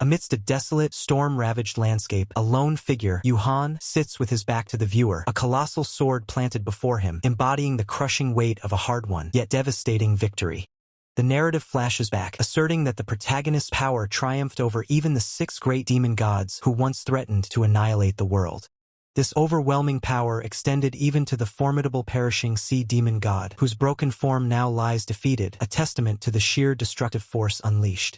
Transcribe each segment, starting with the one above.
Amidst a desolate, storm-ravaged landscape, a lone figure, Yuhan, sits with his back to the viewer, a colossal sword planted before him, embodying the crushing weight of a hard-won, yet devastating victory. The narrative flashes back, asserting that the protagonist's power triumphed over even the 6 great demon gods who once threatened to annihilate the world. This overwhelming power extended even to the formidable perishing sea demon god, whose broken form now lies defeated, a testament to the sheer destructive force unleashed.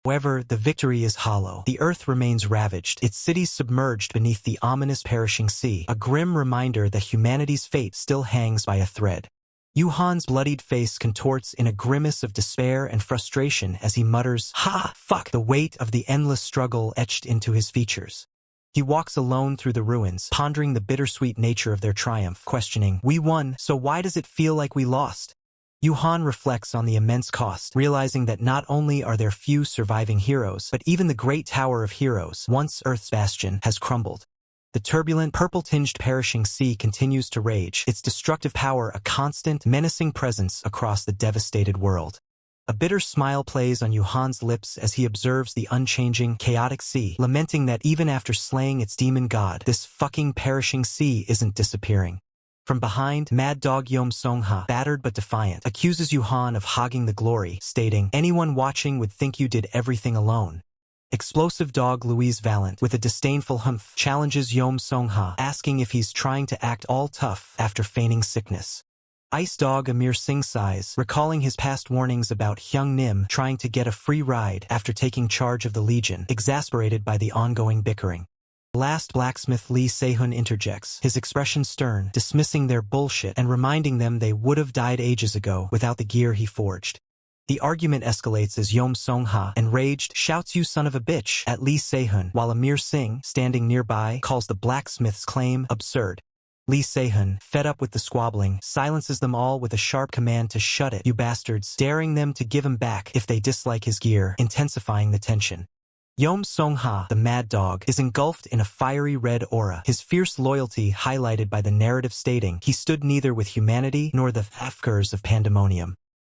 However, the victory is hollow. The earth remains ravaged, its cities submerged beneath the ominous perishing sea, a grim reminder that humanity's fate still hangs by a thread. Yuhan's bloodied face contorts in a grimace of despair and frustration as he mutters, "Ha! Fuck!" the weight of the endless struggle etched into his features. He walks alone through the ruins, pondering the bittersweet nature of their triumph, questioning, "We won, so why does it feel like we lost?" Yuhan reflects on the immense cost, realizing that not only are there few surviving heroes, but even the great Tower of Heroes, once Earth's bastion, has crumbled. The turbulent, purple-tinged perishing sea continues to rage, its destructive power a constant, menacing presence across the devastated world. A bitter smile plays on Yuhan's lips as he observes the unchanging, chaotic sea, lamenting that even after slaying its demon god, this fucking perishing sea isn't disappearing. From behind, Mad Dog Yom Songha, battered but defiant, accuses Yuhan of hogging the glory, stating, "Anyone watching would think you did everything alone." Explosive Dog Louise Valent, with a disdainful humph, challenges Yom Songha, asking if he's trying to act all tough after feigning sickness. Ice Dog Amir Singh sighs, recalling his past warnings about Hyung Nim trying to get a free ride after taking charge of the Legion, exasperated by the ongoing bickering. Last Blacksmith Lee Sehun interjects, his expression stern, dismissing their bullshit and reminding them they would have died ages ago without the gear he forged. The argument escalates as Yom Songha, enraged, shouts "You son of a bitch" at Lee Sehun, while Amir Singh, standing nearby, calls the blacksmith's claim absurd. Lee Sehun, fed up with the squabbling, silences them all with a sharp command to "Shut it, you bastards," daring them to give him back if they dislike his gear, intensifying the tension. Yom Songha, the Mad Dog, is engulfed in a fiery red aura, his fierce loyalty highlighted by the narrative stating he stood neither with humanity nor the Thafkars of pandemonium.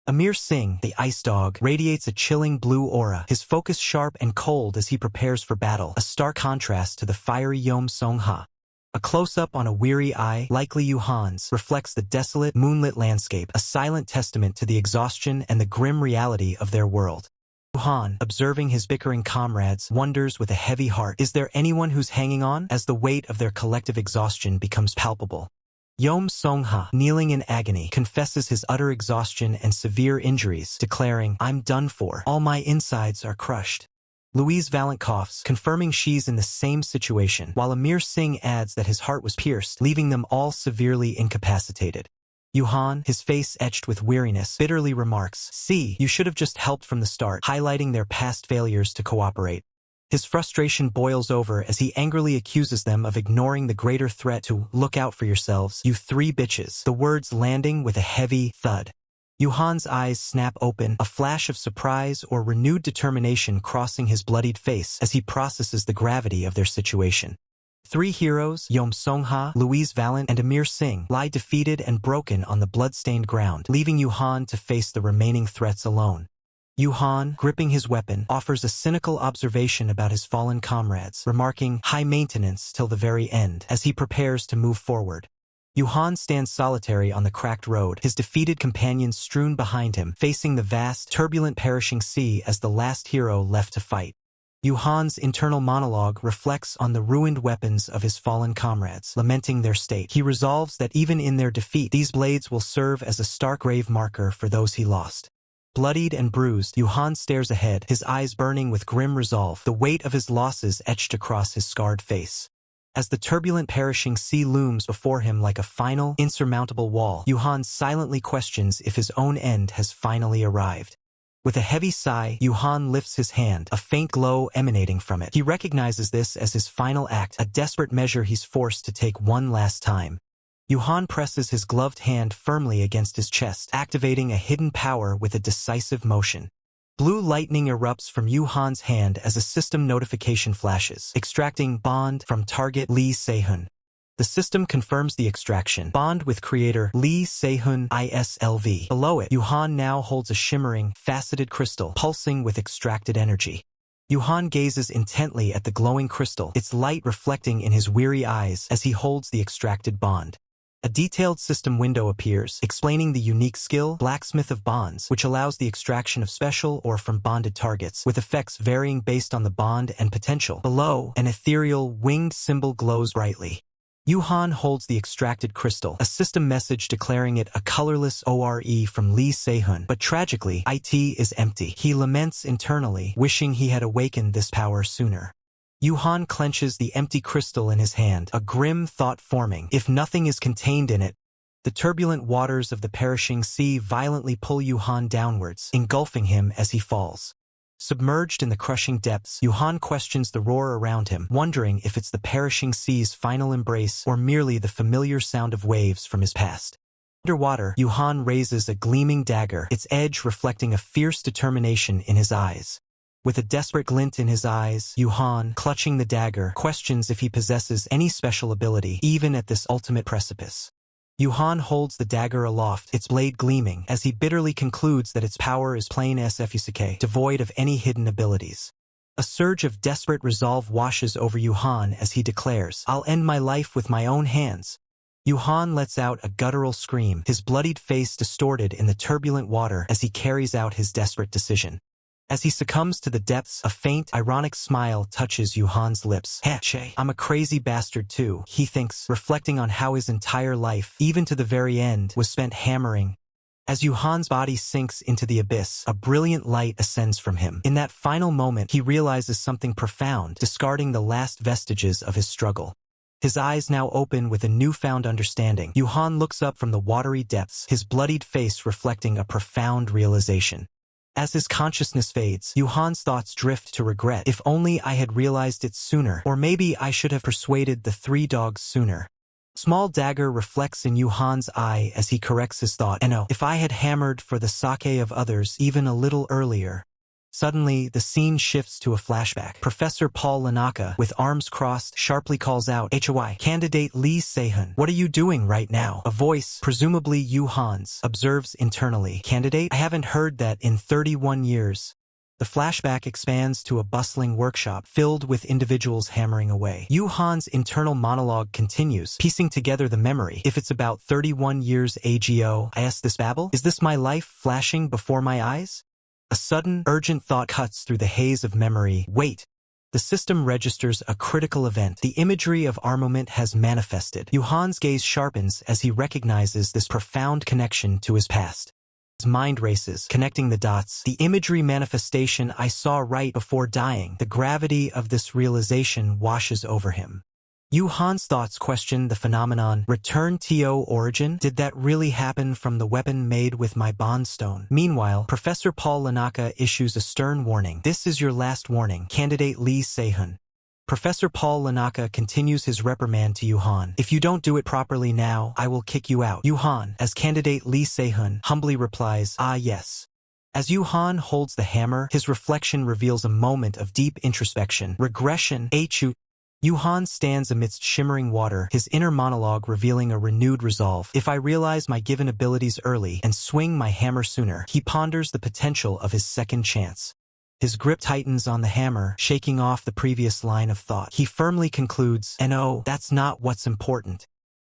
Amir Singh, the Ice Dog, radiates a chilling blue aura, his focus sharp and cold as he prepares for battle, a stark contrast to the fiery Yom Songha. A close-up on a weary eye, likely Yuhan's, reflects the desolate, moonlit landscape, a silent testament to the exhaustion and the grim reality of their world. Yuhan, observing his bickering comrades, wonders with a heavy heart, is there anyone who's hanging on, as the weight of their collective exhaustion becomes palpable. Yom Songha, kneeling in agony, confesses his utter exhaustion and severe injuries, declaring, "I'm done for. All my insides are crushed." Louise Valent coughs, confirming she's in the same situation, while Amir Singh adds that his heart was pierced, leaving them all severely incapacitated. Yuhan, his face etched with weariness, bitterly remarks, "See, you should have just helped from the start," highlighting their past failures to cooperate. His frustration boils over as he angrily accuses them of ignoring the greater threat to "Look out for yourselves, you 3 bitches," the words landing with a heavy thud. Yuhan's eyes snap open, a flash of surprise or renewed determination crossing his bloodied face as he processes the gravity of their situation. 3 heroes, Yom Songha, Louise Valent, and Amir Singh, lie defeated and broken on the blood-stained ground, leaving Yuhan to face the remaining threats alone. Yuhan, gripping his weapon, offers a cynical observation about his fallen comrades, remarking, "High maintenance till the very end," as he prepares to move forward. Yuhan stands solitary on the cracked road, his defeated companions strewn behind him, facing the vast, turbulent perishing sea as the last hero left to fight. Yuhan's internal monologue reflects on the ruined weapons of his fallen comrades, lamenting their state. He resolves that even in their defeat, these blades will serve as a stark grave marker for those he lost. Bloodied and bruised, Yuhan stares ahead, his eyes burning with grim resolve, the weight of his losses etched across his scarred face. As the turbulent perishing sea looms before him like a final, insurmountable wall, Yuhan silently questions if his own end has finally arrived. With a heavy sigh, Yuhan lifts his hand, a faint glow emanating from it. He recognizes this as his final act, a desperate measure he's forced to take one last time. Yuhan presses his gloved hand firmly against his chest, activating a hidden power with a decisive motion. Blue lightning erupts from Yuhan's hand as a system notification flashes, extracting bond from target Lee Sehun. The system confirms the extraction. Bond with creator Lee Sehun ISLV. Below it, Yuhan now holds a shimmering, faceted crystal, pulsing with extracted energy. Yuhan gazes intently at the glowing crystal, its light reflecting in his weary eyes as he holds the extracted bond. A detailed system window appears, explaining the unique skill, Blacksmith of Bonds, which allows the extraction of special or from bonded targets, with effects varying based on the bond and potential. Below, an ethereal, winged symbol glows brightly. Yuhan holds the extracted crystal, a system message declaring it a colorless ORE from Lee Se-hun. But tragically, it is empty. He laments internally, wishing he had awakened this power sooner. Yuhan clenches the empty crystal in his hand, a grim thought forming. If nothing is contained in it, the turbulent waters of the perishing sea violently pull Yuhan downwards, engulfing him as he falls. Submerged in the crushing depths, Yuhan questions the roar around him, wondering if it's the perishing sea's final embrace or merely the familiar sound of waves from his past. Underwater, Yuhan raises a gleaming dagger, its edge reflecting a fierce determination in his eyes. With a desperate glint in his eyes, Yuhan, clutching the dagger, questions if he possesses any special ability, even at this ultimate precipice. Yuhan holds the dagger aloft, its blade gleaming, as he bitterly concludes that its power is plain sfusuke, devoid of any hidden abilities. A surge of desperate resolve washes over Yuhan as he declares, "I'll end my life with my own hands." Yuhan lets out a guttural scream, his bloodied face distorted in the turbulent water as he carries out his desperate decision. As he succumbs to the depths, a faint, ironic smile touches Yuhan's lips. "Heh, I'm a crazy bastard too," he thinks, reflecting on how his entire life, even to the very end, was spent hammering. As Yuhan's body sinks into the abyss, a brilliant light ascends from him. In that final moment, he realizes something profound, discarding the last vestiges of his struggle. His eyes now open with a newfound understanding. Yuhan looks up from the watery depths, his bloodied face reflecting a profound realization. As his consciousness fades, Yuhan's thoughts drift to regret. If only I had realized it sooner, or maybe I should have persuaded the three dogs sooner. Small dagger reflects in Yuhan's eye as he corrects his thought. "No, if I had hammered for the sake of others even a little earlier." Suddenly, the scene shifts to a flashback. Professor Paul Lanaka, with arms crossed, sharply calls out, "HOI, candidate Lee Se-hun, what are you doing right now?" A voice, presumably Yuhan's, observes internally, "Candidate? I haven't heard that in 31 years." The flashback expands to a bustling workshop filled with individuals hammering away. Yuhan's internal monologue continues, piecing together the memory. "If it's about 31 years ago, I asked this babble? Is this my life flashing before my eyes?" A sudden, urgent thought cuts through the haze of memory. Wait. The system registers a critical event. The imagery of armament has manifested. Yuhan's gaze sharpens as he recognizes this profound connection to his past. His mind races, connecting the dots. The imagery manifestation I saw right before dying. The gravity of this realization washes over him. Yuhan's thoughts question the phenomenon. Return to origin? Did that really happen from the weapon made with my bond stone? Meanwhile, Professor Paul Lanaka issues a stern warning. "This is your last warning, candidate Lee Se-hun." Professor Paul Lanaka continues his reprimand to Yuhan. "If you don't do it properly now, I will kick you out." Yuhan, as candidate Lee Se-hun, humbly replies, "Ah yes." As Yuhan holds the hammer, his reflection reveals a moment of deep introspection. Regression, Yuhan stands amidst shimmering water, his inner monologue revealing a renewed resolve. "If I realize my given abilities early and swing my hammer sooner," he ponders the potential of his second chance. His grip tightens on the hammer, shaking off the previous line of thought. He firmly concludes, "No, that's not what's important."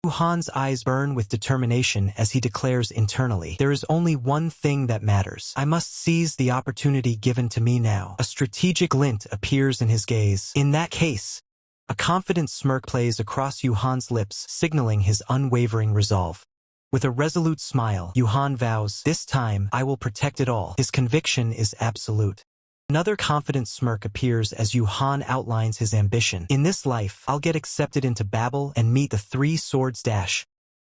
Yuhan's eyes burn with determination as he declares internally, "There is only one thing that matters. I must seize the opportunity given to me now." A strategic glint appears in his gaze. "In that case," a confident smirk plays across Yuhan's lips, signaling his unwavering resolve. With a resolute smile, Yuhan vows, "This time, I will protect it all." His conviction is absolute. Another confident smirk appears as Yuhan outlines his ambition. "In this life, I'll get accepted into Babel and meet the three swords dash."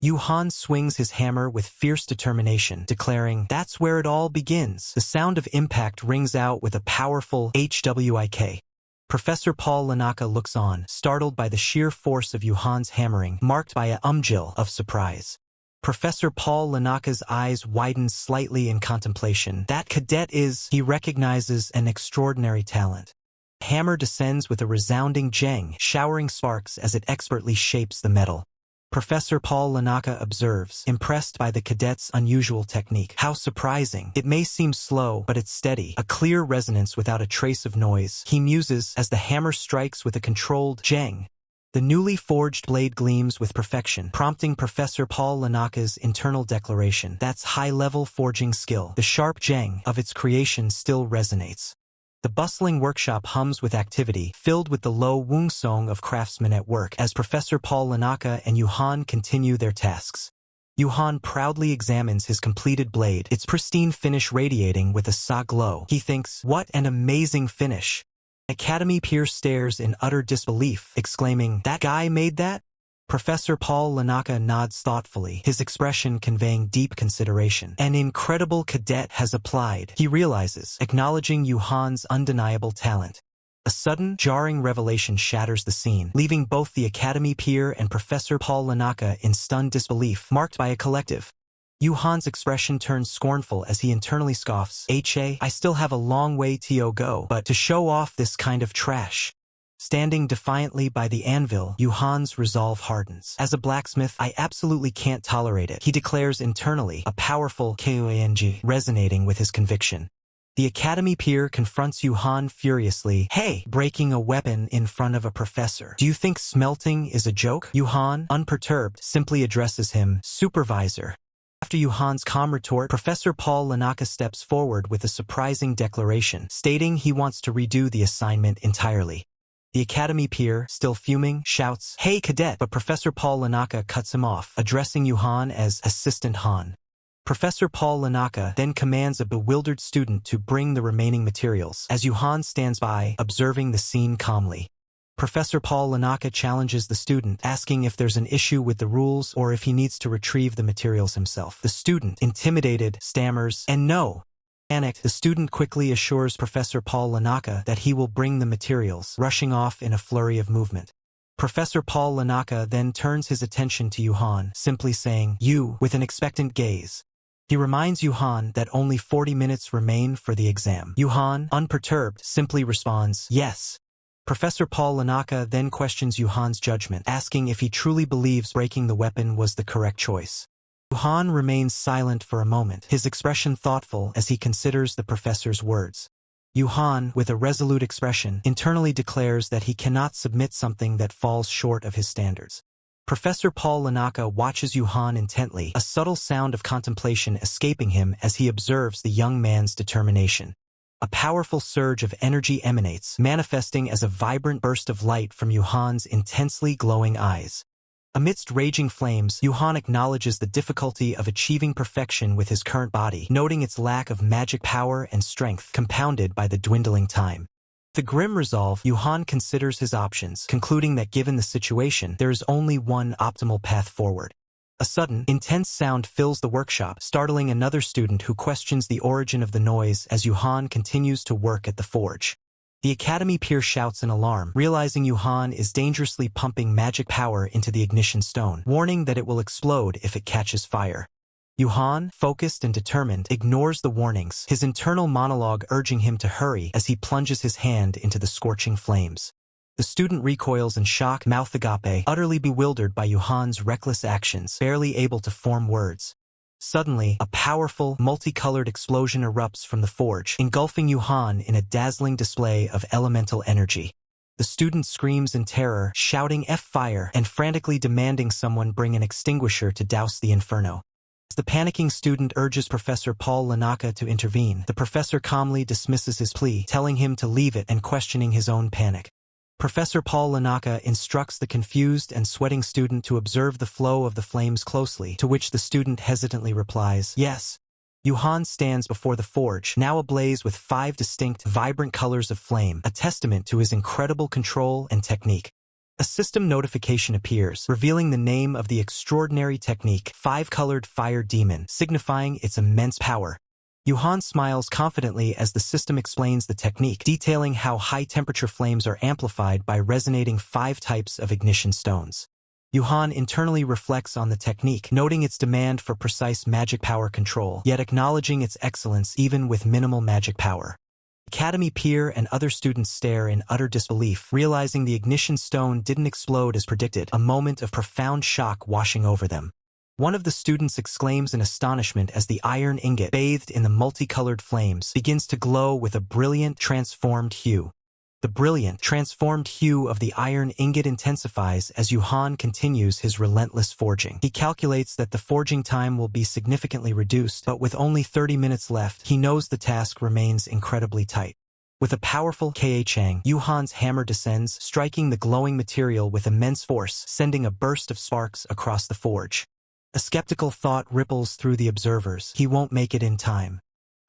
Yuhan swings his hammer with fierce determination, declaring, "That's where it all begins." The sound of impact rings out with a powerful HWIK. Professor Paul Lanaka looks on, startled by the sheer force of Yuhan's hammering, marked by a umjil of surprise. Professor Paul Lanaka's eyes widen slightly in contemplation. That cadet is, he recognizes, an extraordinary talent. The hammer descends with a resounding jang, showering sparks as it expertly shapes the metal. Professor Paul Lanaka observes, impressed by the cadet's unusual technique. How surprising. It may seem slow, but it's steady. A clear resonance without a trace of noise. He muses as the hammer strikes with a controlled jang. The newly forged blade gleams with perfection, prompting Professor Paul Lanaka's internal declaration. That's high-level forging skill. The sharp jang of its creation still resonates. The bustling workshop hums with activity, filled with the low wung song of craftsmen at work as Professor Paul Lanaka and Yuhan continue their tasks. Yuhan proudly examines his completed blade, its pristine finish radiating with a sa glow. He thinks, what an amazing finish. Academy peer stares in utter disbelief, exclaiming, that guy made that? Professor Paul Lanaka nods thoughtfully, his expression conveying deep consideration. An incredible cadet has applied, he realizes, acknowledging Yuhan's undeniable talent. A sudden, jarring revelation shatters the scene, leaving both the Academy peer and Professor Paul Lanaka in stunned disbelief, marked by a collective. Yuhan's expression turns scornful as he internally scoffs, I still have a long way to go, but to show off this kind of trash. Standing defiantly by the anvil, Yuhan's resolve hardens. As a blacksmith, I absolutely can't tolerate it, he declares internally, a powerful KONG resonating with his conviction. The Academy peer confronts Yuhan furiously. Hey, breaking a weapon in front of a professor. Do you think smelting is a joke? Yuhan, unperturbed, simply addresses him, Supervisor. After Yuhan's calm retort, Professor Paul Lanaka steps forward with a surprising declaration, stating he wants to redo the assignment entirely. The Academy peer, still fuming, shouts, Hey cadet, but Professor Paul Lanaka cuts him off, addressing Yuhan as Assistant Han. Professor Paul Lanaka then commands a bewildered student to bring the remaining materials, as Yuhan stands by, observing the scene calmly. Professor Paul Lanaka challenges the student, asking if there's an issue with the rules or if he needs to retrieve the materials himself. The student, intimidated, stammers, and no. The student quickly assures Professor Paul Lanaka that he will bring the materials, rushing off in a flurry of movement. Professor Paul Lanaka then turns his attention to Yuhan, simply saying, You, with an expectant gaze. He reminds Yuhan that only 40 minutes remain for the exam. Yuhan, unperturbed, simply responds, Yes. Professor Paul Lanaka then questions Yuhan's judgment, asking if he truly believes breaking the weapon was the correct choice. Yuhan remains silent for a moment, his expression thoughtful as he considers the professor's words. Yuhan, with a resolute expression, internally declares that he cannot submit something that falls short of his standards. Professor Paul Lanaka watches Yuhan intently, a subtle sound of contemplation escaping him as he observes the young man's determination. A powerful surge of energy emanates, manifesting as a vibrant burst of light from Yuhan's intensely glowing eyes. Amidst raging flames, Yuhan acknowledges the difficulty of achieving perfection with his current body, noting its lack of magic power and strength, compounded by the dwindling time. With a grim resolve, Yuhan considers his options, concluding that given the situation, there is only one optimal path forward. A sudden, intense sound fills the workshop, startling another student who questions the origin of the noise as Yuhan continues to work at the forge. The Academy peer shouts in alarm, realizing Yuhan is dangerously pumping magic power into the ignition stone, warning that it will explode if it catches fire. Yuhan, focused and determined, ignores the warnings, his internal monologue urging him to hurry as he plunges his hand into the scorching flames. The student recoils in shock, mouth agape, utterly bewildered by Yuhan's reckless actions, barely able to form words. Suddenly, a powerful, multicolored explosion erupts from the forge, engulfing Yuhan in a dazzling display of elemental energy. The student screams in terror, shouting F-fire, and frantically demanding someone bring an extinguisher to douse the inferno. As the panicking student urges Professor Paul Lanaka to intervene, the professor calmly dismisses his plea, telling him to leave it and questioning his own panic. Professor Paul Lanaka instructs the confused and sweating student to observe the flow of the flames closely, to which the student hesitantly replies, Yes. Yuhan stands before the forge, now ablaze with 5 distinct, vibrant colors of flame, a testament to his incredible control and technique. A system notification appears, revealing the name of the extraordinary technique, 5-colored fire demon, signifying its immense power. Yuhan smiles confidently as the system explains the technique, detailing how high-temperature flames are amplified by resonating 5 types of ignition stones. Yuhan internally reflects on the technique, noting its demand for precise magic power control, yet acknowledging its excellence even with minimal magic power. Academy peer and other students stare in utter disbelief, realizing the ignition stone didn't explode as predicted, a moment of profound shock washing over them. One of the students exclaims in astonishment as the iron ingot, bathed in the multicolored flames, begins to glow with a brilliant, transformed hue. The brilliant, transformed hue of the iron ingot intensifies as Yuhan continues his relentless forging. He calculates that the forging time will be significantly reduced, but with only 30 minutes left, he knows the task remains incredibly tight. With a powerful Ka-chang, Yuhan's hammer descends, striking the glowing material with immense force, sending a burst of sparks across the forge. A skeptical thought ripples through the observers. He won't make it in time.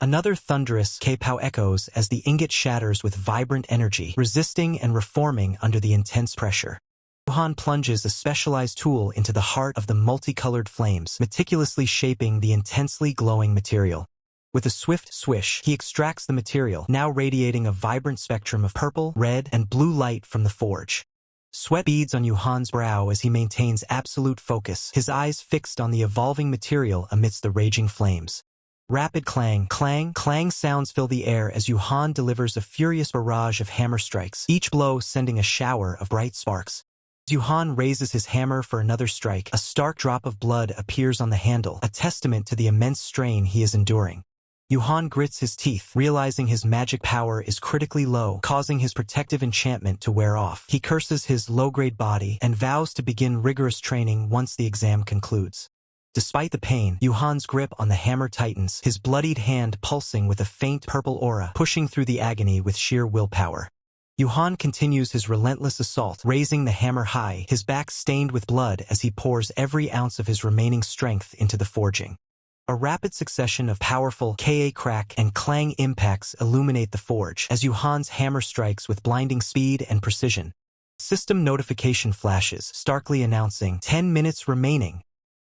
Another thunderous K-pow echoes as the ingot shatters with vibrant energy, resisting and reforming under the intense pressure. Yuhan plunges a specialized tool into the heart of the multicolored flames, meticulously shaping the intensely glowing material. With a swift swish, he extracts the material, now radiating a vibrant spectrum of purple, red, and blue light from the forge. Sweat beads on Yuhan's brow as he maintains absolute focus, his eyes fixed on the evolving material amidst the raging flames. Rapid clang, clang, clang sounds fill the air as Yuhan delivers a furious barrage of hammer strikes, each blow sending a shower of bright sparks. As Yuhan raises his hammer for another strike, a stark drop of blood appears on the handle, a testament to the immense strain he is enduring. Yuhan grits his teeth, realizing his magic power is critically low, causing his protective enchantment to wear off. He curses his low-grade body and vows to begin rigorous training once the exam concludes. Despite the pain, Yuhan's grip on the hammer tightens, his bloodied hand pulsing with a faint purple aura, pushing through the agony with sheer willpower. Yuhan continues his relentless assault, raising the hammer high, his back stained with blood as he pours every ounce of his remaining strength into the forging. A rapid succession of powerful Ka crack and clang impacts illuminate the forge as Yuhan's hammer strikes with blinding speed and precision. System notification flashes, starkly announcing 10 minutes remaining.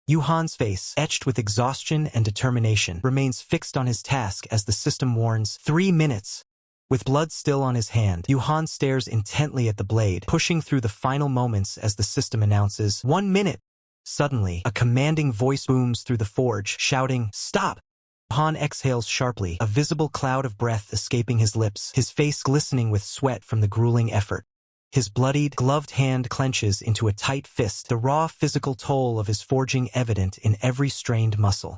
Yuhan's face, etched with exhaustion and determination, remains fixed on his task as the system warns 3 minutes. With blood still on his hand, Yuhan stares intently at the blade, pushing through the final moments as the system announces 1 minute. Suddenly, a commanding voice booms through the forge, shouting, "Stop!" Yuhan exhales sharply, a visible cloud of breath escaping his lips, his face glistening with sweat from the grueling effort. His bloodied, gloved hand clenches into a tight fist, the raw physical toll of his forging evident in every strained muscle.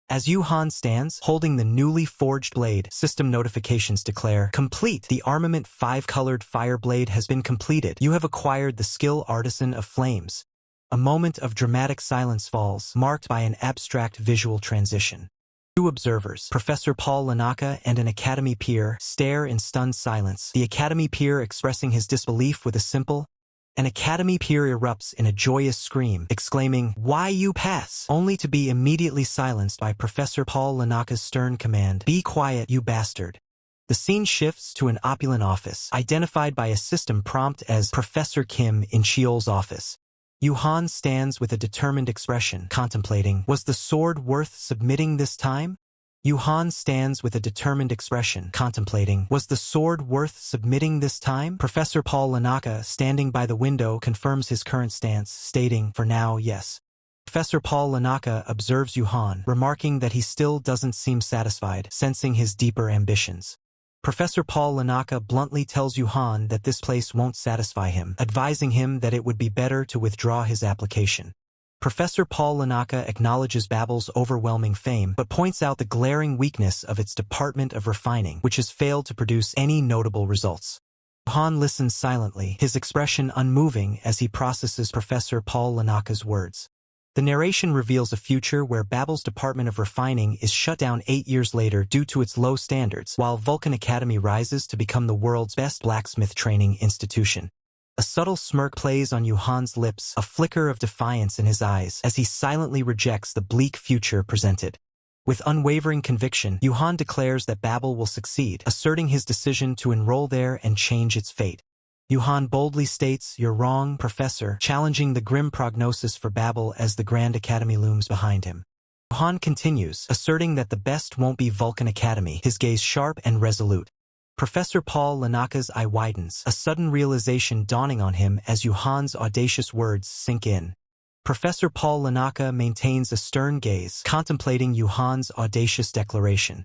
As Yuhan stands, holding the newly forged blade, system notifications declare, "Complete! The Armament 5-colored fire blade has been completed. You have acquired the skill Artisan of Flames." A moment of dramatic silence falls, marked by an abstract visual transition. Two observers, Professor Paul Lanaka and an Academy peer, stare in stunned silence, the Academy peer expressing his disbelief with a simple, An Academy peer erupts in a joyous scream, exclaiming, "Why you pass?" only to be immediately silenced by Professor Paul Lanaka's stern command, "Be quiet, you bastard." The scene shifts to an opulent office, identified by a system prompt as Professor Kim in Cheol's office. Yuhan stands with a determined expression, contemplating, was the sword worth submitting this time? Yuhan stands with a determined expression, contemplating, was the sword worth submitting this time? Professor Paul Lanaka, standing by the window, confirms his current stance, stating, for now, yes. Professor Paul Lanaka observes Yuhan, remarking that he still doesn't seem satisfied, sensing his deeper ambitions. Professor Paul Lanaka bluntly tells Yuhan that this place won't satisfy him, advising him that it would be better to withdraw his application. Professor Paul Lanaka acknowledges Babel's overwhelming fame, but points out the glaring weakness of its Department of Refining, which has failed to produce any notable results. Yuhan listens silently, his expression unmoving as he processes Professor Paul Lanaka's words. The narration reveals a future where Babel's Department of Refining is shut down 8 years later due to its low standards, while Vulcan Academy rises to become the world's best blacksmith training institution. A subtle smirk plays on Yuhan's lips, a flicker of defiance in his eyes, as he silently rejects the bleak future presented. With unwavering conviction, Yuhan declares that Babel will succeed, asserting his decision to enroll there and change its fate. Yuhan boldly states, "You're wrong, Professor," challenging the grim prognosis for Babel as the Grand Academy looms behind him. Yuhan continues, asserting that the best won't be Vulcan Academy, his gaze sharp and resolute. Professor Paul Lanaka's eye widens, a sudden realization dawning on him as Yuhan's audacious words sink in. Professor Paul Lanaka maintains a stern gaze, contemplating Yuhan's audacious declaration.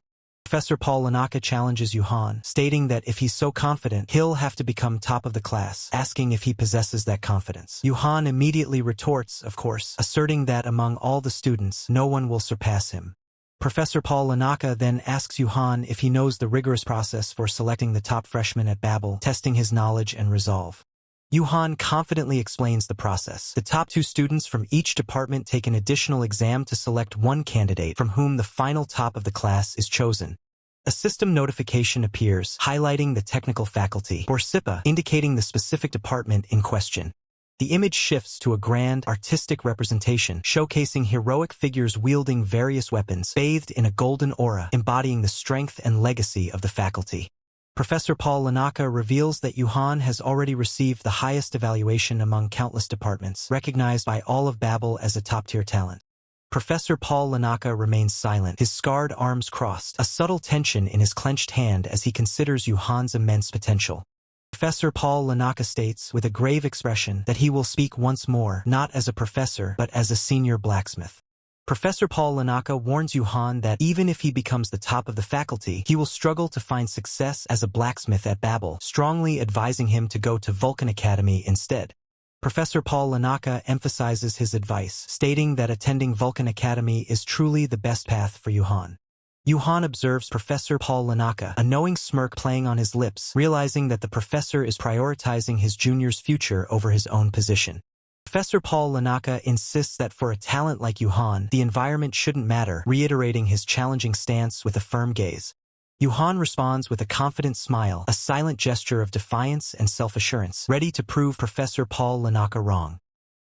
Professor Paul Lanaka challenges Yuhan, stating that if he's so confident, he'll have to become top of the class, asking if he possesses that confidence. Yuhan immediately retorts, of course, asserting that among all the students, no one will surpass him. Professor Paul Lanaka then asks Yuhan if he knows the rigorous process for selecting the top freshman at Babel, testing his knowledge and resolve. Yuhan confidently explains the process. The top 2 students from each department take an additional exam to select one candidate from whom the final top of the class is chosen. A system notification appears, highlighting the technical faculty, or SIPA, indicating the specific department in question. The image shifts to a grand, artistic representation, showcasing heroic figures wielding various weapons, bathed in a golden aura, embodying the strength and legacy of the faculty. Professor Paul Lanaka reveals that Yuhan has already received the highest evaluation among countless departments, recognized by all of Babel as a top-tier talent. Professor Paul Lanaka remains silent, his scarred arms crossed, a subtle tension in his clenched hand as he considers Yuhan's immense potential. Professor Paul Lanaka states, with a grave expression, that he will speak once more, not as a professor, but as a senior blacksmith. Professor Paul Lanaka warns Yuhan that even if he becomes the top of the faculty, he will struggle to find success as a blacksmith at Babel, strongly advising him to go to Vulcan Academy instead. Professor Paul Lanaka emphasizes his advice, stating that attending Vulcan Academy is truly the best path for Yuhan. Yuhan observes Professor Paul Lanaka, a knowing smirk playing on his lips, realizing that the professor is prioritizing his junior's future over his own position. Professor Paul Lanaka insists that for a talent like Yuhan, the environment shouldn't matter, reiterating his challenging stance with a firm gaze. Yuhan responds with a confident smile, a silent gesture of defiance and self-assurance, ready to prove Professor Paul Lanaka wrong.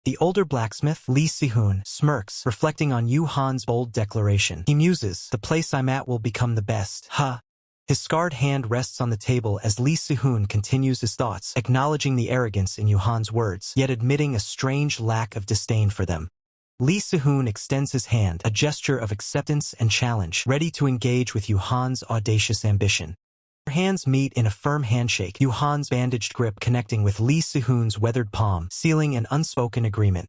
The older blacksmith, Lee Si-hoon, smirks, reflecting on Yuhan's bold declaration. He muses, "The place I'm at will become the best, huh?" His scarred hand rests on the table as Lee Si-hoon continues his thoughts, acknowledging the arrogance in Yuhan's words, yet admitting a strange lack of disdain for them. Lee Si-hoon extends his hand, a gesture of acceptance and challenge, ready to engage with Yuhan's audacious ambition. Their hands meet in a firm handshake, Yuhan's bandaged grip connecting with Lee Si-hoon's weathered palm, sealing an unspoken agreement.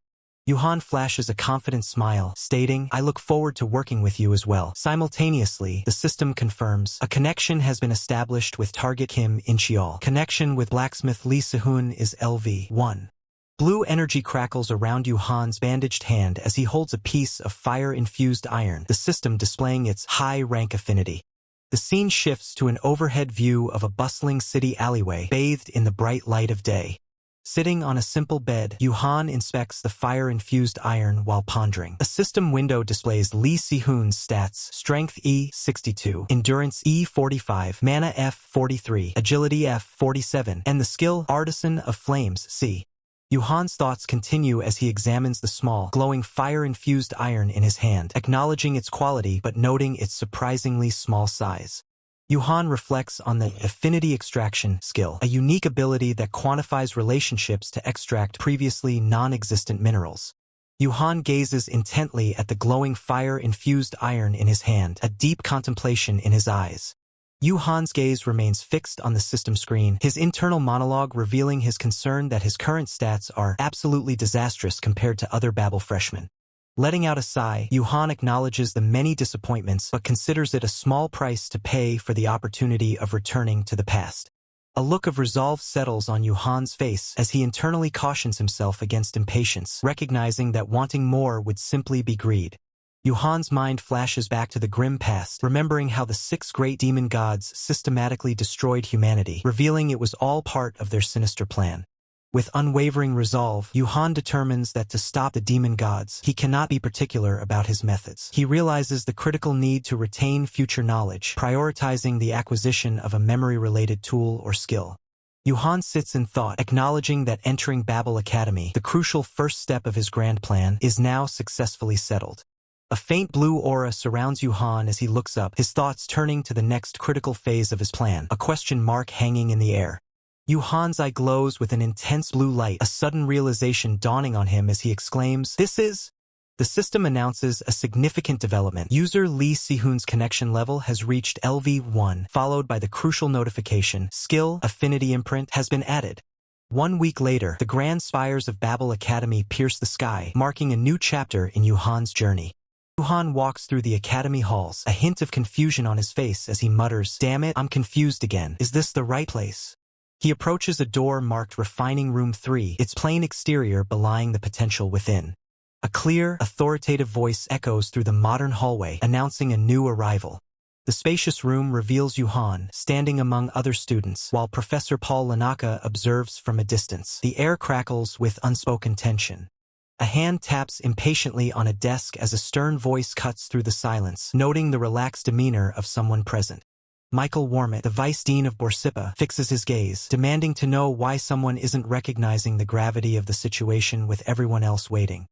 Yuhan flashes a confident smile, stating, "I look forward to working with you as well." Simultaneously, the system confirms a connection has been established with target Kim In-cheol. Connection with blacksmith Lee Si-hoon is LV1. Blue energy crackles around Yuhan's bandaged hand as he holds a piece of fire-infused iron, the system displaying its high-rank affinity. The scene shifts to an overhead view of a bustling city alleyway, bathed in the bright light of day. Sitting on a simple bed, Yuhan inspects the fire-infused iron while pondering. A system window displays Lee Si-hoon's stats: Strength E62, Endurance E45, Mana F43, Agility F47, and the skill Artisan of Flames C. Yuhan's thoughts continue as he examines the small, glowing fire-infused iron in his hand, acknowledging its quality but noting its surprisingly small size. Yuhan reflects on the affinity extraction skill, a unique ability that quantifies relationships to extract previously non-existent minerals. Yuhan gazes intently at the glowing fire-infused iron in his hand, a deep contemplation in his eyes. Yuhan's gaze remains fixed on the system screen, his internal monologue revealing his concern that his current stats are absolutely disastrous compared to other Babel freshmen. Letting out a sigh, Yuhan acknowledges the many disappointments but considers it a small price to pay for the opportunity of returning to the past. A look of resolve settles on Yuhan's face as he internally cautions himself against impatience, recognizing that wanting more would simply be greed. Yuhan's mind flashes back to the grim past, remembering how the 6 great demon gods systematically destroyed humanity, revealing it was all part of their sinister plan. With unwavering resolve, Yuhan determines that to stop the demon gods, he cannot be particular about his methods. He realizes the critical need to retain future knowledge, prioritizing the acquisition of a memory-related tool or skill. Yuhan sits in thought, acknowledging that entering Babel Academy, the crucial first step of his grand plan, is now successfully settled. A faint blue aura surrounds Yuhan as he looks up, his thoughts turning to the next critical phase of his plan, a question mark hanging in the air. Yuhan's eye glows with an intense blue light, a sudden realization dawning on him as he exclaims, "This is..." The system announces a significant development. User Lee Si-hoon's connection level has reached LV1, followed by the crucial notification, Skill Affinity Imprint has been added. 1 week later, the grand spires of Babel Academy pierce the sky, marking a new chapter in Yuhan's journey. Yuhan walks through the academy halls, a hint of confusion on his face as he mutters, "Damn it, I'm confused again. Is this the right place?" He approaches a door marked Refining Room 3, its plain exterior belying the potential within. A clear, authoritative voice echoes through the modern hallway, announcing a new arrival. The spacious room reveals Yuhan, standing among other students, while Professor Paul Lanaka observes from a distance. The air crackles with unspoken tension. A hand taps impatiently on a desk as a stern voice cuts through the silence, noting the relaxed demeanor of someone present. Michael Warmott, the vice dean of Borsippa, fixes his gaze, demanding to know why someone isn't recognizing the gravity of the situation with everyone else waiting.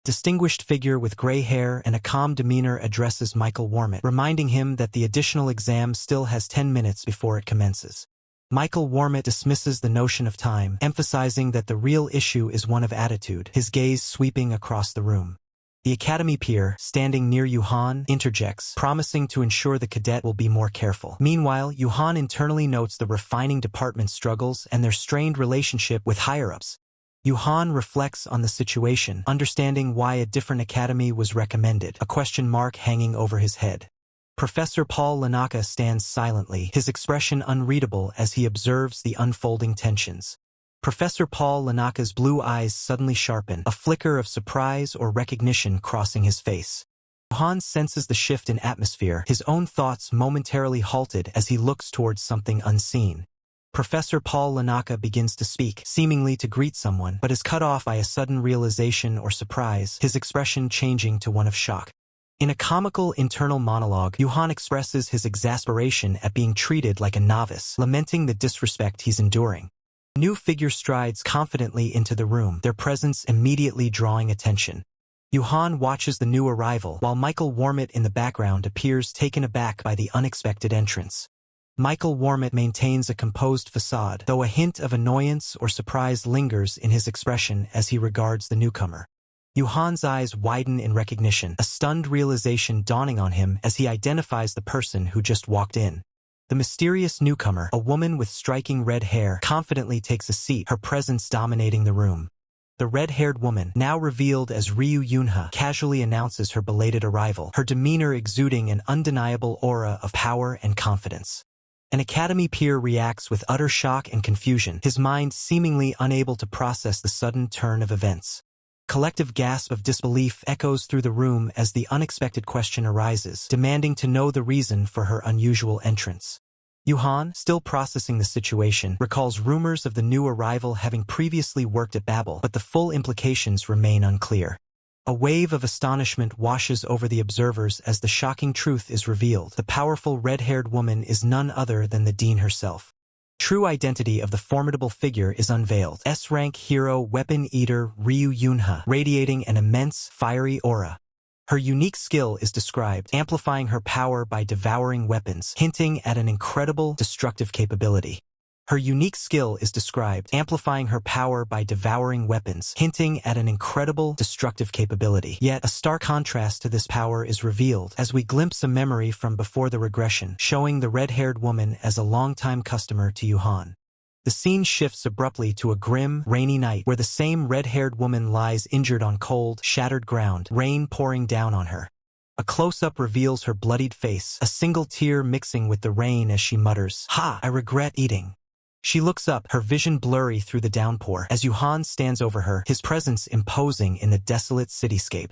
Distinguished figure with gray hair and a calm demeanor addresses Michael Warmott, reminding him that the additional exam still has 10 minutes before it commences. Michael Warmott dismisses the notion of time, emphasizing that the real issue is one of attitude, his gaze sweeping across the room. The academy peer, standing near Yuhan, interjects, promising to ensure the cadet will be more careful. Meanwhile, Yuhan internally notes the refining department's struggles and their strained relationship with higher-ups. Yuhan reflects on the situation, understanding why a different academy was recommended, a question mark hanging over his head. Professor Paul Lanaka stands silently, his expression unreadable as he observes the unfolding tensions. Professor Paul Lanaka's blue eyes suddenly sharpen, a flicker of surprise or recognition crossing his face. Yuhan senses the shift in atmosphere, his own thoughts momentarily halted as he looks towards something unseen. Professor Paul Lanaka begins to speak, seemingly to greet someone, but is cut off by a sudden realization or surprise, his expression changing to one of shock. In a comical internal monologue, Yuhan expresses his exasperation at being treated like a novice, lamenting the disrespect he's enduring. A new figure strides confidently into the room, their presence immediately drawing attention. Yuhan watches the new arrival, while Michael Warmott in the background appears taken aback by the unexpected entrance. Michael Warmott maintains a composed facade, though a hint of annoyance or surprise lingers in his expression as he regards the newcomer. Yuhan's eyes widen in recognition, a stunned realization dawning on him as he identifies the person who just walked in. The mysterious newcomer, a woman with striking red hair, confidently takes a seat, her presence dominating the room. The red-haired woman, now revealed as Ryu Yunha, casually announces her belated arrival, her demeanor exuding an undeniable aura of power and confidence. An academy peer reacts with utter shock and confusion, his mind seemingly unable to process the sudden turn of events. Collective gasp of disbelief echoes through the room as the unexpected question arises, demanding to know the reason for her unusual entrance. Yuhan, still processing the situation, recalls rumors of the new arrival having previously worked at Babel, but the full implications remain unclear. A wave of astonishment washes over the observers as the shocking truth is revealed. The powerful red-haired woman is none other than the dean herself. True identity of the formidable figure is unveiled. S-rank hero weapon eater Ryu Yunha, radiating an immense, fiery aura. Her unique skill is described, amplifying her power by devouring weapons, hinting at an incredible destructive capability. Her unique skill is described, amplifying her power by devouring weapons, hinting at an incredible destructive capability. Yet, a stark contrast to this power is revealed as we glimpse a memory from before the regression, showing the red-haired woman as a longtime customer to Yuhan. The scene shifts abruptly to a grim, rainy night where the same red-haired woman lies injured on cold, shattered ground, rain pouring down on her. A close-up reveals her bloodied face, a single tear mixing with the rain as she mutters, "Ha, I regret eating." She looks up, her vision blurry through the downpour, as Yuhan stands over her, his presence imposing in the desolate cityscape.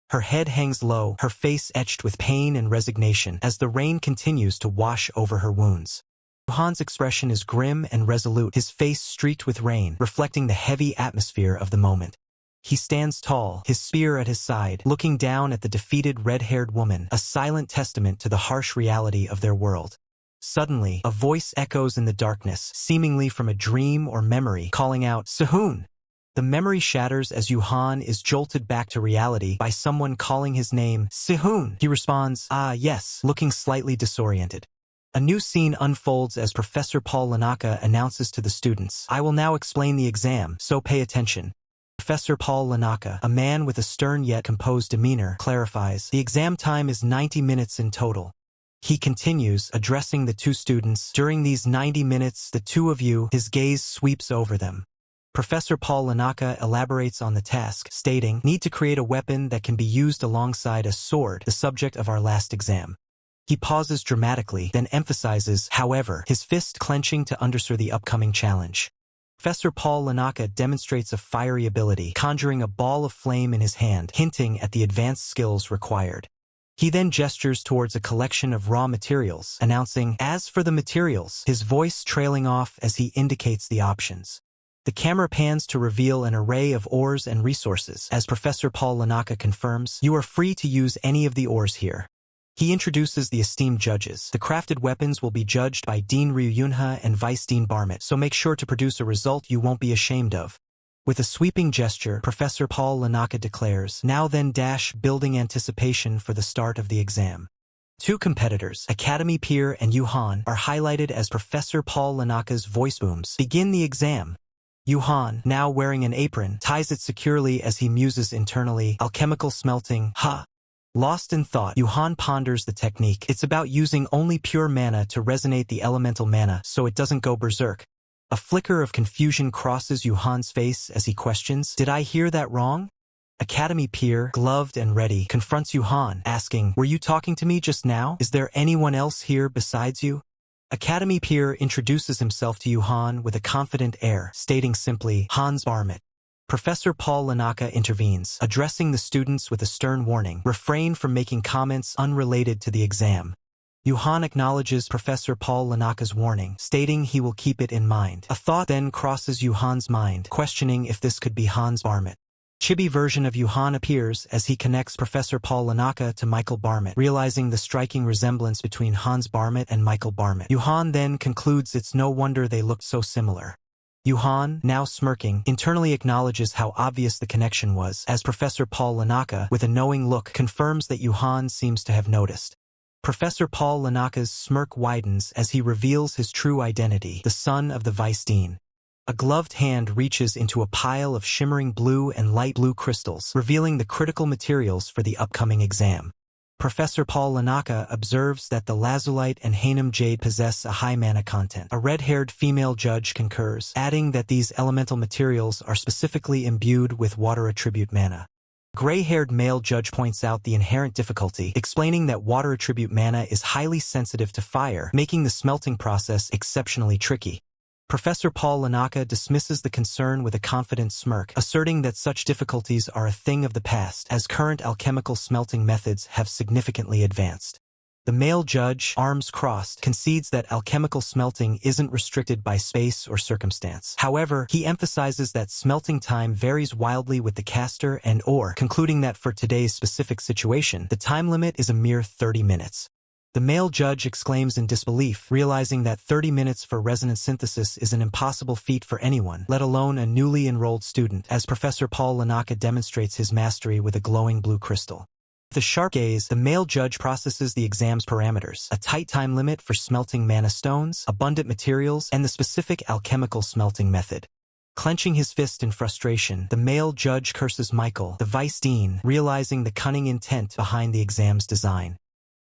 Her head hangs low, her face etched with pain and resignation, as the rain continues to wash over her wounds. Yuhan's expression is grim and resolute, his face streaked with rain, reflecting the heavy atmosphere of the moment. He stands tall, his spear at his side, looking down at the defeated red-haired woman, a silent testament to the harsh reality of their world. Suddenly, a voice echoes in the darkness, seemingly from a dream or memory, calling out, "Sehun!" The memory shatters as Yuhan is jolted back to reality by someone calling his name, "Sehun!" He responds, "Ah, yes," looking slightly disoriented. A new scene unfolds as Professor Paul Lanaka announces to the students, "I will now explain the exam, so pay attention." Professor Paul Lanaka, a man with a stern yet composed demeanor, clarifies, "The exam time is 90 minutes in total." He continues, addressing the two students, "During these 90 minutes, the two of you," his gaze sweeps over them. Professor Paul Lanaka elaborates on the task, stating, "Need to create a weapon that can be used alongside a sword, the subject of our last exam." He pauses dramatically, then emphasizes, however, his fist clenching to underscore the upcoming challenge. Professor Paul Lanaka demonstrates a fiery ability, conjuring a ball of flame in his hand, hinting at the advanced skills required. He then gestures towards a collection of raw materials, announcing, "As for the materials," his voice trailing off as he indicates the options. The camera pans to reveal an array of ores and resources. As Professor Paul Lanaka confirms, "You are free to use any of the ores here." He introduces the esteemed judges. The crafted weapons will be judged by Dean Ryuhyunha and Vice Dean Barmit, so make sure to produce a result you won't be ashamed of. With a sweeping gesture, Professor Paul Lanaka declares, "Now then building anticipation for the start of the exam." Two competitors, Academy Peer and Yuhan, are highlighted as Professor Paul Lanaka's voice booms. Begin the exam. Yuhan, now wearing an apron, ties it securely as he muses internally, "Alchemical smelting, ha." Lost in thought, Yuhan ponders the technique. It's about using only pure mana to resonate the elemental mana so it doesn't go berserk. A flicker of confusion crosses Yuhan's face as he questions, "Did I hear that wrong?" Academy Peer, gloved and ready, confronts Yuhan, asking, "Were you talking to me just now? Is there anyone else here besides you?" Academy Peer introduces himself to Yuhan with a confident air, stating simply, "Hans Barmit." Professor Paul Lanaka intervenes, addressing the students with a stern warning, "Refrain from making comments unrelated to the exam." Yuhan acknowledges Professor Paul Lanaka's warning, stating he will keep it in mind. A thought then crosses Yuhan's mind, questioning if this could be Hans Barmit. Chibi version of Yuhan appears as he connects Professor Paul Lanaka to Michael Barmit, realizing the striking resemblance between Hans Barmit and Michael Barmit. Yuhan then concludes it's no wonder they looked so similar. Yuhan, now smirking, internally acknowledges how obvious the connection was, as Professor Paul Lanaka, with a knowing look, confirms that Yuhan seems to have noticed. Professor Paul Lanaka's smirk widens as he reveals his true identity, the son of the Vice Dean. A gloved hand reaches into a pile of shimmering blue and light blue crystals, revealing the critical materials for the upcoming exam. Professor Paul Lanaka observes that the lazulite and Hainam jade possess a high mana content. A red-haired female judge concurs, adding that these elemental materials are specifically imbued with water attribute mana. Gray-haired male judge points out the inherent difficulty, explaining that water attribute mana is highly sensitive to fire, making the smelting process exceptionally tricky. Professor Paul Lanaka dismisses the concern with a confident smirk, asserting that such difficulties are a thing of the past, as current alchemical smelting methods have significantly advanced. The male judge, arms crossed, concedes that alchemical smelting isn't restricted by space or circumstance. However, he emphasizes that smelting time varies wildly with the caster and ore, concluding that for today's specific situation, the time limit is a mere 30 minutes. The male judge exclaims in disbelief, realizing that 30 minutes for resonance synthesis is an impossible feat for anyone, let alone a newly enrolled student, as Professor Paul Lanaka demonstrates his mastery with a glowing blue crystal. With a sharp gaze, the male judge processes the exam's parameters, a tight time limit for smelting mana stones, abundant materials, and the specific alchemical smelting method. Clenching his fist in frustration, the male judge curses Michael, the Vice Dean, realizing the cunning intent behind the exam's design.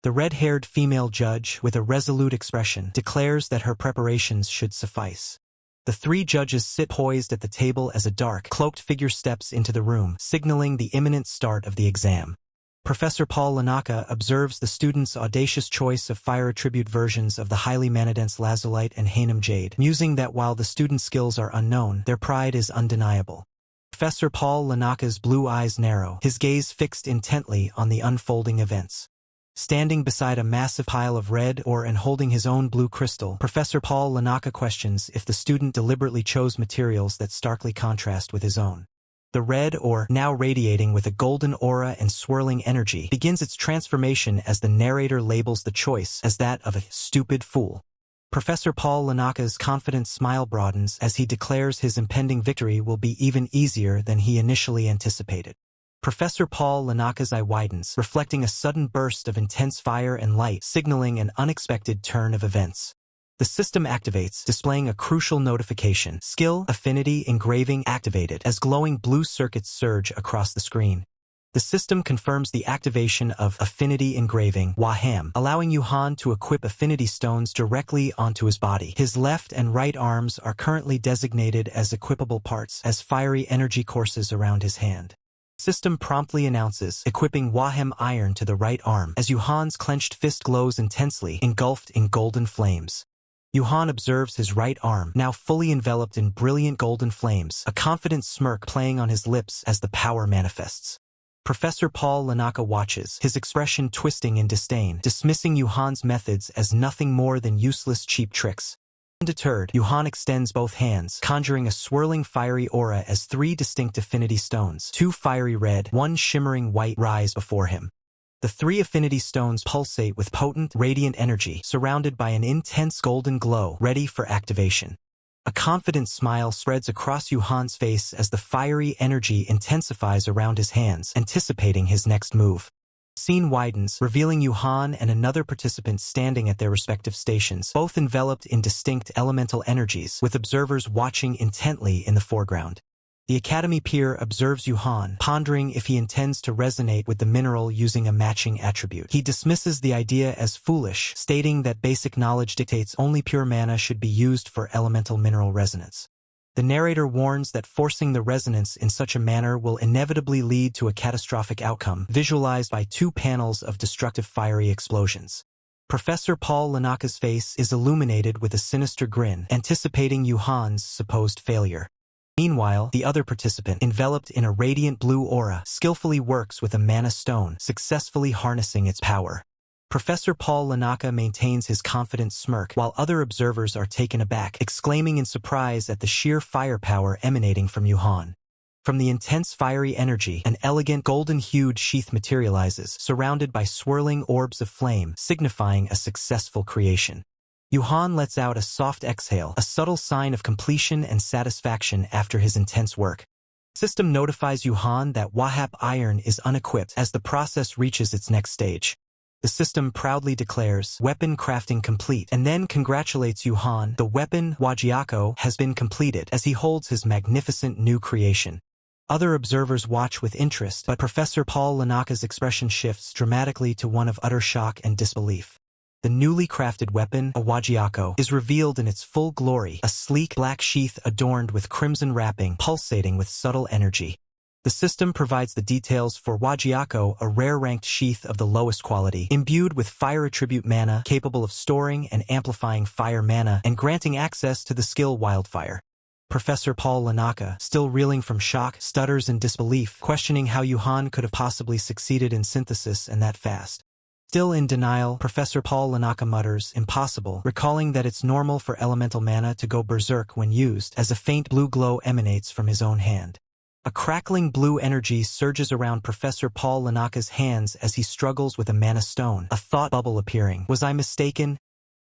The red-haired female judge, with a resolute expression, declares that her preparations should suffice. The three judges sit poised at the table as a dark, cloaked figure steps into the room, signaling the imminent start of the exam. Professor Paul Lanaka observes the students' audacious choice of fire attribute versions of the highly mana-dense lazulite and Hainam jade, musing that while the students' skills are unknown, their pride is undeniable. Professor Paul Lanaka's blue eyes narrow, his gaze fixed intently on the unfolding events. Standing beside a massive pile of red ore and holding his own blue crystal, Professor Paul Lanaka questions if the student deliberately chose materials that starkly contrast with his own. The red ore, now radiating with a golden aura and swirling energy, begins its transformation as the narrator labels the choice as that of a stupid fool. Professor Paul Lanaka's confident smile broadens as he declares his impending victory will be even easier than he initially anticipated. Professor Paul Lanaka's eye widens, reflecting a sudden burst of intense fire and light, signaling an unexpected turn of events. The system activates, displaying a crucial notification. Skill, affinity, engraving activated, as glowing blue circuits surge across the screen. The system confirms the activation of Affinity Engraving (WAHAM), allowing Yuhan to equip Affinity Stones directly onto his body. His left and right arms are currently designated as equipable parts, as fiery energy courses around his hand. System promptly announces equipping WAHAM Iron to the right arm as Yuhan's clenched fist glows intensely, engulfed in golden flames. Yuhan observes his right arm, now fully enveloped in brilliant golden flames, a confident smirk playing on his lips as the power manifests. Professor Paul Lanaka watches, his expression twisting in disdain, dismissing Yuhan's methods as nothing more than useless cheap tricks. Undeterred, Yuhan extends both hands, conjuring a swirling fiery aura as 3 distinct affinity stones, 2 fiery red, 1 shimmering white, rise before him. The 3 affinity stones pulsate with potent, radiant energy, surrounded by an intense golden glow, ready for activation. A confident smile spreads across Yuhan's face as the fiery energy intensifies around his hands, anticipating his next move. Scene widens, revealing Yuhan and another participant standing at their respective stations, both enveloped in distinct elemental energies, with observers watching intently in the foreground. The Academy peer observes Yuhan, pondering if he intends to resonate with the mineral using a matching attribute. He dismisses the idea as foolish, stating that basic knowledge dictates only pure mana should be used for elemental mineral resonance. The narrator warns that forcing the resonance in such a manner will inevitably lead to a catastrophic outcome, visualized by 2 panels of destructive fiery explosions. Professor Paul Lanaka's face is illuminated with a sinister grin, anticipating Yuhan's supposed failure. Meanwhile, the other participant, enveloped in a radiant blue aura, skillfully works with a mana stone, successfully harnessing its power. Professor Paul Lanaka maintains his confident smirk, while other observers are taken aback, exclaiming in surprise at the sheer firepower emanating from Yuhan. From the intense fiery energy, an elegant golden-hued sheath materializes, surrounded by swirling orbs of flame, signifying a successful creation. Yuhan lets out a soft exhale, a subtle sign of completion and satisfaction after his intense work. System notifies Yuhan that WAHAM Iron is unequipped as the process reaches its next stage. The system proudly declares weapon crafting complete and then congratulates Yuhan. The weapon, Wajiako, has been completed as he holds his magnificent new creation. Other observers watch with interest, but Professor Paul Lanaka's expression shifts dramatically to one of utter shock and disbelief. The newly crafted weapon, a Wajiako, is revealed in its full glory, a sleek black sheath adorned with crimson wrapping, pulsating with subtle energy. The system provides the details for Wajiako, a rare-ranked sheath of the lowest quality, imbued with fire attribute mana, capable of storing and amplifying fire mana, and granting access to the skill Wildfire. Professor Paul Lanaka, still reeling from shock, stutters in disbelief, questioning how Yuhan could have possibly succeeded in synthesis and that fast. Still in denial, Professor Paul Lanaka mutters, "Impossible," recalling that it's normal for elemental mana to go berserk when used, as a faint blue glow emanates from his own hand. A crackling blue energy surges around Professor Paul Lanaka's hands as he struggles with a mana stone, a thought bubble appearing. Was I mistaken?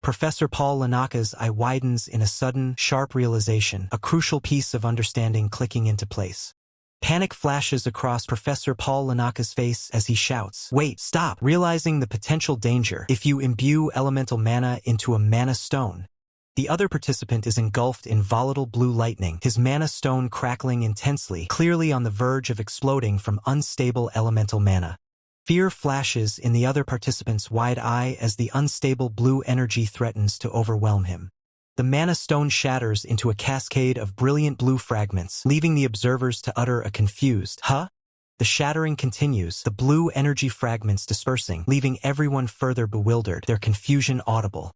Professor Paul Lanaka's eye widens in a sudden, sharp realization, a crucial piece of understanding clicking into place. Panic flashes across Professor Paul Lanaka's face as he shouts, "Wait, stop!" Realizing the potential danger if you imbue elemental mana into a mana stone. The other participant is engulfed in volatile blue lightning, his mana stone crackling intensely, clearly on the verge of exploding from unstable elemental mana. Fear flashes in the other participant's wide eye as the unstable blue energy threatens to overwhelm him. The mana stone shatters into a cascade of brilliant blue fragments, leaving the observers to utter a confused, "Huh?" The shattering continues, the blue energy fragments dispersing, leaving everyone further bewildered, their confusion audible.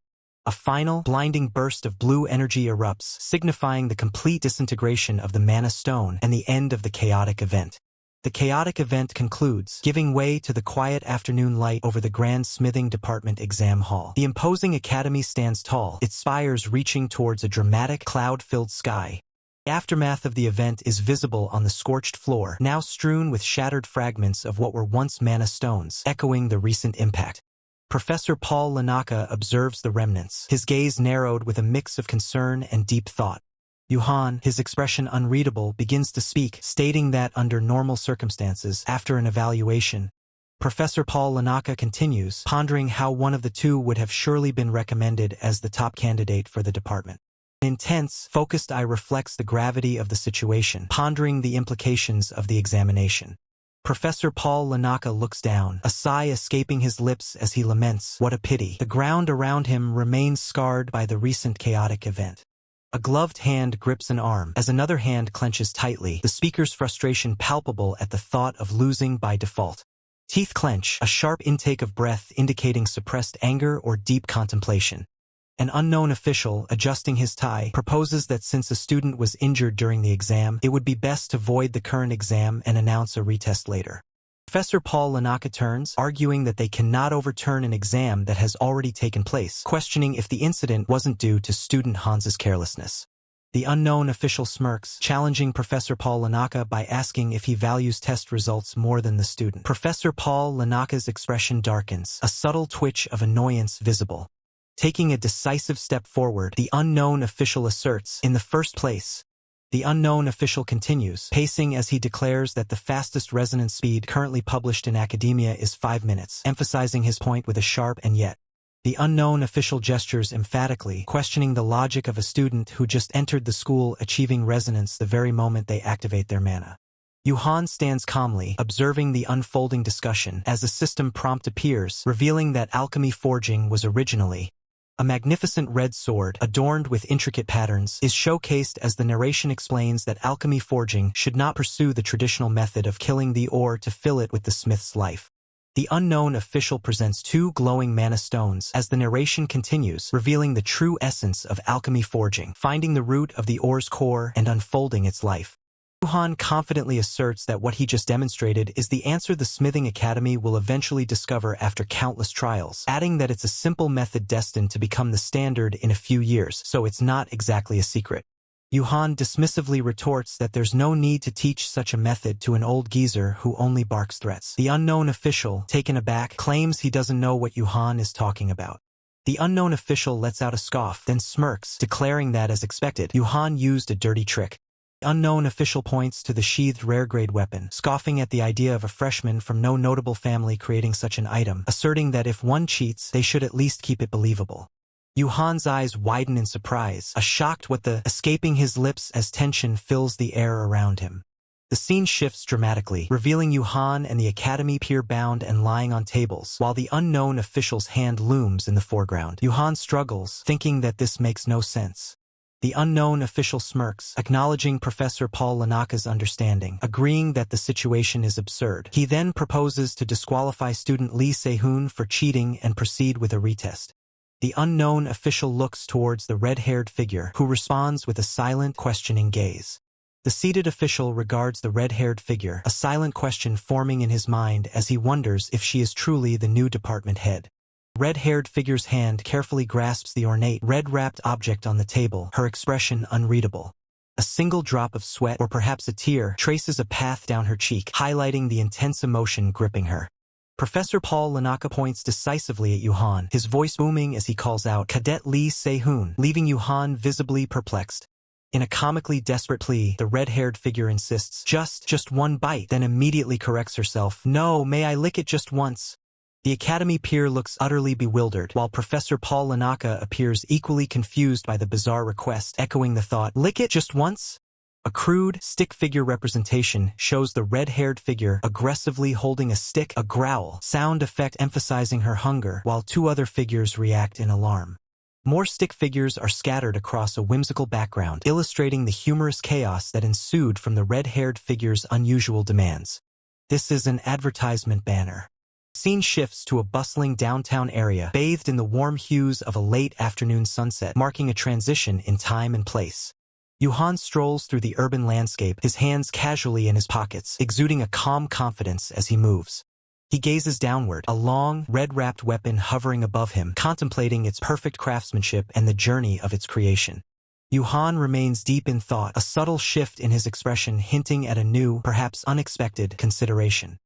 A final, blinding burst of blue energy erupts, signifying the complete disintegration of the mana stone and the end of the chaotic event. The chaotic event concludes, giving way to the quiet afternoon light over the grand smithing department exam hall. The imposing academy stands tall, its spires reaching towards a dramatic, cloud-filled sky. The aftermath of the event is visible on the scorched floor, now strewn with shattered fragments of what were once mana stones, echoing the recent impact. Professor Paul Lanaka observes the remnants, his gaze narrowed with a mix of concern and deep thought. Yuhan, his expression unreadable, begins to speak, stating that under normal circumstances, after an evaluation, Professor Paul Lanaka continues, pondering how one of the two would have surely been recommended as the top candidate for the department. An intense, focused eye reflects the gravity of the situation, pondering the implications of the examination. Professor Paul Lanaka looks down, a sigh escaping his lips as he laments, "What a pity." The ground around him remains scarred by the recent chaotic event. A gloved hand grips an arm, as another hand clenches tightly, the speaker's frustration palpable at the thought of losing by default. Teeth clench, a sharp intake of breath indicating suppressed anger or deep contemplation. An unknown official, adjusting his tie, proposes that since a student was injured during the exam, it would be best to void the current exam and announce a retest later. Professor Paul Lanaka turns, arguing that they cannot overturn an exam that has already taken place, questioning if the incident wasn't due to student Hans's carelessness. The unknown official smirks, challenging Professor Paul Lanaka by asking if he values test results more than the student. Professor Paul Lanaka's expression darkens, a subtle twitch of annoyance visible. Taking a decisive step forward, the unknown official asserts, "In the first place." The unknown official continues, pacing as he declares that the fastest resonance speed currently published in academia is 5 minutes, emphasizing his point with a sharp "and yet." The unknown official gestures emphatically, questioning the logic of a student who just entered the school achieving resonance the very moment they activate their mana. Yuhan stands calmly, observing the unfolding discussion, as a system prompt appears, revealing that alchemy forging was originally a magnificent red sword, adorned with intricate patterns, is showcased as the narration explains that alchemy forging should not pursue the traditional method of killing the ore to fill it with the smith's life. The unknown official presents 2 glowing mana stones as the narration continues, revealing the true essence of alchemy forging, finding the root of the ore's core and unfolding its life. Yuhan confidently asserts that what he just demonstrated is the answer the Smithing Academy will eventually discover after countless trials, adding that it's a simple method destined to become the standard in a few years, so it's not exactly a secret. Yuhan dismissively retorts that there's no need to teach such a method to an old geezer who only barks threats. The unknown official, taken aback, claims he doesn't know what Yuhan is talking about. The unknown official lets out a scoff, then smirks, declaring that, as expected, Yuhan used a dirty trick. The unknown official points to the sheathed rare-grade weapon, scoffing at the idea of a freshman from no notable family creating such an item, asserting that if one cheats, they should at least keep it believable. Yuhan's eyes widen in surprise, a shocked what the escaping his lips as tension fills the air around him. The scene shifts dramatically, revealing Yuhan and the academy peer bound and lying on tables, while the unknown official's hand looms in the foreground. Yuhan struggles, thinking that this makes no sense. The unknown official smirks, acknowledging Professor Paul Lanaka's understanding, agreeing that the situation is absurd. He then proposes to disqualify student Lee Se-hoon for cheating and proceed with a retest. The unknown official looks towards the red-haired figure, who responds with a silent, questioning gaze. The seated official regards the red-haired figure, a silent question forming in his mind as he wonders if she is truly the new department head. Red-haired figure's hand carefully grasps the ornate, red-wrapped object on the table, her expression unreadable. A single drop of sweat, or perhaps a tear, traces a path down her cheek, highlighting the intense emotion gripping her. Professor Paul Lanaka points decisively at Yuhan, his voice booming as he calls out, "Cadet Lee Se-hoon," leaving Yuhan visibly perplexed. In a comically desperate plea, the red-haired figure insists, just one bite, then immediately corrects herself, "No, may I lick it just once?" The academy peer looks utterly bewildered, while Professor Paul Lanaka appears equally confused by the bizarre request, echoing the thought, "Lick it just once?" A crude, stick figure representation shows the red-haired figure aggressively holding a stick, a growl, sound effect emphasizing her hunger, while 2 other figures react in alarm. More stick figures are scattered across a whimsical background, illustrating the humorous chaos that ensued from the red-haired figure's unusual demands. This is an advertisement banner. Scene shifts to a bustling downtown area, bathed in the warm hues of a late afternoon sunset, marking a transition in time and place. Yuhan strolls through the urban landscape, his hands casually in his pockets, exuding a calm confidence as he moves. He gazes downward, a long, red-wrapped weapon hovering above him, contemplating its perfect craftsmanship and the journey of its creation. Yuhan remains deep in thought, a subtle shift in his expression hinting at a new, perhaps unexpected, consideration.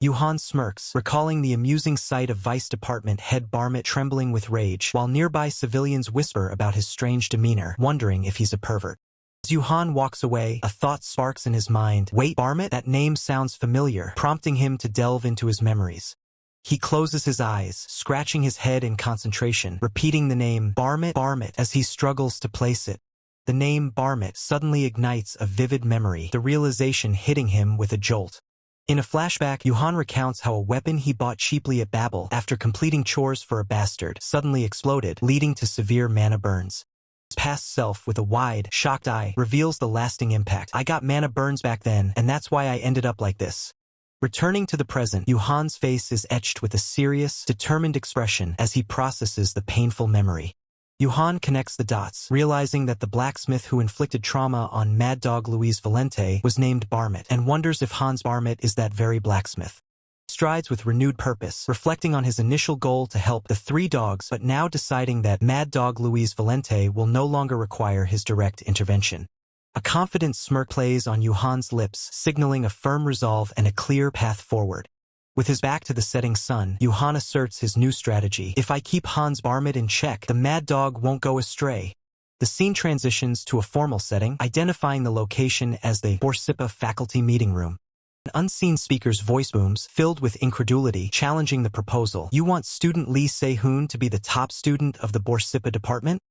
Yuhan smirks, recalling the amusing sight of Vice Department head Barmit trembling with rage, while nearby civilians whisper about his strange demeanor, wondering if he's a pervert. As Yuhan walks away, a thought sparks in his mind. Wait, Barmit? That name sounds familiar, prompting him to delve into his memories. He closes his eyes, scratching his head in concentration, repeating the name Barmit as he struggles to place it. The name Barmit suddenly ignites a vivid memory, the realization hitting him with a jolt. In a flashback, Yuhan recounts how a weapon he bought cheaply at Babel after completing chores for a bastard suddenly exploded, leading to severe mana burns. His past self, with a wide, shocked eye, reveals the lasting impact. "I got mana burns back then, and that's why I ended up like this." Returning to the present, Yuhan's face is etched with a serious, determined expression as he processes the painful memory. Yuhan connects the dots, realizing that the blacksmith who inflicted trauma on Mad Dog Luis Valente was named Barmet, and wonders if Hans Barmet is that very blacksmith. He strides with renewed purpose, reflecting on his initial goal to help the three dogs, but now deciding that Mad Dog Luis Valente will no longer require his direct intervention. A confident smirk plays on Yuhan's lips, signaling a firm resolve and a clear path forward. With his back to the setting sun, Yuhan asserts his new strategy. "If I keep Hans Barmet in check, the mad dog won't go astray." The scene transitions to a formal setting, identifying the location as the Borsippa faculty meeting room. An unseen speaker's voice booms, filled with incredulity, challenging the proposal. "You want student Lee Se-hoon to be the top student of the Borsippa department?"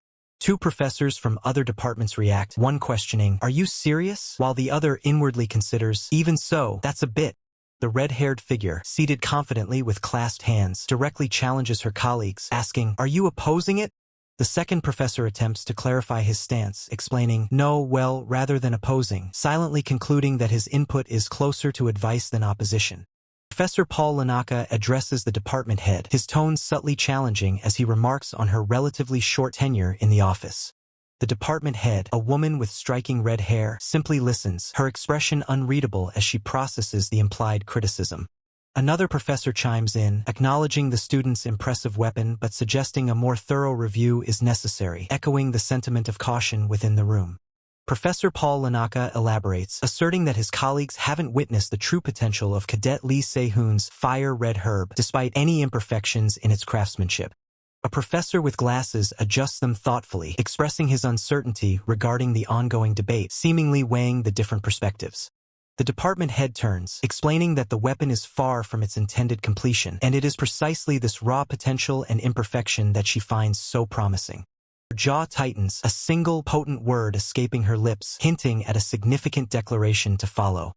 Two professors from other departments react, one questioning, "Are you serious?" while the other inwardly considers, "Even so, that's a bit." The red-haired figure, seated confidently with clasped hands, directly challenges her colleagues, asking, "Are you opposing it?" The second professor attempts to clarify his stance, explaining, "No, well, rather than opposing," silently concluding that his input is closer to advice than opposition. Professor Paul Lanaka addresses the department head, his tone subtly challenging as he remarks on her relatively short tenure in the office. The department head, a woman with striking red hair, simply listens, her expression unreadable as she processes the implied criticism. Another professor chimes in, acknowledging the student's impressive weapon but suggesting a more thorough review is necessary, echoing the sentiment of caution within the room. Professor Paul Lanaka elaborates, asserting that his colleagues haven't witnessed the true potential of Cadet Lee Se-hoon's fire red herb, despite any imperfections in its craftsmanship. A professor with glasses adjusts them thoughtfully, expressing his uncertainty regarding the ongoing debate, seemingly weighing the different perspectives. The department head turns, explaining that the weapon is far from its intended completion, and it is precisely this raw potential and imperfection that she finds so promising. Her jaw tightens, a single potent word escaping her lips, hinting at a significant declaration to follow.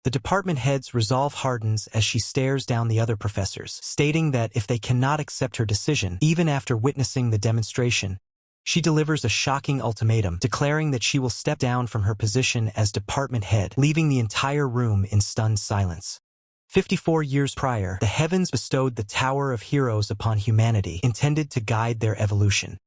The department head's resolve hardens as she stares down the other professors, stating that if they cannot accept her decision, even after witnessing the demonstration, she delivers a shocking ultimatum, declaring that she will step down from her position as department head, leaving the entire room in stunned silence. 54 years prior, the heavens bestowed the Tower of Heroes upon humanity, intended to guide their evolution.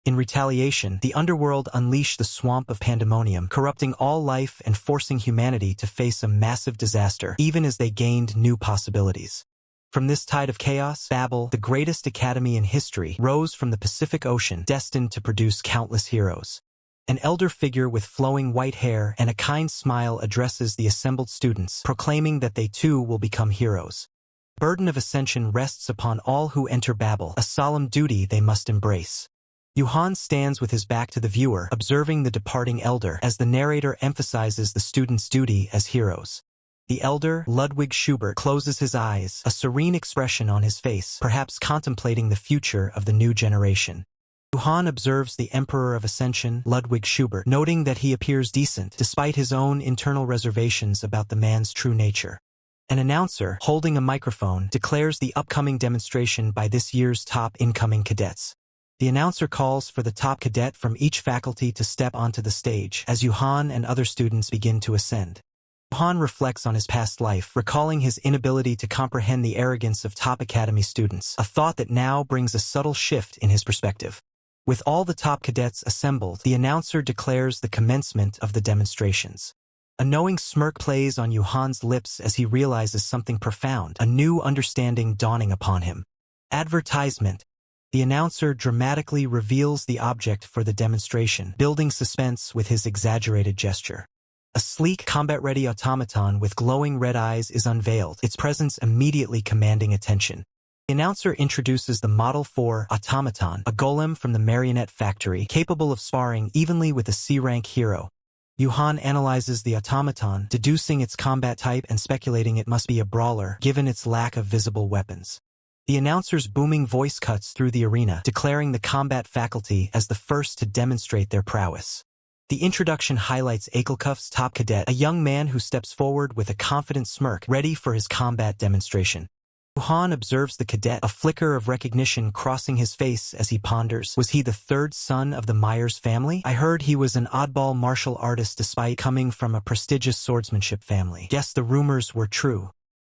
In retaliation, the underworld unleashed the swamp of pandemonium, corrupting all life and forcing humanity to face a massive disaster, even as they gained new possibilities. From this tide of chaos, Babel, the greatest academy in history, rose from the Pacific Ocean, destined to produce countless heroes. An elder figure with flowing white hair and a kind smile addresses the assembled students, proclaiming that they too will become heroes. The burden of ascension rests upon all who enter Babel, a solemn duty they must embrace. Yuhan stands with his back to the viewer, observing the departing elder, as the narrator emphasizes the students' duty as heroes. The elder, Ludwig Schubert, closes his eyes, a serene expression on his face, perhaps contemplating the future of the new generation. Yuhan observes the Emperor of Ascension, Ludwig Schubert, noting that he appears decent, despite his own internal reservations about the man's true nature. An announcer, holding a microphone, declares the upcoming demonstration by this year's top incoming cadets. The announcer calls for the top cadet from each faculty to step onto the stage, as Yuhan and other students begin to ascend. Yuhan reflects on his past life, recalling his inability to comprehend the arrogance of top academy students, a thought that now brings a subtle shift in his perspective. With all the top cadets assembled, the announcer declares the commencement of the demonstrations. A knowing smirk plays on Yuhan's lips as he realizes something profound, a new understanding dawning upon him. Advertisement. The announcer dramatically reveals the object for the demonstration, building suspense with his exaggerated gesture. A sleek, combat-ready automaton with glowing red eyes is unveiled, its presence immediately commanding attention. The announcer introduces the Model 4 automaton, a golem from the marionette factory, capable of sparring evenly with a C-rank hero. Yuhan analyzes the automaton, deducing its combat type and speculating it must be a brawler, given its lack of visible weapons. The announcer's booming voice cuts through the arena, declaring the combat faculty as the first to demonstrate their prowess. The introduction highlights Aniclimax's top cadet, a young man who steps forward with a confident smirk, ready for his combat demonstration. Yuhan observes the cadet, a flicker of recognition crossing his face as he ponders. Was he the third son of the Myers family? I heard he was an oddball martial artist despite coming from a prestigious swordsmanship family. Guess the rumors were true.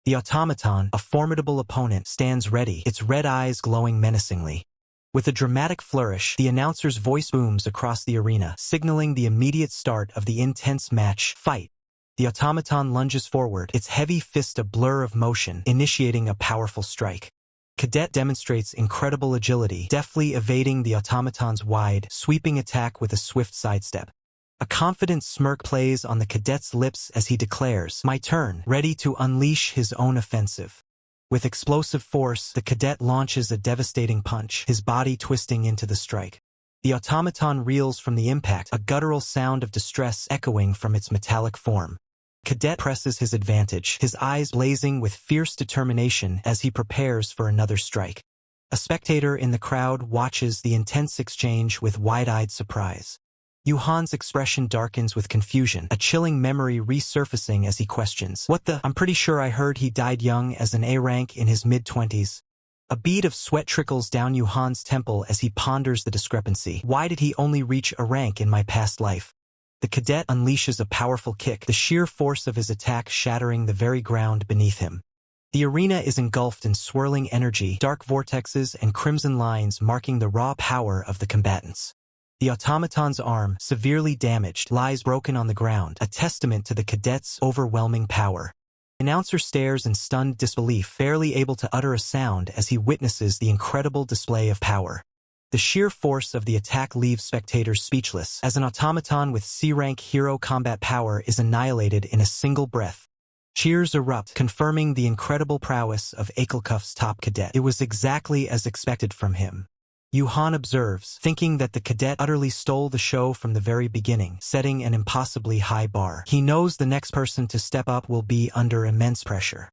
The automaton, a formidable opponent, stands ready, its red eyes glowing menacingly. With a dramatic flourish, the announcer's voice booms across the arena, signaling the immediate start of the intense match. Fight! The automaton lunges forward, its heavy fist a blur of motion, initiating a powerful strike. Cadet demonstrates incredible agility, deftly evading the automaton's wide, sweeping attack with a swift sidestep. A confident smirk plays on the cadet's lips as he declares, "My turn," ready to unleash his own offensive. With explosive force, the cadet launches a devastating punch, his body twisting into the strike. The automaton reels from the impact, a guttural sound of distress echoing from its metallic form. Cadet presses his advantage, his eyes blazing with fierce determination as he prepares for another strike. A spectator in the crowd watches the intense exchange with wide-eyed surprise. Yuhan's expression darkens with confusion, a chilling memory resurfacing as he questions, "What the? I'm pretty sure I heard he died young as an A rank in his mid-20s. A bead of sweat trickles down Yuhan's temple as he ponders the discrepancy. Why did he only reach a rank in my past life? The cadet unleashes a powerful kick, the sheer force of his attack shattering the very ground beneath him. The arena is engulfed in swirling energy, dark vortexes and crimson lines marking the raw power of the combatants. The automaton's arm, severely damaged, lies broken on the ground, a testament to the cadet's overwhelming power. The announcer stares in stunned disbelief, barely able to utter a sound as he witnesses the incredible display of power. The sheer force of the attack leaves spectators speechless, as an automaton with C-rank hero combat power is annihilated in a single breath. Cheers erupt, confirming the incredible prowess of Aniclimax's top cadet. It was exactly as expected from him. Yuhan observes, thinking that the cadet utterly stole the show from the very beginning, setting an impossibly high bar. He knows the next person to step up will be under immense pressure.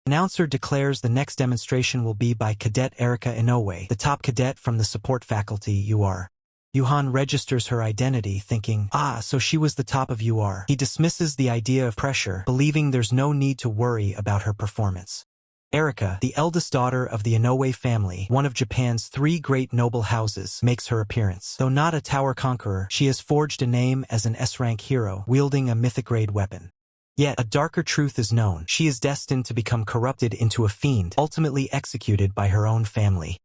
The announcer declares the next demonstration will be by Cadet Erika Inoue, the top cadet from the support faculty UR. Yuhan registers her identity, thinking, so she was the top of UR. He dismisses the idea of pressure, believing there's no need to worry about her performance. Erika, the eldest daughter of the Inoue family, one of Japan's 3 great noble houses, makes her appearance. Though not a tower conqueror, she has forged a name as an S-rank hero, wielding a mythic-grade weapon. Yet, a darker truth is known. She is destined to become corrupted into a fiend, ultimately executed by her own family.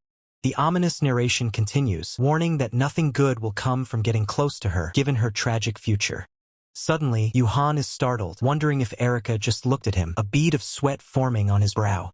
The ominous narration continues, warning that nothing good will come from getting close to her, given her tragic future. Suddenly, Yuhan is startled, wondering if Erika just looked at him, a bead of sweat forming on his brow.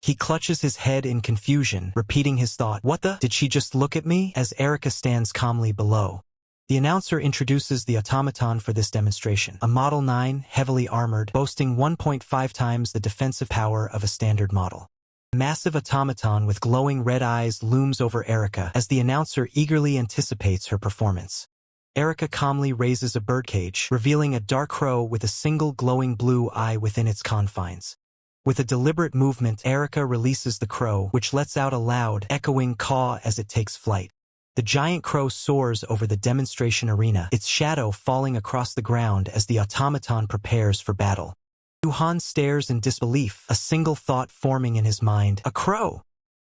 He clutches his head in confusion, repeating his thought, "What the? Did she just look at me?" as Erika stands calmly below. The announcer introduces the automaton for this demonstration, a Model 9, heavily armored, boasting 1.5 times the defensive power of a standard model. A massive automaton with glowing red eyes looms over Erika as the announcer eagerly anticipates her performance. Erika calmly raises a birdcage, revealing a dark crow with a single glowing blue eye within its confines. With a deliberate movement, Erika releases the crow, which lets out a loud, echoing caw as it takes flight. The giant crow soars over the demonstration arena, its shadow falling across the ground as the automaton prepares for battle. Yuhan stares in disbelief, a single thought forming in his mind, "A crow!"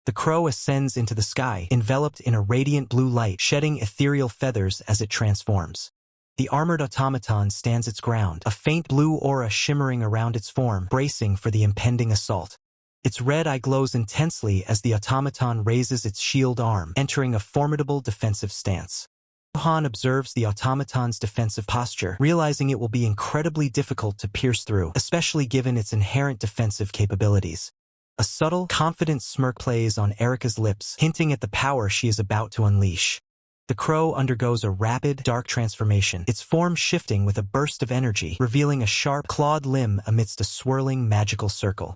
The crow ascends into the sky, enveloped in a radiant blue light, shedding ethereal feathers as it transforms. The armored automaton stands its ground, a faint blue aura shimmering around its form, bracing for the impending assault. Its red eye glows intensely as the automaton raises its shield arm, entering a formidable defensive stance. Yuhan observes the automaton's defensive posture, realizing it will be incredibly difficult to pierce through, especially given its inherent defensive capabilities. A subtle, confident smirk plays on Erika's lips, hinting at the power she is about to unleash. The crow undergoes a rapid, dark transformation, its form shifting with a burst of energy, revealing a sharp, clawed limb amidst a swirling, magical circle.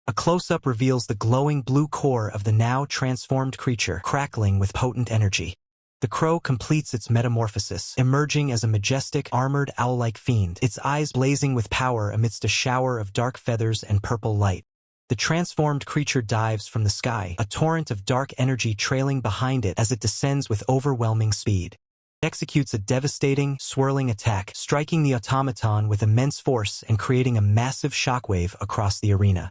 A close-up reveals the glowing blue core of the now transformed creature, crackling with potent energy. The crow completes its metamorphosis, emerging as a majestic, armored, owl-like fiend, its eyes blazing with power amidst a shower of dark feathers and purple light. The transformed creature dives from the sky, a torrent of dark energy trailing behind it as it descends with overwhelming speed. Executes a devastating, swirling attack, striking the automaton with immense force and creating a massive shockwave across the arena.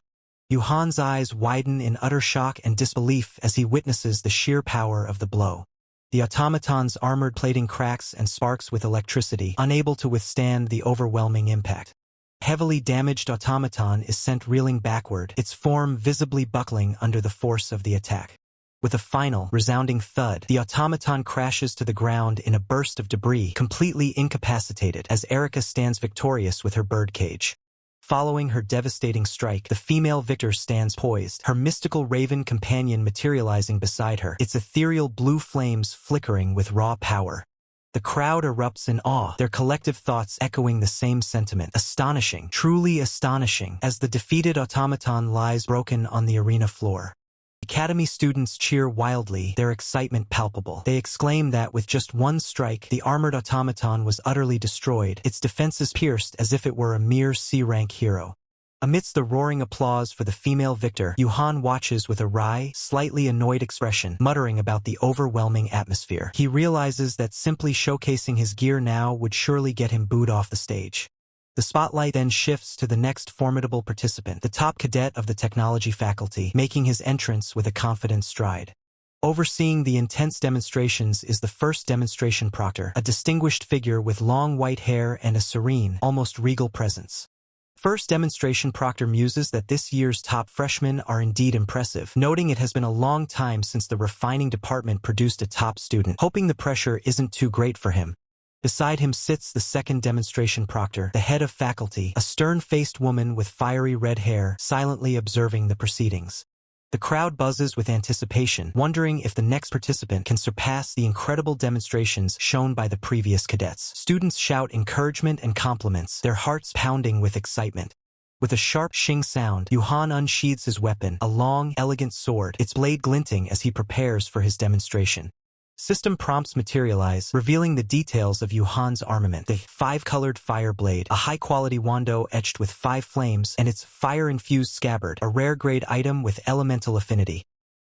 Yuhan's eyes widen in utter shock and disbelief as he witnesses the sheer power of the blow. The automaton's armored plating cracks and sparks with electricity, unable to withstand the overwhelming impact. Heavily damaged automaton is sent reeling backward, its form visibly buckling under the force of the attack. With a final, resounding thud, the automaton crashes to the ground in a burst of debris, completely incapacitated as Erica stands victorious with her birdcage. Following her devastating strike, the female victor stands poised, her mystical raven companion materializing beside her, its ethereal blue flames flickering with raw power. The crowd erupts in awe, their collective thoughts echoing the same sentiment. Astonishing, truly astonishing, as the defeated automaton lies broken on the arena floor. Academy students cheer wildly, their excitement palpable. They exclaim that with just one strike, the armored automaton was utterly destroyed, its defenses pierced as if it were a mere C-rank hero. Amidst the roaring applause for the female victor, Yuhan watches with a wry, slightly annoyed expression, muttering about the overwhelming atmosphere. He realizes that simply showcasing his gear now would surely get him booed off the stage. The spotlight then shifts to the next formidable participant, the top cadet of the technology faculty, making his entrance with a confident stride. Overseeing the intense demonstrations is the first demonstration proctor, a distinguished figure with long white hair and a serene, almost regal presence. First demonstration proctor muses that this year's top freshmen are indeed impressive, noting it has been a long time since the refining department produced a top student, hoping the pressure isn't too great for him. Beside him sits the second demonstration proctor, the head of faculty, a stern-faced woman with fiery red hair, silently observing the proceedings. The crowd buzzes with anticipation, wondering if the next participant can surpass the incredible demonstrations shown by the previous cadets. Students shout encouragement and compliments, their hearts pounding with excitement. With a sharp shing sound, Yuhan unsheathes his weapon, a long, elegant sword, its blade glinting as he prepares for his demonstration. System prompts materialize, revealing the details of Yuhan's armament, the 5-colored fire blade, a high-quality wando etched with 5 flames, and its fire-infused scabbard, a rare-grade item with elemental affinity.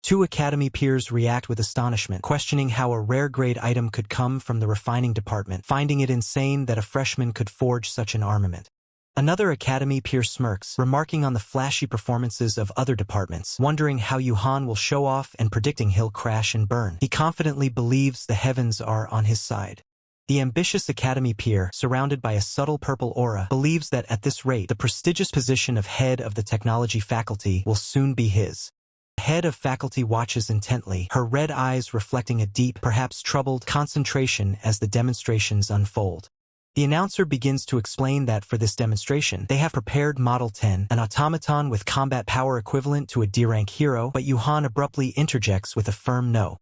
2 academy peers react with astonishment, questioning how a rare-grade item could come from the refining department, finding it insane that a freshman could forge such an armament. Another academy peer smirks, remarking on the flashy performances of other departments, wondering how Yuhan will show off and predicting he'll crash and burn. He confidently believes the heavens are on his side. The ambitious academy peer, surrounded by a subtle purple aura, believes that at this rate, the prestigious position of head of the technology faculty will soon be his. The head of faculty watches intently, her red eyes reflecting a deep, perhaps troubled, concentration as the demonstrations unfold. The announcer begins to explain that for this demonstration, they have prepared Model 10, an automaton with combat power equivalent to a D-rank hero, but Yuhan abruptly interjects with a firm no.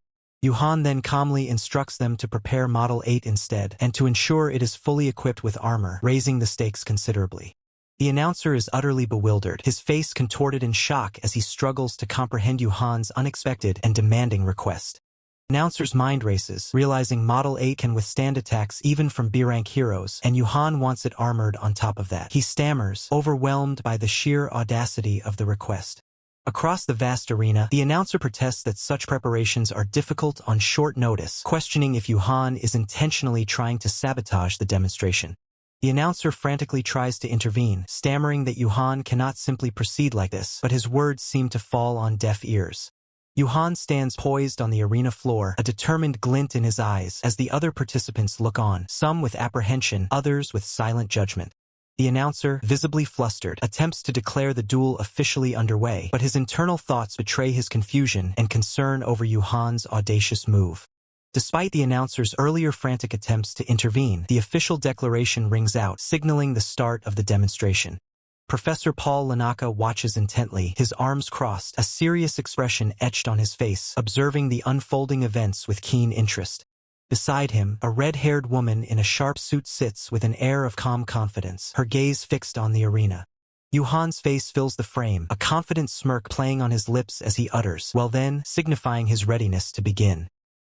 Yuhan then calmly instructs them to prepare Model 8 instead, and to ensure it is fully equipped with armor, raising the stakes considerably. The announcer is utterly bewildered, his face contorted in shock as he struggles to comprehend Yuhan's unexpected and demanding request. Announcer's mind races, realizing Model 8 can withstand attacks even from B-rank heroes, and Yuhan wants it armored on top of that. He stammers, overwhelmed by the sheer audacity of the request. Across the vast arena, the announcer protests that such preparations are difficult on short notice, questioning if Yuhan is intentionally trying to sabotage the demonstration. The announcer frantically tries to intervene, stammering that Yuhan cannot simply proceed like this, but his words seem to fall on deaf ears. Yuhan stands poised on the arena floor, a determined glint in his eyes, as the other participants look on, some with apprehension, others with silent judgment. The announcer, visibly flustered, attempts to declare the duel officially underway, but his internal thoughts betray his confusion and concern over Yuhan's audacious move. Despite the announcer's earlier frantic attempts to intervene, the official declaration rings out, signaling the start of the demonstration. Professor Paul Lanaka watches intently, his arms crossed, a serious expression etched on his face, observing the unfolding events with keen interest. Beside him, a red-haired woman in a sharp suit sits with an air of calm confidence, her gaze fixed on the arena. Yuhan's face fills the frame, a confident smirk playing on his lips as he utters, well then, signifying his readiness to begin.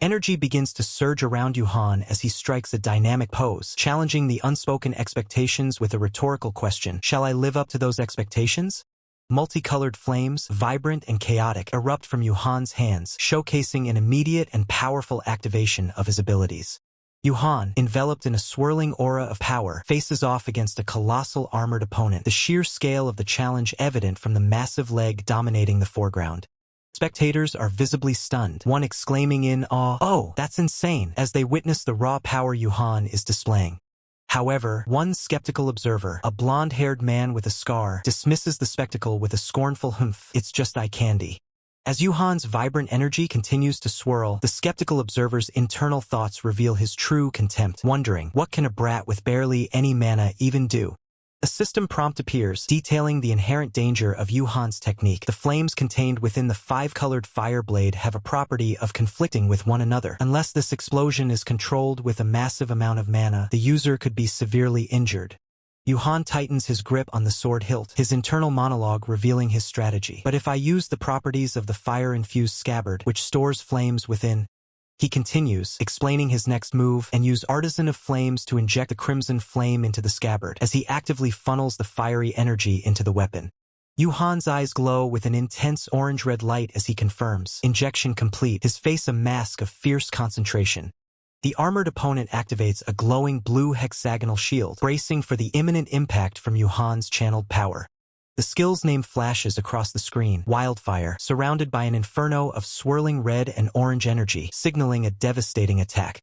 Energy begins to surge around Yuhan as he strikes a dynamic pose, challenging the unspoken expectations with a rhetorical question, shall I live up to those expectations? Multicolored flames, vibrant and chaotic, erupt from Yuhan's hands, showcasing an immediate and powerful activation of his abilities. Yuhan, enveloped in a swirling aura of power, faces off against a colossal armored opponent, the sheer scale of the challenge evident from the massive leg dominating the foreground. Spectators are visibly stunned, one exclaiming in awe, "Oh, that's insane," as they witness the raw power Yuhan is displaying. However, one skeptical observer, a blonde-haired man with a scar, dismisses the spectacle with a scornful humph, "It's just eye candy." As Yuhan's vibrant energy continues to swirl, the skeptical observer's internal thoughts reveal his true contempt, wondering, what can a brat with barely any mana even do? A system prompt appears, detailing the inherent danger of Yuhan's technique. The flames contained within the five-colored fire blade have a property of conflicting with one another. Unless this explosion is controlled with a massive amount of mana, the user could be severely injured. Yuhan tightens his grip on the sword hilt, his internal monologue revealing his strategy. "But if I use the properties of the fire-infused scabbard, which stores flames within," he continues, explaining his next move, "and use Artisan of Flames to inject the crimson flame into the scabbard," as he actively funnels the fiery energy into the weapon. Yuhan's eyes glow with an intense orange-red light as he confirms, injection complete, his face a mask of fierce concentration. The armored opponent activates a glowing blue hexagonal shield, bracing for the imminent impact from Yuhan's channeled power. The skill's name flashes across the screen, Wildfire, surrounded by an inferno of swirling red and orange energy, signaling a devastating attack.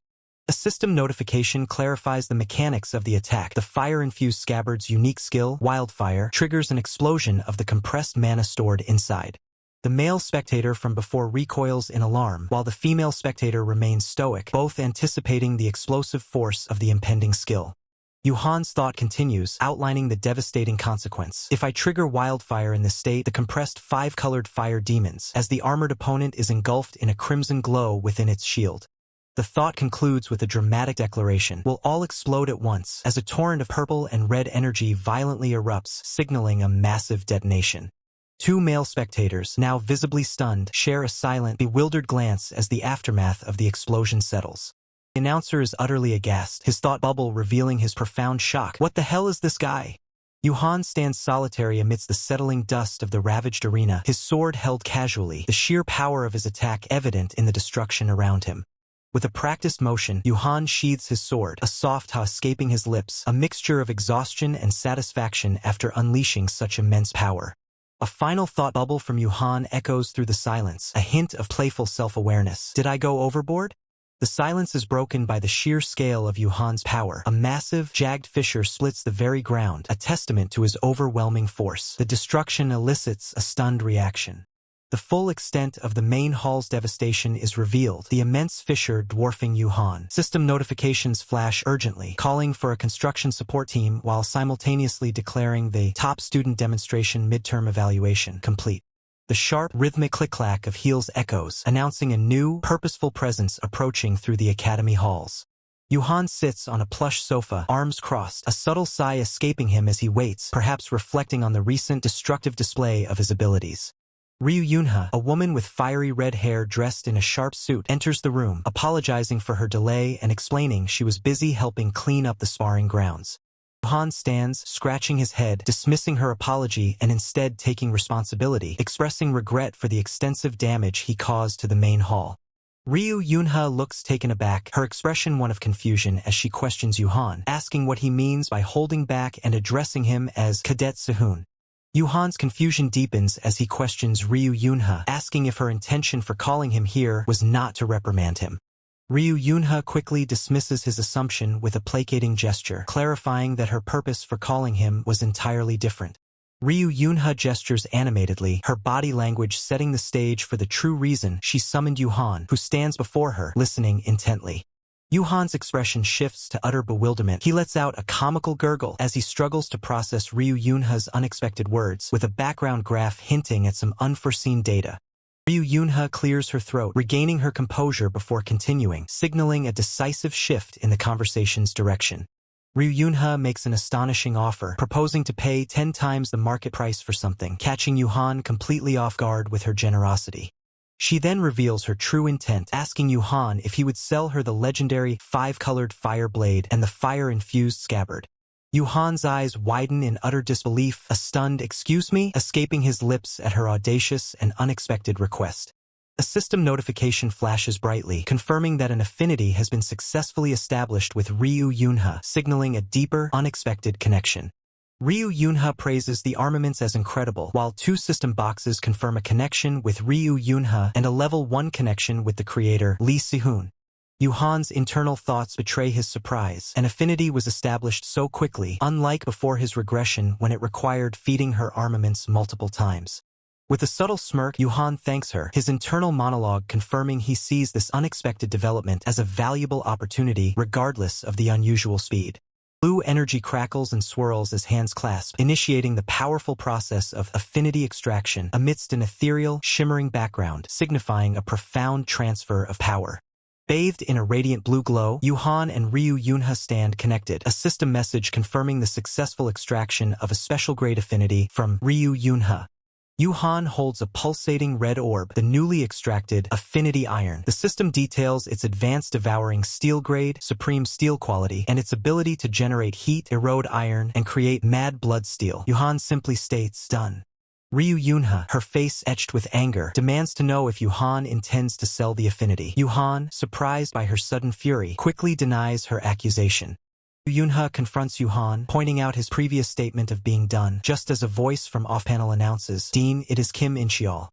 A system notification clarifies the mechanics of the attack. The fire-infused scabbard's unique skill, Wildfire, triggers an explosion of the compressed mana stored inside. The male spectator from before recoils in alarm, while the female spectator remains stoic, both anticipating the explosive force of the impending skill. Yuhan's thought continues, outlining the devastating consequence. "If I trigger Wildfire in this state, the compressed five-colored fire demons, as the armored opponent is engulfed in a crimson glow within its shield." The thought concludes with a dramatic declaration, "Will all explode at once," as a torrent of purple and red energy violently erupts, signaling a massive detonation. Two male spectators, now visibly stunned, share a silent, bewildered glance as the aftermath of the explosion settles. The announcer is utterly aghast, his thought bubble revealing his profound shock. "What the hell is this guy?" Yuhan stands solitary amidst the settling dust of the ravaged arena, his sword held casually, the sheer power of his attack evident in the destruction around him. With a practiced motion, Yuhan sheathes his sword, a soft ha escaping his lips, a mixture of exhaustion and satisfaction after unleashing such immense power. A final thought bubble from Yuhan echoes through the silence, a hint of playful self-awareness. "Did I go overboard?" The silence is broken by the sheer scale of Yuhan's power. A massive, jagged fissure splits the very ground, a testament to his overwhelming force. The destruction elicits a stunned reaction. The full extent of the main hall's devastation is revealed, the immense fissure dwarfing Yuhan. System notifications flash urgently, calling for a construction support team while simultaneously declaring the top student demonstration midterm evaluation complete. The sharp, rhythmic click-clack of heels echoes, announcing a new, purposeful presence approaching through the academy halls. Yuhan sits on a plush sofa, arms crossed, a subtle sigh escaping him as he waits, perhaps reflecting on the recent destructive display of his abilities. Ryu Yunha, a woman with fiery red hair dressed in a sharp suit, enters the room, apologizing for her delay and explaining she was busy helping clean up the sparring grounds. Yuhan stands, scratching his head, dismissing her apology and instead taking responsibility, expressing regret for the extensive damage he caused to the main hall. Ryu Yunha looks taken aback, her expression one of confusion as she questions Yuhan, asking what he means by holding back and addressing him as Cadet Sehun. Yuhan's confusion deepens as he questions Ryu Yunha, asking if her intention for calling him here was not to reprimand him. Ryu Yunha quickly dismisses his assumption with a placating gesture, clarifying that her purpose for calling him was entirely different. Ryu Yunha gestures animatedly, her body language setting the stage for the true reason she summoned Yuhan, who stands before her, listening intently. Yuhan's expression shifts to utter bewilderment. He lets out a comical gurgle as he struggles to process Ryu Yunha's unexpected words, with a background graph hinting at some unforeseen data. Ryu Yunha clears her throat, regaining her composure before continuing, signaling a decisive shift in the conversation's direction. Ryu Yunha makes an astonishing offer, proposing to pay 10 times the market price for something, catching Yuhan completely off guard with her generosity. She then reveals her true intent, asking Yuhan if he would sell her the legendary five-colored fire blade and the fire-infused scabbard. Yuhan's eyes widen in utter disbelief, a stunned "excuse me" escaping his lips at her audacious and unexpected request. A system notification flashes brightly, confirming that an affinity has been successfully established with Ryu Yunha, signaling a deeper, unexpected connection. Ryu Yunha praises the armaments as incredible, while 2 system boxes confirm a connection with Ryu Yunha and a level 1 connection with the creator, Lee Si-hoon. Yuhan's internal thoughts betray his surprise. An affinity was established so quickly, unlike before his regression when it required feeding her armaments multiple times. With a subtle smirk, Yuhan thanks her, his internal monologue confirming he sees this unexpected development as a valuable opportunity regardless of the unusual speed. Blue energy crackles and swirls as hands clasp, initiating the powerful process of affinity extraction amidst an ethereal, shimmering background, signifying a profound transfer of power. Bathed in a radiant blue glow, Yuhan and Ryu Yunha stand connected, a system message confirming the successful extraction of a special grade affinity from Ryu Yunha. Yuhan holds a pulsating red orb, the newly extracted Affinity Iron. The system details its advanced devouring steel grade, supreme steel quality, and its ability to generate heat, erode iron, and create mad blood steel. Yuhan simply states, "Done." Ryu Yunha, her face etched with anger, demands to know if Yuhan intends to sell the affinity. Yuhan, surprised by her sudden fury, quickly denies her accusation. Yunha confronts Yuhan, pointing out his previous statement of being done, just as a voice from off-panel announces, "Dean, it is Kim In-cheol."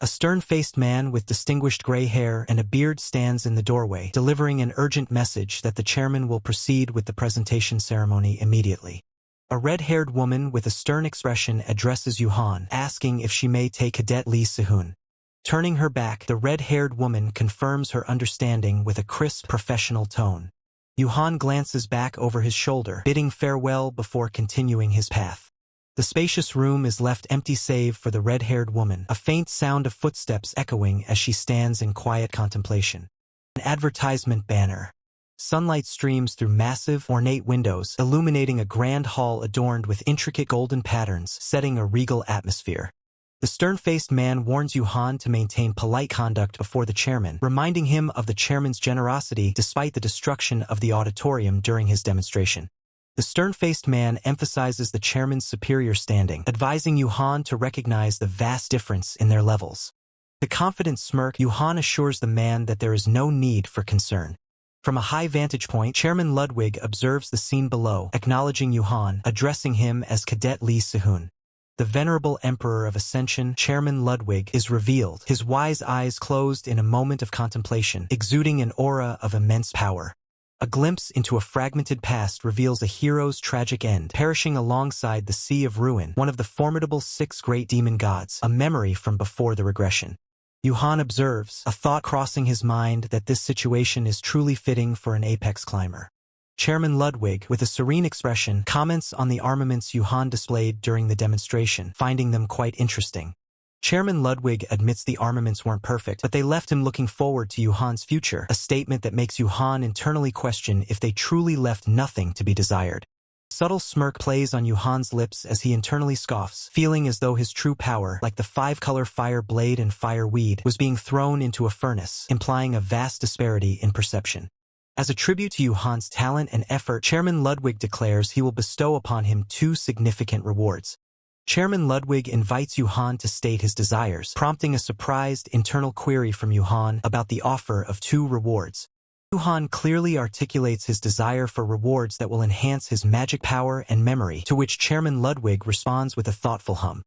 A stern-faced man with distinguished gray hair and a beard stands in the doorway, delivering an urgent message that the chairman will proceed with the presentation ceremony immediately. A red-haired woman with a stern expression addresses Yuhan, asking if she may take Cadet Lee Si-hoon. Turning her back, the red-haired woman confirms her understanding with a crisp, professional tone. Yuhan glances back over his shoulder, bidding farewell before continuing his path. The spacious room is left empty save for the red-haired woman, a faint sound of footsteps echoing as she stands in quiet contemplation. An advertisement banner. Sunlight streams through massive, ornate windows, illuminating a grand hall adorned with intricate golden patterns, setting a regal atmosphere. The stern-faced man warns Yuhan to maintain polite conduct before the chairman, reminding him of the chairman's generosity despite the destruction of the auditorium during his demonstration. The stern-faced man emphasizes the chairman's superior standing, advising Yuhan to recognize the vast difference in their levels. The confident smirk, Yuhan assures the man that there is no need for concern. From a high vantage point, Chairman Ludwig observes the scene below, acknowledging Yuhan, addressing him as Cadet Lee Si-hoon. The venerable Emperor of Ascension, Chairman Ludwig, is revealed, his wise eyes closed in a moment of contemplation, exuding an aura of immense power. A glimpse into a fragmented past reveals a hero's tragic end, perishing alongside the Sea of Ruin, one of the formidable 6 great demon gods, a memory from before the regression. Yuhan observes, a thought crossing his mind that this situation is truly fitting for an apex climber. Chairman Ludwig, with a serene expression, comments on the armaments Yuhan displayed during the demonstration, finding them quite interesting. Chairman Ludwig admits the armaments weren't perfect, but they left him looking forward to Yuhan's future, a statement that makes Yuhan internally question if they truly left nothing to be desired. A subtle smirk plays on Yuhan's lips as he internally scoffs, feeling as though his true power, like the 5-color fire blade and fire weed, was being thrown into a furnace, implying a vast disparity in perception. As a tribute to Yuhan's talent and effort, Chairman Ludwig declares he will bestow upon him 2 significant rewards. Chairman Ludwig invites Yuhan to state his desires, prompting a surprised internal query from Yuhan about the offer of 2 rewards. Yuhan clearly articulates his desire for rewards that will enhance his magic power and memory, to which Chairman Ludwig responds with a thoughtful hum.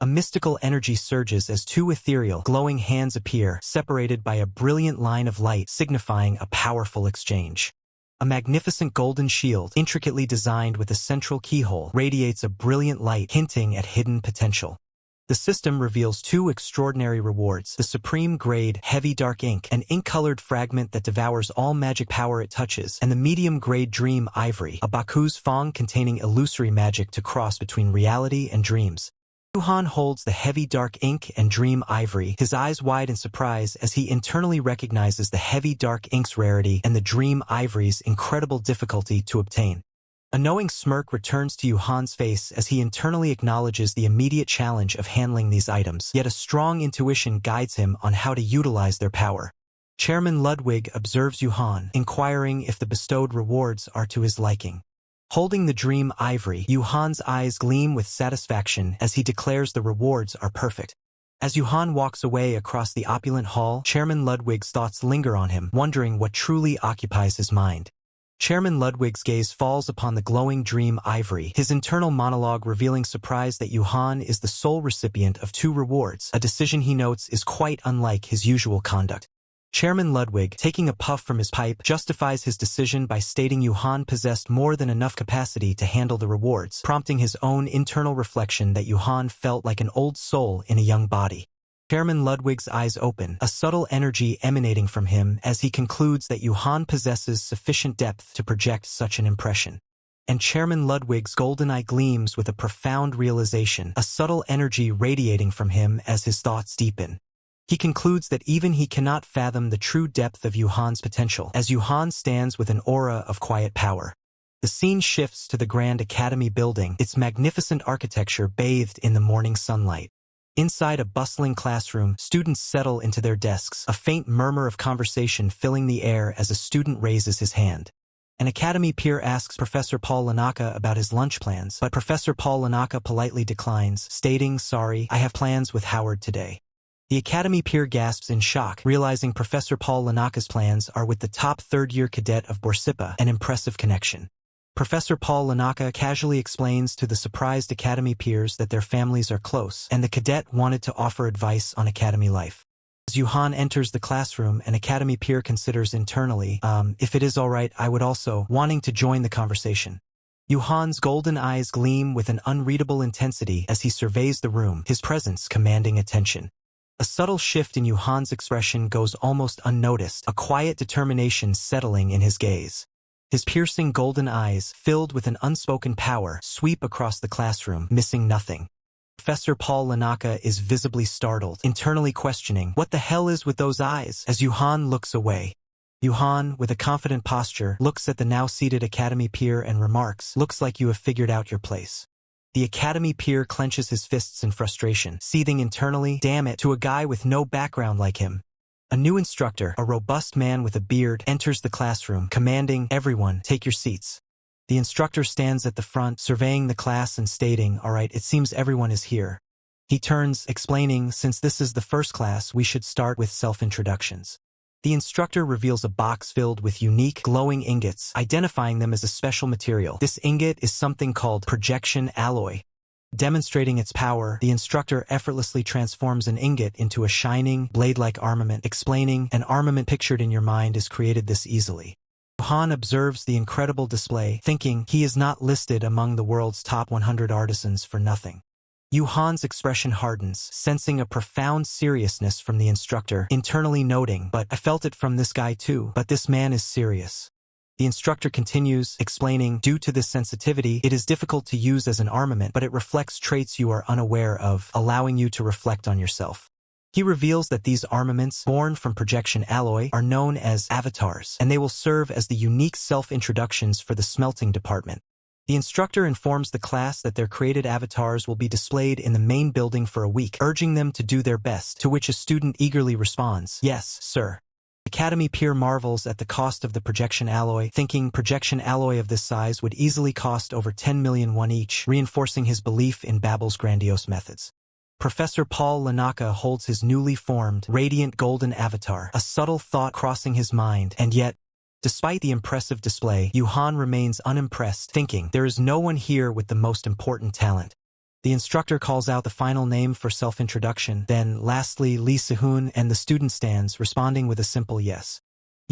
A mystical energy surges as 2 ethereal, glowing hands appear, separated by a brilliant line of light signifying a powerful exchange. A magnificent golden shield, intricately designed with a central keyhole, radiates a brilliant light, hinting at hidden potential. The system reveals 2 extraordinary rewards: the Supreme Grade Heavy Dark Ink, an ink-colored fragment that devours all magic power it touches, and the Medium Grade Dream Ivory, a Baku's Fong containing illusory magic to cross between reality and dreams. Yuhan holds the Heavy Dark Ink and Dream Ivory, his eyes wide in surprise as he internally recognizes the Heavy Dark Ink's rarity and the Dream Ivory's incredible difficulty to obtain. A knowing smirk returns to Yuhan's face as he internally acknowledges the immediate challenge of handling these items, yet a strong intuition guides him on how to utilize their power. Chairman Ludwig observes Yuhan, inquiring if the bestowed rewards are to his liking. Holding the Dream Ivory, Yuhan's eyes gleam with satisfaction as he declares the rewards are perfect. As Yuhan walks away across the opulent hall, Chairman Ludwig's thoughts linger on him, wondering what truly occupies his mind. Chairman Ludwig's gaze falls upon the glowing dream ivory, his internal monologue revealing surprise that Yuhan is the sole recipient of 2 rewards, a decision he notes is quite unlike his usual conduct. Chairman Ludwig, taking a puff from his pipe, justifies his decision by stating Yuhan possessed more than enough capacity to handle the rewards, prompting his own internal reflection that Yuhan felt like an old soul in a young body. Chairman Ludwig's eyes open, a subtle energy emanating from him as he concludes that Yuhan possesses sufficient depth to project such an impression. And Chairman Ludwig's golden eye gleams with a profound realization, a subtle energy radiating from him as his thoughts deepen. He concludes that even he cannot fathom the true depth of Yuhan's potential, as Yuhan stands with an aura of quiet power. The scene shifts to the Grand Academy building, its magnificent architecture bathed in the morning sunlight. Inside a bustling classroom, students settle into their desks, a faint murmur of conversation filling the air as a student raises his hand. An Academy peer asks Professor Paul Lanaka about his lunch plans, but Professor Paul Lanaka politely declines, stating, "Sorry, I have plans with Howard today." The Academy peer gasps in shock, realizing Professor Paul Lanaka's plans are with the top third-year cadet of Borsippa, an impressive connection. Professor Paul Lanaka casually explains to the surprised Academy peers that their families are close, and the cadet wanted to offer advice on Academy life. As Yuhan enters the classroom, an Academy peer considers internally, if it is alright, I would also, wanting to join the conversation. Yuhan's golden eyes gleam with an unreadable intensity as he surveys the room, his presence commanding attention. A subtle shift in Yuhan's expression goes almost unnoticed, a quiet determination settling in his gaze. His piercing golden eyes, filled with an unspoken power, sweep across the classroom, missing nothing. Professor Paul Lanaka is visibly startled, internally questioning, what the hell is with those eyes, as Yuhan looks away. Yuhan, with a confident posture, looks at the now-seated Academy peer and remarks, "Looks like you have figured out your place." The Academy peer clenches his fists in frustration, seething internally, "Damn it, to a guy with no background like him." A new instructor, a robust man with a beard, enters the classroom, commanding, "Everyone, take your seats." The instructor stands at the front, surveying the class and stating, "Alright, it seems everyone is here." He turns, explaining, "Since this is the first class, we should start with self-introductions." The instructor reveals a box filled with unique, glowing ingots, identifying them as a special material. This ingot is something called projection alloy. Demonstrating its power, the instructor effortlessly transforms an ingot into a shining, blade-like armament, explaining, "An armament pictured in your mind is created this easily." Yuhan observes the incredible display, thinking he is not listed among the world's top 100 artisans for nothing. Yuhan's expression hardens, sensing a profound seriousness from the instructor, internally noting, "But I felt it from this guy too, but this man is serious." The instructor continues, explaining, "Due to this sensitivity, it is difficult to use as an armament, but it reflects traits you are unaware of, allowing you to reflect on yourself." He reveals that these armaments, born from projection alloy, are known as avatars, and they will serve as the unique self-introductions for the smelting department. The instructor informs the class that their created avatars will be displayed in the main building for a week, urging them to do their best, to which a student eagerly responds, "Yes, sir." Academy peer marvels at the cost of the projection alloy, thinking projection alloy of this size would easily cost over 10 million won each, reinforcing his belief in Babel's grandiose methods. Professor Paul Lanaka holds his newly formed, radiant golden avatar, a subtle thought crossing his mind, and yet, despite the impressive display, Yuhan remains unimpressed, thinking, there is no one here with the most important talent. The instructor calls out the final name for self-introduction, then, lastly, Lee Sehun, and the student stands, responding with a simple yes.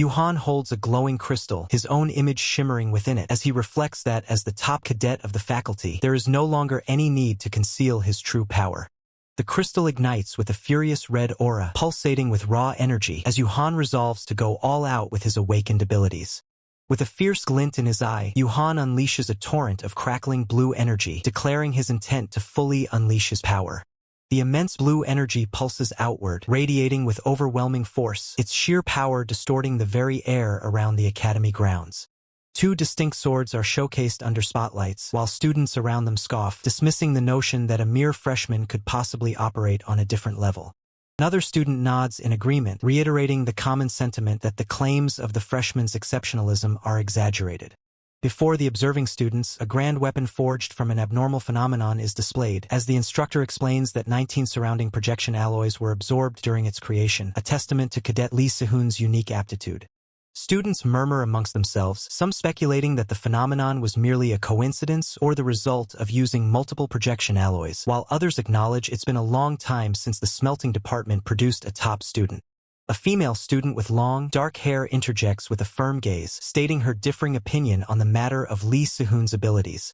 Yuhan holds a glowing crystal, his own image shimmering within it, as he reflects that as the top cadet of the faculty, there is no longer any need to conceal his true power. The crystal ignites with a furious red aura, pulsating with raw energy, as Yuhan resolves to go all out with his awakened abilities. With a fierce glint in his eye, Yuhan unleashes a torrent of crackling blue energy, declaring his intent to fully unleash his power. The immense blue energy pulses outward, radiating with overwhelming force, its sheer power distorting the very air around the academy grounds. Two distinct swords are showcased under spotlights, while students around them scoff, dismissing the notion that a mere freshman could possibly operate on a different level. Another student nods in agreement, reiterating the common sentiment that the claims of the freshman's exceptionalism are exaggerated. Before the observing students, a grand weapon forged from an abnormal phenomenon is displayed, as the instructor explains that 19 surrounding projection alloys were absorbed during its creation, a testament to Cadet Lee Se-hoon's unique aptitude. Students murmur amongst themselves, some speculating that the phenomenon was merely a coincidence or the result of using multiple projection alloys, while others acknowledge it's been a long time since the smelting department produced a top student. A female student with long, dark hair interjects with a firm gaze, stating her differing opinion on the matter of Lee Se-hoon's abilities.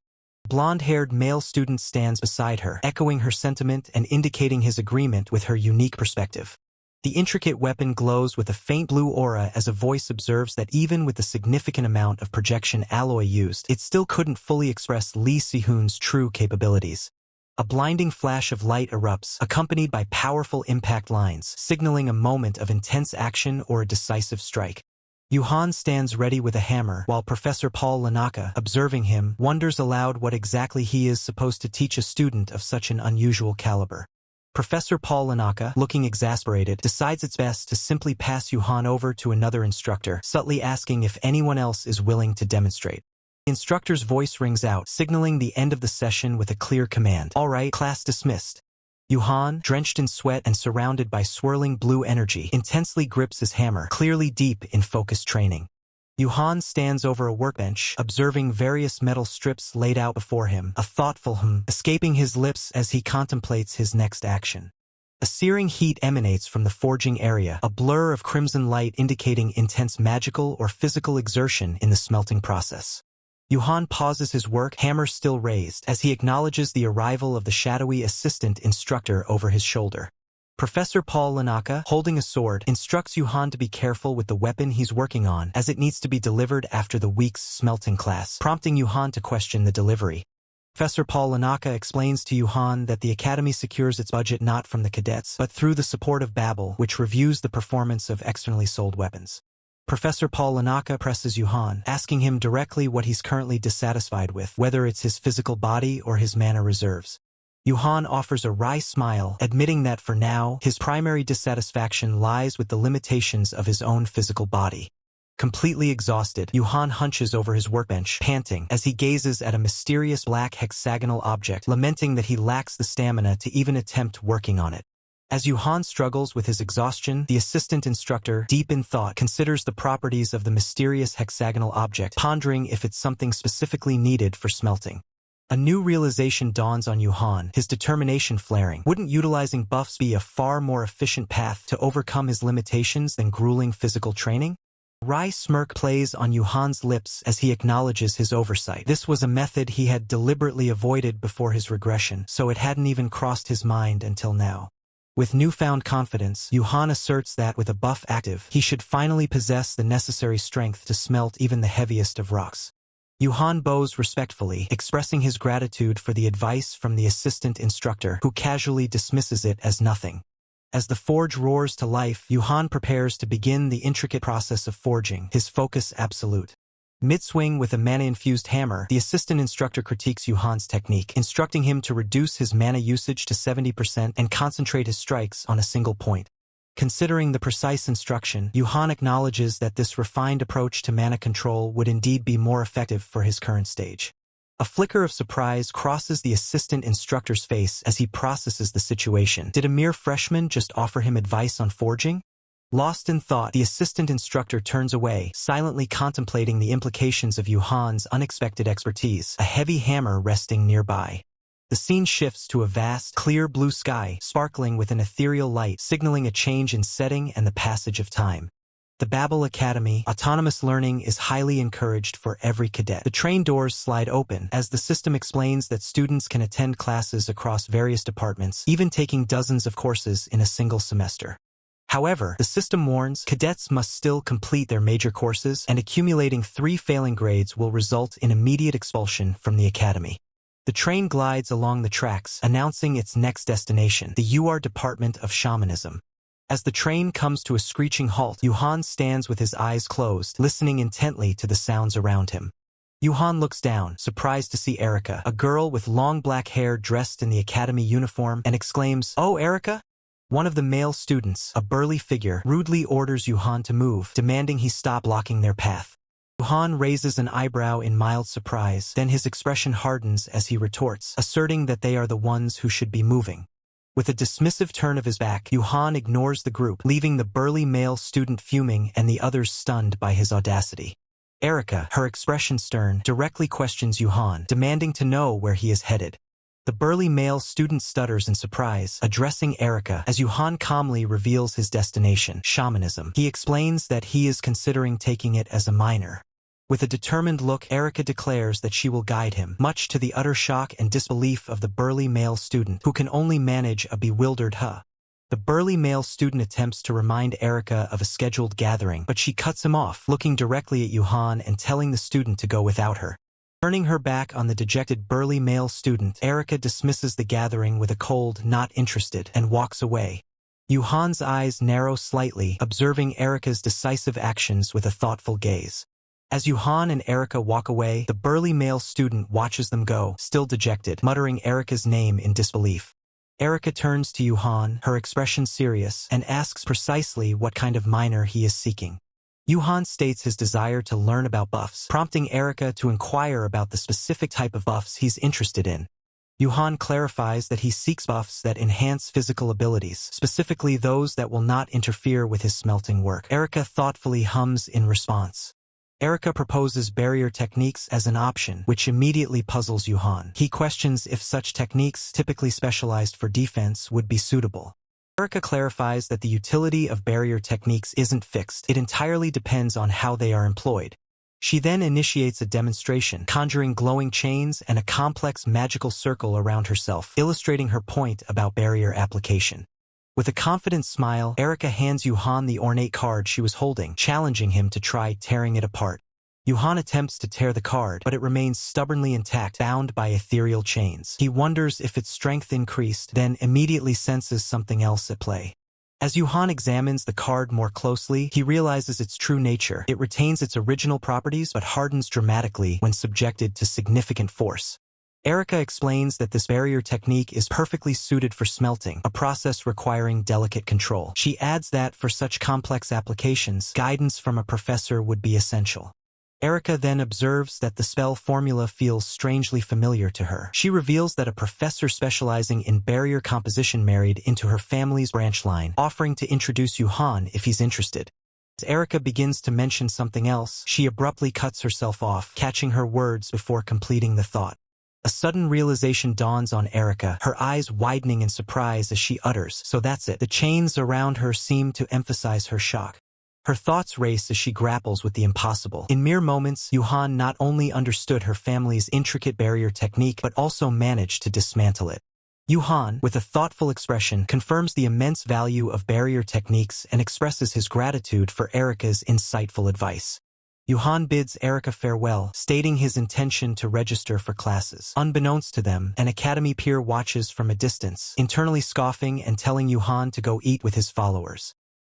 Blonde-haired male student stands beside her, echoing her sentiment and indicating his agreement with her unique perspective. The intricate weapon glows with a faint blue aura as a voice observes that even with the significant amount of projection alloy used, it still couldn't fully express Lee Se-hoon's true capabilities. A blinding flash of light erupts, accompanied by powerful impact lines, signaling a moment of intense action or a decisive strike. Yuhan stands ready with a hammer, while Professor Paul Lanaka, observing him, wonders aloud what exactly he is supposed to teach a student of such an unusual caliber. Professor Paul Lanaka, looking exasperated, decides it's best to simply pass Yuhan over to another instructor, subtly asking if anyone else is willing to demonstrate. The instructor's voice rings out, signaling the end of the session with a clear command. "All right, class dismissed." Yuhan, drenched in sweat and surrounded by swirling blue energy, intensely grips his hammer, clearly deep in focused training. Yuhan stands over a workbench, observing various metal strips laid out before him, a thoughtful escaping his lips as he contemplates his next action. A searing heat emanates from the forging area, a blur of crimson light indicating intense magical or physical exertion in the smelting process. Yuhan pauses his work, hammer still raised, as he acknowledges the arrival of the shadowy assistant instructor over his shoulder. Professor Paul Lanaka, holding a sword, instructs Yuhan to be careful with the weapon he's working on, as it needs to be delivered after the week's smelting class, prompting Yuhan to question the delivery. Professor Paul Lanaka explains to Yuhan that the Academy secures its budget not from the cadets, but through the support of Babel, which reviews the performance of externally sold weapons. Professor Paul Lanaka presses Yuhan, asking him directly what he's currently dissatisfied with, whether it's his physical body or his mana reserves. Yuhan offers a wry smile, admitting that for now, his primary dissatisfaction lies with the limitations of his own physical body. Completely exhausted, Yuhan hunches over his workbench, panting, as he gazes at a mysterious black hexagonal object, lamenting that he lacks the stamina to even attempt working on it. As Yuhan struggles with his exhaustion, the assistant instructor, deep in thought, considers the properties of the mysterious hexagonal object, pondering if it's something specifically needed for smelting. A new realization dawns on Yuhan, his determination flaring. Wouldn't utilizing buffs be a far more efficient path to overcome his limitations than grueling physical training? A wry smirk plays on Yuhan's lips as he acknowledges his oversight. This was a method he had deliberately avoided before his regression, so it hadn't even crossed his mind until now. With newfound confidence, Yuhan asserts that with a buff active, he should finally possess the necessary strength to smelt even the heaviest of rocks. Yuhan bows respectfully, expressing his gratitude for the advice from the assistant instructor, who casually dismisses it as nothing. As the forge roars to life, Yuhan prepares to begin the intricate process of forging, his focus absolute. Mid-swing with a mana-infused hammer, the assistant instructor critiques Yuhan's technique, instructing him to reduce his mana usage to 70% and concentrate his strikes on a single point. Considering the precise instruction, Yuhan acknowledges that this refined approach to mana control would indeed be more effective for his current stage. A flicker of surprise crosses the assistant instructor's face as he processes the situation. Did a mere freshman just offer him advice on forging? Lost in thought, the assistant instructor turns away, silently contemplating the implications of Yuhan's unexpected expertise, a heavy hammer resting nearby. The scene shifts to a vast, clear blue sky, sparkling with an ethereal light, signaling a change in setting and the passage of time. The Babel Academy, autonomous learning is highly encouraged for every cadet. The train doors slide open, as the system explains that students can attend classes across various departments, even taking dozens of courses in a single semester. However, the system warns cadets must still complete their major courses, and accumulating 3 failing grades will result in immediate expulsion from the academy. The train glides along the tracks, announcing its next destination, the UR Department of Shamanism. As the train comes to a screeching halt, Yuhan stands with his eyes closed, listening intently to the sounds around him. Yuhan looks down, surprised to see Erica, a girl with long black hair dressed in the academy uniform, and exclaims, "Oh, Erica?" One of the male students, a burly figure, rudely orders Yuhan to move, demanding he stop blocking their path. Yuhan raises an eyebrow in mild surprise, then his expression hardens as he retorts, asserting that they are the ones who should be moving. With a dismissive turn of his back, Yuhan ignores the group, leaving the burly male student fuming and the others stunned by his audacity. Erica, her expression stern, directly questions Yuhan, demanding to know where he is headed. The burly male student stutters in surprise, addressing Erica as Yuhan calmly reveals his destination, shamanism. He explains that he is considering taking it as a minor. With a determined look, Erica declares that she will guide him, much to the utter shock and disbelief of the burly male student, who can only manage a bewildered huh. The burly male student attempts to remind Erica of a scheduled gathering, but she cuts him off, looking directly at Yuhan and telling the student to go without her. Turning her back on the dejected burly male student, Erica dismisses the gathering with a cold, "not interested," and walks away. Yuhan's eyes narrow slightly, observing Erica's decisive actions with a thoughtful gaze. As Yuhan and Erica walk away, the burly male student watches them go, still dejected, muttering Erica's name in disbelief. Erica turns to Yuhan, her expression serious, and asks precisely what kind of minor he is seeking. Yuhan states his desire to learn about buffs, prompting Erica to inquire about the specific type of buffs he's interested in. Yuhan clarifies that he seeks buffs that enhance physical abilities, specifically those that will not interfere with his smelting work. Erica thoughtfully hums in response. Erica proposes barrier techniques as an option, which immediately puzzles Yuhan. He questions if such techniques, typically specialized for defense, would be suitable. Erica clarifies that the utility of barrier techniques isn't fixed. It entirely depends on how they are employed. She then initiates a demonstration, conjuring glowing chains and a complex magical circle around herself, illustrating her point about barrier application. With a confident smile, Erica hands Yuhan the ornate card she was holding, challenging him to try tearing it apart. Yuhan attempts to tear the card, but it remains stubbornly intact, bound by ethereal chains. He wonders if its strength increased, then immediately senses something else at play. As Yuhan examines the card more closely, he realizes its true nature. It retains its original properties but hardens dramatically when subjected to significant force. Erica explains that this barrier technique is perfectly suited for smelting, a process requiring delicate control. She adds that for such complex applications, guidance from a professor would be essential. Erica then observes that the spell formula feels strangely familiar to her. She reveals that a professor specializing in barrier composition married into her family's branch line, offering to introduce Yuhan if he's interested. As Erica begins to mention something else, she abruptly cuts herself off, catching her words before completing the thought. A sudden realization dawns on Erica, her eyes widening in surprise as she utters, "So that's it." The chains around her seem to emphasize her shock. Her thoughts race as she grapples with the impossible. In mere moments, Yuhan not only understood her family's intricate barrier technique, but also managed to dismantle it. Yuhan, with a thoughtful expression, confirms the immense value of barrier techniques and expresses his gratitude for Erica's insightful advice. Yuhan bids Erica farewell, stating his intention to register for classes. Unbeknownst to them, an academy peer watches from a distance, internally scoffing and telling Yuhan to go eat with his followers.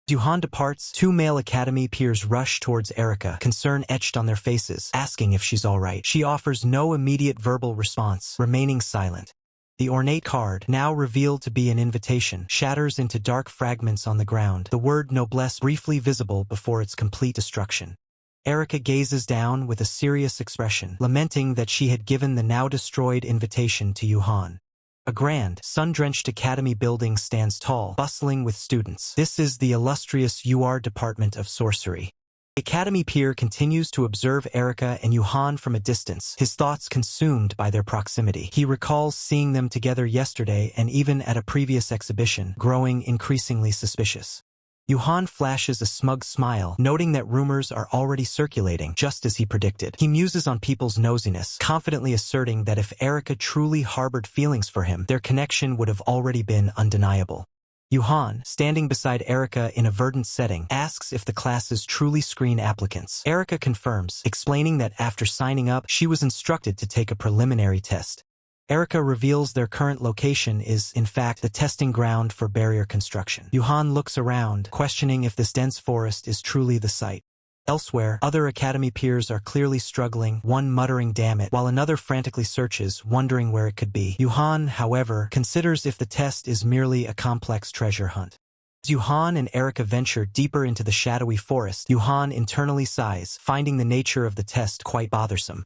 As Yuhan departs, two male academy peers rush towards Erica, concern etched on their faces, asking if she's alright. She offers no immediate verbal response, remaining silent. The ornate card, now revealed to be an invitation, shatters into dark fragments on the ground, the word noblesse briefly visible before its complete destruction. Erica gazes down with a serious expression, lamenting that she had given the now destroyed invitation to Yuhan. A grand, sun-drenched academy building stands tall, bustling with students. This is the illustrious UR Department of Sorcery. The academy peer continues to observe Erica and Yuhan from a distance, his thoughts consumed by their proximity. He recalls seeing them together yesterday and even at a previous exhibition, growing increasingly suspicious. Yuhan flashes a smug smile, noting that rumors are already circulating, just as he predicted. He muses on people's nosiness, confidently asserting that if Erica truly harbored feelings for him, their connection would have already been undeniable. Yuhan, standing beside Erica in a verdant setting, asks if the classes truly screen applicants. Erica confirms, explaining that after signing up, she was instructed to take a preliminary test. Erica reveals their current location is, in fact, the testing ground for barrier construction. Yuhan looks around, questioning if this dense forest is truly the site. Elsewhere, other academy peers are clearly struggling, one muttering "damn it," while another frantically searches, wondering where it could be. Yuhan, however, considers if the test is merely a complex treasure hunt. As Yuhan and Erica venture deeper into the shadowy forest, Yuhan internally sighs, finding the nature of the test quite bothersome.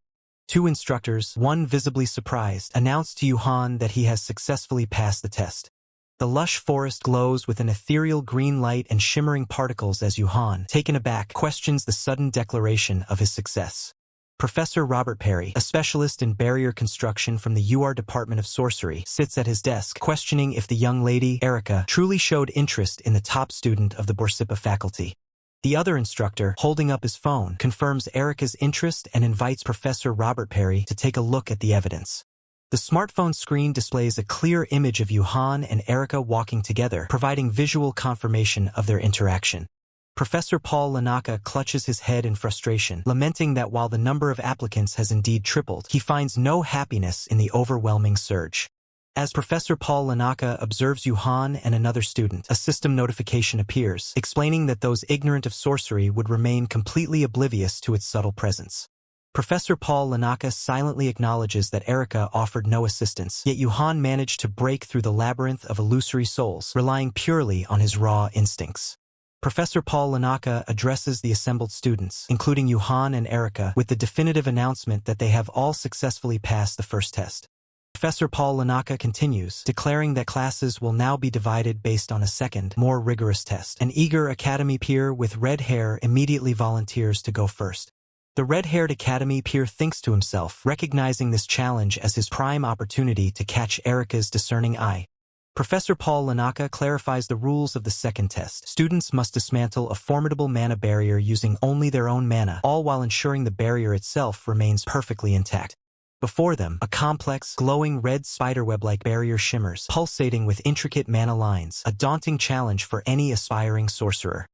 Two instructors, one visibly surprised, announce to Yuhan that he has successfully passed the test. The lush forest glows with an ethereal green light and shimmering particles as Yuhan, taken aback, questions the sudden declaration of his success. Professor Robert Perry, a specialist in barrier construction from the UR Department of Sorcery, sits at his desk, questioning if the young lady, Erica, truly showed interest in the top student of the Borsippa faculty. The other instructor, holding up his phone, confirms Erica's interest and invites Professor Robert Perry to take a look at the evidence. The smartphone screen displays a clear image of Yuhan and Erica walking together, providing visual confirmation of their interaction. Professor Paul Lanaka clutches his head in frustration, lamenting that while the number of applicants has indeed tripled, he finds no happiness in the overwhelming surge. As Professor Paul Lanaka observes Yuhan and another student, a system notification appears, explaining that those ignorant of sorcery would remain completely oblivious to its subtle presence. Professor Paul Lanaka silently acknowledges that Erica offered no assistance, yet Yuhan managed to break through the labyrinth of illusory souls, relying purely on his raw instincts. Professor Paul Lanaka addresses the assembled students, including Yuhan and Erica, with the definitive announcement that they have all successfully passed the first test. Professor Paul Lanaka continues, declaring that classes will now be divided based on a second, more rigorous test. An eager academy peer with red hair immediately volunteers to go first. The red-haired academy peer thinks to himself, recognizing this challenge as his prime opportunity to catch Erica's discerning eye. Professor Paul Lanaka clarifies the rules of the second test. Students must dismantle a formidable mana barrier using only their own mana, all while ensuring the barrier itself remains perfectly intact. Before them, a complex, glowing red spiderweb-like barrier shimmers, pulsating with intricate mana lines, a daunting challenge for any aspiring sorcerer.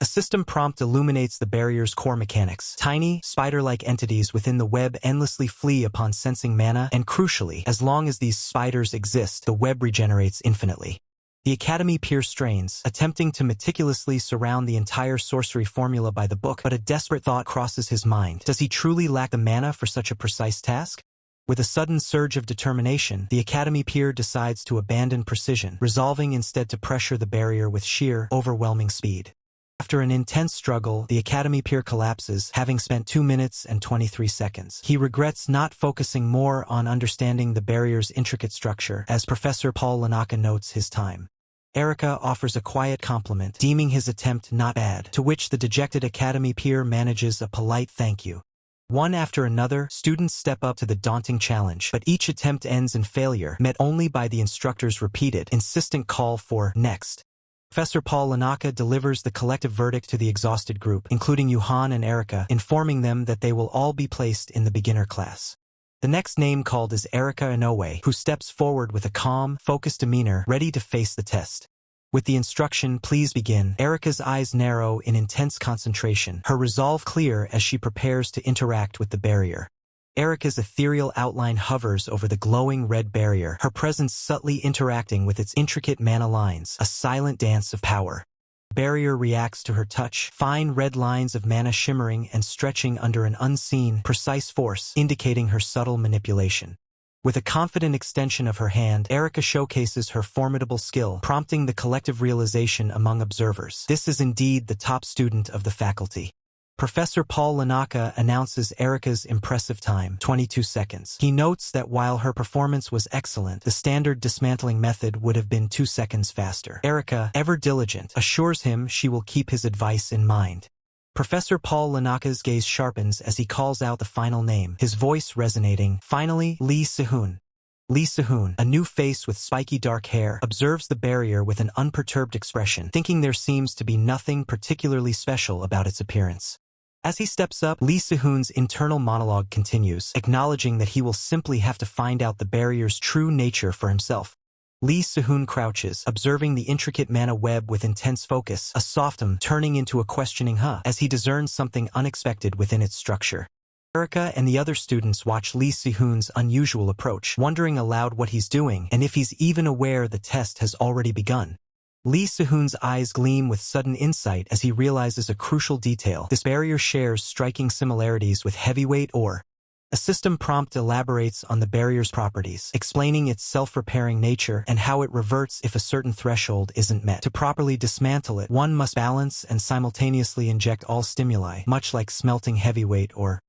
A system prompt illuminates the barrier's core mechanics. Tiny, spider-like entities within the web endlessly flee upon sensing mana, and crucially, as long as these spiders exist, the web regenerates infinitely. The Academy peer strains, attempting to meticulously surround the entire sorcery formula by the book, but a desperate thought crosses his mind. Does he truly lack the mana for such a precise task? With a sudden surge of determination, the Academy peer decides to abandon precision, resolving instead to pressure the barrier with sheer, overwhelming speed. After an intense struggle, the Academy peer collapses, having spent 2 minutes and 23 seconds. He regrets not focusing more on understanding the barrier's intricate structure, as Professor Paul Lanaka notes his time. Erica offers a quiet compliment, deeming his attempt not bad, to which the dejected Academy peer manages a polite thank you. One after another, students step up to the daunting challenge, but each attempt ends in failure, met only by the instructor's repeated, insistent call for next. Professor Paul Lanaka delivers the collective verdict to the exhausted group, including Yuhan and Erica, informing them that they will all be placed in the beginner class. The next name called is Erica Inoue, who steps forward with a calm, focused demeanor, ready to face the test. With the instruction, "Please begin," Erica's eyes narrow in intense concentration, her resolve clear as she prepares to interact with the barrier. Erica's ethereal outline hovers over the glowing red barrier, her presence subtly interacting with its intricate mana lines, a silent dance of power. The barrier reacts to her touch, fine red lines of mana shimmering and stretching under an unseen, precise force, indicating her subtle manipulation. With a confident extension of her hand, Erica showcases her formidable skill, prompting the collective realization among observers. This is indeed the top student of the faculty. Professor Paul Lanaka announces Erica's impressive time, 22 seconds. He notes that while her performance was excellent, the standard dismantling method would have been 2 seconds faster. Erica, ever diligent, assures him she will keep his advice in mind. Professor Paul Lanaka's gaze sharpens as he calls out the final name, his voice resonating. Finally, Lee Sehun. Lee Sehun, a new face with spiky dark hair, observes the barrier with an unperturbed expression, thinking there seems to be nothing particularly special about its appearance. As he steps up, Lee Sehun's internal monologue continues, acknowledging that he will simply have to find out the barrier's true nature for himself. Lee Sehun crouches, observing the intricate mana web with intense focus, a soft turning into a questioning huh, as he discerns something unexpected within its structure. Erica and the other students watch Lee Sehun's unusual approach, wondering aloud what he's doing and if he's even aware the test has already begun. Lee Sehun's eyes gleam with sudden insight as he realizes a crucial detail. This barrier shares striking similarities with heavyweight ore. A system prompt elaborates on the barrier's properties, explaining its self-repairing nature and how it reverts if a certain threshold isn't met. To properly dismantle it, one must balance and simultaneously inject all stimuli, much like smelting heavyweight or...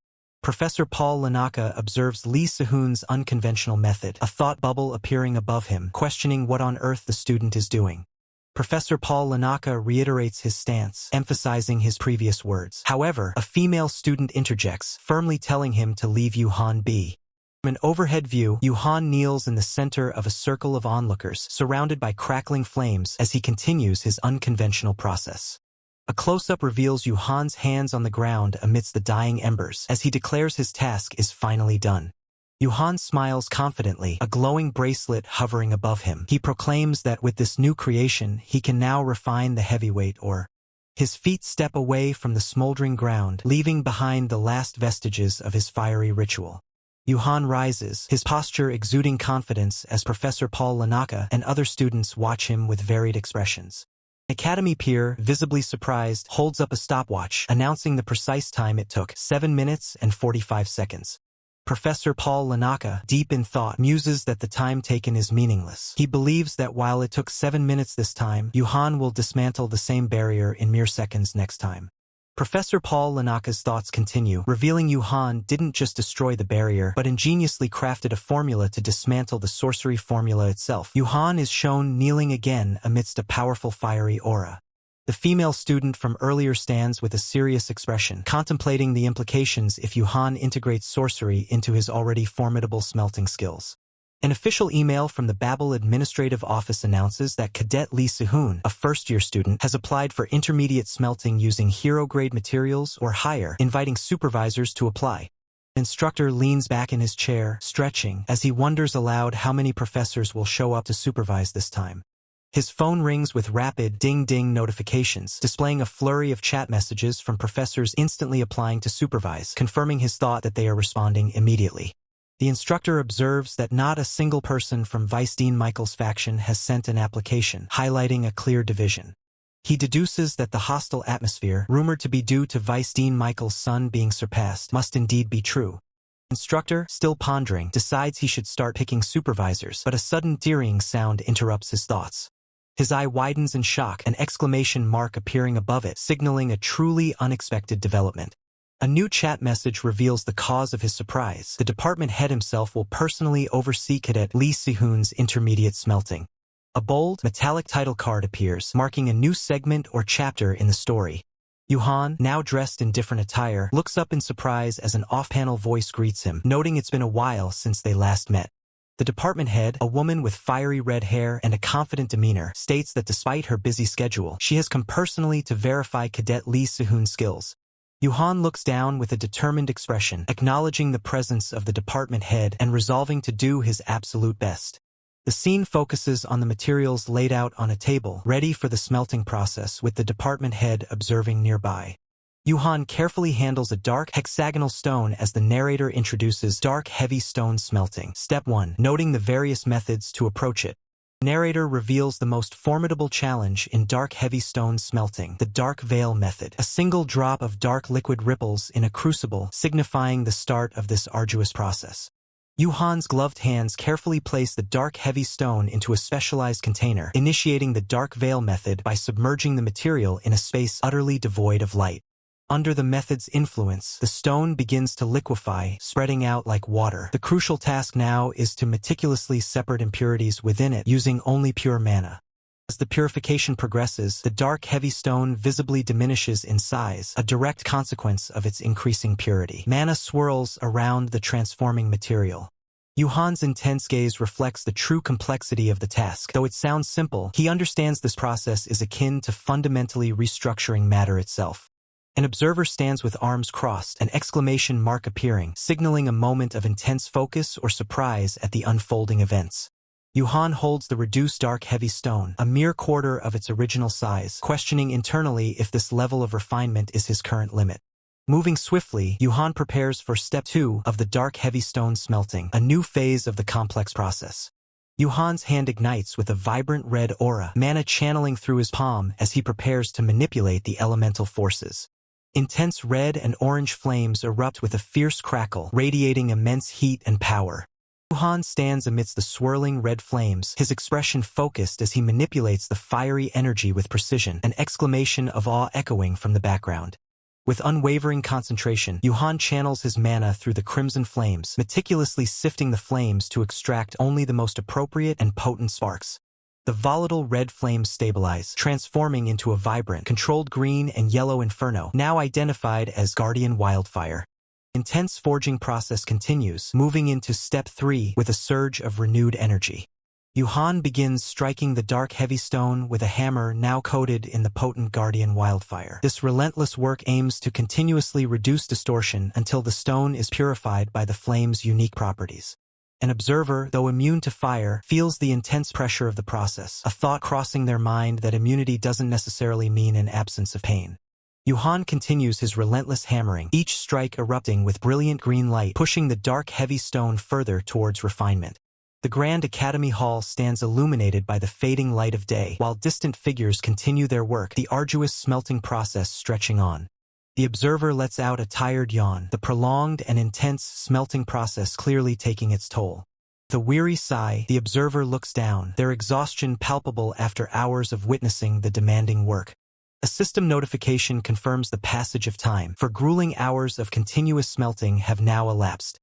Professor Paul Lanaka observes Lee Se-hoon's unconventional method, a thought bubble appearing above him, questioning what on earth the student is doing. Professor Paul Lanaka reiterates his stance, emphasizing his previous words. However, a female student interjects, firmly telling him to leave Yuhan be. From an overhead view, Yuhan kneels in the center of a circle of onlookers, surrounded by crackling flames as he continues his unconventional process. A close-up reveals Yuhan's hands on the ground amidst the dying embers, as he declares his task is finally done. Yuhan smiles confidently, a glowing bracelet hovering above him. He proclaims that with this new creation, he can now refine the heavyweight or... His feet step away from the smoldering ground, leaving behind the last vestiges of his fiery ritual. Yuhan rises, his posture exuding confidence as Professor Paul Lanaka and other students watch him with varied expressions. Academy peer, visibly surprised, holds up a stopwatch, announcing the precise time it took, 7 minutes and 45 seconds. Professor Paul Lanaka, deep in thought, muses that the time taken is meaningless. He believes that while it took 7 minutes this time, Yuhan will dismantle the same barrier in mere seconds next time. Professor Paul Lanaka's thoughts continue, revealing Yuhan didn't just destroy the barrier, but ingeniously crafted a formula to dismantle the sorcery formula itself. Yuhan is shown kneeling again amidst a powerful fiery aura. The female student from earlier stands with a serious expression, contemplating the implications if Yuhan integrates sorcery into his already formidable smelting skills. An official email from the Babel Administrative Office announces that Cadet Lee Se-hoon, a first-year student, has applied for intermediate smelting using hero-grade materials or higher, inviting supervisors to apply. The instructor leans back in his chair, stretching, as he wonders aloud how many professors will show up to supervise this time. His phone rings with rapid ding-ding notifications, displaying a flurry of chat messages from professors instantly applying to supervise, confirming his thought that they are responding immediately. The instructor observes that not a single person from Vice Dean Michael's faction has sent an application, highlighting a clear division. He deduces that the hostile atmosphere, rumored to be due to Vice Dean Michael's son being surpassed, must indeed be true. Instructor, still pondering, decides he should start picking supervisors, but a sudden deering sound interrupts his thoughts. His eye widens in shock, an exclamation mark appearing above it, signaling a truly unexpected development. A new chat message reveals the cause of his surprise. The department head himself will personally oversee Cadet Lee Se-hoon's intermediate smelting. A bold, metallic title card appears, marking a new segment or chapter in the story. Yuhan, now dressed in different attire, looks up in surprise as an off-panel voice greets him, noting it's been a while since they last met. The department head, a woman with fiery red hair and a confident demeanor, states that despite her busy schedule, she has come personally to verify Cadet Lee Se-hoon's skills. Yuhan looks down with a determined expression, acknowledging the presence of the department head and resolving to do his absolute best. The scene focuses on the materials laid out on a table, ready for the smelting process, with the department head observing nearby. Yuhan carefully handles a dark, hexagonal stone as the narrator introduces dark, heavy stone smelting. Step 1. Noting the various methods to approach it. The narrator reveals the most formidable challenge in dark, heavy stone smelting, the dark veil method. A single drop of dark liquid ripples in a crucible, signifying the start of this arduous process. Yuhan's gloved hands carefully place the dark, heavy stone into a specialized container, initiating the dark veil method by submerging the material in a space utterly devoid of light. Under the method's influence, the stone begins to liquefy, spreading out like water. The crucial task now is to meticulously separate impurities within it, using only pure mana. As the purification progresses, the dark, heavy stone visibly diminishes in size, a direct consequence of its increasing purity. Mana swirls around the transforming material. Yuhan's intense gaze reflects the true complexity of the task. Though it sounds simple, he understands this process is akin to fundamentally restructuring matter itself. An observer stands with arms crossed, an exclamation mark appearing, signaling a moment of intense focus or surprise at the unfolding events. Yuhan holds the reduced dark heavy stone, a mere quarter of its original size, questioning internally if this level of refinement is his current limit. Moving swiftly, Yuhan prepares for step 2 of the dark heavy stone smelting, a new phase of the complex process. Yuhan's hand ignites with a vibrant red aura, mana channeling through his palm as he prepares to manipulate the elemental forces. Intense red and orange flames erupt with a fierce crackle, radiating immense heat and power. Yuhan stands amidst the swirling red flames, his expression focused as he manipulates the fiery energy with precision, an exclamation of awe echoing from the background. With unwavering concentration, Yuhan channels his mana through the crimson flames, meticulously sifting the flames to extract only the most appropriate and potent sparks. The volatile red flames stabilize, transforming into a vibrant, controlled green and yellow inferno, now identified as Guardian Wildfire. Intense forging process continues, moving into step 3 with a surge of renewed energy. Yuhan begins striking the dark heavy stone with a hammer now coated in the potent Guardian Wildfire. This relentless work aims to continuously reduce distortion until the stone is purified by the flame's unique properties. An observer, though immune to fire, feels the intense pressure of the process, a thought crossing their mind that immunity doesn't necessarily mean an absence of pain. Yuhan continues his relentless hammering, each strike erupting with brilliant green light, pushing the dark heavy stone further towards refinement. The Grand Academy Hall stands illuminated by the fading light of day, while distant figures continue their work, the arduous smelting process stretching on. The observer lets out a tired yawn, the prolonged and intense smelting process clearly taking its toll. With a weary sigh, the observer looks down, their exhaustion palpable after hours of witnessing the demanding work. A system notification confirms the passage of time, for grueling hours of continuous smelting have now elapsed.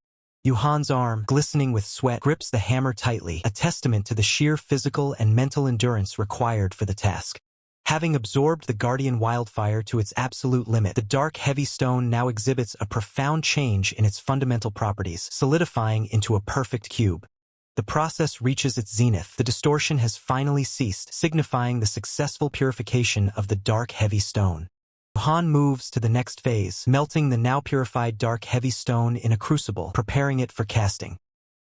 Yuhan's arm, glistening with sweat, grips the hammer tightly, a testament to the sheer physical and mental endurance required for the task. Having absorbed the Guardian Wildfire to its absolute limit, the dark heavy stone now exhibits a profound change in its fundamental properties, solidifying into a perfect cube. The process reaches its zenith. The distortion has finally ceased, signifying the successful purification of the dark heavy stone. Yuhan moves to the next phase, melting the now purified dark heavy stone in a crucible, preparing it for casting.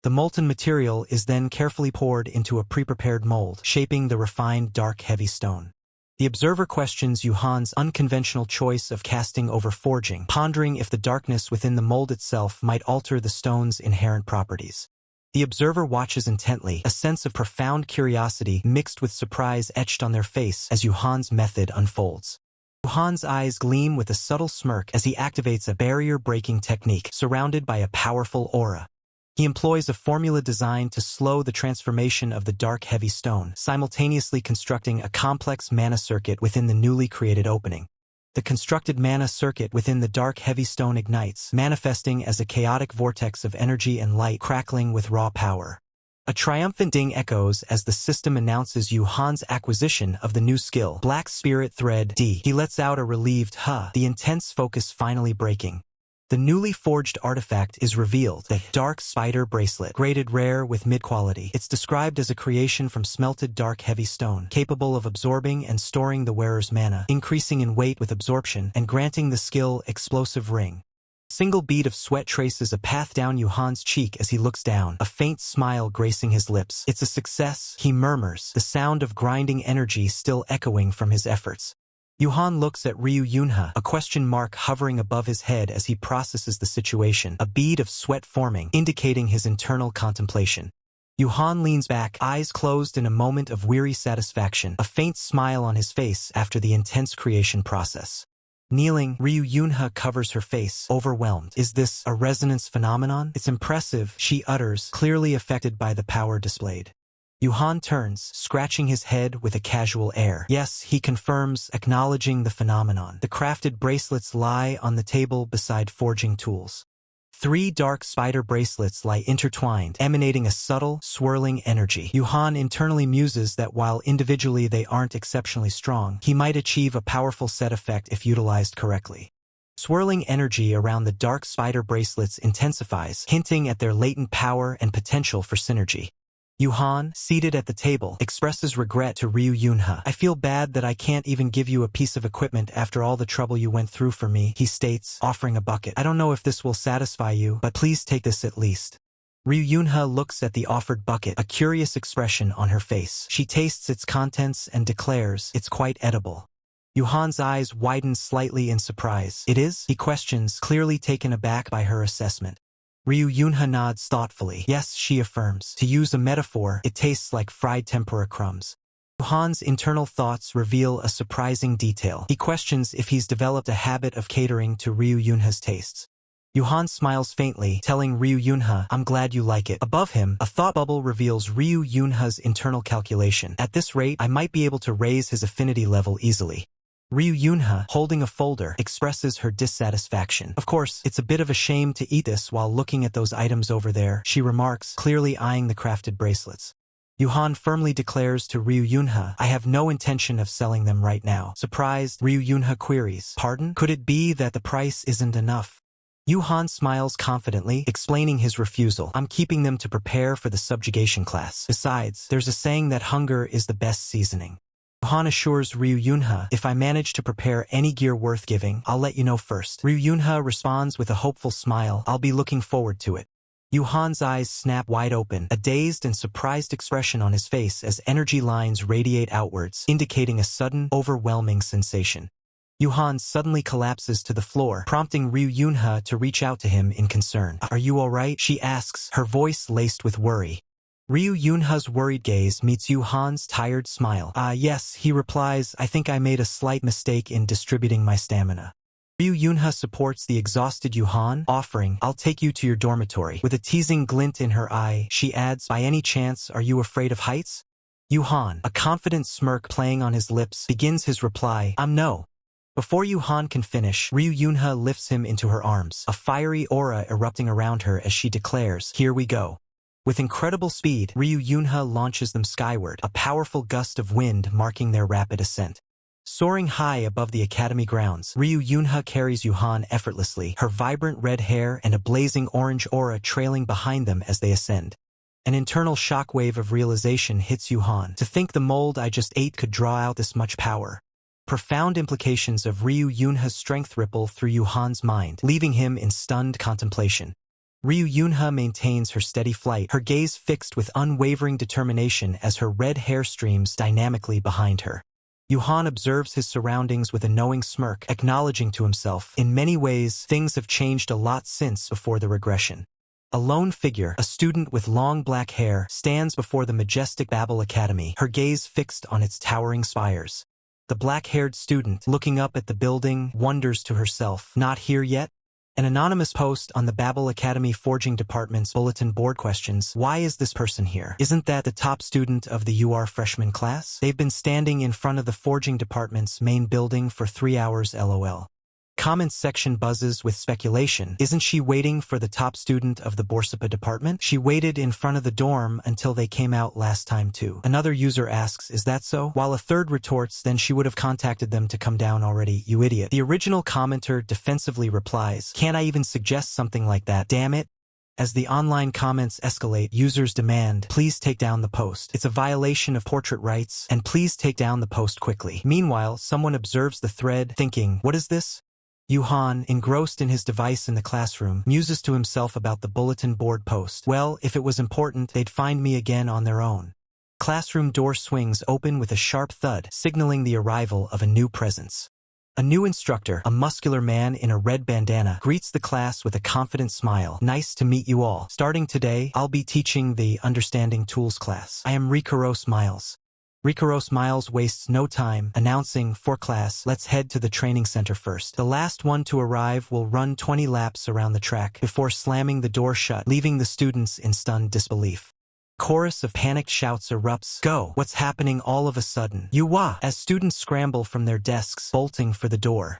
The molten material is then carefully poured into a pre-prepared mold, shaping the refined dark heavy stone. The observer questions Yuhan's unconventional choice of casting over forging, pondering if the darkness within the mold itself might alter the stone's inherent properties. The observer watches intently, a sense of profound curiosity mixed with surprise etched on their face as Yuhan's method unfolds. Yuhan's eyes gleam with a subtle smirk as he activates a barrier-breaking technique surrounded by a powerful aura. He employs a formula designed to slow the transformation of the dark heavy stone, simultaneously constructing a complex mana circuit within the newly created opening. The constructed mana circuit within the dark heavy stone ignites, manifesting as a chaotic vortex of energy and light crackling with raw power. A triumphant ding echoes as the system announces Yuhan's acquisition of the new skill, Black Spirit Thread D. He lets out a relieved huh, the intense focus finally breaking. The newly forged artifact is revealed, the Dark Spider Bracelet, graded rare with mid-quality. It's described as a creation from smelted dark heavy stone, capable of absorbing and storing the wearer's mana, increasing in weight with absorption, and granting the skill Explosive Ring. A single bead of sweat traces a path down Yuhan's cheek as he looks down, a faint smile gracing his lips. It's a success, he murmurs, the sound of grinding energy still echoing from his efforts. Yuhan looks at Ryu Yunha, a question mark hovering above his head as he processes the situation, a bead of sweat forming, indicating his internal contemplation. Yuhan leans back, eyes closed in a moment of weary satisfaction, a faint smile on his face after the intense creation process. Kneeling, Ryu Yunha covers her face, overwhelmed. Is this a resonance phenomenon? It's impressive, she utters, clearly affected by the power displayed. Yuhan turns, scratching his head with a casual air. Yes, he confirms, acknowledging the phenomenon. The crafted bracelets lie on the table beside forging tools. 3 dark spider bracelets lie intertwined, emanating a subtle, swirling energy. Yuhan internally muses that while individually they aren't exceptionally strong, he might achieve a powerful set effect if utilized correctly. Swirling energy around the dark spider bracelets intensifies, hinting at their latent power and potential for synergy. Yuhan, seated at the table, expresses regret to Ryu Yunha. I feel bad that I can't even give you a piece of equipment after all the trouble you went through for me, he states, offering a bucket. I don't know if this will satisfy you, but please take this at least. Ryu Yunha looks at the offered bucket, a curious expression on her face. She tastes its contents and declares, it's quite edible. Yuhan's eyes widen slightly in surprise. It is? He questions, clearly taken aback by her assessment. Ryu Yunha nods thoughtfully. Yes, she affirms. To use a metaphor, it tastes like fried tempura crumbs. Yuhan's internal thoughts reveal a surprising detail. He questions if he's developed a habit of catering to Ryu Yunha's tastes. Yuhan smiles faintly, telling Ryu Yunha, "I'm glad you like it." Above him, a thought bubble reveals Ryu Yunha's internal calculation. "At this rate, I might be able to raise his affinity level easily." Ryu Yunha, holding a folder, expresses her dissatisfaction. "Of course, it's a bit of a shame to eat this while looking at those items over there," she remarks, clearly eyeing the crafted bracelets. Yuhan firmly declares to Ryu Yunha, "I have no intention of selling them right now." Surprised, Ryu Yunha queries, "Pardon? Could it be that the price isn't enough?" Yuhan smiles confidently, explaining his refusal. "I'm keeping them to prepare for the subjugation class. Besides, there's a saying that hunger is the best seasoning." Yuhan assures Ryu Yunha, "If I manage to prepare any gear worth giving, I'll let you know first." Ryu Yunha responds with a hopeful smile, "I'll be looking forward to it." Yuhan's eyes snap wide open, a dazed and surprised expression on his face as energy lines radiate outwards, indicating a sudden, overwhelming sensation. Yuhan suddenly collapses to the floor, prompting Ryu Yunha to reach out to him in concern. "Are you alright?" she asks, her voice laced with worry. Ryu Yunha's worried gaze meets Yuhan's tired smile. Yes," he replies, "I think I made a slight mistake in distributing my stamina." Ryu Yunha supports the exhausted Yuhan, offering, "I'll take you to your dormitory." With a teasing glint in her eye, she adds, "By any chance, are you afraid of heights?" Yuhan, a confident smirk playing on his lips, begins his reply, No." Before Yuhan can finish, Ryu Yunha lifts him into her arms, a fiery aura erupting around her as she declares, "Here we go." With incredible speed, Ryu Yunha launches them skyward, a powerful gust of wind marking their rapid ascent. Soaring high above the academy grounds, Ryu Yunha carries Yuhan effortlessly, her vibrant red hair and a blazing orange aura trailing behind them as they ascend. An internal shockwave of realization hits Yuhan. To think the mold I just ate could draw out this much power. Profound implications of Ryu Yunha's strength ripple through Yuhan's mind, leaving him in stunned contemplation. Ryu Yunha maintains her steady flight, her gaze fixed with unwavering determination as her red hair streams dynamically behind her. Yuhan observes his surroundings with a knowing smirk, acknowledging to himself, "In many ways, things have changed a lot since before the regression." A lone figure, a student with long black hair, stands before the majestic Babel Academy, her gaze fixed on its towering spires. The black-haired student, looking up at the building, wonders to herself, "Not here yet?" An anonymous post on the Babel Academy Forging Department's bulletin board questions, "Why is this person here? Isn't that the top student of the UR freshman class? They've been standing in front of the Forging Department's main building for 3 hours LOL." Comments section buzzes with speculation. "Isn't she waiting for the top student of the Borsapa department? She waited in front of the dorm until they came out last time too." Another user asks, "Is that so?" While a third retorts, "Then she would have contacted them to come down already, you idiot." The original commenter defensively replies, "Can't I even suggest something like that? Damn it." As the online comments escalate, users demand, "Please take down the post. It's a violation of portrait rights, and please take down the post quickly." Meanwhile, someone observes the thread, thinking, "What is this?" Yuhan, engrossed in his device in the classroom, muses to himself about the bulletin board post. "Well, if it was important, they'd find me again on their own." Classroom door swings open with a sharp thud, signaling the arrival of a new presence. A new instructor, a muscular man in a red bandana, greets the class with a confident smile. "Nice to meet you all. Starting today, I'll be teaching the Understanding Tools class. I am Rikuros Miles." Rikuros Miles wastes no time, announcing, "For class, let's head to the training center first. The last one to arrive will run 20 laps around the track before slamming the door shut, leaving the students in stunned disbelief." Chorus of panicked shouts erupts. "Go! What's happening all of a sudden? Yuwa!" As students scramble from their desks, bolting for the door.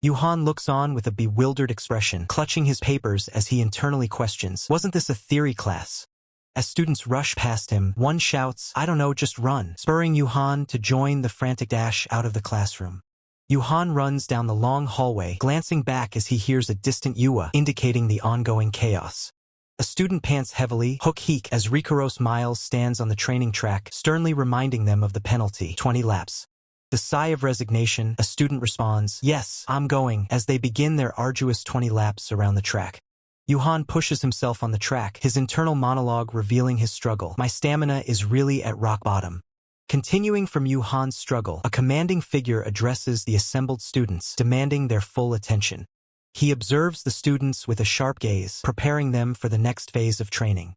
Yuhan looks on with a bewildered expression, clutching his papers as he internally questions, "Wasn't this a theory class?" As students rush past him, one shouts, "I don't know, just run," spurring Yuhan to join the frantic dash out of the classroom. Yuhan runs down the long hallway, glancing back as he hears a distant Yua, indicating the ongoing chaos. A student pants heavily, hook-heek, as Rikuros Miles stands on the training track, sternly reminding them of the penalty, 20 laps. The sigh of resignation, a student responds, "Yes, I'm going," as they begin their arduous 20 laps around the track. Yuhan pushes himself on the track, his internal monologue revealing his struggle. "My stamina is really at rock bottom." Continuing from Yuhan's struggle, a commanding figure addresses the assembled students, demanding their full attention. He observes the students with a sharp gaze, preparing them for the next phase of training.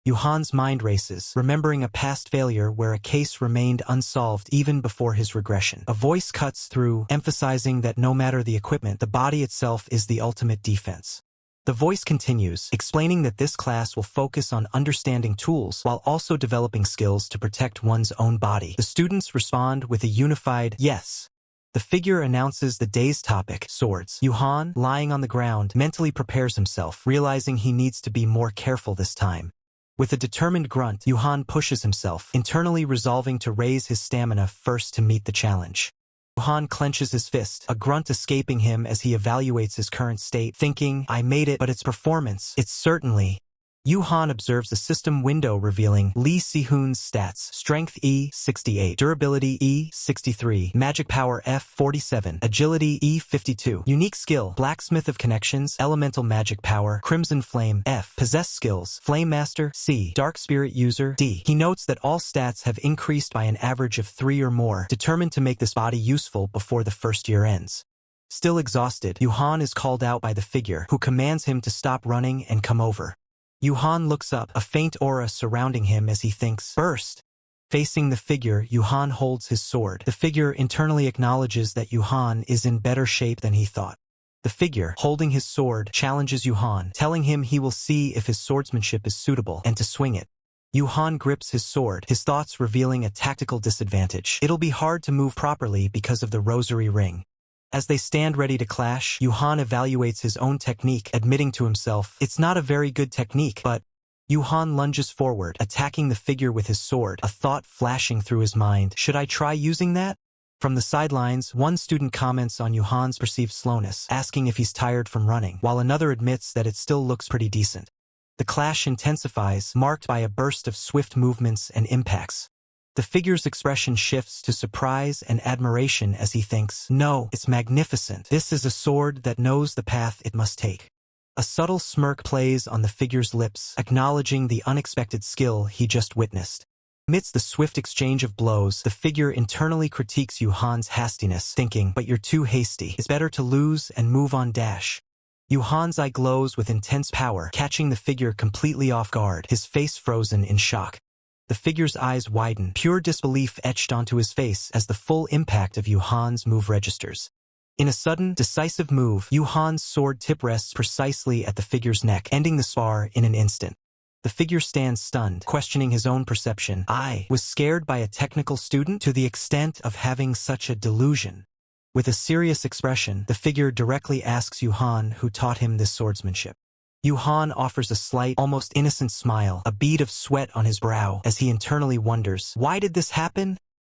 Yuhan's mind races, remembering a past failure where a case remained unsolved even before his regression. A voice cuts through, emphasizing that no matter the equipment, the body itself is the ultimate defense. The voice continues, explaining that this class will focus on understanding tools while also developing skills to protect one's own body. The students respond with a unified yes. The figure announces the day's topic, swords. Yuhan, lying on the ground, mentally prepares himself, realizing he needs to be more careful this time. With a determined grunt, Yuhan pushes himself, internally resolving to raise his stamina first to meet the challenge. Yuhan clenches his fist, a grunt escaping him as he evaluates his current state, thinking, I made it, but its performance, it's certainly... Yuhan observes the system window revealing Lee Si-hoon's stats: Strength E, 68, Durability E, 63, Magic Power F, 47, Agility E, 52, Unique Skill, Blacksmith of Connections, Elemental Magic Power, Crimson Flame F, Possessed Skills, Flame Master C, Dark Spirit User D. He notes that all stats have increased by an average of 3 or more, determined to make this body useful before the first year ends. Still exhausted, Yuhan is called out by the figure, who commands him to stop running and come over. Yuhan looks up, a faint aura surrounding him as he thinks, burst. Facing the figure, Yuhan holds his sword. The figure internally acknowledges that Yuhan is in better shape than he thought. The figure, holding his sword, challenges Yuhan, telling him he will see if his swordsmanship is suitable and to swing it. Yuhan grips his sword, his thoughts revealing a tactical disadvantage. It'll be hard to move properly because of the rosary ring. As they stand ready to clash, Yuhan evaluates his own technique, admitting to himself, it's not a very good technique, but... Yuhan lunges forward, attacking the figure with his sword, a thought flashing through his mind. Should I try using that? From the sidelines, one student comments on Yuhan's perceived slowness, asking if he's tired from running, while another admits that it still looks pretty decent. The clash intensifies, marked by a burst of swift movements and impacts. The figure's expression shifts to surprise and admiration as he thinks, no, it's magnificent. This is a sword that knows the path it must take. A subtle smirk plays on the figure's lips, acknowledging the unexpected skill he just witnessed. Amidst the swift exchange of blows, the figure internally critiques Yuhan's hastiness, thinking, but you're too hasty. It's better to lose and move on dash. Yuhan's eye glows with intense power, catching the figure completely off guard, his face frozen in shock. The figure's eyes widen, pure disbelief etched onto his face as the full impact of Yuhan's move registers. In a sudden, decisive move, Yuhan's sword tip rests precisely at the figure's neck, ending the spar in an instant. The figure stands stunned, questioning his own perception. I was scared by a technical student to the extent of having such a delusion. With a serious expression, the figure directly asks Yuhan who taught him this swordsmanship. Yuhan offers a slight, almost innocent smile, a bead of sweat on his brow, as he internally wonders, why did this happen?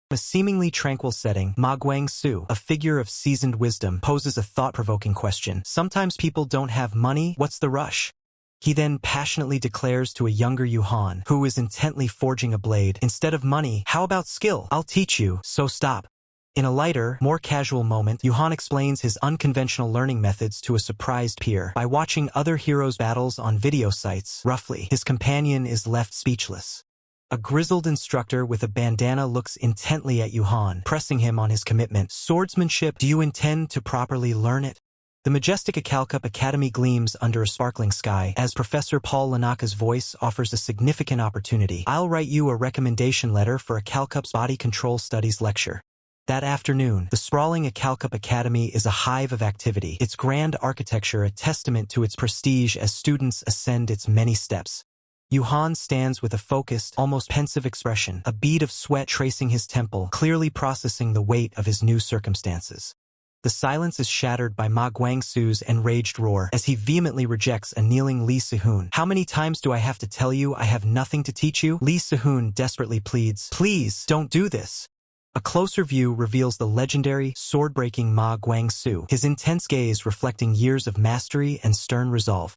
In a seemingly tranquil setting, Ma Guangsu, a figure of seasoned wisdom, poses a thought-provoking question. Sometimes people don't have money, what's the rush? He then passionately declares to a younger Yuhan, who is intently forging a blade, instead of money, how about skill? I'll teach you, so stop. In a lighter, more casual moment, Yuhan explains his unconventional learning methods to a surprised peer. By watching other heroes' battles on video sites, roughly, his companion is left speechless. A grizzled instructor with a bandana looks intently at Yuhan, pressing him on his commitment. Swordsmanship, do you intend to properly learn it? The majestic Anicap Academy gleams under a sparkling sky, as Professor Paul Lanaka's voice offers a significant opportunity. I'll write you a recommendation letter for Anicap's Body Control Studies lecture. That afternoon, the sprawling Anicap Academy is a hive of activity, its grand architecture a testament to its prestige as students ascend its many steps. Yuhan stands with a focused, almost pensive expression, a bead of sweat tracing his temple, clearly processing the weight of his new circumstances. The silence is shattered by Ma Guangsu's enraged roar, as he vehemently rejects a kneeling Lee Si-hoon. How many times do I have to tell you I have nothing to teach you? Lee Si-hoon desperately pleads, please, don't do this. A closer view reveals the legendary, sword-breaking Ma Guangsu, his intense gaze reflecting years of mastery and stern resolve.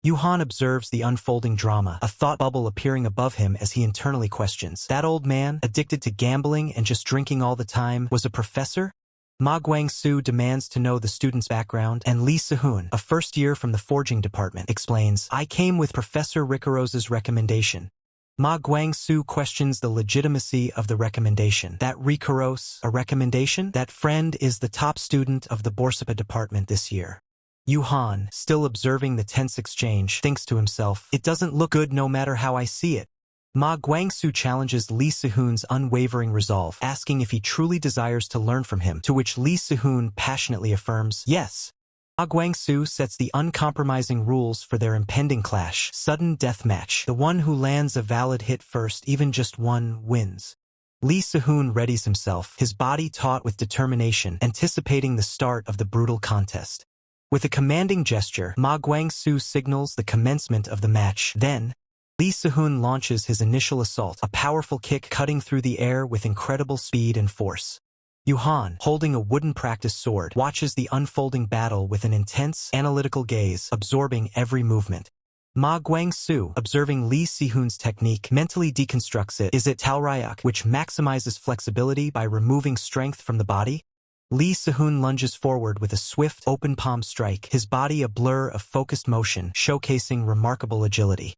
Yuhan observes the unfolding drama, a thought bubble appearing above him as he internally questions. That old man, addicted to gambling and just drinking all the time, was a professor? Ma Guangsu demands to know the student's background, and Lee Si-hoon, a first year from the forging department, explains, I came with Professor Ricorose's recommendation. Ma Guangsu questions the legitimacy of the recommendation. That Ricorose, a recommendation? That friend is the top student of the Borsapa department this year. Yuhan, still observing the tense exchange, thinks to himself, it doesn't look good no matter how I see it. Ma Guangsu challenges Lee Se-hoon's unwavering resolve, asking if he truly desires to learn from him, to which Lee Se-hoon passionately affirms, yes. Ma Guangsu sets the uncompromising rules for their impending clash, sudden death match. The one who lands a valid hit first, even just one, wins. Lee Se-hoon readies himself, his body taut with determination, anticipating the start of the brutal contest. With a commanding gesture, Ma Guangsu signals the commencement of the match. Then, Lee Se-hoon launches his initial assault, a powerful kick cutting through the air with incredible speed and force. Yuhan, holding a wooden practice sword, watches the unfolding battle with an intense, analytical gaze, absorbing every movement. Ma Guangsu, observing Lee Se-hoon's technique, mentally deconstructs it. Is it Talryak, which maximizes flexibility by removing strength from the body? Lee Se-hoon lunges forward with a swift, open palm strike, his body a blur of focused motion, showcasing remarkable agility.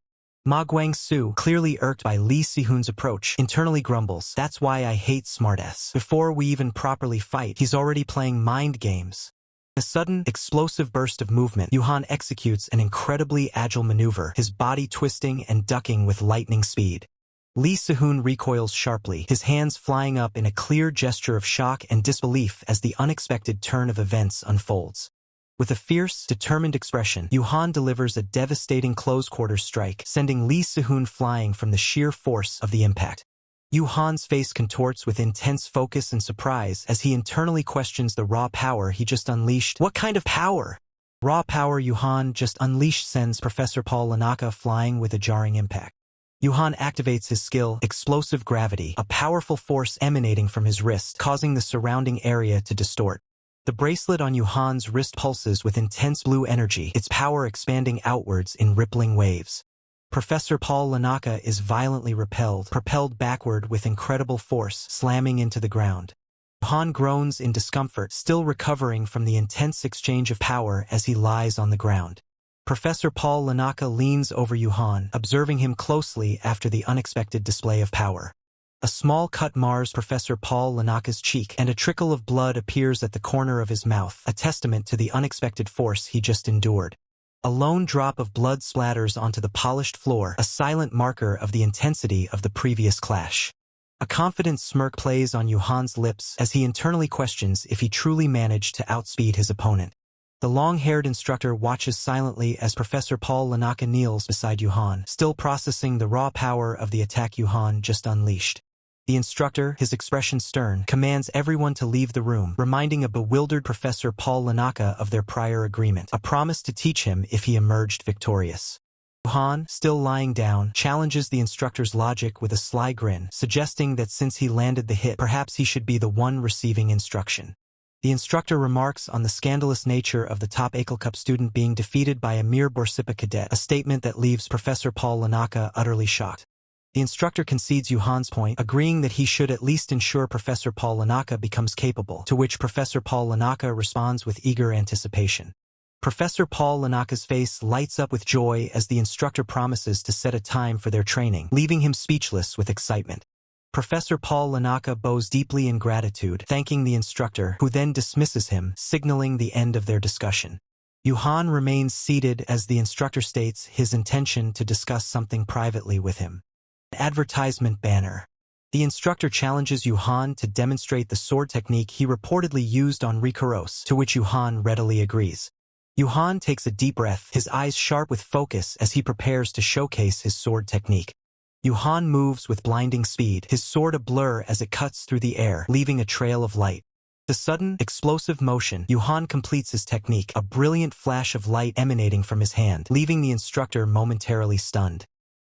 Ma Guangsu, clearly irked by Lee Se-hoon's approach, internally grumbles, that's why I hate smartass. Before we even properly fight, he's already playing mind games. In a sudden, explosive burst of movement, Yuhan executes an incredibly agile maneuver, his body twisting and ducking with lightning speed. Lee Se-hoon recoils sharply, his hands flying up in a clear gesture of shock and disbelief as the unexpected turn of events unfolds. With a fierce, determined expression, Yuhan delivers a devastating close-quarters strike, sending Lee Se-hoon flying from the sheer force of the impact. Yuhan's face contorts with intense focus and surprise as he internally questions the raw power he just unleashed. What kind of power? Raw power Yuhan just unleashed sends Professor Paul Lanaka flying with a jarring impact. Yuhan activates his skill, Explosive Gravity, a powerful force emanating from his wrist, causing the surrounding area to distort. The bracelet on Yuhan's wrist pulses with intense blue energy, its power expanding outwards in rippling waves. Professor Paul Lanaka is violently propelled backward with incredible force, slamming into the ground. Yuhan groans in discomfort, still recovering from the intense exchange of power as he lies on the ground. Professor Paul Lanaka leans over Yuhan, observing him closely after the unexpected display of power. A small cut mars Professor Paul Lanaka's cheek, and a trickle of blood appears at the corner of his mouth, a testament to the unexpected force he just endured. A lone drop of blood splatters onto the polished floor, a silent marker of the intensity of the previous clash. A confident smirk plays on Yuhan's lips as he internally questions if he truly managed to outspeed his opponent. The long-haired instructor watches silently as Professor Paul Lanaka kneels beside Yuhan, still processing the raw power of the attack Yuhan just unleashed. The instructor, his expression stern, commands everyone to leave the room, reminding a bewildered Professor Paul Lanaka of their prior agreement, a promise to teach him if he emerged victorious. Yuhan, still lying down, challenges the instructor's logic with a sly grin, suggesting that since he landed the hit, perhaps he should be the one receiving instruction. The instructor remarks on the scandalous nature of the top Anicap student being defeated by a mere Borsipa cadet, a statement that leaves Professor Paul Lanaka utterly shocked. The instructor concedes Yuhan's point, agreeing that he should at least ensure Professor Paul Lanaka becomes capable, to which Professor Paul Lanaka responds with eager anticipation. Professor Paul Lanaka's face lights up with joy as the instructor promises to set a time for their training, leaving him speechless with excitement. Professor Paul Lanaka bows deeply in gratitude, thanking the instructor, who then dismisses him, signaling the end of their discussion. Yuhan remains seated as the instructor states his intention to discuss something privately with him. An advertisement banner. The instructor challenges Yuhan to demonstrate the sword technique he reportedly used on Rikuros, to which Yuhan readily agrees. Yuhan takes a deep breath, his eyes sharp with focus as he prepares to showcase his sword technique. Yuhan moves with blinding speed, his sword a blur as it cuts through the air, leaving a trail of light. The sudden, explosive motion, Yuhan completes his technique, a brilliant flash of light emanating from his hand, leaving the instructor momentarily stunned.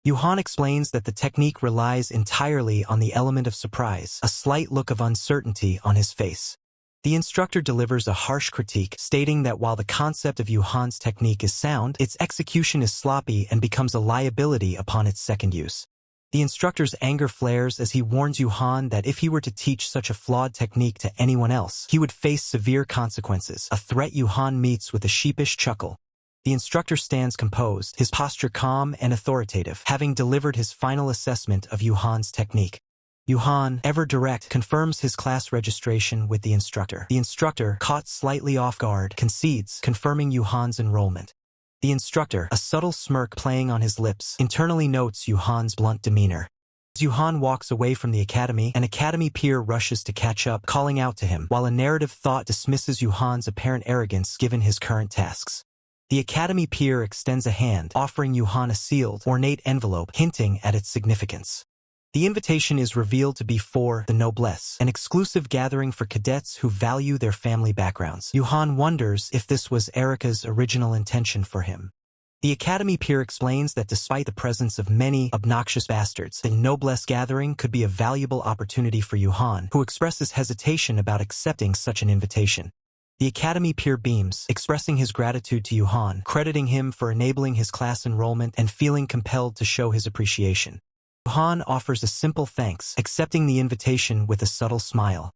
Yuhan explains that the technique relies entirely on the element of surprise, a slight look of uncertainty on his face. The instructor delivers a harsh critique, stating that while the concept of Yuhan's technique is sound, its execution is sloppy and becomes a liability upon its second use. The instructor's anger flares as he warns Yuhan that if he were to teach such a flawed technique to anyone else, he would face severe consequences, a threat Yuhan meets with a sheepish chuckle. The instructor stands composed, his posture calm and authoritative, having delivered his final assessment of Yuhan's technique. Yuhan, ever direct, confirms his class registration with the instructor. The instructor, caught slightly off guard, concedes, confirming Yuhan's enrollment. The instructor, a subtle smirk playing on his lips, internally notes Yuhan's blunt demeanor. As Yuhan walks away from the academy, an academy peer rushes to catch up, calling out to him, while a narrative thought dismisses Yuhan's apparent arrogance given his current tasks. The academy peer extends a hand, offering Yuhan a sealed, ornate envelope, hinting at its significance. The invitation is revealed to be for the noblesse, an exclusive gathering for cadets who value their family backgrounds. Yuhan wonders if this was Erika's original intention for him. The academy peer explains that despite the presence of many obnoxious bastards, the noblesse gathering could be a valuable opportunity for Yuhan, who expresses hesitation about accepting such an invitation. The academy peer beams, expressing his gratitude to Yuhan, crediting him for enabling his class enrollment and feeling compelled to show his appreciation. Yuhan offers a simple thanks, accepting the invitation with a subtle smile.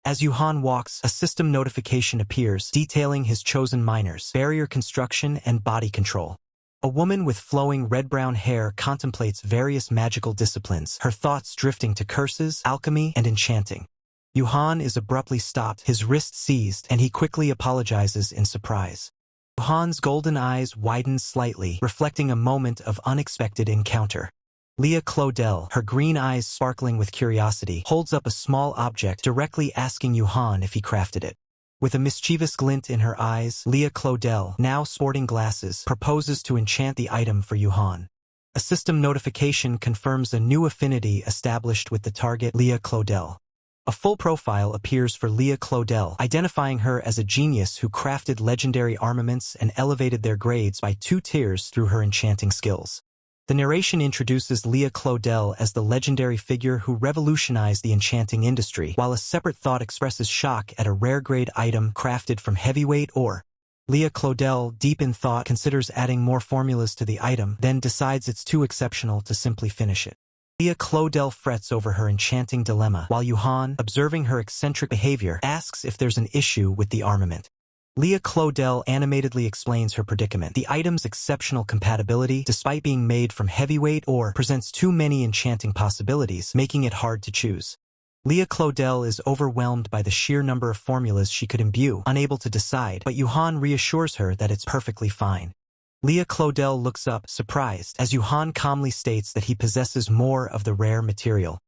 As Yuhan walks, a system notification appears, detailing his chosen minors, barrier construction and body control. A woman with flowing red-brown hair contemplates various magical disciplines, her thoughts drifting to curses, alchemy, and enchanting. Yuhan is abruptly stopped, his wrist seized, and he quickly apologizes in surprise. Yuhan's golden eyes widen slightly, reflecting a moment of unexpected encounter. Leah Claudel, her green eyes sparkling with curiosity, holds up a small object, directly asking Yuhan if he crafted it. With a mischievous glint in her eyes, Leah Claudel, now sporting glasses, proposes to enchant the item for Yuhan. A system notification confirms a new affinity established with the target, Leah Claudel. A full profile appears for Leah Claudel, identifying her as a genius who crafted legendary armaments and elevated their grades by 2 tiers through her enchanting skills. The narration introduces Leah Claudel as the legendary figure who revolutionized the enchanting industry, while a separate thought expresses shock at a rare-grade item crafted from heavyweight ore. Leah Claudel, deep in thought, considers adding more formulas to the item, then decides it's too exceptional to simply finish it. Leah Claudel frets over her enchanting dilemma, while Yuhan, observing her eccentric behavior, asks if there's an issue with the armament. Leah Claudel animatedly explains her predicament. The item's exceptional compatibility, despite being made from heavyweight ore, presents too many enchanting possibilities, making it hard to choose. Leah Claudel is overwhelmed by the sheer number of formulas she could imbue, unable to decide, but Yuhan reassures her that it's perfectly fine. Leah Claudel looks up, surprised, as Yuhan calmly states that he possesses more of the rare material.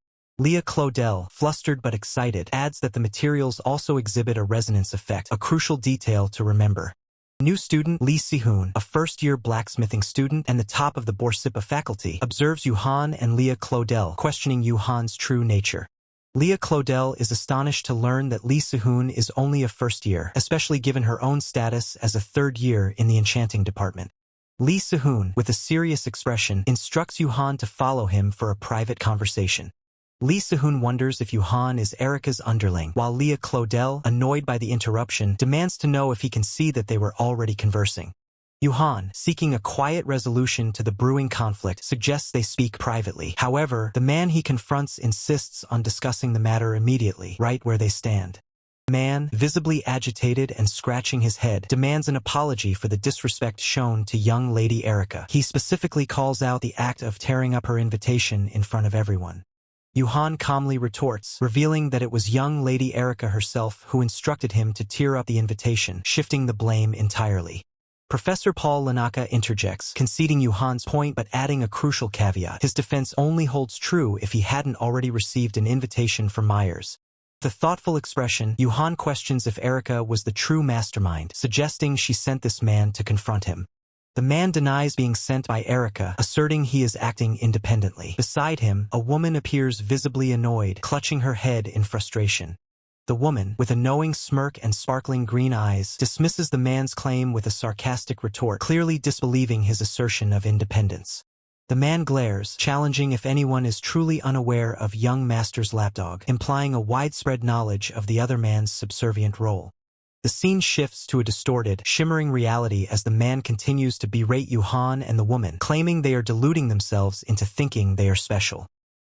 Leah Claudel, flustered but excited, adds that the materials also exhibit a resonance effect, a crucial detail to remember. New student Lee Si-hoon, a first-year blacksmithing student and the top of the Borsippa faculty, observes Yuhan and Leah Claudel, questioning Yuhan's true nature. Leah Claudel is astonished to learn that Lee Si-hoon is only a first year, especially given her own status as a third year in the enchanting department. Lee Si-hoon, with a serious expression, instructs Yuhan to follow him for a private conversation. Lee Si-hoon wonders if Yuhan is Erika's underling, while Leah Claudel, annoyed by the interruption, demands to know if he can see that they were already conversing. Yuhan, seeking a quiet resolution to the brewing conflict, suggests they speak privately. However, the man he confronts insists on discussing the matter immediately, right where they stand. The man, visibly agitated and scratching his head, demands an apology for the disrespect shown to young Lady Erika. He specifically calls out the act of tearing up her invitation in front of everyone. Yuhan calmly retorts, revealing that it was young Lady Erika herself who instructed him to tear up the invitation, shifting the blame entirely. Professor Paul Lanaka interjects, conceding Yuhan's point but adding a crucial caveat. His defense only holds true if he hadn't already received an invitation from Myers. With a thoughtful expression, Yuhan questions if Erika was the true mastermind, suggesting she sent this man to confront him. The man denies being sent by Erika, asserting he is acting independently. Beside him, a woman appears visibly annoyed, clutching her head in frustration. The woman, with a knowing smirk and sparkling green eyes, dismisses the man's claim with a sarcastic retort, clearly disbelieving his assertion of independence. The man glares, challenging if anyone is truly unaware of young master's lapdog, implying a widespread knowledge of the other man's subservient role. The scene shifts to a distorted, shimmering reality as the man continues to berate Yuhan and the woman, claiming they are deluding themselves into thinking they are special.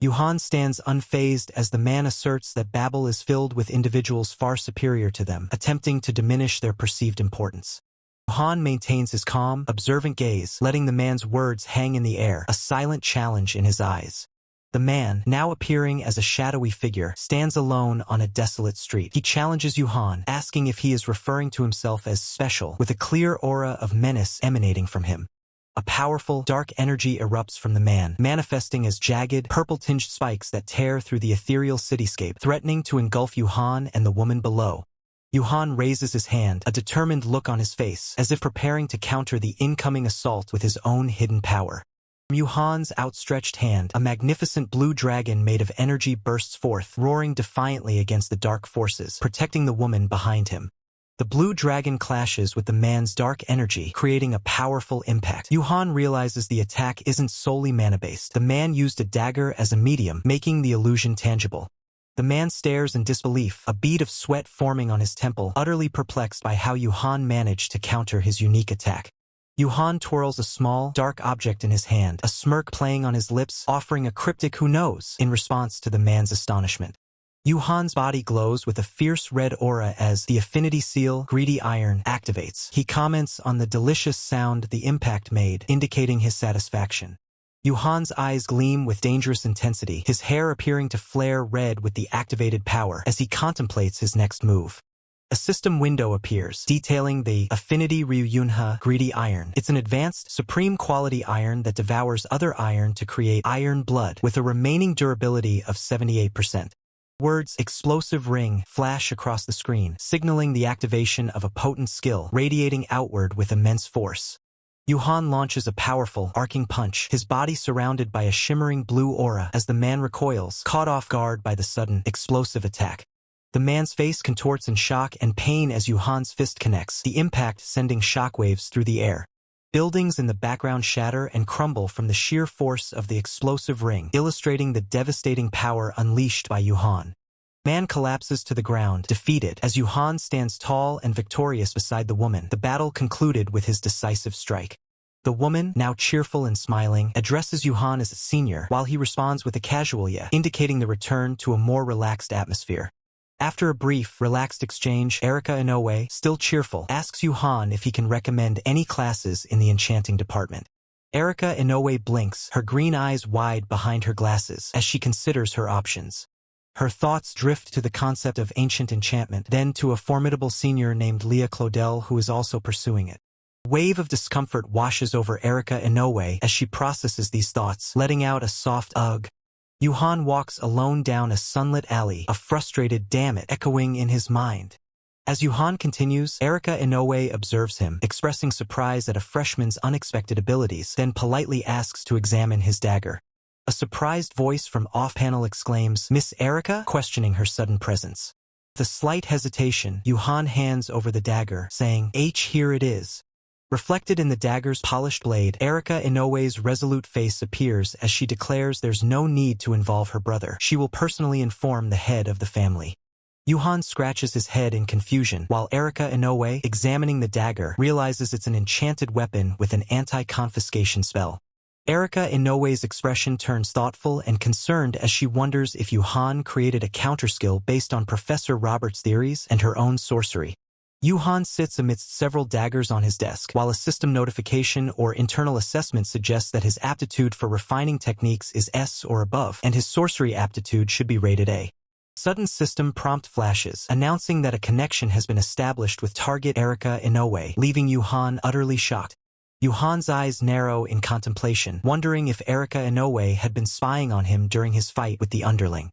Yuhan stands unfazed as the man asserts that Babel is filled with individuals far superior to them, attempting to diminish their perceived importance. Yuhan maintains his calm, observant gaze, letting the man's words hang in the air, a silent challenge in his eyes. The man, now appearing as a shadowy figure, stands alone on a desolate street. He challenges Yuhan, asking if he is referring to himself as special, with a clear aura of menace emanating from him. A powerful, dark energy erupts from the man, manifesting as jagged, purple-tinged spikes that tear through the ethereal cityscape, threatening to engulf Yuhan and the woman below. Yuhan raises his hand, a determined look on his face, as if preparing to counter the incoming assault with his own hidden power. From Yuhan's outstretched hand, a magnificent blue dragon made of energy bursts forth, roaring defiantly against the dark forces, protecting the woman behind him. The blue dragon clashes with the man's dark energy, creating a powerful impact. Yuhan realizes the attack isn't solely mana-based. The man used a dagger as a medium, making the illusion tangible. The man stares in disbelief, a bead of sweat forming on his temple, utterly perplexed by how Yuhan managed to counter his unique attack. Yuhan twirls a small, dark object in his hand, a smirk playing on his lips, offering a cryptic "who knows" in response to the man's astonishment. Yuhan's body glows with a fierce red aura as the affinity seal, greedy iron, activates. He comments on the delicious sound the impact made, indicating his satisfaction. Yuhan's eyes gleam with dangerous intensity, his hair appearing to flare red with the activated power as he contemplates his next move. A system window appears, detailing the Affinity Ryuyunha Greedy Iron. It's an advanced, supreme quality iron that devours other iron to create iron blood, with a remaining durability of 78%. Words "explosive ring" flash across the screen, signaling the activation of a potent skill, radiating outward with immense force. Yuhan launches a powerful, arcing punch, his body surrounded by a shimmering blue aura as the man recoils, caught off guard by the sudden, explosive attack. The man's face contorts in shock and pain as Yuhan's fist connects, the impact sending shockwaves through the air. Buildings in the background shatter and crumble from the sheer force of the explosive ring, illustrating the devastating power unleashed by Yuhan. Man collapses to the ground, defeated, as Yuhan stands tall and victorious beside the woman. The battle concluded with his decisive strike. The woman, now cheerful and smiling, addresses Yuhan as a senior, while he responds with a casual "yeah," indicating the return to a more relaxed atmosphere. After a brief, relaxed exchange, Erika Inoue, still cheerful, asks Yuhan if he can recommend any classes in the enchanting department. Erika Inoue blinks, her green eyes wide behind her glasses, as she considers her options. Her thoughts drift to the concept of ancient enchantment, then to a formidable senior named Leah Claudel who is also pursuing it. A wave of discomfort washes over Erika Inoue as she processes these thoughts, letting out a soft ugh. Yuhan walks alone down a sunlit alley, a frustrated "damn it" echoing in his mind. As Yuhan continues, Erika Inoue observes him, expressing surprise at a freshman's unexpected abilities, then politely asks to examine his dagger. A surprised voice from off-panel exclaims, "Miss Erika?" questioning her sudden presence. With a slight hesitation, Yuhan hands over the dagger, saying, "Here it is." Reflected in the dagger's polished blade, Erika Inoue's resolute face appears as she declares there's no need to involve her brother. She will personally inform the head of the family. Yuhan scratches his head in confusion, while Erika Inoue, examining the dagger, realizes it's an enchanted weapon with an anti-confiscation spell. Erika Inoue's expression turns thoughtful and concerned as she wonders if Yuhan created a counterskill based on Professor Robert's theories and her own sorcery. Yuhan sits amidst several daggers on his desk, while a system notification or internal assessment suggests that his aptitude for refining techniques is S or above, and his sorcery aptitude should be rated A. Sudden system prompt flashes, announcing that a connection has been established with target Erika Inoue, leaving Yuhan utterly shocked. Yuhan's eyes narrow in contemplation, wondering if Erika Inoue had been spying on him during his fight with the underling.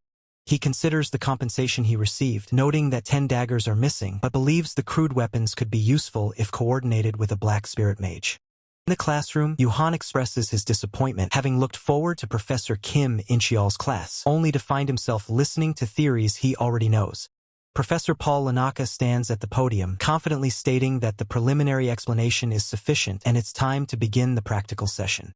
He considers the compensation he received, noting that 10 daggers are missing, but believes the crude weapons could be useful if coordinated with a black spirit mage. In the classroom, Yuhan expresses his disappointment, having looked forward to Professor Kim Incheol's class, only to find himself listening to theories he already knows. Professor Paul Lanaka stands at the podium, confidently stating that the preliminary explanation is sufficient and it's time to begin the practical session.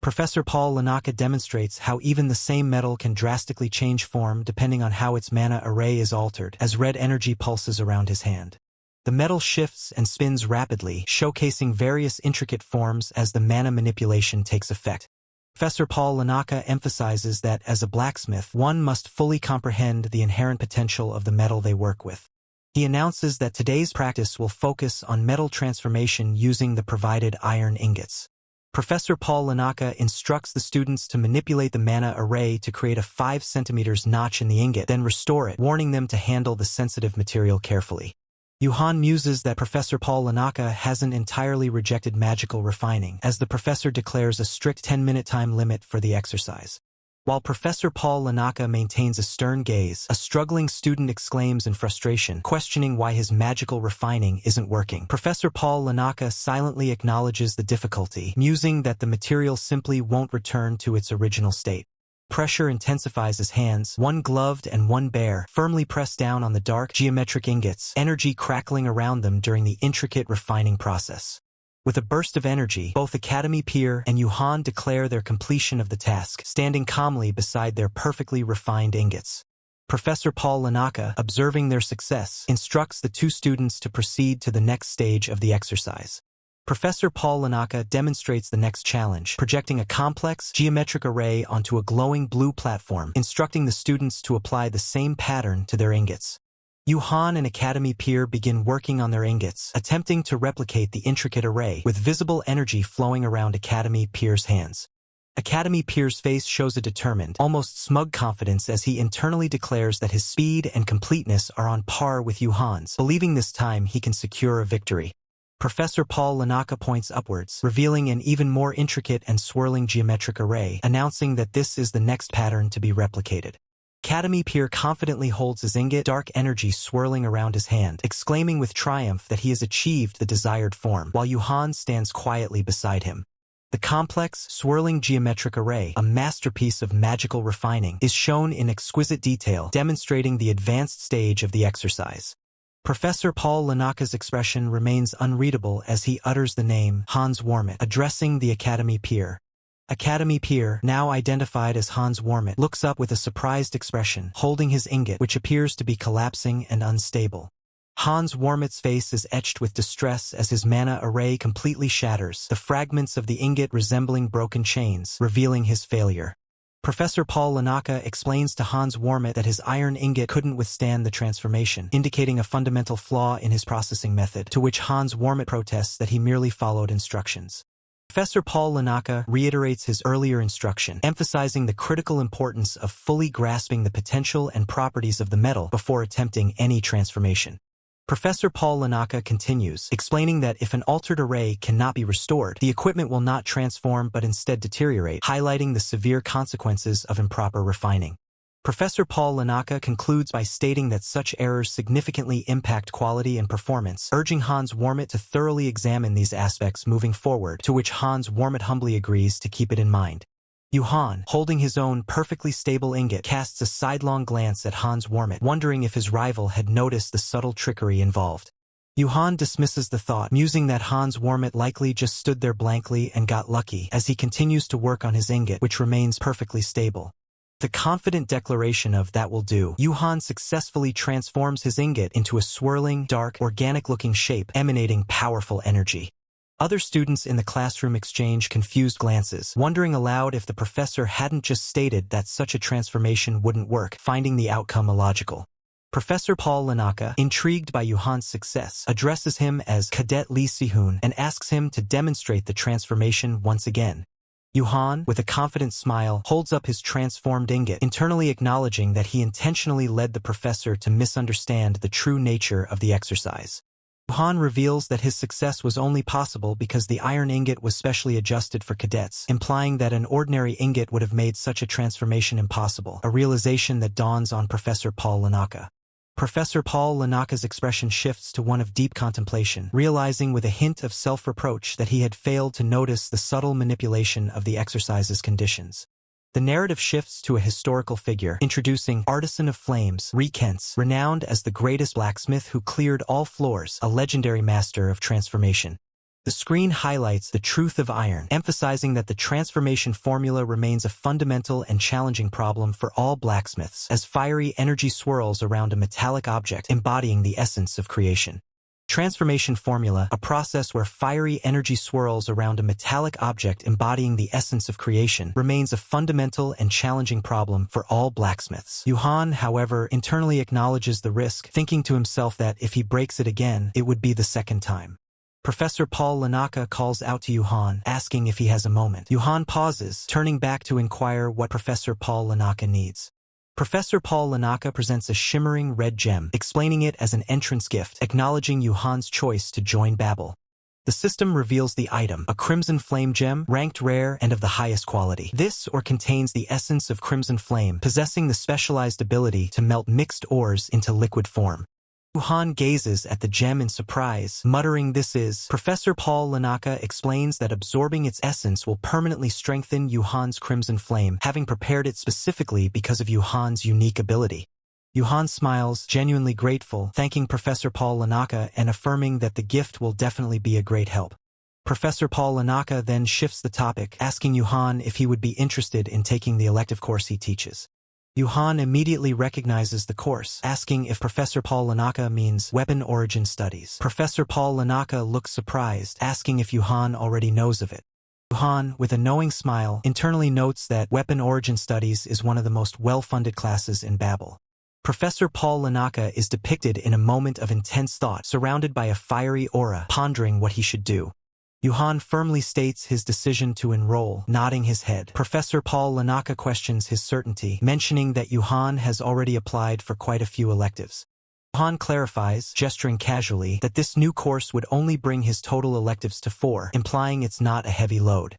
Professor Paul Lanaka demonstrates how even the same metal can drastically change form depending on how its mana array is altered, as red energy pulses around his hand. The metal shifts and spins rapidly, showcasing various intricate forms as the mana manipulation takes effect. Professor Paul Lanaka emphasizes that as a blacksmith, one must fully comprehend the inherent potential of the metal they work with. He announces that today's practice will focus on metal transformation using the provided iron ingots. Professor Paul Lanaka instructs the students to manipulate the mana array to create a 5 cm notch in the ingot, then restore it, warning them to handle the sensitive material carefully. Yuhan muses that Professor Paul Lanaka hasn't entirely rejected magical refining, as the professor declares a strict 10-minute time limit for the exercise. While Professor Paul Lanaka maintains a stern gaze, a struggling student exclaims in frustration, questioning why his magical refining isn't working. Professor Paul Lanaka silently acknowledges the difficulty, musing that the material simply won't return to its original state. Pressure intensifies his hands, one gloved and one bare, firmly pressed down on the dark, geometric ingots, energy crackling around them during the intricate refining process. With a burst of energy, both Academy Peer and Yuhan declare their completion of the task, standing calmly beside their perfectly refined ingots. Professor Paul Lanaka, observing their success, instructs the 2 students to proceed to the next stage of the exercise. Professor Paul Lanaka demonstrates the next challenge, projecting a complex, geometric array onto a glowing blue platform, instructing the students to apply the same pattern to their ingots. Yuhan and Academy Peer begin working on their ingots, attempting to replicate the intricate array, with visible energy flowing around Academy Peer's hands. Academy Peer's face shows a determined, almost smug confidence as he internally declares that his speed and completeness are on par with Yuhan's, believing this time he can secure a victory. Professor Paul Lanaka points upwards, revealing an even more intricate and swirling geometric array, announcing that this is the next pattern to be replicated. Academy Peer confidently holds his ingot, dark energy swirling around his hand, exclaiming with triumph that he has achieved the desired form, while Yuhan stands quietly beside him. The complex, swirling geometric array, a masterpiece of magical refining, is shown in exquisite detail, demonstrating the advanced stage of the exercise. Professor Paul Lanaka's expression remains unreadable as he utters the name Hans Warmit, addressing the Academy Peer. Academy Peer, now identified as Hans Warmit, looks up with a surprised expression, holding his ingot, which appears to be collapsing and unstable. Hans Warmit's face is etched with distress as his mana array completely shatters, the fragments of the ingot resembling broken chains, revealing his failure. Professor Paul Lanaka explains to Hans Warmit that his iron ingot couldn't withstand the transformation, indicating a fundamental flaw in his processing method, to which Hans Warmit protests that he merely followed instructions. Professor Paul Lanaka reiterates his earlier instruction, emphasizing the critical importance of fully grasping the potential and properties of the metal before attempting any transformation. Professor Paul Lanaka continues, explaining that if an altered array cannot be restored, the equipment will not transform but instead deteriorate, highlighting the severe consequences of improper refining. Professor Paul Lanaka concludes by stating that such errors significantly impact quality and performance, urging Hans Warmit to thoroughly examine these aspects moving forward, to which Hans Warmit humbly agrees to keep it in mind. Yuhan, holding his own perfectly stable ingot, casts a sidelong glance at Hans Warmit, wondering if his rival had noticed the subtle trickery involved. Yuhan dismisses the thought, musing that Hans Warmit likely just stood there blankly and got lucky, as he continues to work on his ingot, which remains perfectly stable. The confident declaration of "that will do," Yuhan successfully transforms his ingot into a swirling, dark, organic-looking shape, emanating powerful energy. Other students in the classroom exchange confused glances, wondering aloud if the professor hadn't just stated that such a transformation wouldn't work, finding the outcome illogical. Professor Paul Lanaka, intrigued by Yuhan's success, addresses him as Cadet Lee Si-hoon and asks him to demonstrate the transformation once again. Yuhan, with a confident smile, holds up his transformed ingot, internally acknowledging that he intentionally led the professor to misunderstand the true nature of the exercise. Yuhan reveals that his success was only possible because the iron ingot was specially adjusted for cadets, implying that an ordinary ingot would have made such a transformation impossible, a realization that dawns on Professor Paul Lanaka. Professor Paul Lanaka's expression shifts to one of deep contemplation, realizing with a hint of self-reproach that he had failed to notice the subtle manipulation of the exercise's conditions. The narrative shifts to a historical figure, introducing Artisan of Flames, Rekents, renowned as the greatest blacksmith who cleared all floors, a legendary master of transformation. The screen highlights the truth of iron, emphasizing that the transformation formula remains a fundamental and challenging problem for all blacksmiths, as fiery energy swirls around a metallic object embodying the essence of creation. Transformation formula, a process where fiery energy swirls around a metallic object embodying the essence of creation, remains a fundamental and challenging problem for all blacksmiths. Yuhan, however, internally acknowledges the risk, thinking to himself that if he breaks it again, it would be the second time. Professor Paul Lanaka calls out to Yuhan, asking if he has a moment. Yuhan pauses, turning back to inquire what Professor Paul Lanaka needs. Professor Paul Lanaka presents a shimmering red gem, explaining it as an entrance gift, acknowledging Yuhan's choice to join Babel. The system reveals the item, a crimson flame gem, ranked rare and of the highest quality. This ore contains the essence of crimson flame, possessing the specialized ability to melt mixed ores into liquid form. Yuhan gazes at the gem in surprise, muttering this is. Professor Paul Lanaka explains that absorbing its essence will permanently strengthen Yuhan's crimson flame, having prepared it specifically because of Yuhan's unique ability. Yuhan smiles, genuinely grateful, thanking Professor Paul Lanaka and affirming that the gift will definitely be a great help. Professor Paul Lanaka then shifts the topic, asking Yuhan if he would be interested in taking the elective course he teaches. Yuhan immediately recognizes the course, asking if Professor Paul Lanaka means Weapon Origin Studies. Professor Paul Lanaka looks surprised, asking if Yuhan already knows of it. Yuhan, with a knowing smile, internally notes that Weapon Origin Studies is one of the most well-funded classes in Babel. Professor Paul Lanaka is depicted in a moment of intense thought, surrounded by a fiery aura, pondering what he should do. Yuhan firmly states his decision to enroll, nodding his head. Professor Paul Lanaka questions his certainty, mentioning that Yuhan has already applied for quite a few electives. Yuhan clarifies, gesturing casually, that this new course would only bring his total electives to 4, implying it's not a heavy load.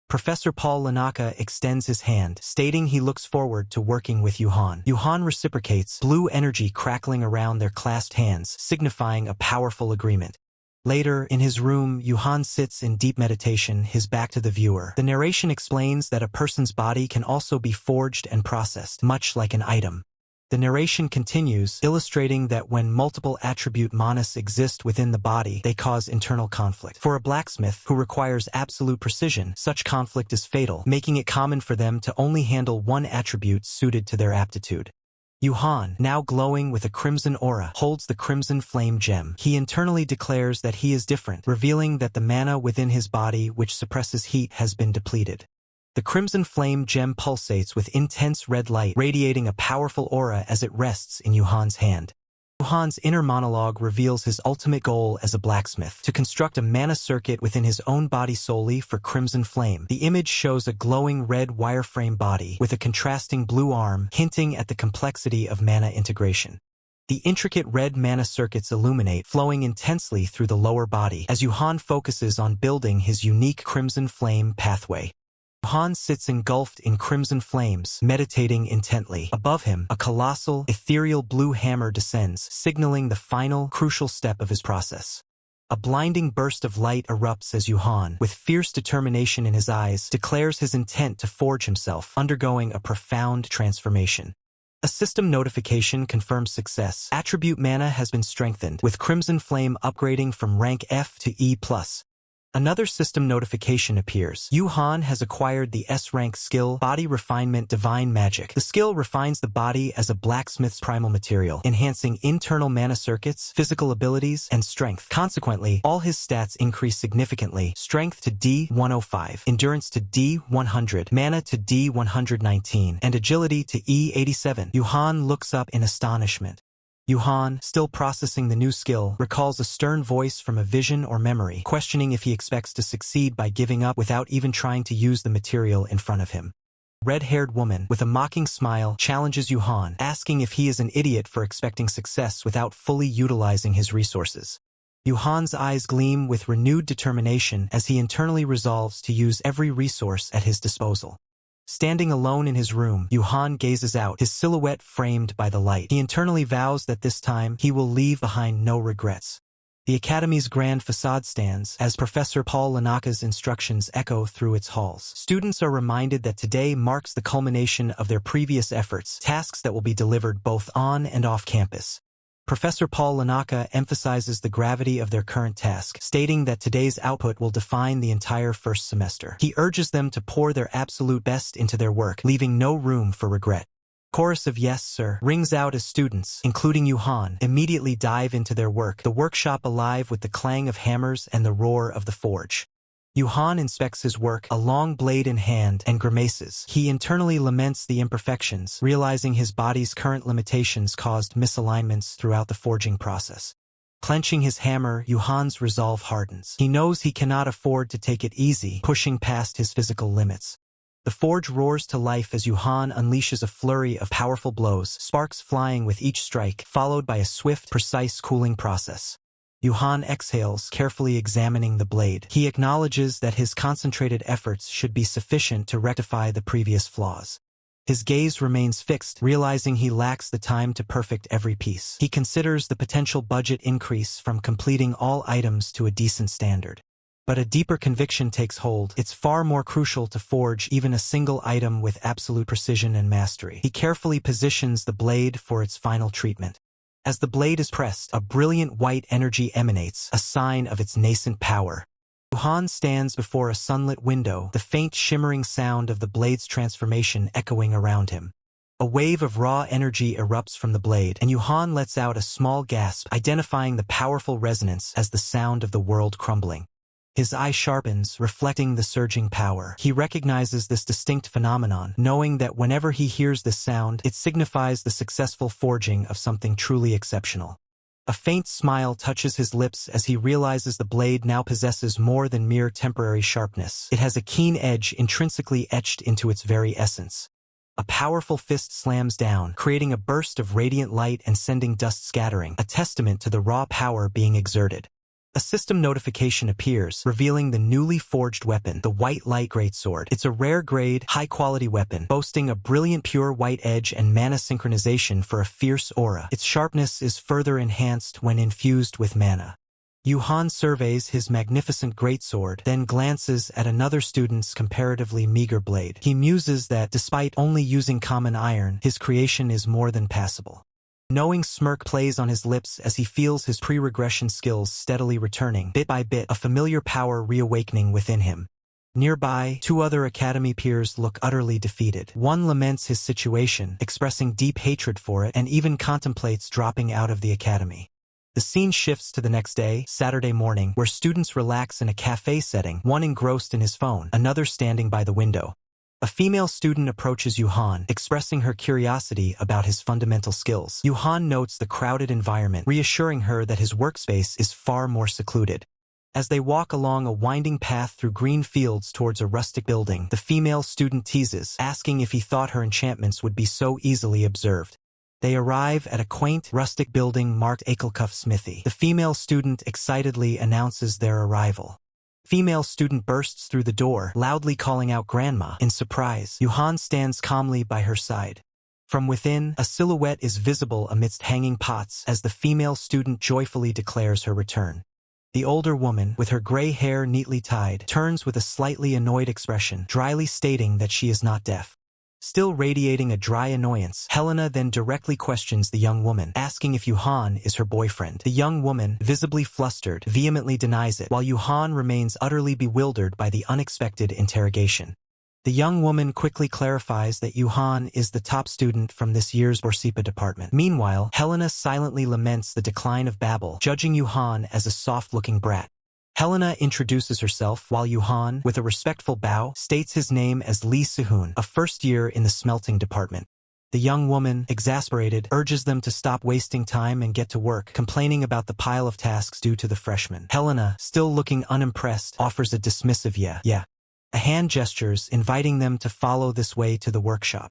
Professor Paul Lanaka extends his hand, stating he looks forward to working with Yuhan. Yuhan reciprocates, blue energy crackling around their clasped hands, signifying a powerful agreement. Later, in his room, Yuhan sits in deep meditation, his back to the viewer. The narration explains that a person's body can also be forged and processed, much like an item. The narration continues, illustrating that when multiple attribute manas exist within the body, they cause internal conflict. For a blacksmith, who requires absolute precision, such conflict is fatal, making it common for them to only handle one attribute suited to their aptitude. Yuhan, now glowing with a crimson aura, holds the crimson flame gem. He internally declares that he is different, revealing that the mana within his body which suppresses heat has been depleted. The crimson flame gem pulsates with intense red light, radiating a powerful aura as it rests in Yuhan's hand. Yuhan's inner monologue reveals his ultimate goal as a blacksmith, to construct a mana circuit within his own body solely for crimson flame. The image shows a glowing red wireframe body with a contrasting blue arm, hinting at the complexity of mana integration. The intricate red mana circuits illuminate, flowing intensely through the lower body, as Yuhan focuses on building his unique crimson flame pathway. Yuhan sits engulfed in crimson flames, meditating intently. Above him, a colossal, ethereal blue hammer descends, signaling the final, crucial step of his process. A blinding burst of light erupts as Yuhan, with fierce determination in his eyes, declares his intent to forge himself, undergoing a profound transformation. A system notification confirms success. Attribute mana has been strengthened, with crimson flame upgrading from rank F to E+. Another system notification appears. Yuhan has acquired the S-rank skill, Body Refinement Divine Magic. The skill refines the body as a blacksmith's primal material, enhancing internal mana circuits, physical abilities, and strength. Consequently, all his stats increase significantly. Strength to D105, Endurance to D100, Mana to D119, and Agility to E87. Yuhan looks up in astonishment. Yuhan, still processing the new skill, recalls a stern voice from a vision or memory, questioning if he expects to succeed by giving up without even trying to use the material in front of him. Red-haired woman, with a mocking smile, challenges Yuhan, asking if he is an idiot for expecting success without fully utilizing his resources. Yuhan's eyes gleam with renewed determination as he internally resolves to use every resource at his disposal. Standing alone in his room, Yuhan gazes out, his silhouette framed by the light. He internally vows that this time, he will leave behind no regrets. The Academy's grand facade stands, as Professor Paul Lanaka's instructions echo through its halls. Students are reminded that today marks the culmination of their previous efforts, tasks that will be delivered both on and off campus. Professor Paul Lanaka emphasizes the gravity of their current task, stating that today's output will define the entire first semester. He urges them to pour their absolute best into their work, leaving no room for regret. Chorus of "Yes, sir" rings out as students, including Yuhan, immediately dive into their work, the workshop alive with the clang of hammers and the roar of the forge. Yuhan inspects his work, a long blade in hand, and grimaces. He internally laments the imperfections, realizing his body's current limitations caused misalignments throughout the forging process. Clenching his hammer, Yuhan's resolve hardens. He knows he cannot afford to take it easy, pushing past his physical limits. The forge roars to life as Yuhan unleashes a flurry of powerful blows, sparks flying with each strike, followed by a swift, precise cooling process. Yuhan exhales, carefully examining the blade. He acknowledges that his concentrated efforts should be sufficient to rectify the previous flaws. His gaze remains fixed, realizing he lacks the time to perfect every piece. He considers the potential budget increase from completing all items to a decent standard. But a deeper conviction takes hold. It's far more crucial to forge even a single item with absolute precision and mastery. He carefully positions the blade for its final treatment. As the blade is pressed, a brilliant white energy emanates, a sign of its nascent power. Yuhan stands before a sunlit window, the faint shimmering sound of the blade's transformation echoing around him. A wave of raw energy erupts from the blade, and Yuhan lets out a small gasp, identifying the powerful resonance as the sound of the world crumbling. His eye sharpens, reflecting the surging power. He recognizes this distinct phenomenon, knowing that whenever he hears this sound, it signifies the successful forging of something truly exceptional. A faint smile touches his lips as he realizes the blade now possesses more than mere temporary sharpness. It has a keen edge intrinsically etched into its very essence. A powerful fist slams down, creating a burst of radiant light and sending dust scattering, a testament to the raw power being exerted. A system notification appears, revealing the newly forged weapon, the White Light Greatsword. It's a rare-grade, high-quality weapon, boasting a brilliant pure white edge and mana synchronization for a fierce aura. Its sharpness is further enhanced when infused with mana. Yuhan surveys his magnificent greatsword, then glances at another student's comparatively meager blade. He muses that, despite only using common iron, his creation is more than passable. Knowing smirk plays on his lips as he feels his pre-regression skills steadily returning, bit by bit, a familiar power reawakening within him. Nearby, two other academy peers look utterly defeated. One laments his situation, expressing deep hatred for it, and even contemplates dropping out of the academy. The scene shifts to the next day, Saturday morning, where students relax in a cafe setting, one engrossed in his phone, another standing by the window. A female student approaches Yuhan, expressing her curiosity about his fundamental skills. Yuhan notes the crowded environment, reassuring her that his workspace is far more secluded. As they walk along a winding path through green fields towards a rustic building, the female student teases, asking if he thought her enchantments would be so easily observed. They arrive at a quaint, rustic building marked Anicap Smithy. The female student excitedly announces their arrival. Female student bursts through the door, loudly calling out "Grandma." In surprise, Yuhan stands calmly by her side. From within, a silhouette is visible amidst hanging pots as the female student joyfully declares her return. The older woman, with her gray hair neatly tied, turns with a slightly annoyed expression, dryly stating that she is not deaf. Still radiating a dry annoyance, Helena then directly questions the young woman, asking if Yuhan is her boyfriend. The young woman, visibly flustered, vehemently denies it, while Yuhan remains utterly bewildered by the unexpected interrogation. The young woman quickly clarifies that Yuhan is the top student from this year's Borsipa department. Meanwhile, Helena silently laments the decline of Babel, judging Yuhan as a soft-looking brat. Helena introduces herself, while Yuhan, with a respectful bow, states his name as Lee Sehun, a first year in the smelting department. The young woman, exasperated, urges them to stop wasting time and get to work, complaining about the pile of tasks due to the freshmen. Helena, still looking unimpressed, offers a dismissive yeah. A hand gestures, inviting them to follow this way to the workshop.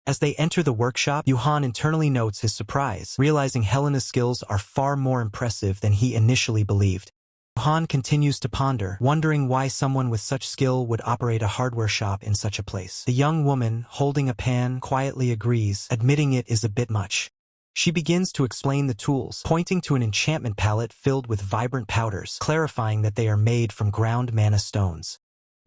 As they enter the workshop, Yuhan internally notes his surprise, realizing Helena's skills are far more impressive than he initially believed. Yuhan continues to ponder, wondering why someone with such skill would operate a hardware shop in such a place. The young woman, holding a pan, quietly agrees, admitting it is a bit much. She begins to explain the tools, pointing to an enchantment palette filled with vibrant powders, clarifying that they are made from ground mana stones.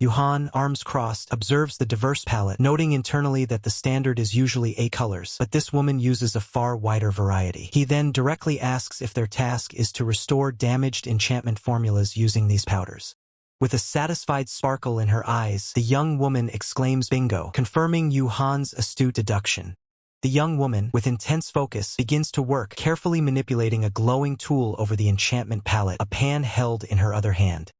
Yuhan, arms crossed, observes the diverse palette, noting internally that the standard is usually 8 colors, but this woman uses a far wider variety. He then directly asks if their task is to restore damaged enchantment formulas using these powders. With a satisfied sparkle in her eyes, the young woman exclaims "Bingo," confirming Yuhan's astute deduction. The young woman, with intense focus, begins to work, carefully manipulating a glowing tool over the enchantment palette, a pan held in her other hand.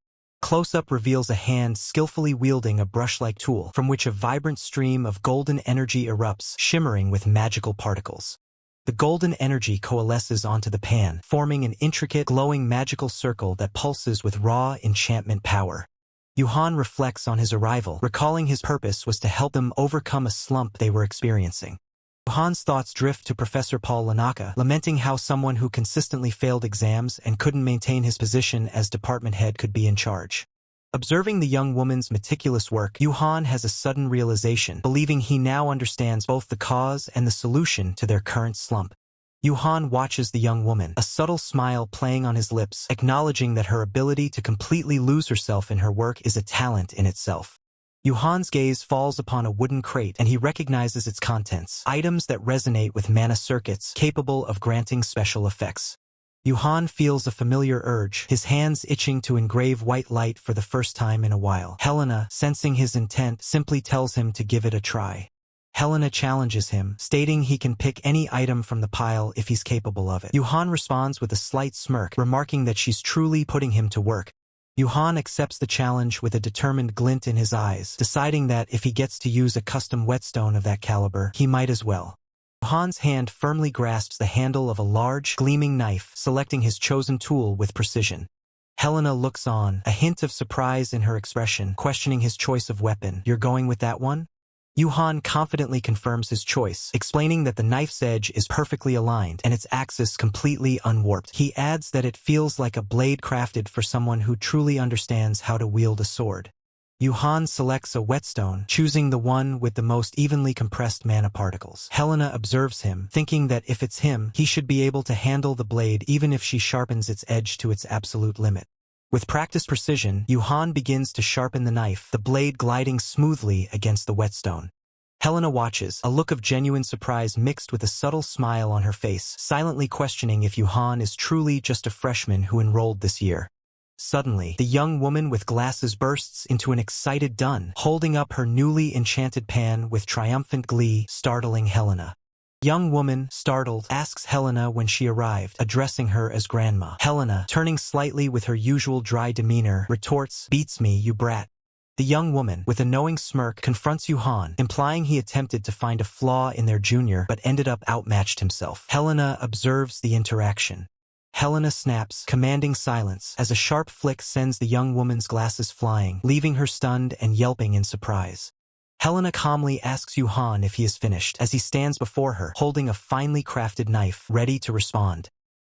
Close-up reveals a hand skillfully wielding a brush-like tool, from which a vibrant stream of golden energy erupts, shimmering with magical particles. The golden energy coalesces onto the pan, forming an intricate, glowing magical circle that pulses with raw enchantment power. Yuhan reflects on his arrival, recalling his purpose was to help them overcome a slump they were experiencing. Yuhan's thoughts drift to Professor Paul Lanaka, lamenting how someone who consistently failed exams and couldn't maintain his position as department head could be in charge. Observing the young woman's meticulous work, Yuhan has a sudden realization, believing he now understands both the cause and the solution to their current slump. Yuhan watches the young woman, a subtle smile playing on his lips, acknowledging that her ability to completely lose herself in her work is a talent in itself. Yuhan's gaze falls upon a wooden crate, and he recognizes its contents, items that resonate with mana circuits capable of granting special effects. Yuhan feels a familiar urge, his hands itching to engrave white light for the first time in a while. Helena, sensing his intent, simply tells him to give it a try. Helena challenges him, stating he can pick any item from the pile if he's capable of it. Yuhan responds with a slight smirk, remarking that she's truly putting him to work. Yuhan accepts the challenge with a determined glint in his eyes, deciding that if he gets to use a custom whetstone of that caliber, he might as well. Yuhan's hand firmly grasps the handle of a large, gleaming knife, selecting his chosen tool with precision. Helena looks on, a hint of surprise in her expression, questioning his choice of weapon. "You're going with that one?" Yuhan confidently confirms his choice, explaining that the knife's edge is perfectly aligned and its axis completely unwarped. He adds that it feels like a blade crafted for someone who truly understands how to wield a sword. Yuhan selects a whetstone, choosing the one with the most evenly compressed mana particles. Helena observes him, thinking that if it's him, he should be able to handle the blade even if she sharpens its edge to its absolute limit. With practiced precision, Yuhan begins to sharpen the knife, the blade gliding smoothly against the whetstone. Helena watches, a look of genuine surprise mixed with a subtle smile on her face, silently questioning if Yuhan is truly just a freshman who enrolled this year. Suddenly, the young woman with glasses bursts into an excited dun, holding up her newly enchanted pan with triumphant glee, startling Helena. Young woman, startled, asks Helena when she arrived, addressing her as grandma. Helena, turning slightly with her usual dry demeanor, retorts, "Beats me, you brat." The young woman, with a knowing smirk, confronts Yuhan, implying he attempted to find a flaw in their junior but ended up outmatched himself. Helena observes the interaction. Helena snaps, commanding silence, as a sharp flick sends the young woman's glasses flying, leaving her stunned and yelping in surprise. Helena calmly asks Yuhan if he is finished, as he stands before her, holding a finely crafted knife, ready to respond.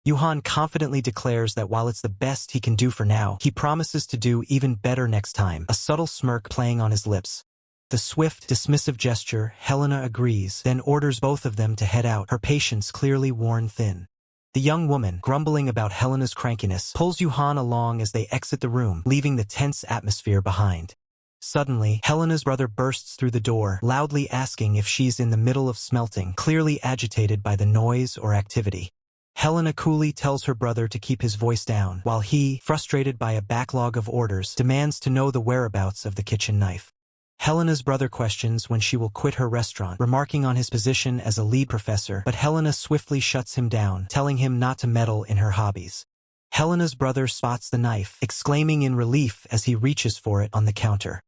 Yuhan confidently declares that while it's the best he can do for now, he promises to do even better next time, a subtle smirk playing on his lips. The swift, dismissive gesture, Helena agrees, then orders both of them to head out, her patience clearly worn thin. The young woman, grumbling about Helena's crankiness, pulls Yuhan along as they exit the room, leaving the tense atmosphere behind. Suddenly, Helena's brother bursts through the door, loudly asking if she's in the middle of smelting, clearly agitated by the noise or activity. Helena coolly tells her brother to keep his voice down, while he, frustrated by a backlog of orders, demands to know the whereabouts of the kitchen knife. Helena's brother questions when she will quit her restaurant, remarking on his position as a lead professor, but Helena swiftly shuts him down, telling him not to meddle in her hobbies. Helena's brother spots the knife, exclaiming in relief as he reaches for it on the counter.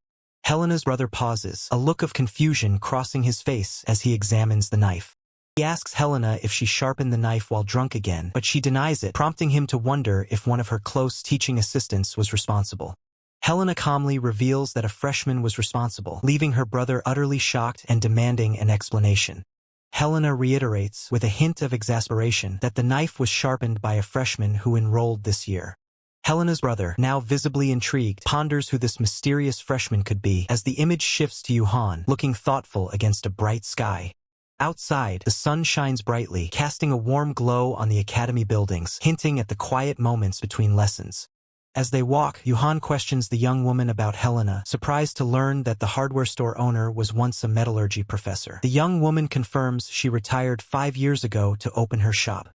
Helena's brother pauses, a look of confusion crossing his face as he examines the knife. He asks Helena if she sharpened the knife while drunk again, but she denies it, prompting him to wonder if one of her close teaching assistants was responsible. Helena calmly reveals that a freshman was responsible, leaving her brother utterly shocked and demanding an explanation. Helena reiterates, with a hint of exasperation, that the knife was sharpened by a freshman who enrolled this year. Helena's brother, now visibly intrigued, ponders who this mysterious freshman could be, as the image shifts to Yuhan, looking thoughtful against a bright sky. Outside, the sun shines brightly, casting a warm glow on the academy buildings, hinting at the quiet moments between lessons. As they walk, Yuhan questions the young woman about Helena, surprised to learn that the hardware store owner was once a metallurgy professor. The young woman confirms she retired 5 years ago to open her shop.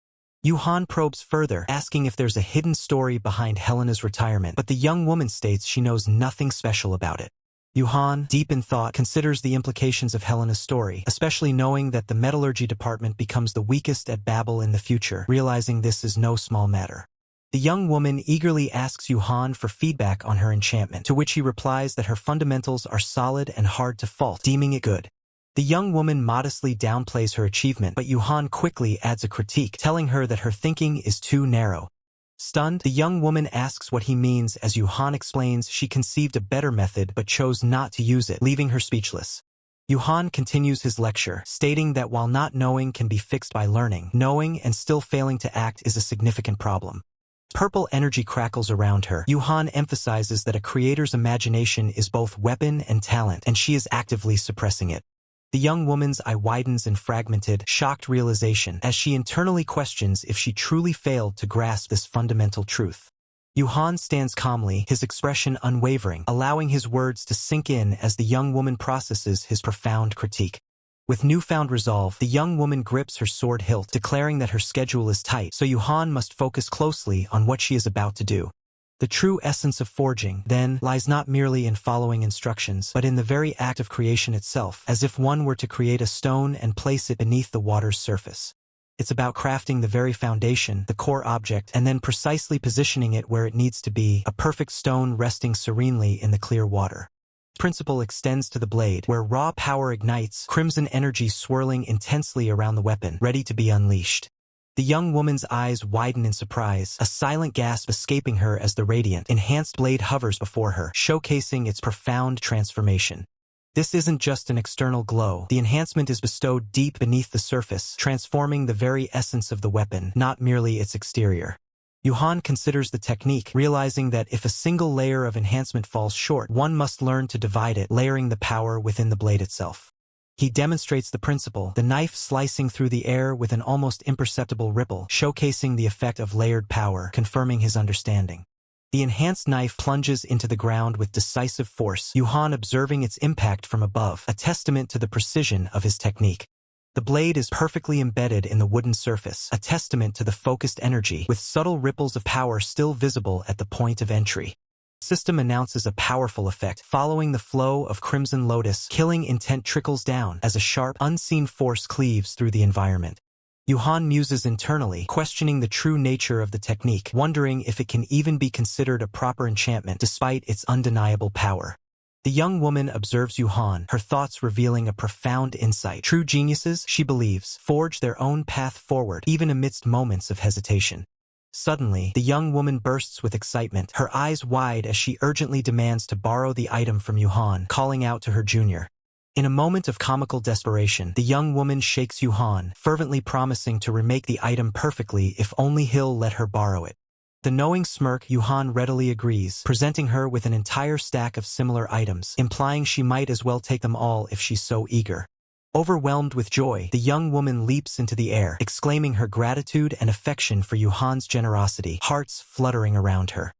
Yuhan probes further, asking if there's a hidden story behind Helena's retirement, but the young woman states she knows nothing special about it. Yuhan, deep in thought, considers the implications of Helena's story, especially knowing that the metallurgy department becomes the weakest at Babel in the future, realizing this is no small matter. The young woman eagerly asks Yuhan for feedback on her enchantment, to which he replies that her fundamentals are solid and hard to fault, deeming it good. The young woman modestly downplays her achievement, but Yuhan quickly adds a critique, telling her that her thinking is too narrow. Stunned, the young woman asks what he means as Yuhan explains she conceived a better method but chose not to use it, leaving her speechless. Yuhan continues his lecture, stating that while not knowing can be fixed by learning, knowing and still failing to act is a significant problem. Purple energy crackles around her. Yuhan emphasizes that a creator's imagination is both weapon and talent, and she is actively suppressing it. The young woman's eye widens in fragmented, shocked realization as she internally questions if she truly failed to grasp this fundamental truth. Yuhan stands calmly, his expression unwavering, allowing his words to sink in as the young woman processes his profound critique. With newfound resolve, the young woman grips her sword hilt, declaring that her schedule is tight, so Yuhan must focus closely on what she is about to do. The true essence of forging, then, lies not merely in following instructions, but in the very act of creation itself, as if one were to create a stone and place it beneath the water's surface. It's about crafting the very foundation, the core object, and then precisely positioning it where it needs to be, a perfect stone resting serenely in the clear water. This principle extends to the blade, where raw power ignites, crimson energy swirling intensely around the weapon, ready to be unleashed. The young woman's eyes widen in surprise, a silent gasp escaping her as the radiant, enhanced blade hovers before her, showcasing its profound transformation. This isn't just an external glow. The enhancement is bestowed deep beneath the surface, transforming the very essence of the weapon, not merely its exterior. Yuhan considers the technique, realizing that if a single layer of enhancement falls short, one must learn to divide it, layering the power within the blade itself. He demonstrates the principle, the knife slicing through the air with an almost imperceptible ripple, showcasing the effect of layered power, confirming his understanding. The enhanced knife plunges into the ground with decisive force, Yuhan observing its impact from above, a testament to the precision of his technique. The blade is perfectly embedded in the wooden surface, a testament to the focused energy, with subtle ripples of power still visible at the point of entry. System announces a powerful effect. Following the flow of Crimson Lotus, killing intent trickles down as a sharp, unseen force cleaves through the environment. Yuhan muses internally, questioning the true nature of the technique, wondering if it can even be considered a proper enchantment despite its undeniable power. The young woman observes Yuhan, her thoughts revealing a profound insight. True geniuses, she believes, forge their own path forward, even amidst moments of hesitation. Suddenly, the young woman bursts with excitement, her eyes wide as she urgently demands to borrow the item from Yuhan, calling out to her junior. In a moment of comical desperation, the young woman shakes Yuhan, fervently promising to remake the item perfectly if only he'll let her borrow it. The knowing smirk, Yuhan readily agrees, presenting her with an entire stack of similar items, implying she might as well take them all if she's so eager. Overwhelmed with joy, the young woman leaps into the air, exclaiming her gratitude and affection for Yuhan's generosity, hearts fluttering around her.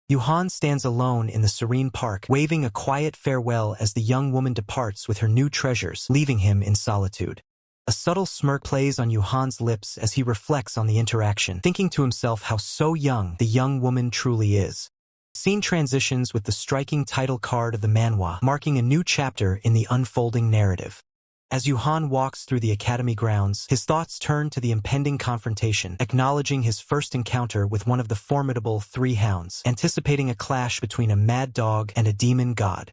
Yuhan stands alone in the serene park, waving a quiet farewell as the young woman departs with her new treasures, leaving him in solitude. A subtle smirk plays on Yuhan's lips as he reflects on the interaction, thinking to himself how so young the young woman truly is. Scene transitions with the striking title card of the manhwa, marking a new chapter in the unfolding narrative. As Yuhan walks through the academy grounds, his thoughts turn to the impending confrontation, acknowledging his first encounter with one of the formidable three hounds, anticipating a clash between a mad dog and a demon god.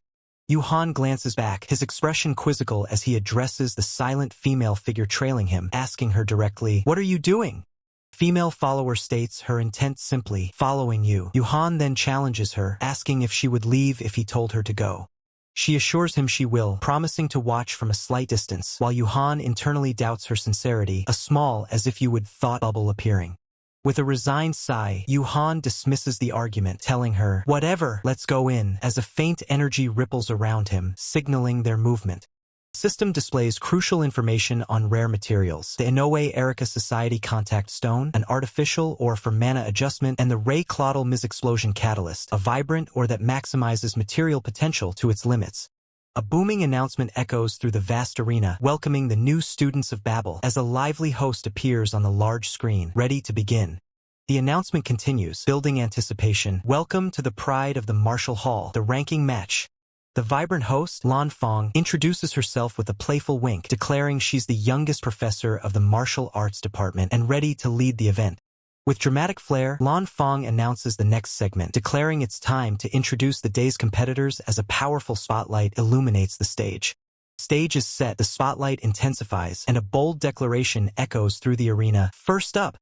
Yuhan glances back, his expression quizzical as he addresses the silent female figure trailing him, asking her directly, "What are you doing?" Female follower states her intent simply, "Following you." Yuhan then challenges her, asking if she would leave if he told her to go. She assures him she will, promising to watch from a slight distance, while Yuhan internally doubts her sincerity, a small as if you would thought bubble appearing. With a resigned sigh, Yuhan dismisses the argument, telling her, "Whatever, let's go in," as a faint energy ripples around him, signaling their movement. System displays crucial information on rare materials, the Inoue Erica Society Contact Stone, an artificial or for mana adjustment, and the Ray Clottle Mis-Explosion Catalyst, a vibrant or that maximizes material potential to its limits. A booming announcement echoes through the vast arena, welcoming the new students of Babel as a lively host appears on the large screen, ready to begin. The announcement continues, building anticipation. "Welcome to the pride of the Martial Hall, the ranking match." The vibrant host, Lan Fong, introduces herself with a playful wink, declaring she's the youngest professor of the martial arts department and ready to lead the event. With dramatic flair, Lan Fong announces the next segment, declaring it's time to introduce the day's competitors as a powerful spotlight illuminates the stage. Stage is set, the spotlight intensifies, and a bold declaration echoes through the arena. First up,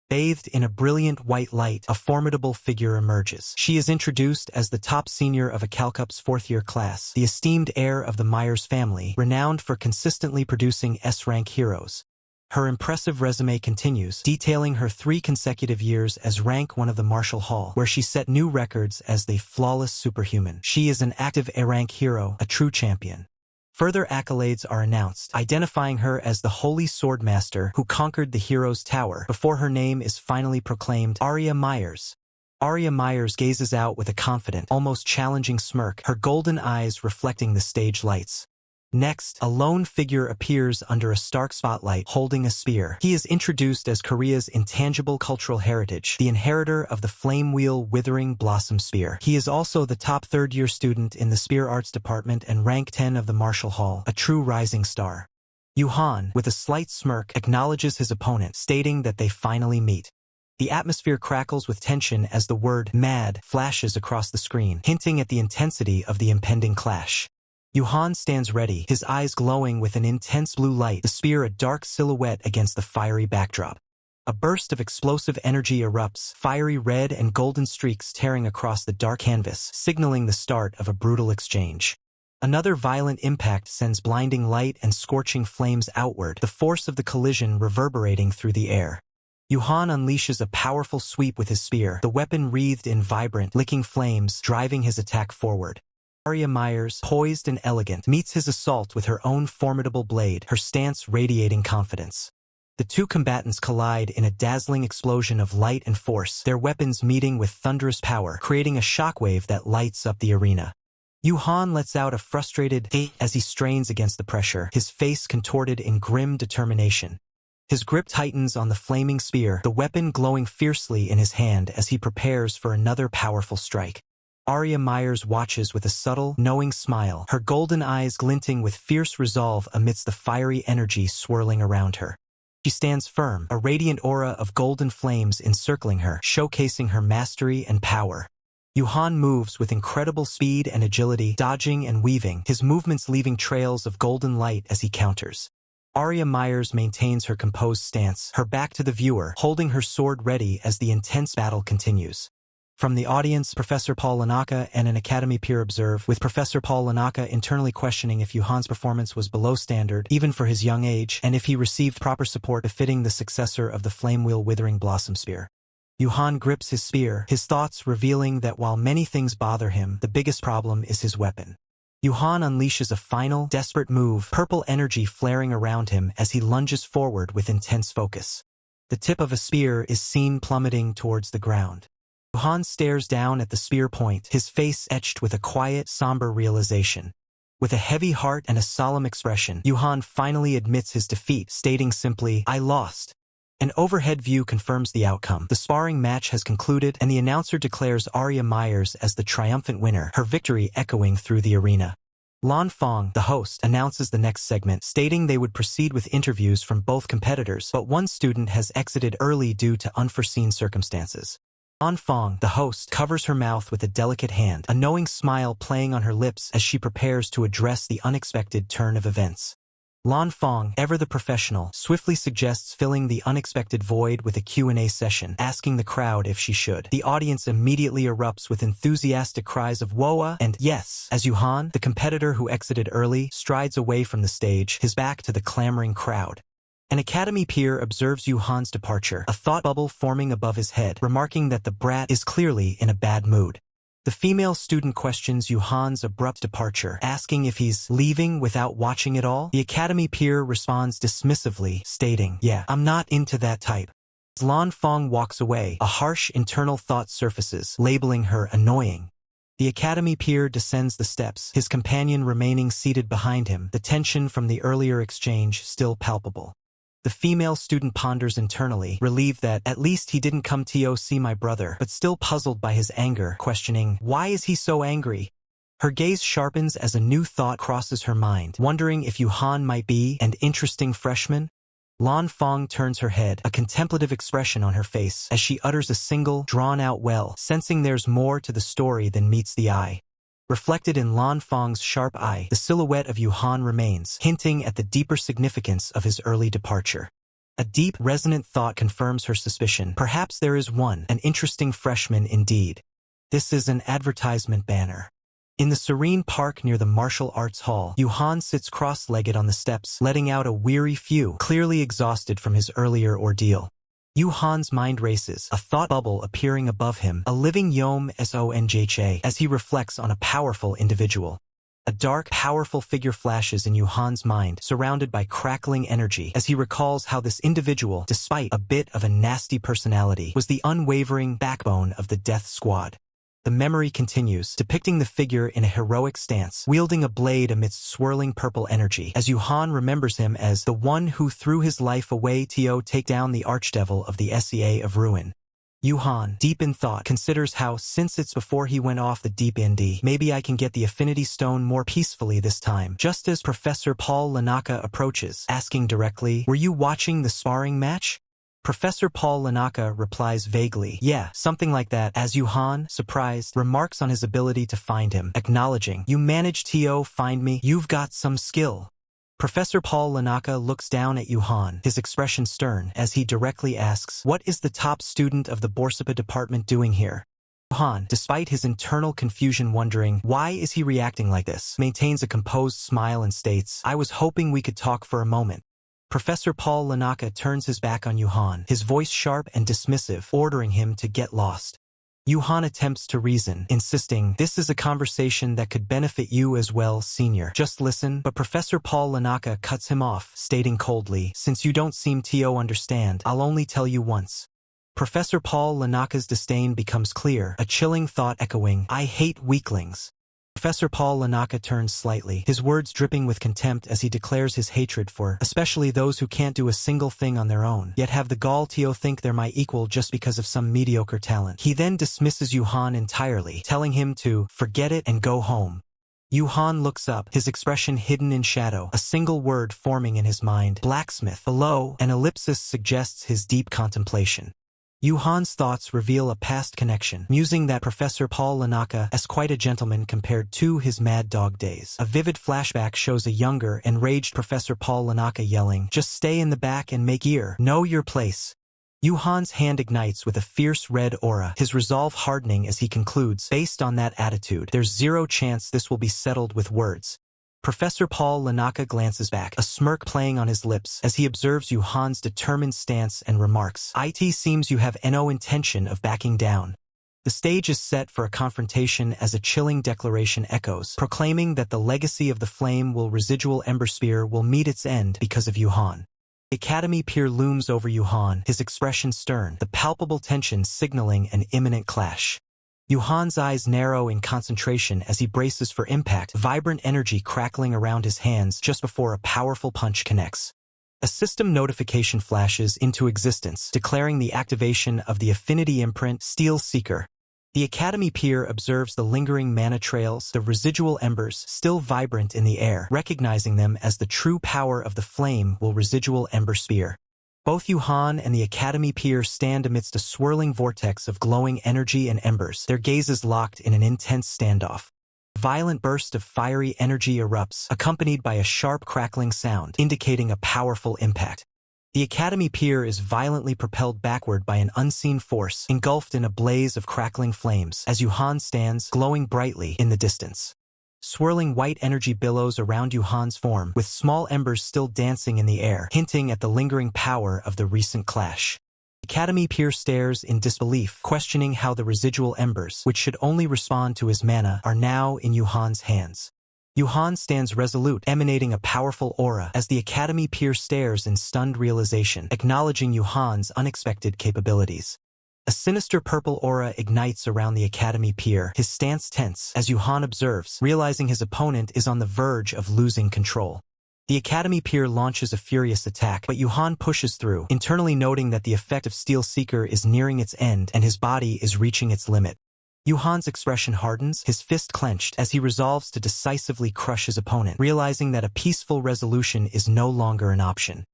bathed in a brilliant white light, a formidable figure emerges. She is introduced as the top senior of Anicap's fourth-year class, the esteemed heir of the Myers family, renowned for consistently producing S-rank heroes. Her impressive resume continues, detailing her 3 consecutive years as rank 1 of the Martial Hall, where she set new records as the flawless superhuman. She is an active A-rank hero, a true champion. Further accolades are announced, identifying her as the Holy Swordmaster who conquered the Hero's Tower before her name is finally proclaimed. Arya Myers. Arya Myers gazes out with a confident, almost challenging smirk, her golden eyes reflecting the stage lights. Next, a lone figure appears under a stark spotlight, holding a spear. He is introduced as Korea's intangible cultural heritage, the inheritor of the flame-wheel withering blossom spear. He is also the top third-year student in the spear arts department and rank 10 of the Martial Hall, a true rising star. Yuhan, with a slight smirk, acknowledges his opponent, stating that they finally meet. The atmosphere crackles with tension as the word "mad" flashes across the screen, hinting at the intensity of the impending clash. Yuhan stands ready, his eyes glowing with an intense blue light, the spear a dark silhouette against the fiery backdrop. A burst of explosive energy erupts, fiery red and golden streaks tearing across the dark canvas, signaling the start of a brutal exchange. Another violent impact sends blinding light and scorching flames outward, the force of the collision reverberating through the air. Yuhan unleashes a powerful sweep with his spear, the weapon wreathed in vibrant, licking flames, driving his attack forward. Arya Myers, poised and elegant, meets his assault with her own formidable blade, her stance radiating confidence. The two combatants collide in a dazzling explosion of light and force, their weapons meeting with thunderous power, creating a shockwave that lights up the arena. Yuhan lets out a frustrated "eh" as he strains against the pressure, his face contorted in grim determination. His grip tightens on the flaming spear, the weapon glowing fiercely in his hand as he prepares for another powerful strike. Arya Myers watches with a subtle, knowing smile, her golden eyes glinting with fierce resolve amidst the fiery energy swirling around her. She stands firm, a radiant aura of golden flames encircling her, showcasing her mastery and power. Yuhan moves with incredible speed and agility, dodging and weaving, his movements leaving trails of golden light as he counters. Arya Myers maintains her composed stance, her back to the viewer, holding her sword ready as the intense battle continues. From the audience, Professor Paul Lanaka and an Academy peer observe, with Professor Paul Lanaka internally questioning if Yuhan's performance was below standard, even for his young age, and if he received proper support befitting the successor of the Flame-Wheel Withering Blossom Spear. Yuhan grips his spear, his thoughts revealing that while many things bother him, the biggest problem is his weapon. Yuhan unleashes a final, desperate move, purple energy flaring around him as he lunges forward with intense focus. The tip of a spear is seen plummeting towards the ground. Yuhan stares down at the spear point, his face etched with a quiet, somber realization. With a heavy heart and a solemn expression, Yuhan finally admits his defeat, stating simply, "I lost." An overhead view confirms the outcome. The sparring match has concluded, and the announcer declares Arya Myers as the triumphant winner, her victory echoing through the arena. Lan Fong, the host, announces the next segment, stating they would proceed with interviews from both competitors, but one student has exited early due to unforeseen circumstances. Lan Fong, the host, covers her mouth with a delicate hand, a knowing smile playing on her lips as she prepares to address the unexpected turn of events. Lan Fong, ever the professional, swiftly suggests filling the unexpected void with a Q&A session, asking the crowd if she should. The audience immediately erupts with enthusiastic cries of "Woa" and "Yes," as Yuhan, the competitor who exited early, strides away from the stage, his back to the clamoring crowd. An Academy peer observes Yuhan's departure, a thought bubble forming above his head, remarking that the brat is clearly in a bad mood. The female student questions Yuhan's abrupt departure, asking if he's leaving without watching it all. The Academy peer responds dismissively, stating, "Yeah, I'm not into that type." As Lan Fong walks away, a harsh internal thought surfaces, labeling her annoying. The Academy peer descends the steps, his companion remaining seated behind him, the tension from the earlier exchange still palpable. The female student ponders internally, relieved that at least he didn't come to see my brother, but still puzzled by his anger, questioning, why is he so angry? Her gaze sharpens as a new thought crosses her mind, wondering if Yuhan might be an interesting freshman. Lan Fong turns her head, a contemplative expression on her face, as she utters a single, drawn-out well, sensing there's more to the story than meets the eye. Reflected in Lan Fang's sharp eye, the silhouette of Yuhan remains, hinting at the deeper significance of his early departure. A deep, resonant thought confirms her suspicion. Perhaps there is one, an interesting freshman indeed. This is an advertisement banner. In the serene park near the martial arts hall, Yuhan sits cross-legged on the steps, letting out a weary phew, clearly exhausted from his earlier ordeal. Yuhan's mind races, a thought bubble appearing above him, a living yom sonjha, as he reflects on a powerful individual. A dark, powerful figure flashes in Yuhan's mind, surrounded by crackling energy, as he recalls how this individual, despite a bit of a nasty personality, was the unwavering backbone of the Death Squad. The memory continues, depicting the figure in a heroic stance, wielding a blade amidst swirling purple energy, as Yuhan remembers him as the one who threw his life away to take down the archdevil of the SEA of Ruin. Yuhan, deep in thought, considers how, since it's before he went off the deep end, maybe I can get the Affinity Stone more peacefully this time. Just as Professor Paul Lanaka approaches, asking directly, "Were you watching the sparring match?" Professor Paul Lanaka replies vaguely, "Yeah, something like that," as Yuhan, surprised, remarks on his ability to find him, acknowledging, "You managed to find me? You've got some skill." Professor Paul Lanaka looks down at Yuhan, his expression stern, as he directly asks, "What is the top student of the Borsapa department doing here?" Yuhan, despite his internal confusion wondering, why is he reacting like this, maintains a composed smile and states, "I was hoping we could talk for a moment." Professor Paul Lanaka turns his back on Yuhan, his voice sharp and dismissive, ordering him to get lost. Yuhan attempts to reason, insisting, "This is a conversation that could benefit you as well, senior. Just listen," but Professor Paul Lanaka cuts him off, stating coldly, "Since you don't seem to understand, I'll only tell you once." Professor Paul Lanaka's disdain becomes clear, a chilling thought echoing, "I hate weaklings." Professor Paul Lanaka turns slightly, his words dripping with contempt as he declares his hatred for, especially those who can't do a single thing on their own, yet have the gall to think they're my equal just because of some mediocre talent. He then dismisses Yuhan entirely, telling him to forget it and go home. Yuhan looks up, his expression hidden in shadow, a single word forming in his mind, blacksmith. Below, an ellipsis suggests his deep contemplation. Yuhan's thoughts reveal a past connection, musing that Professor Paul Lanaka is quite a gentleman compared to his Mad Dog days. A vivid flashback shows a younger, enraged Professor Paul Lanaka yelling, "Just stay in the back and make ear. Know your place." Yuhan's hand ignites with a fierce red aura, his resolve hardening as he concludes, "Based on that attitude, there's zero chance this will be settled with words." Professor Paul Lanaka glances back, a smirk playing on his lips, as he observes Yuhan's determined stance and remarks, "It seems you have no intention of backing down." The stage is set for a confrontation as a chilling declaration echoes, proclaiming that the legacy of the flame residual ember spear will meet its end because of Yuhan. The Academy Pier looms over Yuhan, his expression stern, the palpable tension signaling an imminent clash. Yuhan's eyes narrow in concentration as he braces for impact, vibrant energy crackling around his hands just before a powerful punch connects. A system notification flashes into existence, declaring the activation of the affinity imprint Steel Seeker. The Academy Pier observes the lingering mana trails, the residual embers still vibrant in the air, recognizing them as the true power of the flame residual ember spear. Both Yuhan and the Academy Pier stand amidst a swirling vortex of glowing energy and embers, their gazes locked in an intense standoff. A violent burst of fiery energy erupts, accompanied by a sharp crackling sound, indicating a powerful impact. The Academy Pier is violently propelled backward by an unseen force, engulfed in a blaze of crackling flames, as Yuhan stands, glowing brightly, in the distance. Swirling white energy billows around Yuhan's form, with small embers still dancing in the air, hinting at the lingering power of the recent clash. Academy Pier stares in disbelief, questioning how the residual embers, which should only respond to his mana, are now in Yuhan's hands. Yuhan stands resolute, emanating a powerful aura, as the Academy Pier stares in stunned realization, acknowledging Yuhan's unexpected capabilities. A sinister purple aura ignites around the Academy Pier, his stance tense, as Yuhan observes, realizing his opponent is on the verge of losing control. The Academy Pier launches a furious attack, but Yuhan pushes through, internally noting that the effect of Steel Seeker is nearing its end and his body is reaching its limit. Yuhan's expression hardens, his fist clenched, as he resolves to decisively crush his opponent, realizing that a peaceful resolution is no longer an option.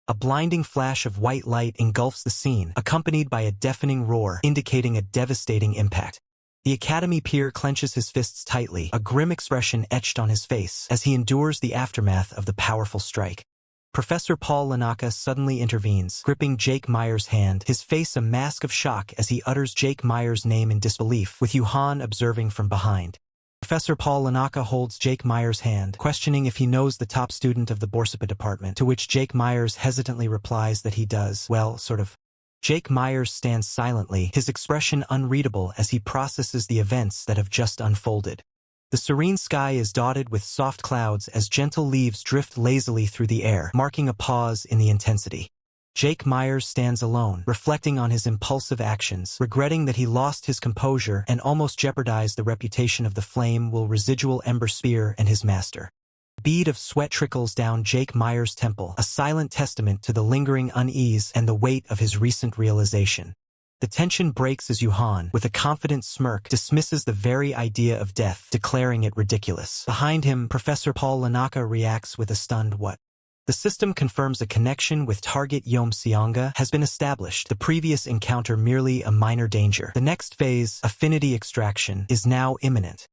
A blinding flash of white light engulfs the scene, accompanied by a deafening roar, indicating a devastating impact. The Academy peer clenches his fists tightly, a grim expression etched on his face as he endures the aftermath of the powerful strike. Professor Paul Lanaka suddenly intervenes, gripping Jake Myers' hand, his face a mask of shock as he utters Jake Myers' name in disbelief, with Yuhan observing from behind. Professor Paul Lanaka holds Jake Myers' hand, questioning if he knows the top student of the Borsapa department, to which Jake Myers hesitantly replies that he does, well, sort of. Jake Myers stands silently, his expression unreadable as he processes the events that have just unfolded. The serene sky is dotted with soft clouds as gentle leaves drift lazily through the air, marking a pause in the intensity. Jake Myers stands alone, reflecting on his impulsive actions, regretting that he lost his composure and almost jeopardized the reputation of the flame will residual ember spear and his master. A bead of sweat trickles down Jake Myers' temple, a silent testament to the lingering unease and the weight of his recent realization. The tension breaks as Yuhan, with a confident smirk, dismisses the very idea of death, declaring it ridiculous. Behind him, Professor Paul Lanaka reacts with a stunned what? The system confirms a connection with target Yom Seonga has been established, the previous encounter merely a minor danger. The next phase, affinity extraction, is now imminent.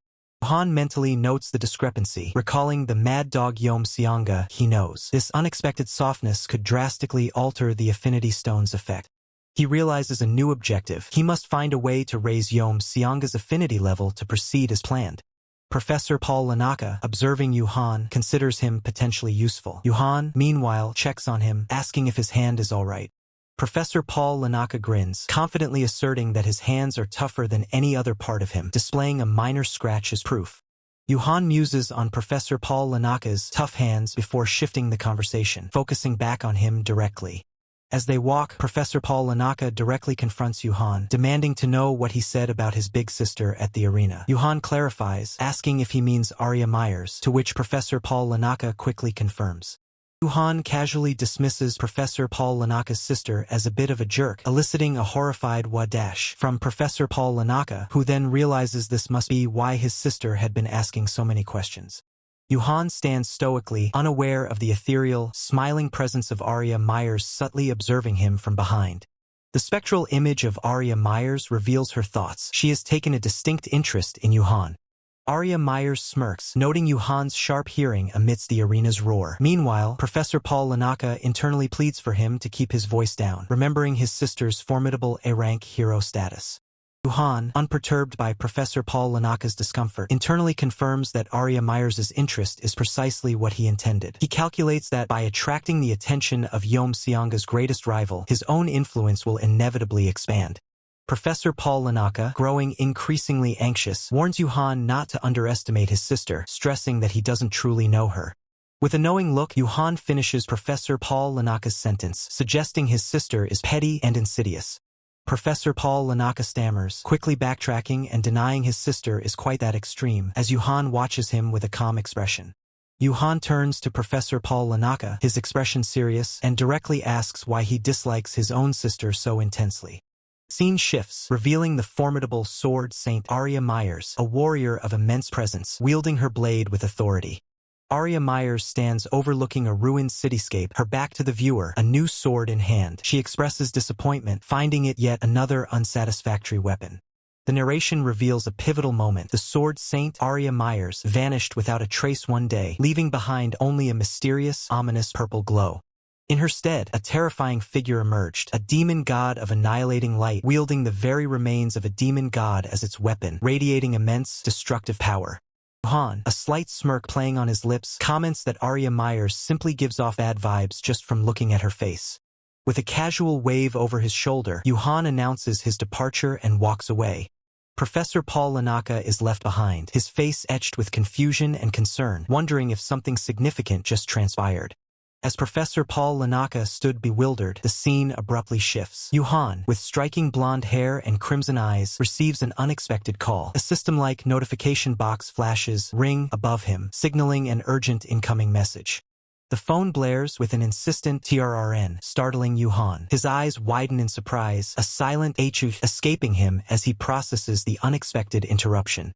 Yuhan mentally notes the discrepancy, recalling the mad dog Yom Seonga he knows. This unexpected softness could drastically alter the affinity stone's effect. He realizes a new objective. He must find a way to raise Yom Seonga's affinity level to proceed as planned. Professor Paul Lanaka, observing Yuhan, considers him potentially useful. Yuhan, meanwhile, checks on him, asking if his hand is all right. Professor Paul Lanaka grins, confidently asserting that his hands are tougher than any other part of him, displaying a minor scratch as proof. Yuhan muses on Professor Paul Lanaka's tough hands before shifting the conversation, focusing back on him directly. As they walk, Professor Paul Lanaka directly confronts Yuhan, demanding to know what he said about his big sister at the arena. Yuhan clarifies, asking if he means Arya Myers, to which Professor Paul Lanaka quickly confirms. Yuhan casually dismisses Professor Paul Lanaka's sister as a bit of a jerk, eliciting a horrified wadash from Professor Paul Lanaka, who then realizes this must be why his sister had been asking so many questions. Yuhan stands stoically, unaware of the ethereal, smiling presence of Arya Myers subtly observing him from behind. The spectral image of Arya Myers reveals her thoughts. She has taken a distinct interest in Yuhan. Arya Myers smirks, noting Yuhan's sharp hearing amidst the arena's roar. Meanwhile, Professor Paul Lanaka internally pleads for him to keep his voice down, remembering his sister's formidable A-rank hero status. Yuhan, unperturbed by Professor Paul Lanaka's discomfort, internally confirms that Arya Myers' interest is precisely what he intended. He calculates that by attracting the attention of Yom Seonga's greatest rival, his own influence will inevitably expand. Professor Paul Lanaka, growing increasingly anxious, warns Yuhan not to underestimate his sister, stressing that he doesn't truly know her. With a knowing look, Yuhan finishes Professor Paul Lanaka's sentence, suggesting his sister is petty and insidious. Professor Paul Lanaka stammers, quickly backtracking and denying his sister is quite that extreme, as Yuhan watches him with a calm expression. Yuhan turns to Professor Paul Lanaka, his expression serious, and directly asks why he dislikes his own sister so intensely. Scene shifts, revealing the formidable sword saint Arya Myers, a warrior of immense presence, wielding her blade with authority. Arya Myers stands overlooking a ruined cityscape, her back to the viewer, a new sword in hand. She expresses disappointment, finding it yet another unsatisfactory weapon. The narration reveals a pivotal moment. The sword saint, Arya Myers, vanished without a trace one day, leaving behind only a mysterious, ominous purple glow. In her stead, a terrifying figure emerged, a demon god of annihilating light, wielding the very remains of a demon god as its weapon, radiating immense, destructive power. Yuhan, a slight smirk playing on his lips, comments that Arya Myers simply gives off bad vibes just from looking at her face. With a casual wave over his shoulder, Yuhan announces his departure and walks away. Professor Paul Lanaka is left behind, his face etched with confusion and concern, wondering if something significant just transpired. As Professor Paul Lanaka stood bewildered, the scene abruptly shifts. Yuhan, with striking blonde hair and crimson eyes, receives an unexpected call. A system-like notification box flashes "Ring" above him, signaling an urgent incoming message. The phone blares with an insistent TRRN, startling Yuhan. His eyes widen in surprise, a silent "H" escaping him as he processes the unexpected interruption.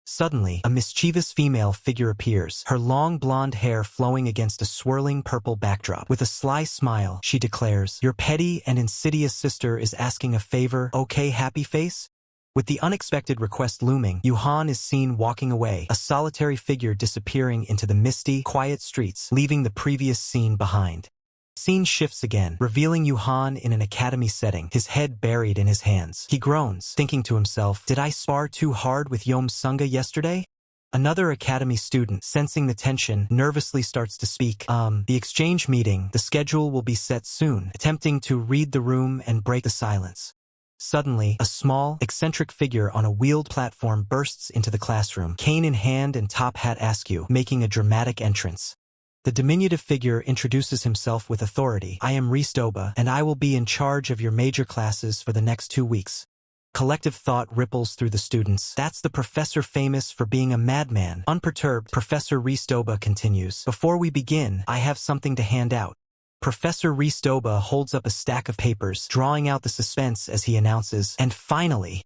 Suddenly, a mischievous female figure appears, her long blonde hair flowing against a swirling purple backdrop. With a sly smile, she declares, "Your petty and insidious sister is asking a favor, okay, happy face?" With the unexpected request looming, Yuhan is seen walking away, a solitary figure disappearing into the misty, quiet streets, leaving the previous scene behind. Scene shifts again, revealing Yuhan in an academy setting, his head buried in his hands. He groans, thinking to himself, did I spar too hard with Sanga yesterday? Another academy student, sensing the tension, nervously starts to speak. The exchange meeting, the schedule will be set soon, attempting to read the room and break the silence. Suddenly, a small, eccentric figure on a wheeled platform bursts into the classroom, cane in hand and top hat askew, making a dramatic entrance. The diminutive figure introduces himself with authority. I am Ristoba, and I will be in charge of your major classes for the next 2 weeks. Collective thought ripples through the students. That's the professor famous for being a madman. Unperturbed, Professor Ristoba continues. Before we begin, I have something to hand out. Professor Ristoba holds up a stack of papers, drawing out the suspense as he announces, and finally,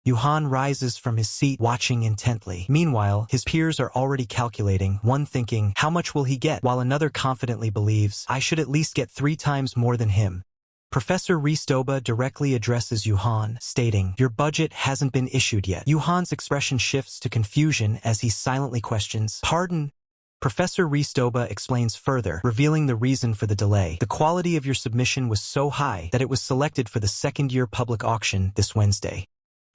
Yuhan rises from his seat, watching intently. Meanwhile, his peers are already calculating, one thinking, how much will he get, while another confidently believes, I should at least get 3 times more than him. Professor Ristoba directly addresses Yuhan, stating, your budget hasn't been issued yet. Yuhan's expression shifts to confusion as he silently questions, pardon? Professor Ristoba explains further, revealing the reason for the delay. The quality of your submission was so high that it was selected for the 2nd-year public auction this Wednesday.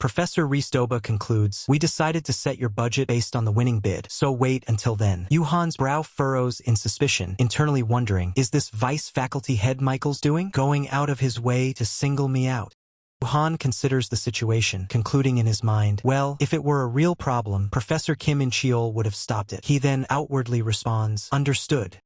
Professor Ristoba concludes, we decided to set your budget based on the winning bid, so wait until then. Yuhan's brow furrows in suspicion, internally wondering, is this vice faculty head Michael's doing? Going out of his way to single me out? Yuhan considers the situation, concluding in his mind, well, if it were a real problem, Professor Kim in Cheol would have stopped it. He then outwardly responds, understood.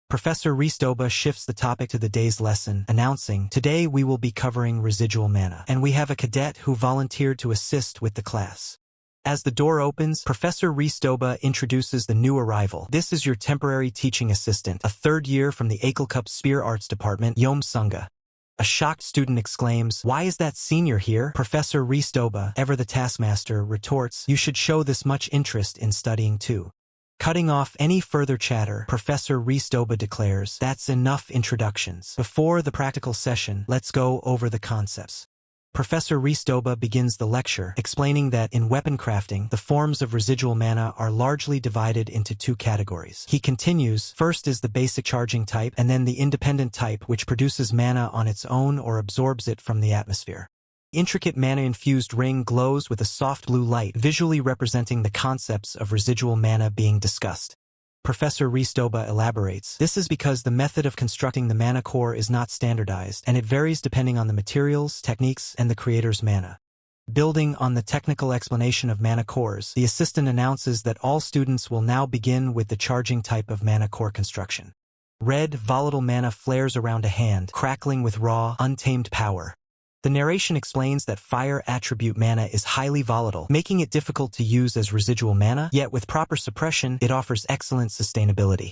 Professor Ristoba shifts the topic to the day's lesson, announcing, today we will be covering residual mana, and we have a cadet who volunteered to assist with the class. As the door opens, Professor Ristoba introduces the new arrival. This is your temporary teaching assistant, a 3rd year from the Aniclimax Spear Arts Department, Sanga. A shocked student exclaims, why is that senior here? Professor Ristoba, ever the taskmaster, retorts, you should show this much interest in studying too. Cutting off any further chatter, Professor Ristoba declares, that's enough introductions. Before the practical session, let's go over the concepts. Professor Ristoba begins the lecture, explaining that in weapon crafting, the forms of residual mana are largely divided into 2 categories. He continues, first is the basic charging type, and then the independent type, which produces mana on its own or absorbs it from the atmosphere. The intricate mana-infused ring glows with a soft blue light, visually representing the concepts of residual mana being discussed. Professor Ristoba elaborates, this is because the method of constructing the mana core is not standardized, and it varies depending on the materials, techniques, and the creator's mana. Building on the technical explanation of mana cores, the assistant announces that all students will now begin with the charging type of mana core construction. Red, volatile mana flares around a hand, crackling with raw, untamed power. The narration explains that fire attribute mana is highly volatile, making it difficult to use as residual mana, yet with proper suppression, it offers excellent sustainability.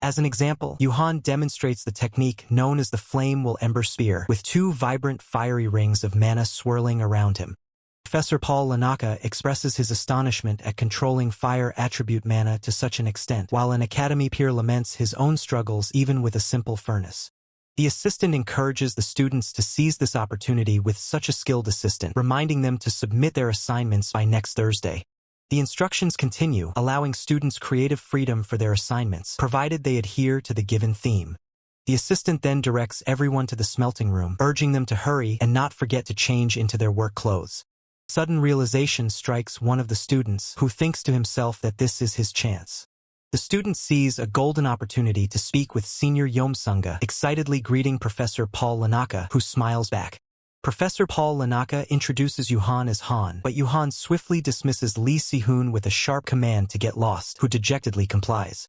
As an example, Yuhan demonstrates the technique known as the Flame Will Ember Spear, with 2 vibrant fiery rings of mana swirling around him. Professor Paul Lanaka expresses his astonishment at controlling fire attribute mana to such an extent, while an academy peer laments his own struggles even with a simple furnace. The assistant encourages the students to seize this opportunity with such a skilled assistant, reminding them to submit their assignments by next Thursday. The instructions continue, allowing students creative freedom for their assignments, provided they adhere to the given theme. The assistant then directs everyone to the smelting room, urging them to hurry and not forget to change into their work clothes. Sudden realization strikes one of the students, who thinks to himself that this is his chance. The student sees a golden opportunity to speak with Senior Sanga, excitedly greeting Professor Paul Lanaka, who smiles back. Professor Paul Lanaka introduces Yuhan as Han, but Yuhan swiftly dismisses Lee Si-hoon with a sharp command to get lost, who dejectedly complies.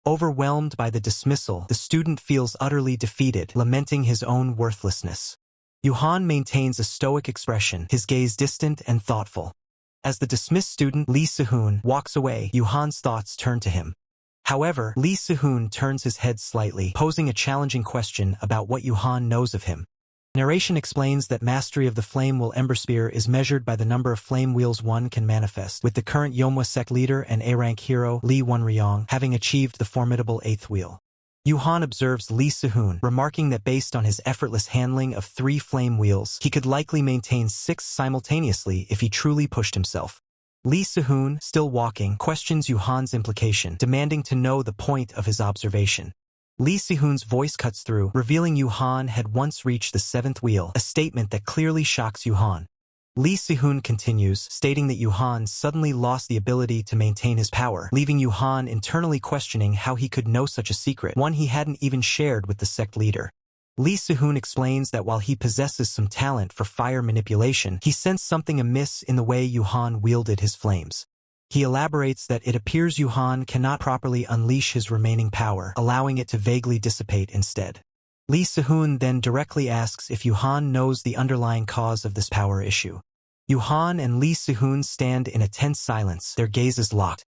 Overwhelmed by the dismissal, the student feels utterly defeated, lamenting his own worthlessness. Yuhan maintains a stoic expression, his gaze distant and thoughtful. As the dismissed student, Lee Si-hoon, walks away, Yuhan's thoughts turn to him. However, Lee Si-hoon turns his head slightly, posing a challenging question about what Yuhan knows of him. Narration explains that mastery of the Flame Will Ember Spear is measured by the number of flame wheels one can manifest, with the current Yomwa sect leader and A-rank hero, Lee Won-ryong, having achieved the formidable 8th wheel. Yuhan observes Lee Se-hoon, remarking that based on his effortless handling of 3 flame wheels, he could likely maintain 6 simultaneously if he truly pushed himself. Lee Se-hoon, still walking, questions Yuhan's implication, demanding to know the point of his observation. Lee Se-hoon's voice cuts through, revealing Yuhan had once reached the 7th wheel, a statement that clearly shocks Yuhan. Lee Se-hoon continues, stating that Yuhan suddenly lost the ability to maintain his power, leaving Yuhan internally questioning how he could know such a secret, one he hadn't even shared with the sect leader. Lee Se-hoon explains that while he possesses some talent for fire manipulation, he sensed something amiss in the way Yuhan wielded his flames. He elaborates that it appears Yuhan cannot properly unleash his remaining power, allowing it to vaguely dissipate instead. Lee Se-hoon then directly asks if Yuhan knows the underlying cause of this power issue. Yuhan and Lee Se-hoon stand in a tense silence, their gazes locked.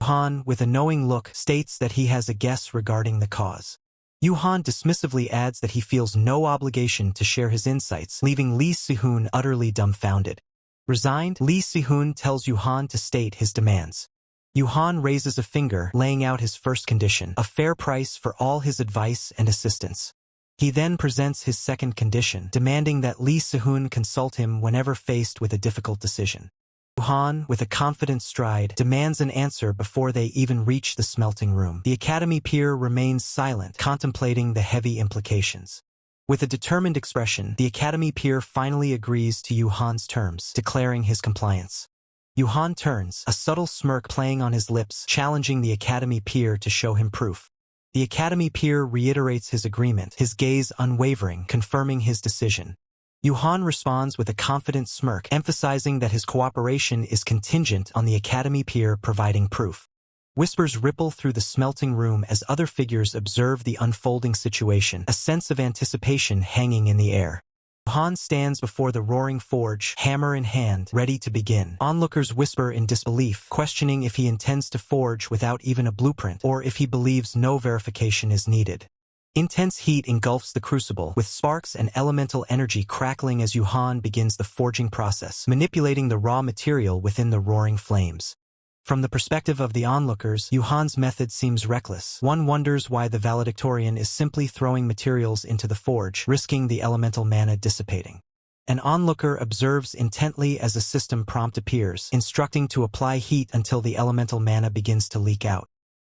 Yuhan, with a knowing look, states that he has a guess regarding the cause. Yuhan dismissively adds that he feels no obligation to share his insights, leaving Lee Se-hoon utterly dumbfounded. Resigned, Lee Se-hoon tells Yuhan to state his demands. Yuhan raises a finger, laying out his first condition, a fair price for all his advice and assistance. He then presents his second condition, demanding that Lee Se-hoon consult him whenever faced with a difficult decision. Yuhan, with a confident stride, demands an answer before they even reach the smelting room. The Academy peer remains silent, contemplating the heavy implications. With a determined expression, the Academy peer finally agrees to Yuhan's terms, declaring his compliance. Yuhan turns, a subtle smirk playing on his lips, challenging the Academy peer to show him proof. The Academy peer reiterates his agreement, his gaze unwavering, confirming his decision. Yuhan responds with a confident smirk, emphasizing that his cooperation is contingent on the Academy peer providing proof. Whispers ripple through the smelting room as other figures observe the unfolding situation, a sense of anticipation hanging in the air. Yuhan stands before the roaring forge, hammer in hand, ready to begin. Onlookers whisper in disbelief, questioning if he intends to forge without even a blueprint, or if he believes no verification is needed. Intense heat engulfs the crucible, with sparks and elemental energy crackling as Yuhan begins the forging process, manipulating the raw material within the roaring flames. From the perspective of the onlookers, Yuhan's method seems reckless. One wonders why the valedictorian is simply throwing materials into the forge, risking the elemental mana dissipating. An onlooker observes intently as a system prompt appears, instructing to apply heat until the elemental mana begins to leak out.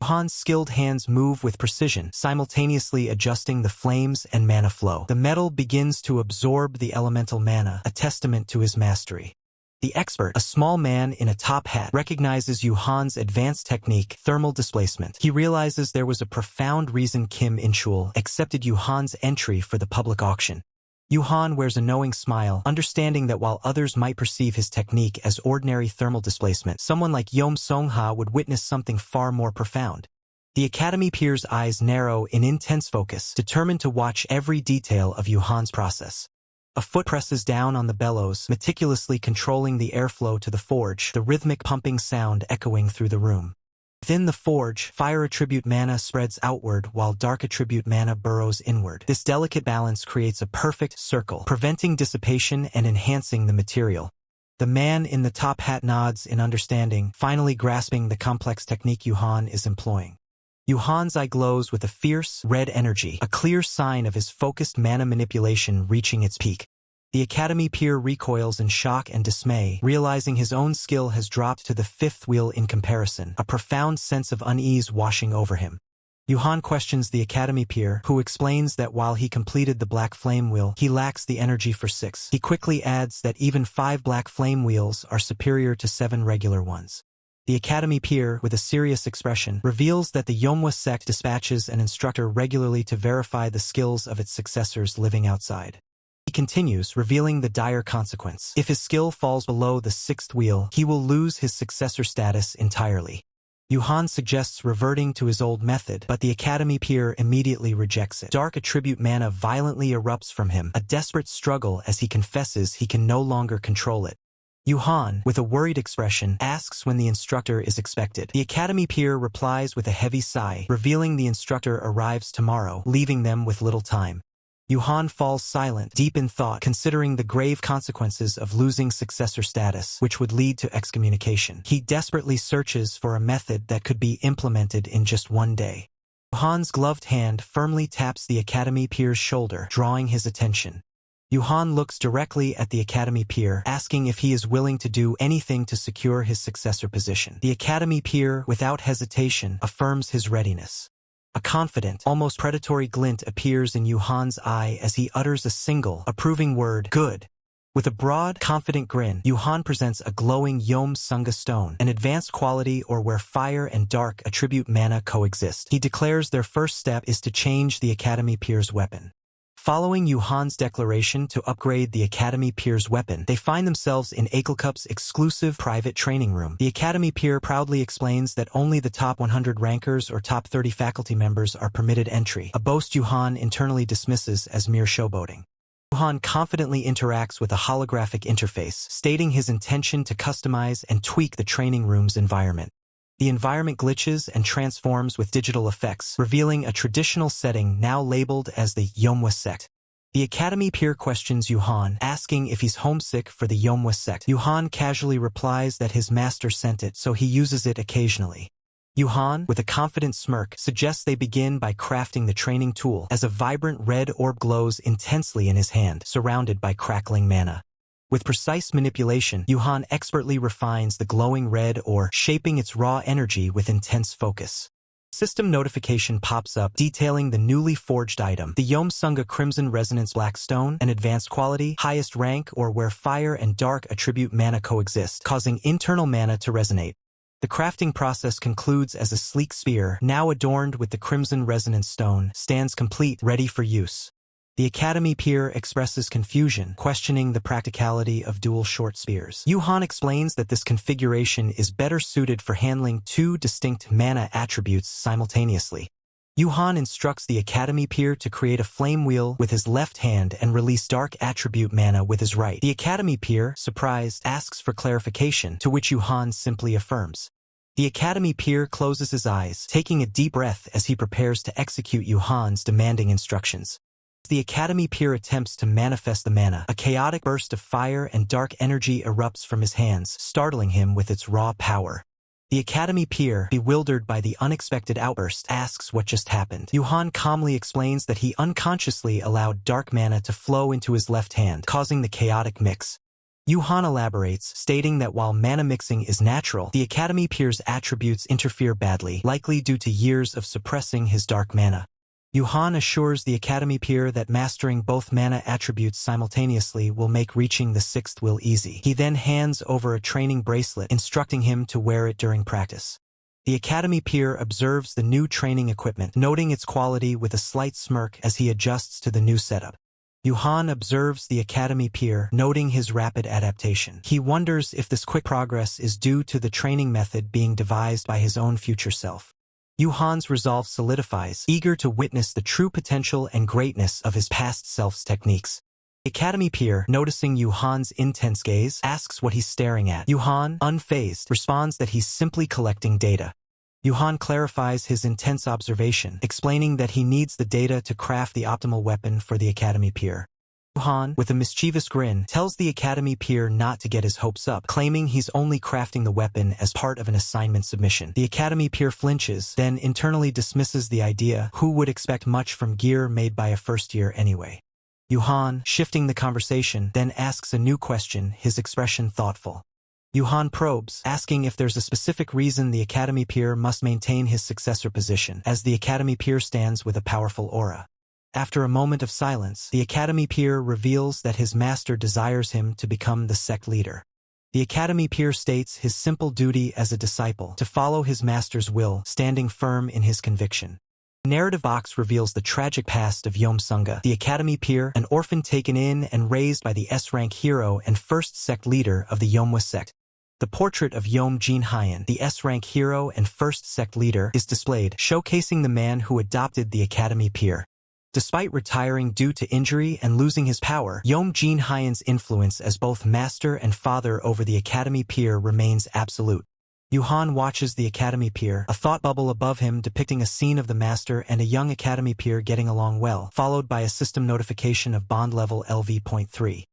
Yuhan's skilled hands move with precision, simultaneously adjusting the flames and mana flow. The metal begins to absorb the elemental mana, a testament to his mastery. The expert, a small man in a top hat, recognizes Yuhan's advanced technique, thermal displacement. He realizes there was a profound reason Kim In-chul accepted Yuhan's entry for the public auction. Yuhan wears a knowing smile, understanding that while others might perceive his technique as ordinary thermal displacement, someone like Yom Song-ha would witness something far more profound. The Academy peer's eyes narrow in intense focus, determined to watch every detail of Yuhan's process. A foot presses down on the bellows, meticulously controlling the airflow to the forge, the rhythmic pumping sound echoing through the room. Within the forge, fire attribute mana spreads outward while dark attribute mana burrows inward. This delicate balance creates a perfect circle, preventing dissipation and enhancing the material. The man in the top hat nods in understanding, finally grasping the complex technique Yuhan is employing. Yuhan's eye glows with a fierce, red energy, a clear sign of his focused mana manipulation reaching its peak. The Academy peer recoils in shock and dismay, realizing his own skill has dropped to the 5th wheel in comparison, a profound sense of unease washing over him. Yuhan questions the Academy peer, who explains that while he completed the black flame wheel, he lacks the energy for 6. He quickly adds that even 5 black flame wheels are superior to 7 regular ones. The Academy peer, with a serious expression, reveals that the Yomwa sect dispatches an instructor regularly to verify the skills of its successors living outside. He continues, revealing the dire consequence. If his skill falls below the 6th wheel, he will lose his successor status entirely. Yuhan suggests reverting to his old method, but the Academy peer immediately rejects it. Dark attribute mana violently erupts from him, a desperate struggle as he confesses he can no longer control it. Yuhan, with a worried expression, asks when the instructor is expected. The Academy peer replies with a heavy sigh, revealing the instructor arrives tomorrow, leaving them with little time. Yuhan falls silent, deep in thought, considering the grave consequences of losing successor status, which would lead to excommunication. He desperately searches for a method that could be implemented in just one day. Yuhan's gloved hand firmly taps the Academy peer's shoulder, drawing his attention. Yuhan looks directly at the Academy peer, asking if he is willing to do anything to secure his successor position. The Academy peer, without hesitation, affirms his readiness. A confident, almost predatory glint appears in Yuhan's eye as he utters a single, approving word, "Good." With a broad, confident grin, Yuhan presents a glowing Yom-Sunga stone, an advanced quality or where fire and dark attribute mana coexist. He declares their first step is to change the Academy peer's weapon. Following Yuhan's declaration to upgrade the Academy peer's weapon, they find themselves in Aniclimax's exclusive private training room. The Academy peer proudly explains that only the top 100 rankers or top 30 faculty members are permitted entry, a boast Yuhan internally dismisses as mere showboating. Yuhan confidently interacts with a holographic interface, stating his intention to customize and tweak the training room's environment. The environment glitches and transforms with digital effects, revealing a traditional setting now labeled as the Yomwa sect. The Academy peer questions Yuhan, asking if he's homesick for the Yomwa sect. Yuhan casually replies that his master sent it, so he uses it occasionally. Yuhan, with a confident smirk, suggests they begin by crafting the training tool as a vibrant red orb glows intensely in his hand, surrounded by crackling mana. With precise manipulation, Yuhan expertly refines the glowing red ore, shaping its raw energy with intense focus. System notification pops up detailing the newly forged item, the Yom-Sunga Crimson Resonance Black Stone, an advanced quality, highest rank or where fire and dark attribute mana coexist, causing internal mana to resonate. The crafting process concludes as a sleek spear, now adorned with the Crimson Resonance Stone, stands complete, ready for use. The Academy peer expresses confusion, questioning the practicality of dual short spears. Yuhan explains that this configuration is better suited for handling two distinct mana attributes simultaneously. Yuhan instructs the Academy peer to create a flame wheel with his left hand and release dark attribute mana with his right. The Academy peer, surprised, asks for clarification, to which Yuhan simply affirms. The Academy peer closes his eyes, taking a deep breath as he prepares to execute Yuhan's demanding instructions. The Academy peer attempts to manifest the mana. A chaotic burst of fire and dark energy erupts from his hands, startling him with its raw power. The Academy peer, bewildered by the unexpected outburst, asks what just happened. Yuhan calmly explains that he unconsciously allowed dark mana to flow into his left hand, causing the chaotic mix. Yuhan elaborates, stating that while mana mixing is natural, the Academy peer's attributes interfere badly, likely due to years of suppressing his dark mana. Yuhan assures the Academy peer that mastering both mana attributes simultaneously will make reaching the sixth will easy. He then hands over a training bracelet, instructing him to wear it during practice. The Academy peer observes the new training equipment, noting its quality with a slight smirk as he adjusts to the new setup. Yuhan observes the Academy peer, noting his rapid adaptation. He wonders if this quick progress is due to the training method being devised by his own future self. Yuhan's resolve solidifies, eager to witness the true potential and greatness of his past self's techniques. The Academy peer, noticing Yuhan's intense gaze, asks what he's staring at. Yuhan, unfazed, responds that he's simply collecting data. Yuhan clarifies his intense observation, explaining that he needs the data to craft the optimal weapon for the Academy peer. Yuhan, with a mischievous grin, tells the Academy peer not to get his hopes up, claiming he's only crafting the weapon as part of an assignment submission. The Academy peer flinches, then internally dismisses the idea, who would expect much from gear made by a first year anyway. Yuhan, shifting the conversation, then asks a new question, his expression thoughtful. Yuhan probes, asking if there's a specific reason the Academy peer must maintain his successor position, as the Academy peer stands with a powerful aura. After a moment of silence, the Academy peer reveals that his master desires him to become the sect leader. The Academy peer states his simple duty as a disciple, to follow his master's will, standing firm in his conviction. The narrative box reveals the tragic past of Yom-Sunga, the Academy peer, an orphan taken in and raised by the S-rank hero and first sect leader of the Yomwa sect. The portrait of Yom Jin-hyan, the S-rank hero and first sect leader, is displayed, showcasing the man who adopted the Academy peer. Despite retiring due to injury and losing his power, Yom Jin-hyan's influence as both master and father over the Academy peer remains absolute. Yuhan watches the Academy peer, a thought bubble above him depicting a scene of the master and a young Academy peer getting along well, followed by a system notification of bond level LV.3.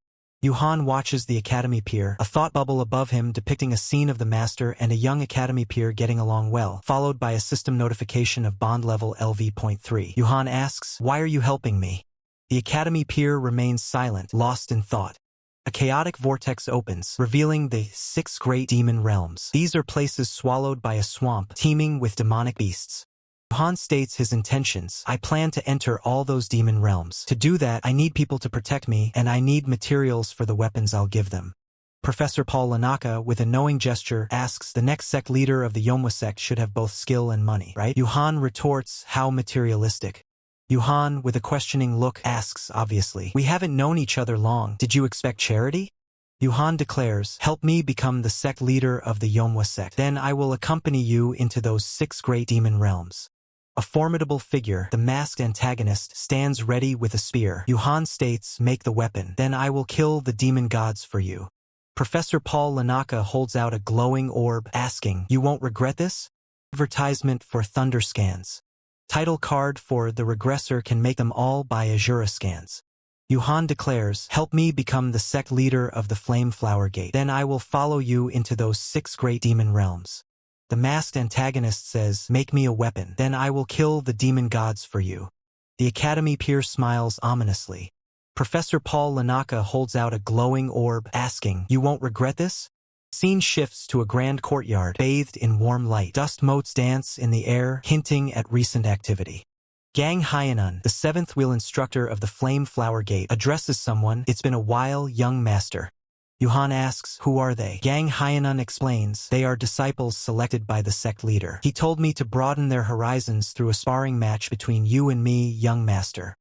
Yuhan watches the academy peer, a thought bubble above him depicting a scene of the master and a young academy peer getting along well, followed by a system notification of bond level LV.3. Yuhan asks, "Why are you helping me?" The academy peer remains silent, lost in thought. A chaotic vortex opens, revealing the 6 great demon realms. These are places swallowed by a swamp, teeming with demonic beasts. Yuhan states his intentions. "I plan to enter all those demon realms. To do that, I need people to protect me, and I need materials for the weapons I'll give them." Professor Paul Lanaka, with a knowing gesture, asks, "The next sect leader of the Yomwa sect should have both skill and money, right?" Yuhan retorts, "How materialistic?" Yuhan, with a questioning look, asks, "Obviously. We haven't known each other long. Did you expect charity?" Yuhan declares, "Help me become the sect leader of the Yomwa sect. Then I will accompany you into those 6 great demon realms." A formidable figure, the masked antagonist, stands ready with a spear. Yuhan states, "Make the weapon. Then I will kill the demon gods for you." Professor Paul Lanaka holds out a glowing orb, asking, "You won't regret this?" Advertisement for Thunder scans. Title card for The Regressor can make them all by Asura scans. Yuhan declares, "Help me become the sect leader of the Flame Flower Gate. Then I will follow you into those 6 great demon realms." The masked antagonist says, "Make me a weapon. Then I will kill the demon gods for you." The academy peer smiles ominously. Professor Paul Lanaka holds out a glowing orb, asking, "You won't regret this?" Scene shifts to a grand courtyard, bathed in warm light. Dust motes dance in the air, hinting at recent activity. Gang Hyanon, the 7th wheel instructor of the Flame Flower Gate, addresses someone. "It's been a while, young master." Yuhan asks, "Who are they?" Gang Hyanon explains, "They are disciples selected by the sect leader. He told me to broaden their horizons through a sparring match between you and me, young master."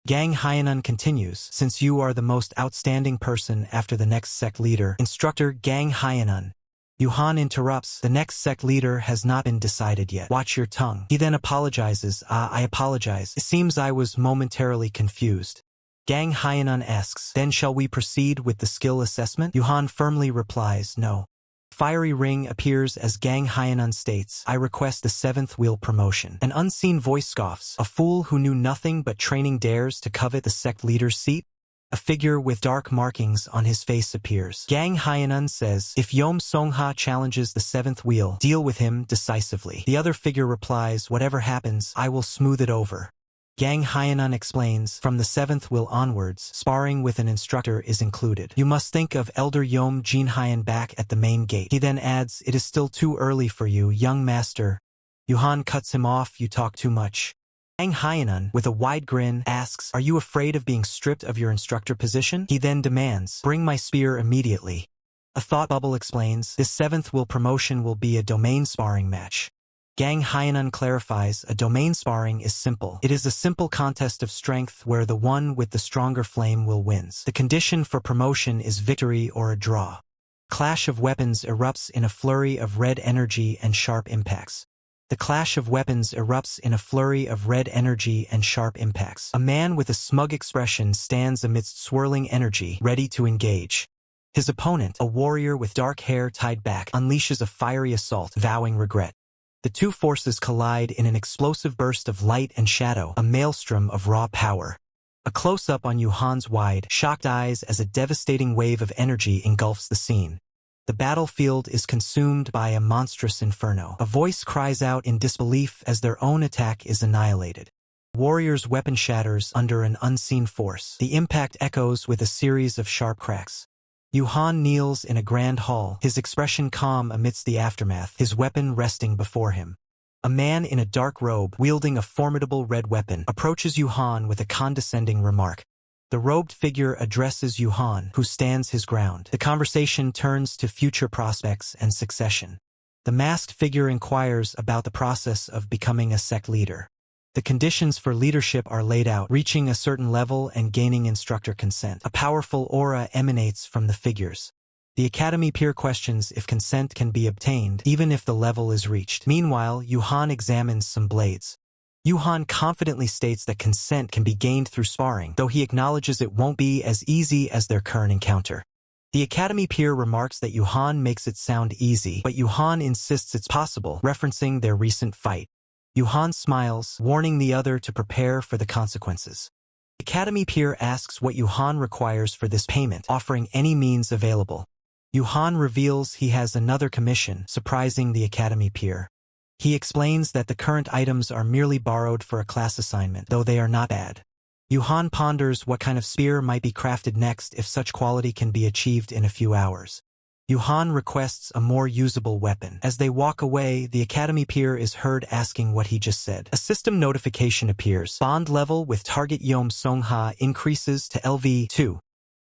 Gang Hyanon continues, "Since you are the most outstanding person after the next sect leader, instructor Gang Hyanon." Yuhan interrupts, "The next sect leader has not been decided yet. Watch your tongue." He then apologizes, I apologize. It seems I was momentarily confused." Gang Hyanon asks, "Then shall we proceed with the skill assessment?" Yuhan firmly replies, "No." Fiery ring appears as Gang Hyanon states, "I request the 7th wheel promotion." An unseen voice scoffs, "A fool who knew nothing but training dares to covet the sect leader's seat?" A figure with dark markings on his face appears. Gang Hyanon says, "If Yom Songha challenges the 7th wheel, deal with him decisively." The other figure replies, "Whatever happens, I will smooth it over." Gang Hyanon explains, "From the 7th wheel onwards, sparring with an instructor is included. You must think of Elder Yom Jinhyan back at the main gate." He then adds, "It is still too early for you, young master." Yuhan cuts him off, "You talk too much." Gang Hyanon, with a wide grin, asks, "Are you afraid of being stripped of your instructor position?" He then demands, "Bring my spear immediately." A thought bubble explains, "This 7th wheel promotion will be a domain sparring match." Gang Hyanon clarifies, "A domain sparring is simple. It is a simple contest of strength where the one with the stronger flame will wins. The condition for promotion is victory or a draw." Clash of weapons erupts in a flurry of red energy and sharp impacts. The clash of weapons erupts in a flurry of red energy and sharp impacts. A man with a smug expression stands amidst swirling energy, ready to engage. His opponent, a warrior with dark hair tied back, unleashes a fiery assault, vowing regret. The two forces collide in an explosive burst of light and shadow, a maelstrom of raw power. A close-up on Yuhan's wide, shocked eyes as a devastating wave of energy engulfs the scene. The battlefield is consumed by a monstrous inferno. A voice cries out in disbelief as their own attack is annihilated. Warrior's weapon shatters under an unseen force. The impact echoes with a series of sharp cracks. Yuhan kneels in a grand hall, his expression calm amidst the aftermath, his weapon resting before him. A man in a dark robe, wielding a formidable red weapon, approaches Yuhan with a condescending remark. The robed figure addresses Yuhan, who stands his ground. The conversation turns to future prospects and succession. The masked figure inquires about the process of becoming a sect leader. The conditions for leadership are laid out, reaching a certain level and gaining instructor consent. A powerful aura emanates from the figures. The academy peer questions if consent can be obtained, even if the level is reached. Meanwhile, Yuhan examines some blades. Yuhan confidently states that consent can be gained through sparring, though he acknowledges it won't be as easy as their current encounter. The academy peer remarks that Yuhan makes it sound easy, but Yuhan insists it's possible, referencing their recent fight. Yuhan smiles, warning the other to prepare for the consequences. Academy peer asks what Yuhan requires for this payment, offering any means available. Yuhan reveals he has another commission, surprising the Academy peer. He explains that the current items are merely borrowed for a class assignment, though they are not bad. Yuhan ponders what kind of spear might be crafted next if such quality can be achieved in a few hours. Yuhan requests a more usable weapon. As they walk away, the Academy peer is heard asking what he just said. A system notification appears. Bond level with target Yom Songha increases to LV2.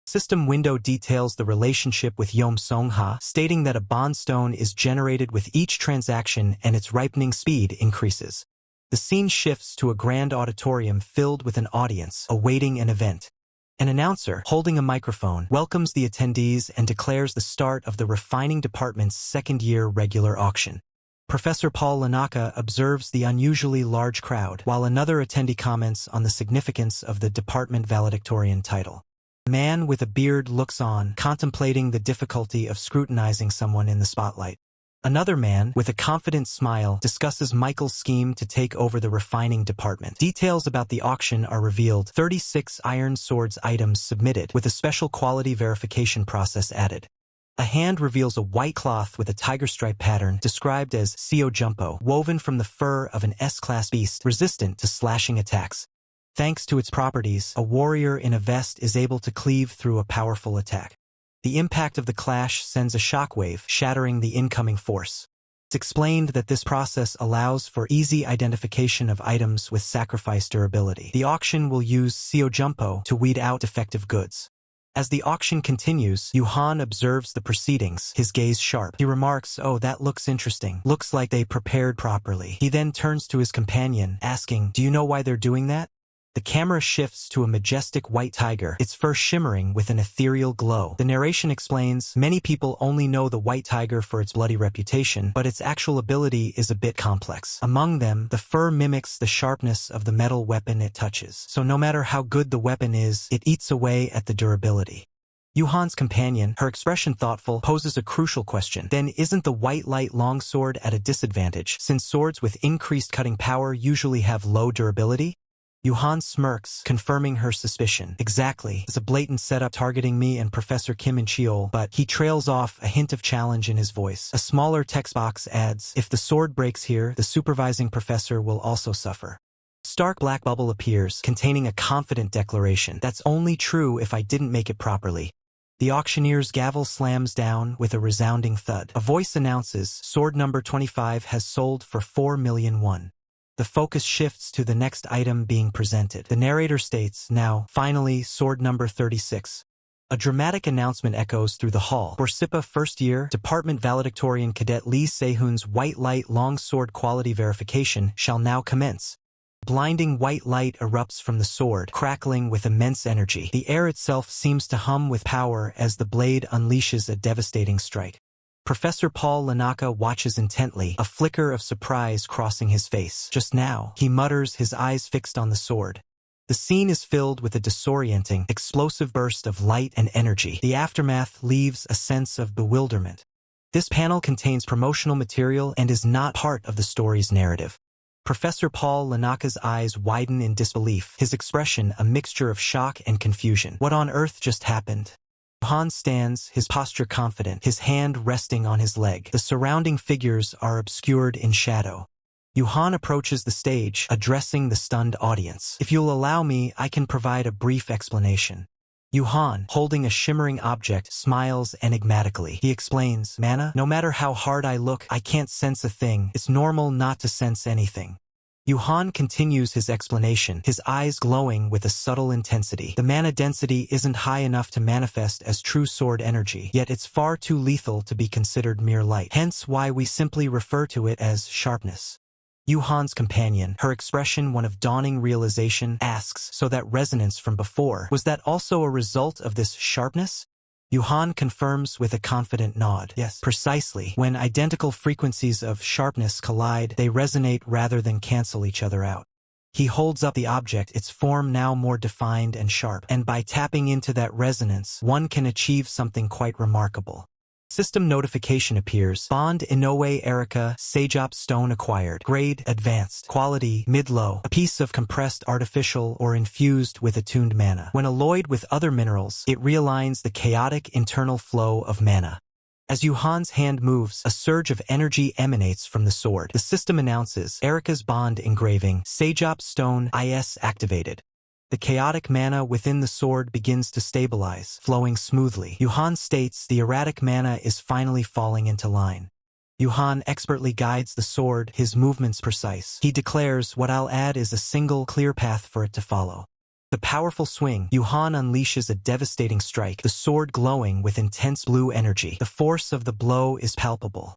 System window details the relationship with Yom Songha, stating that a bond stone is generated with each transaction and its ripening speed increases. The scene shifts to a grand auditorium filled with an audience, awaiting an event. An announcer, holding a microphone, welcomes the attendees and declares the start of the refining department's second-year regular auction. Professor Paul Lanaka observes the unusually large crowd, while another attendee comments on the significance of the department valedictorian title. A man with a beard looks on, contemplating the difficulty of scrutinizing someone in the spotlight. Another man, with a confident smile, discusses Michael's scheme to take over the refining department. Details about the auction are revealed. 36 Iron Swords items submitted, with a special quality verification process added. A hand reveals a white cloth with a tiger stripe pattern, described as Seo Jumpo, woven from the fur of an S-class beast, resistant to slashing attacks. Thanks to its properties, a warrior in a vest is able to cleave through a powerful attack. The impact of the clash sends a shockwave, shattering the incoming force. It's explained that this process allows for easy identification of items with sacrifice durability. The auction will use Seo Jumpo to weed out defective goods. As the auction continues, Yuhan observes the proceedings, his gaze sharp. He remarks, "Oh, that looks interesting. Looks like they prepared properly." He then turns to his companion, asking, "Do you know why they're doing that?" The camera shifts to a majestic white tiger, its fur shimmering with an ethereal glow. The narration explains, many people only know the white tiger for its bloody reputation, but its actual ability is a bit complex. Among them, the fur mimics the sharpness of the metal weapon it touches, so no matter how good the weapon is, it eats away at the durability. Yuhan's companion, her expression thoughtful, poses a crucial question. Then isn't the white light longsword at a disadvantage, since swords with increased cutting power usually have low durability? Yuhan smirks, confirming her suspicion. Exactly. It's a blatant setup targeting me and Professor Kim and Cheol, but he trails off, a hint of challenge in his voice. A smaller text box adds, if the sword breaks here, the supervising professor will also suffer. Stark black bubble appears, containing a confident declaration. That's only true if I didn't make it properly. The auctioneer's gavel slams down with a resounding thud. A voice announces, sword number 25 has sold for 4 million won. The focus shifts to the next item being presented. The narrator states, now, finally, sword number 36. A dramatic announcement echoes through the hall. For SIPA first year, Department Valedictorian Cadet Lee Sehun's white light long sword quality verification shall now commence. Blinding white light erupts from the sword, crackling with immense energy. The air itself seems to hum with power as the blade unleashes a devastating strike. Professor Paul Lanaka watches intently, a flicker of surprise crossing his face. Just now, he mutters, his eyes fixed on the sword. The scene is filled with a disorienting, explosive burst of light and energy. The aftermath leaves a sense of bewilderment. This panel contains promotional material and is not part of the story's narrative. Professor Paul Lanaka's eyes widen in disbelief, his expression a mixture of shock and confusion. What on earth just happened? Yuhan stands, his posture confident, his hand resting on his leg. The surrounding figures are obscured in shadow. Yuhan approaches the stage, addressing the stunned audience. If you'll allow me, I can provide a brief explanation. Yuhan, holding a shimmering object, smiles enigmatically. He explains, Mana, no matter how hard I look, I can't sense a thing. It's normal not to sense anything. Yuhan continues his explanation, his eyes glowing with a subtle intensity. The mana density isn't high enough to manifest as true sword energy, yet it's far too lethal to be considered mere light. Hence why we simply refer to it as sharpness. Yuhan's companion, her expression one of dawning realization, asks, so that resonance from before, was that also a result of this sharpness? Yuhan confirms with a confident nod. Yes, precisely. When identical frequencies of sharpness collide, they resonate rather than cancel each other out. He holds up the object, its form now more defined and sharp, and by tapping into that resonance, one can achieve something quite remarkable. System notification appears. Bond Inoue Erica Sajop Stone acquired. Grade Advanced. Quality Mid-low. A piece of compressed artificial or infused with attuned mana. When alloyed with other minerals, it realigns the chaotic internal flow of mana. As Yuhan's hand moves, a surge of energy emanates from the sword. The system announces Erica's Bond engraving Sajop Stone IS activated. The chaotic mana within the sword begins to stabilize, flowing smoothly. Yuhan states the erratic mana is finally falling into line. Yuhan expertly guides the sword, his movements precise. He declares, what I'll add is a single, clear path for it to follow. The powerful swing, Yuhan unleashes a devastating strike, the sword glowing with intense blue energy. The force of the blow is palpable.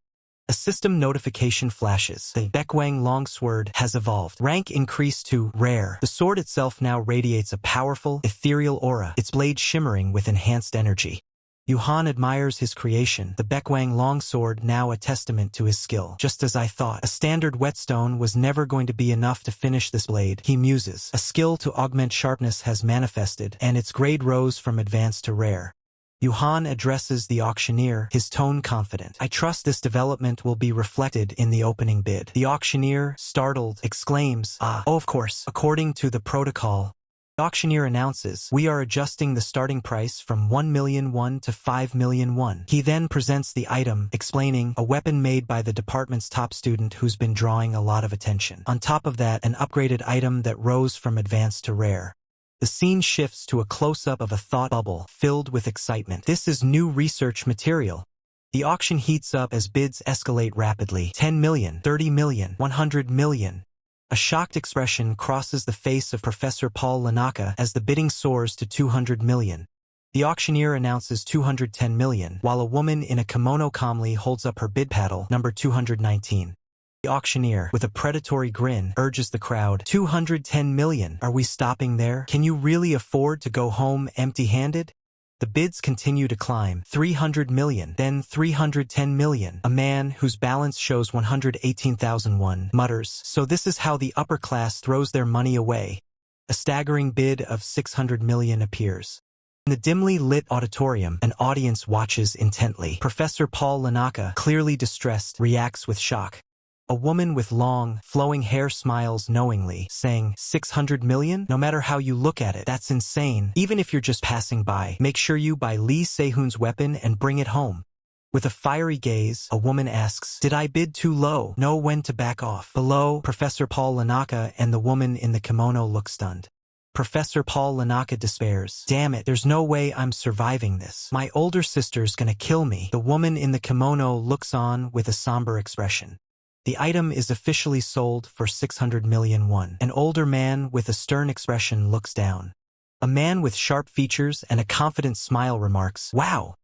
A system notification flashes. The Baekwang Longsword has evolved. Rank increased to Rare. The sword itself now radiates a powerful, ethereal aura, its blade shimmering with enhanced energy. Yuhan admires his creation, the Baekwang Longsword now a testament to his skill. Just as I thought, a standard whetstone was never going to be enough to finish this blade, he muses. A skill to augment sharpness has manifested, and its grade rose from advanced to rare. Yuhan addresses the auctioneer, his tone confident. I trust this development will be reflected in the opening bid. The auctioneer, startled, exclaims, oh of course. According to the protocol, the auctioneer announces, we are adjusting the starting price from 1 million won to 5 million won. He then presents the item, explaining, a weapon made by the department's top student who's been drawing a lot of attention. On top of that, an upgraded item that rose from advanced to rare. The scene shifts to a close-up of a thought bubble, filled with excitement. This is new research material. The auction heats up as bids escalate rapidly. 10 million, 30 million, 100 million. A shocked expression crosses the face of Professor Paul Lanaka as the bidding soars to 200 million. The auctioneer announces 210 million, while a woman in a kimono calmly holds up her bid paddle, number 219. The auctioneer, with a predatory grin, urges the crowd, 210 million, are we stopping there? Can you really afford to go home empty-handed? The bids continue to climb, 300 million, then 310 million. A man whose balance shows 118,001 mutters, so this is how the upper class throws their money away. A staggering bid of 600 million appears. In the dimly lit auditorium, an audience watches intently. Professor Paul Lanaka, clearly distressed, reacts with shock. A woman with long, flowing hair smiles knowingly, saying, 600 million? No matter how you look at it, that's insane. Even if you're just passing by, make sure you buy Lee Se-hoon's weapon and bring it home. With a fiery gaze, a woman asks, did I bid too low? Know when to back off. Below, Professor Paul Lanaka and the woman in the kimono look stunned. Professor Paul Lanaka despairs. Damn it, there's no way I'm surviving this. My older sister's gonna kill me. The woman in the kimono looks on with a somber expression. The item is officially sold for 600 million won. An older man with a stern expression looks down. A man with sharp features and a confident smile remarks, wow!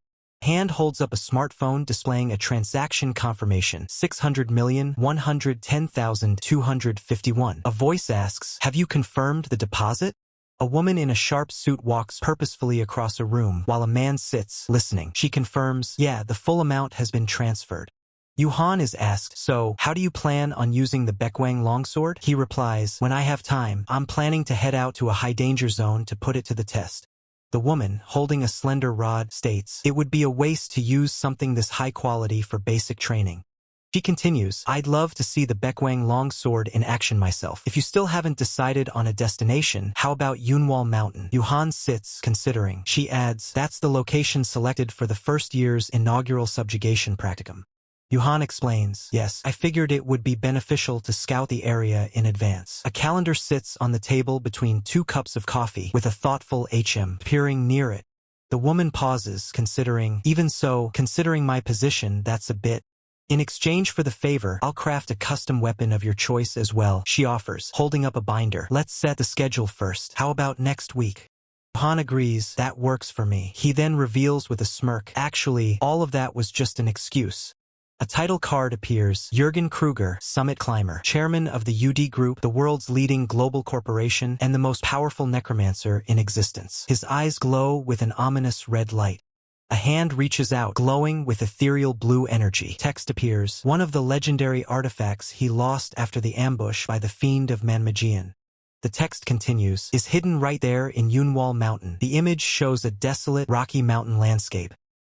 Hand holds up a smartphone displaying a transaction confirmation, 600,110,251. A voice asks, have you confirmed the deposit? A woman in a sharp suit walks purposefully across a room while a man sits, listening. She confirms, yeah, the full amount has been transferred. Yuhan is asked, so, how do you plan on using the Baekwang Longsword? He replies, when I have time, I'm planning to head out to a high-danger zone to put it to the test. The woman, holding a slender rod, states, it would be a waste to use something this high quality for basic training. She continues, I'd love to see the Baekwang Longsword in action myself. If you still haven't decided on a destination, how about Yunwal Mountain? Yuhan sits, considering. She adds, that's the location selected for the first year's inaugural subjugation practicum. Yuhan explains, yes, I figured it would be beneficial to scout the area in advance. A calendar sits on the table between 2 cups of coffee, with a thoughtful HM peering near it. The woman pauses, considering, even so, considering my position, that's a bit. In exchange for the favor, I'll craft a custom weapon of your choice as well, she offers, holding up a binder. Let's set the schedule first. How about next week? Yuhan agrees, that works for me. He then reveals with a smirk, actually, all of that was just an excuse. A title card appears. Jürgen Kruger, summit climber, chairman of the UD Group, the world's leading global corporation, and the most powerful necromancer in existence. His eyes glow with an ominous red light. A hand reaches out, glowing with ethereal blue energy. Text appears. One of the legendary artifacts he lost after the ambush by the fiend of Manmajian. The text continues, is hidden right there in Yunwal Mountain. The image shows a desolate, rocky mountain landscape.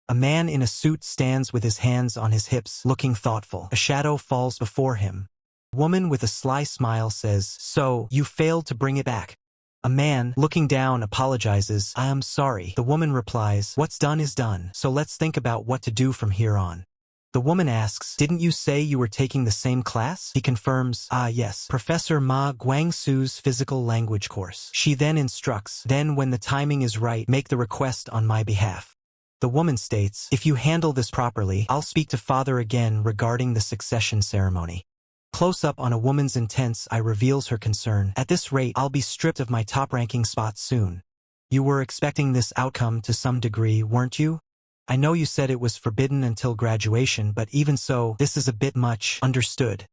A man in a suit stands with his hands on his hips, looking thoughtful. A shadow falls before him. A woman with a sly smile says, "So, you failed to bring it back." A man, looking down, apologizes. "I am sorry." The woman replies, "What's done is done, so let's think about what to do from here on." The woman asks, "Didn't you say you were taking the same class?" He confirms, "Ah yes, Professor Ma Guangsu's physical language course." She then instructs, "Then when the timing is right, make the request on my behalf." The woman states, "If you handle this properly, I'll speak to father again regarding the succession ceremony." Close up on a woman's intense eye reveals her concern. "At this rate, I'll be stripped of my top-ranking spot soon." "You were expecting this outcome to some degree, weren't you? I know you said it was forbidden until graduation, but even so, this is a bit much." "Understood.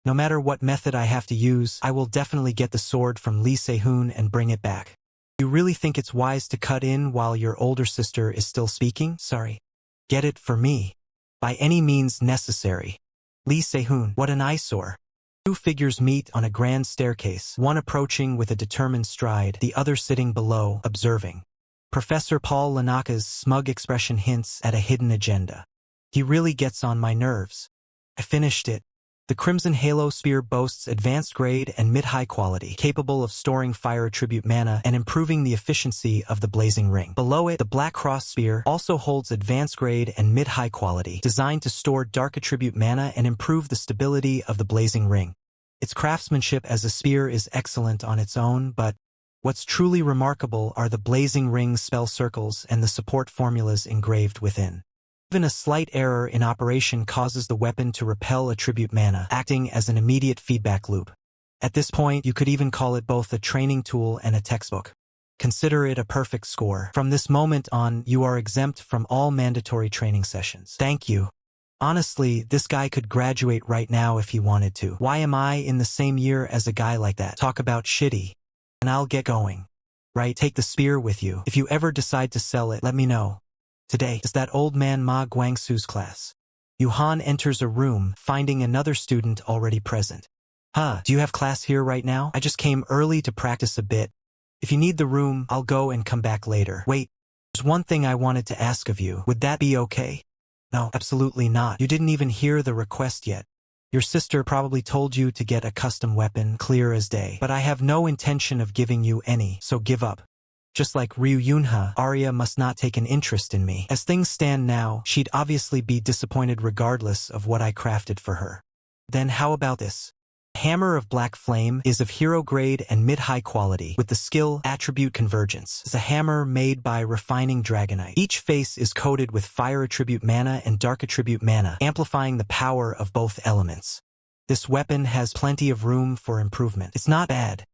No matter what method I have to use, I will definitely get the sword from Lee Se-hoon and bring it back." "You really think it's wise to cut in while your older sister is still speaking?" "Sorry. Get it for me. By any means necessary." Lee Se-hoon, what an eyesore. Two figures meet on a grand staircase, one approaching with a determined stride, the other sitting below, observing. Professor Paul Lanaka's smug expression hints at a hidden agenda. He really gets on my nerves. I finished it. The Crimson Halo Spear boasts advanced grade and mid-high quality, capable of storing fire attribute mana and improving the efficiency of the blazing ring. Below it, the Black Cross Spear also holds advanced grade and mid-high quality, designed to store dark attribute mana and improve the stability of the blazing ring. Its craftsmanship as a spear is excellent on its own, but what's truly remarkable are the blazing ring's spell circles and the support formulas engraved within. Even a slight error in operation causes the weapon to repel attribute mana, acting as an immediate feedback loop. At this point, you could even call it both a training tool and a textbook. Consider it a perfect score. From this moment on, you are exempt from all mandatory training sessions. Thank you. Honestly, this guy could graduate right now if he wanted to. Why am I in the same year as a guy like that? Talk about shitty. And I'll get going. Right, take the spear with you. If you ever decide to sell it, let me know. Today is that old man Ma Guangsu's class. Yuhan enters a room, finding another student already present. "Huh, do you have class here right now? I just came early to practice a bit. If you need the room, I'll go and come back later." "Wait, there's one thing I wanted to ask of you. Would that be okay?" "No, absolutely not. You didn't even hear the request yet. Your sister probably told you to get a custom weapon, clear as day. But I have no intention of giving you any, so give up. Just like Ryu Yunha, Arya must not take an interest in me. As things stand now, she'd obviously be disappointed regardless of what I crafted for her. Then how about this? Hammer of Black Flame is of hero grade and mid-high quality, with the skill attribute convergence. It's a hammer made by refining dragonite. Each face is coated with fire attribute mana and dark attribute mana, amplifying the power of both elements. This weapon has plenty of room for improvement. It's not bad.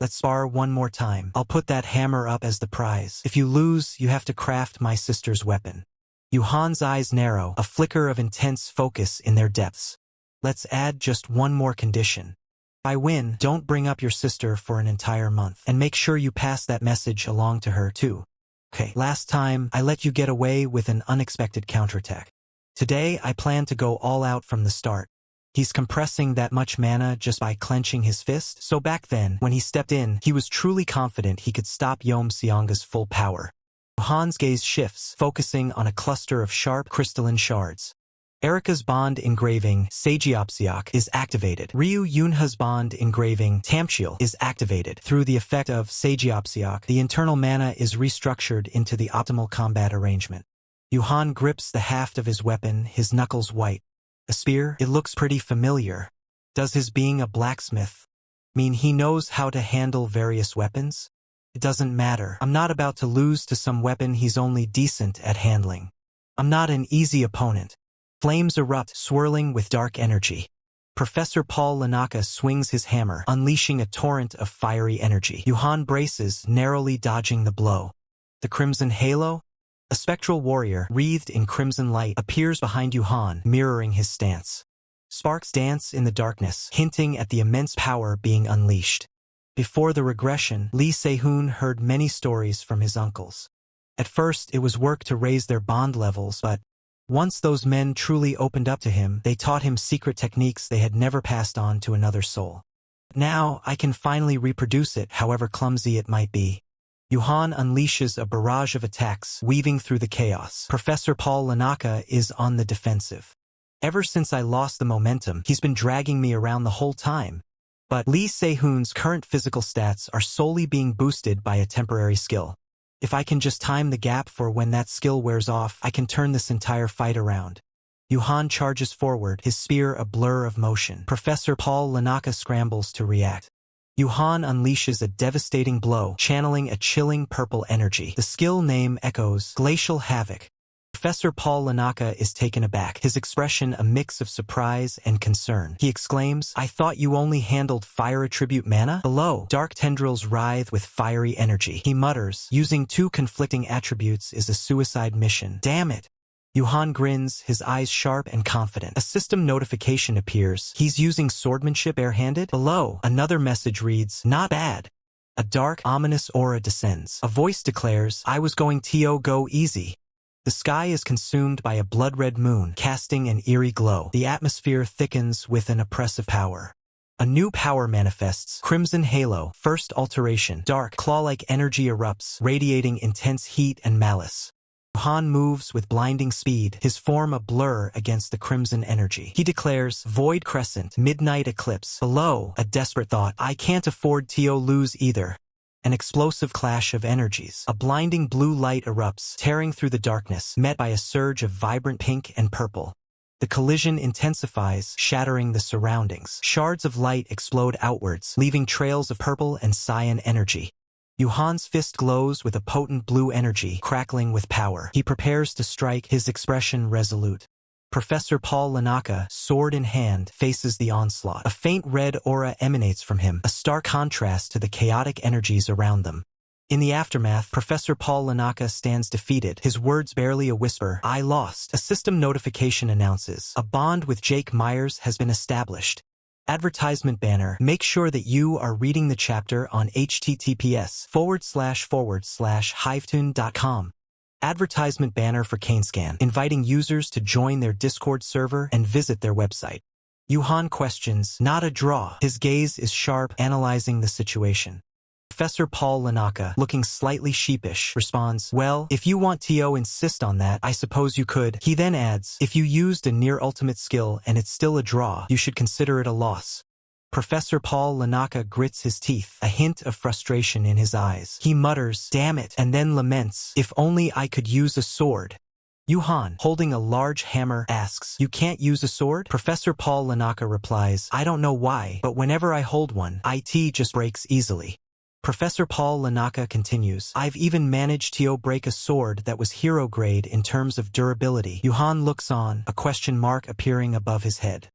Let's spar one more time. I'll put that hammer up as the prize. If you lose, you have to craft my sister's weapon. Yuhan's eyes narrow, a flicker of intense focus in their depths. Let's add just one more condition. If I win, don't bring up your sister for an entire month. And make sure you pass that message along to her, too. Okay, last time, I let you get away with an unexpected counterattack. Today, I plan to go all out from the start. He's compressing that much mana just by clenching his fist. So back then, when he stepped in, he was truly confident he could stop Yom Seonga's full power. Yuhan's gaze shifts, focusing on a cluster of sharp, crystalline shards. Erika's bond engraving, Seijiopsiok, is activated. Ryu Yunha's bond engraving, Tamchiel, is activated. Through the effect of Seijiopsiok, the internal mana is restructured into the optimal combat arrangement. Yuhan grips the haft of his weapon, his knuckles white. A spear? It looks pretty familiar. Does his being a blacksmith mean he knows how to handle various weapons? It doesn't matter. I'm not about to lose to some weapon he's only decent at handling. I'm not an easy opponent. Flames erupt, swirling with dark energy. Professor Paul Lanaka swings his hammer, unleashing a torrent of fiery energy. Yuhan braces, narrowly dodging the blow. The Crimson Halo? A spectral warrior, wreathed in crimson light, appears behind Yuhan, mirroring his stance. Sparks dance in the darkness, hinting at the immense power being unleashed. Before the regression, Lee Se-hoon heard many stories from his uncles. At first, it was work to raise their bond levels, but once those men truly opened up to him, they taught him secret techniques they had never passed on to another soul. Now, I can finally reproduce it, however clumsy it might be. Yuhan unleashes a barrage of attacks, weaving through the chaos. Professor Paul Lanaka is on the defensive. Ever since I lost the momentum, he's been dragging me around the whole time. But Lee Se-hoon's current physical stats are solely being boosted by a temporary skill. If I can just time the gap for when that skill wears off, I can turn this entire fight around. Yuhan charges forward, his spear a blur of motion. Professor Paul Lanaka scrambles to react. Yuhan unleashes a devastating blow, channeling a chilling purple energy. The skill name echoes Glacial Havoc. Professor Paul Lanaka is taken aback, his expression a mix of surprise and concern. He exclaims, "I thought you only handled fire attribute mana?" Below, dark tendrils writhe with fiery energy. He mutters, "Using two conflicting attributes is a suicide mission. Damn it." Yuhan grins, his eyes sharp and confident. A system notification appears. He's using swordsmanship barehanded? Below, another message reads, "Not bad." A dark, ominous aura descends. A voice declares, "I was going to go easy." The sky is consumed by a blood-red moon, casting an eerie glow. The atmosphere thickens with an oppressive power. A new power manifests, Crimson Halo, first alteration. Dark, claw-like energy erupts, radiating intense heat and malice. Yuhan moves with blinding speed, his form a blur against the crimson energy. He declares, "Void Crescent, Midnight Eclipse." Below, a desperate thought, "I can't afford to lose either." An explosive clash of energies. A blinding blue light erupts, tearing through the darkness, met by a surge of vibrant pink and purple. The collision intensifies, shattering the surroundings. Shards of light explode outwards, leaving trails of purple and cyan energy. Yuhan's fist glows with a potent blue energy, crackling with power. He prepares to strike, his expression resolute. Professor Paul Lanaka, sword in hand, faces the onslaught. A faint red aura emanates from him, a stark contrast to the chaotic energies around them. In the aftermath, Professor Paul Lanaka stands defeated, his words barely a whisper, "I lost." A system notification announces, "A bond with Jake Myers has been established." Advertisement banner. Make sure that you are reading the chapter on https://hivetune.com. Advertisement banner for CaneScan, inviting users to join their Discord server and visit their website. Yuhan questions, "Not a draw." His gaze is sharp, analyzing the situation. Professor Paul Lanaka, looking slightly sheepish, responds, "Well, if you want to insist on that, I suppose you could." He then adds, "If you used a near-ultimate skill and it's still a draw, you should consider it a loss." Professor Paul Lanaka grits his teeth, a hint of frustration in his eyes. He mutters, "Damn it," and then laments, "If only I could use a sword." Yuhan, holding a large hammer, asks, "You can't use a sword?" Professor Paul Lanaka replies, "I don't know why, but whenever I hold one, it just breaks easily." Professor Paul Lanaka continues, "I've even managed to break a sword that was hero grade in terms of durability." Yuhan looks on, a question mark appearing above his head.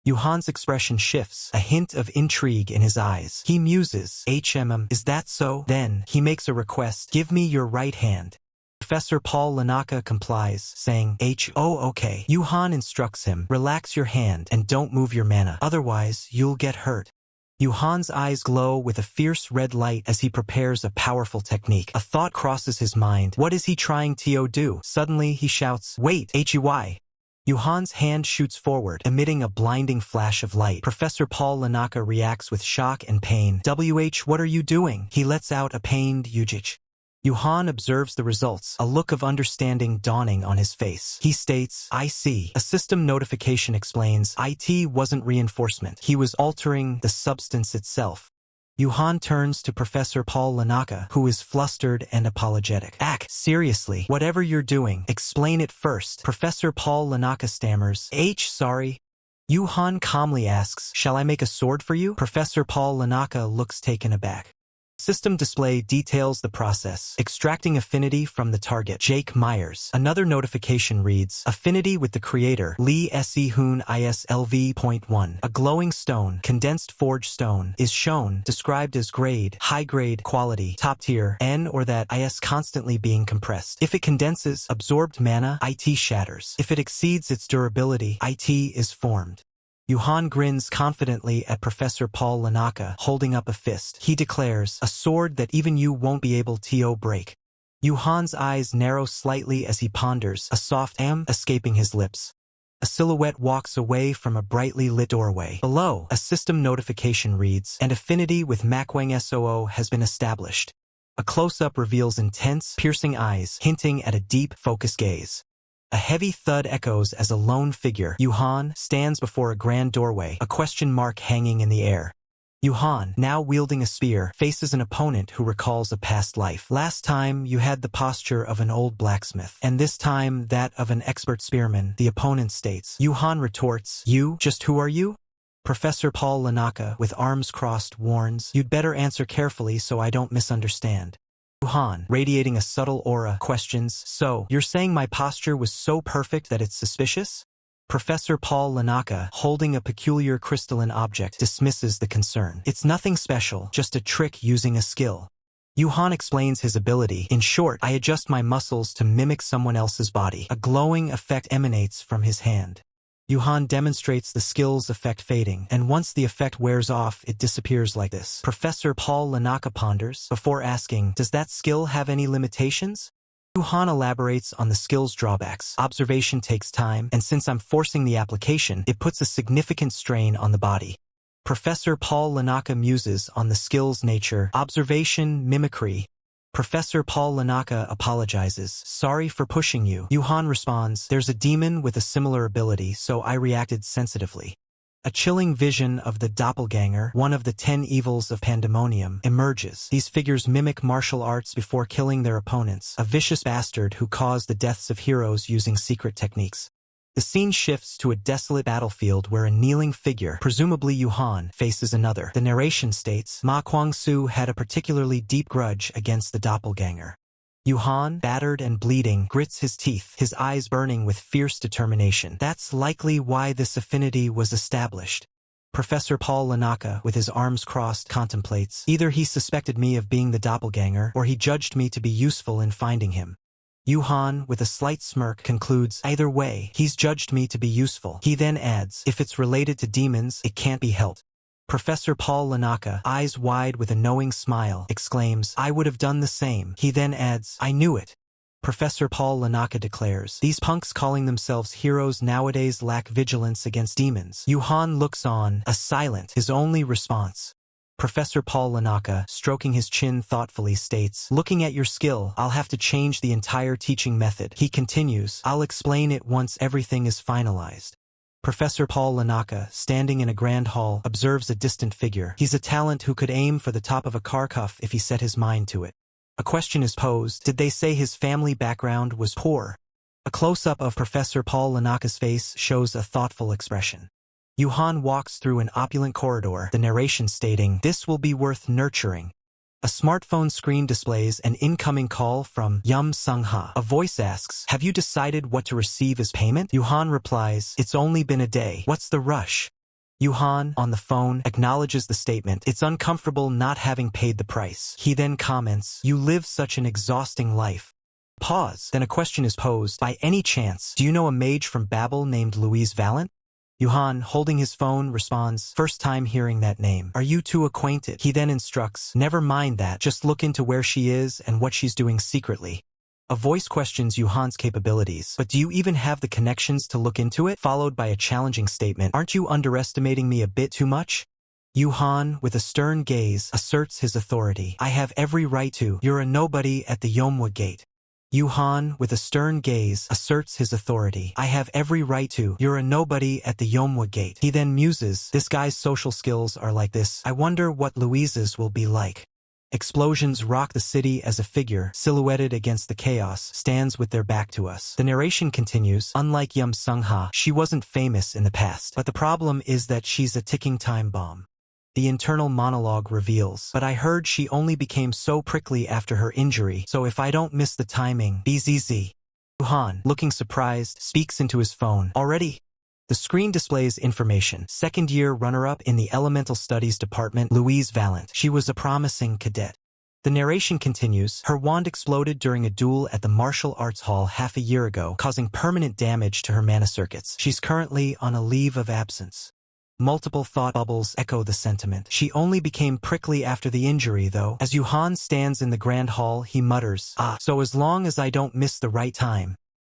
Yuhan's expression shifts, a hint of intrigue in his eyes. He muses, "Is that so?" Then, he makes a request, "Give me your right hand." Professor Paul Lanaka complies, saying, okay." Yuhan instructs him, "Relax your hand and don't move your mana, otherwise you'll get hurt." Yuhan's eyes glow with a fierce red light as he prepares a powerful technique. A thought crosses his mind. What is he trying to do? Suddenly he shouts, "Wait, HEY!" Yuhan's hand shoots forward, emitting a blinding flash of light. Professor Paul Lanaka reacts with shock and pain. What are you doing?" He lets out a pained "Ujich." Yuhan observes the results, a look of understanding dawning on his face. He states, "I see." A system notification explains, "It wasn't reinforcement. He was altering the substance itself." Yuhan turns to Professor Paul Lanaka, who is flustered and apologetic. Seriously, whatever you're doing, explain it first." Professor Paul Lanaka stammers, Sorry." Yuhan calmly asks, "Shall I make a sword for you?" Professor Paul Lanaka looks taken aback. System display details the process, extracting affinity from the target, Jake Myers. Another notification reads, "Affinity with the creator, Lee Se-hoon ISLV.1. A glowing stone, condensed forge stone, is shown, described as grade, high grade, quality, top tier, N or that is constantly being compressed. If it condenses, absorbed mana, it shatters. If it exceeds its durability, it is formed." Yuhan grins confidently at Professor Paul Lanaka, holding up a fist. He declares, "A sword that even you won't be able to break." Yuhan's eyes narrow slightly as he ponders, a soft escaping his lips. A silhouette walks away from a brightly lit doorway. Below, a system notification reads, "An affinity with Makwang Soo has been established." A close-up reveals intense, piercing eyes, hinting at a deep, focused gaze. A heavy thud echoes as a lone figure, Yuhan, stands before a grand doorway, a question mark hanging in the air. Yuhan, now wielding a spear, faces an opponent who recalls a past life. Last time, you had the posture of an old blacksmith, and this time that of an expert spearman, the opponent states. Yuhan retorts, you? Just who are you? Professor Paul Lanaka, with arms crossed, warns, you'd better answer carefully so I don't misunderstand. Yuhan, radiating a subtle aura, questions, so, you're saying my posture was so perfect that it's suspicious? Professor Paul Lanaka, holding a peculiar crystalline object, dismisses the concern. It's nothing special, just a trick using a skill. Yuhan explains his ability. In short, I adjust my muscles to mimic someone else's body. A glowing effect emanates from his hand. Yuhan demonstrates the skill's effect fading, and once the effect wears off, it disappears like this. Professor Paul Lanaka ponders, before asking, does that skill have any limitations? Yuhan elaborates on the skill's drawbacks. Observation takes time, and since I'm forcing the application, it puts a significant strain on the body. Professor Paul Lanaka muses on the skill's nature. Observation, mimicry. Professor Paul Lanaka apologizes. Sorry for pushing you. Yuhan responds, there's a demon with a similar ability, so I reacted sensitively. A chilling vision of the doppelganger, one of the 10 evils of pandemonium, emerges. These figures mimic martial arts before killing their opponents, a vicious bastard who caused the deaths of heroes using secret techniques. The scene shifts to a desolate battlefield where a kneeling figure, presumably Yuhan, faces another. The narration states, Ma Kwangsu had a particularly deep grudge against the doppelganger. Yuhan, battered and bleeding, grits his teeth, his eyes burning with fierce determination. That's likely why this affinity was established. Professor Paul Lanaka, with his arms crossed, contemplates. Either he suspected me of being the doppelganger, or he judged me to be useful in finding him. Yuhan, with a slight smirk, concludes, either way, he's judged me to be useful. He then adds, if it's related to demons, it can't be helped. Professor Paul Lanaka, eyes wide with a knowing smile, exclaims, I would have done the same. He then adds, I knew it. Professor Paul Lanaka declares, these punks calling themselves heroes nowadays lack vigilance against demons. Yuhan looks on, a silent, his only response. Professor Paul Lanaka, stroking his chin thoughtfully, states, looking at your skill, I'll have to change the entire teaching method. He continues, I'll explain it once everything is finalized. Professor Paul Lanaka, standing in a grand hall, observes a distant figure. He's a talent who could aim for the top of a car cuff if he set his mind to it. A question is posed, did they say his family background was poor? A close-up of Professor Paul Lanaka's face shows a thoughtful expression. Yuhan walks through an opulent corridor, the narration stating, this will be worth nurturing. A smartphone screen displays an incoming call from Yum Sung-ha. A voice asks, have you decided what to receive as payment? Yuhan replies, it's only been a day. What's the rush? Yuhan, on the phone, acknowledges the statement, it's uncomfortable not having paid the price. He then comments, you live such an exhausting life. Pause. Then a question is posed, by any chance, do you know a mage from Babel named Louise Valent? Yuhan, holding his phone, responds, first time hearing that name. Are you two acquainted? He then instructs, never mind that, just look into where she is and what she's doing secretly. A voice questions Yuhan's capabilities, but do you even have the connections to look into it? Followed by a challenging statement, aren't you underestimating me a bit too much? Yuhan, with a stern gaze, asserts his authority. I have every right to. You're a nobody at the Yomwa gate. Yuhan, with a stern gaze, asserts his authority. I have every right to. You're a nobody at the Yomwa gate. He then muses, this guy's social skills are like this. I wonder what Louise's will be like. Explosions rock the city as a figure, silhouetted against the chaos, stands with their back to us. The narration continues, unlike Yum Sung-ha, she wasn't famous in the past, but the problem is that she's a ticking time bomb. The internal monologue reveals, but I heard she only became so prickly after her injury, so if I don't miss the timing, BZZ. Yuhan, looking surprised, speaks into his phone. Already? The screen displays information. Second-year runner-up in the Elemental Studies Department, Louise Valent. She was a promising cadet. The narration continues, her wand exploded during a duel at the Martial Arts Hall half a year ago, causing permanent damage to her mana circuits. She's currently on a leave of absence. Multiple thought bubbles echo the sentiment. She only became prickly after the injury, though. As Yuhan stands in the grand hall, he mutters, so as long as I don't miss the right time.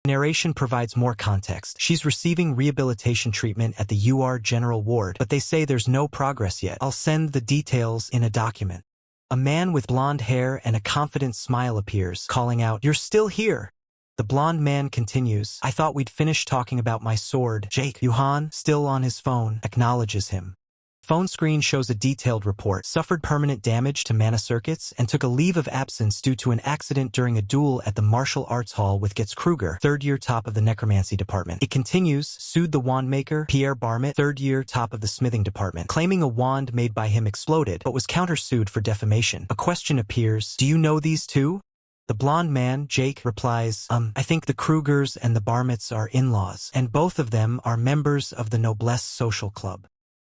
Narration provides more context. She's receiving rehabilitation treatment at the UR General Ward, but they say there's no progress yet. I'll send the details in a document. A man with blonde hair and a confident smile appears, calling out, "You're still here." The blonde man continues, "I thought we'd finish talking about my sword." Jake, Yuhan, still on his phone, acknowledges him. Phone screen shows a detailed report. Suffered permanent damage to mana circuits and took a leave of absence due to an accident during a duel at the martial arts hall with Getz Kruger, third-year top of the necromancy department. It continues, sued the wand maker, Pierre Barmit, third-year top of the smithing department, claiming a wand made by him exploded, but was countersued for defamation. A question appears, "Do you know these two?" The blonde man, Jake, replies, I think the Krugers and the Barmits are in-laws, and both of them are members of the Noblesse Social Club.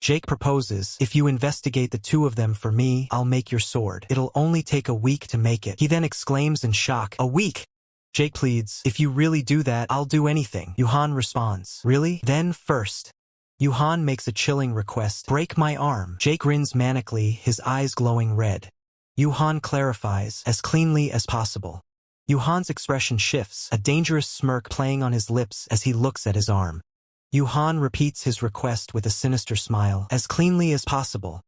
Jake proposes, "If you investigate the two of them for me, I'll make your sword. It'll only take a week to make it." He then exclaims in shock, "A week?" Jake pleads, "If you really do that, I'll do anything." Yuhan responds, "Really? Then first." Yuhan makes a chilling request, "Break my arm." Jake grins manically, his eyes glowing red. Yuhan clarifies, "As cleanly as possible." Yuhan's expression shifts, a dangerous smirk playing on his lips as he looks at his arm. Yuhan repeats his request with a sinister smile, "As cleanly as possible."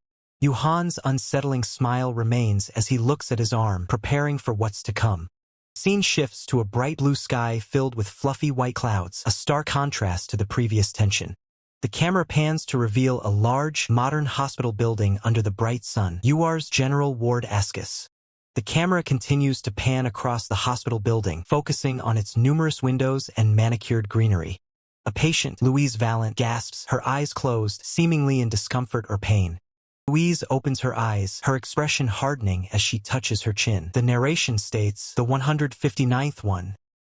Yuhan's unsettling smile remains as he looks at his arm, preparing for what's to come. Scene shifts to a bright blue sky filled with fluffy white clouds, a stark contrast to the previous tension. The camera pans to reveal a large, modern hospital building under the bright sun, UR's General Ward Ascus. The camera continues to pan across the hospital building, focusing on its numerous windows and manicured greenery. A patient, Louise Valent, gasps, her eyes closed, seemingly in discomfort or pain. Louise opens her eyes, her expression hardening as she touches her chin. The narration states, "The 159th one."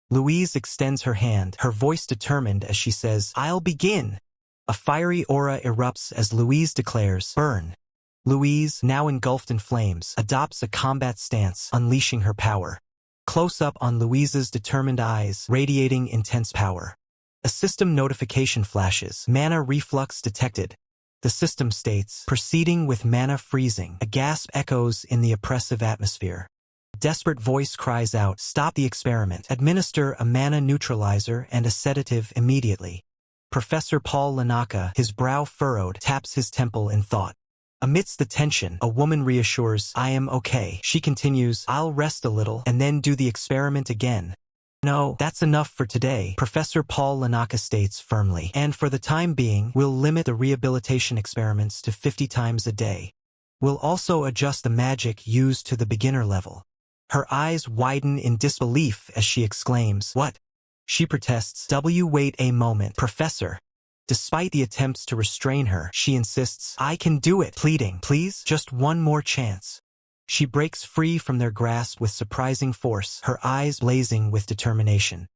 Louise extends her hand, her voice determined as she says, "I'll begin." A fiery aura erupts as Louise declares, "Burn." Louise, now engulfed in flames, adopts a combat stance, unleashing her power. Close up on Louise's determined eyes, radiating intense power. A system notification flashes, "Mana reflux detected." The system states, "Proceeding with mana freezing." A gasp echoes in the oppressive atmosphere. A desperate voice cries out, "Stop the experiment. Administer a mana neutralizer and a sedative immediately." Professor Paul Lanaka, his brow furrowed, taps his temple in thought. Amidst the tension, a woman reassures, "I am okay." She continues, "I'll rest a little and then do the experiment again." "No, that's enough for today," Professor Paul Lanaka states firmly. "And for the time being, we'll limit the rehabilitation experiments to 50 times a day. We'll also adjust the magic used to the beginner level." Her eyes widen in disbelief as she exclaims, "What?" She protests, "Wait a moment, Professor." Despite the attempts to restrain her, she insists, "I can do it," pleading, "Please, just one more chance." She breaks free from their grasp with surprising force, her eyes blazing with determination.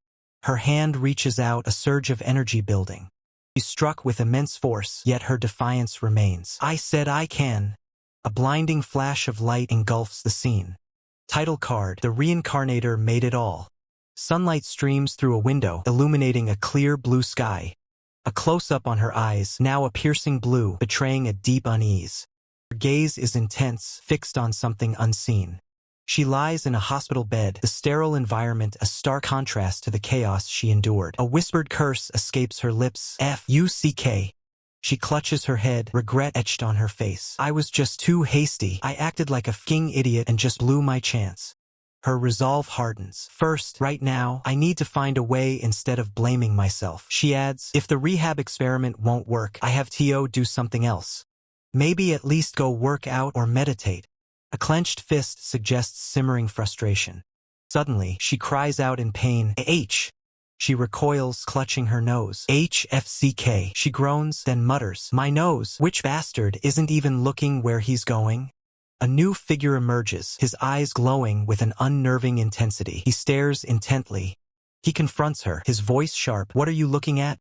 Her hand reaches out, a surge of energy building. She's struck with immense force, yet her defiance remains. "I said I can." A blinding flash of light engulfs the scene. Title card, "The Reincarnator Made It All." Sunlight streams through a window, illuminating a clear blue sky. A close-up on her eyes, now a piercing blue, betraying a deep unease. Her gaze is intense, fixed on something unseen. She lies in a hospital bed, the sterile environment a stark contrast to the chaos she endured. A whispered curse escapes her lips, "Fuck." She clutches her head, regret etched on her face. "I was just too hasty. I acted like a f***ing idiot and just blew my chance." Her resolve hardens. "First, right now, I need to find a way instead of blaming myself." She adds, "If the rehab experiment won't work, I have T.O. do something else. Maybe at least go work out or meditate." A clenched fist suggests simmering frustration. Suddenly, she cries out in pain, "H!" She recoils, clutching her nose. "HFCK." She groans, then mutters, "My nose. Which bastard isn't even looking where he's going?" A new figure emerges, his eyes glowing with an unnerving intensity. He stares intently. He confronts her, his voice sharp, "What are you looking at?"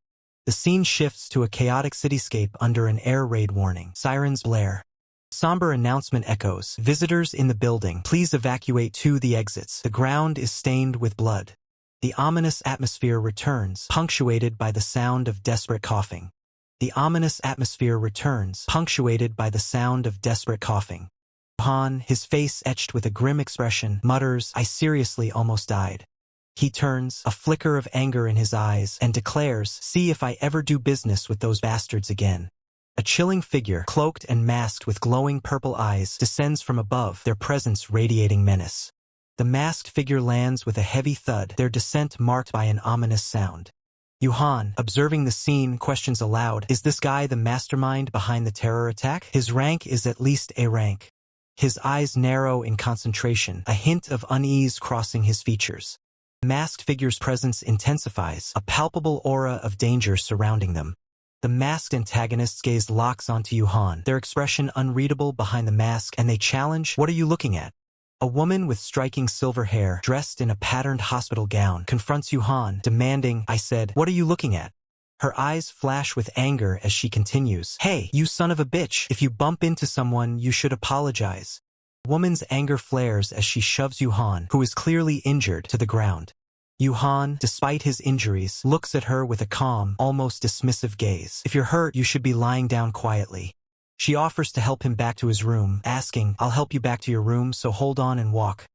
The scene shifts to a chaotic cityscape under an air raid warning. Sirens blare. Somber announcement echoes, "Visitors in the building, please evacuate to the exits. The ground is stained with blood." The ominous atmosphere returns, punctuated by the sound of desperate coughing. The ominous atmosphere returns, punctuated by the sound of desperate coughing. Han, his face etched with a grim expression, mutters, "I seriously almost died." He turns, a flicker of anger in his eyes, and declares, "See if I ever do business with those bastards again." A chilling figure, cloaked and masked with glowing purple eyes, descends from above, their presence radiating menace. The masked figure lands with a heavy thud, their descent marked by an ominous sound. Yuhan, observing the scene, questions aloud, is this guy the mastermind behind the terror attack? His rank is at least A rank. His eyes narrow in concentration, a hint of unease crossing his features. The masked figure's presence intensifies, a palpable aura of danger surrounding them. The masked antagonist's gaze locks onto Yuhan, their expression unreadable behind the mask, and they challenge, "What are you looking at?" A woman with striking silver hair, dressed in a patterned hospital gown, confronts Yuhan, demanding, "I said, what are you looking at?" Her eyes flash with anger as she continues, "Hey, you son of a bitch, if you bump into someone, you should apologize." The woman's anger flares as she shoves Yuhan, who is clearly injured, to the ground. Yuhan, despite his injuries, looks at her with a calm, almost dismissive gaze. "If you're hurt, you should be lying down quietly." She offers to help him back to his room, asking, "I'll help you back to your room, so hold on and walk."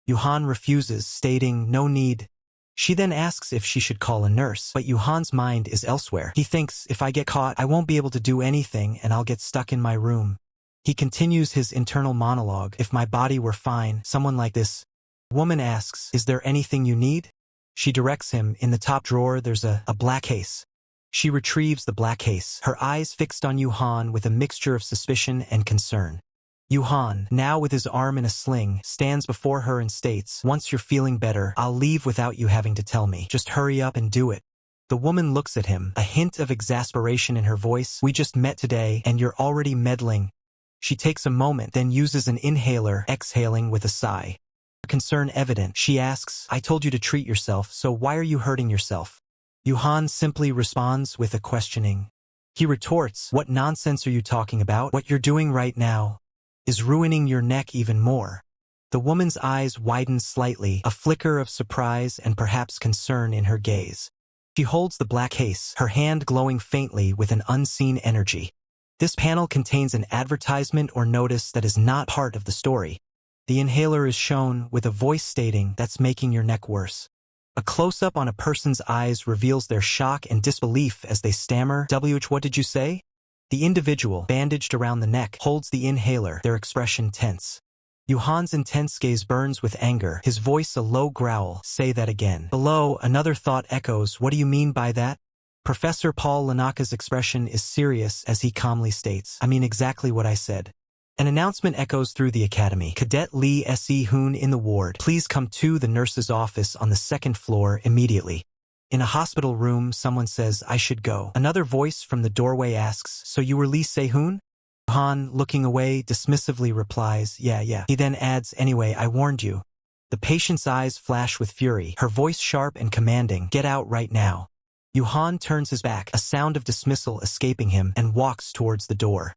Yuhan refuses, stating, "No need." She then asks if she should call a nurse, but Yuhan's mind is elsewhere. He thinks, if I get caught, I won't be able to do anything and I'll get stuck in my room. He continues his internal monologue, "If my body were fine, someone like this." The woman asks, "Is there anything you need?" She directs him, "In the top drawer there's a black case." She retrieves the black case, her eyes fixed on Yuhan with a mixture of suspicion and concern. Yuhan, now with his arm in a sling, stands before her and states, "Once you're feeling better, I'll leave without you having to tell me. Just hurry up and do it." The woman looks at him, a hint of exasperation in her voice. "We just met today, and you're already meddling." She takes a moment, then uses an inhaler, exhaling with a sigh. Her concern evident, she asks, "I told you to treat yourself, so why are you hurting yourself?" Yuhan simply responds with a questioning. He retorts, "What nonsense are you talking about? What you're doing right now is ruining your neck even more." The woman's eyes widen slightly, a flicker of surprise and perhaps concern in her gaze. She holds the black case, her hand glowing faintly with an unseen energy. This panel contains an advertisement or notice that is not part of the story. The inhaler is shown, with a voice stating, "That's making your neck worse." A close-up on a person's eyes reveals their shock and disbelief as they stammer, What did you say?" The individual, bandaged around the neck, holds the inhaler, their expression tense. Yuhan's intense gaze burns with anger, his voice a low growl, "Say that again." Below, another thought echoes, "What do you mean by that?" Professor Paul Lanaka's expression is serious as he calmly states, "I mean exactly what I said." An announcement echoes through the academy. "Cadet Lee S.E. Hoon in the ward. Please come to the nurse's office on the second floor immediately." In a hospital room, someone says, "I should go." Another voice from the doorway asks, "So you were Lee Se-hoon?" Han, looking away, dismissively replies, Yeah. He then adds, "Anyway, I warned you." The patient's eyes flash with fury, her voice sharp and commanding, "Get out right now." Yuhan turns his back, a sound of dismissal escaping him, and walks towards the door.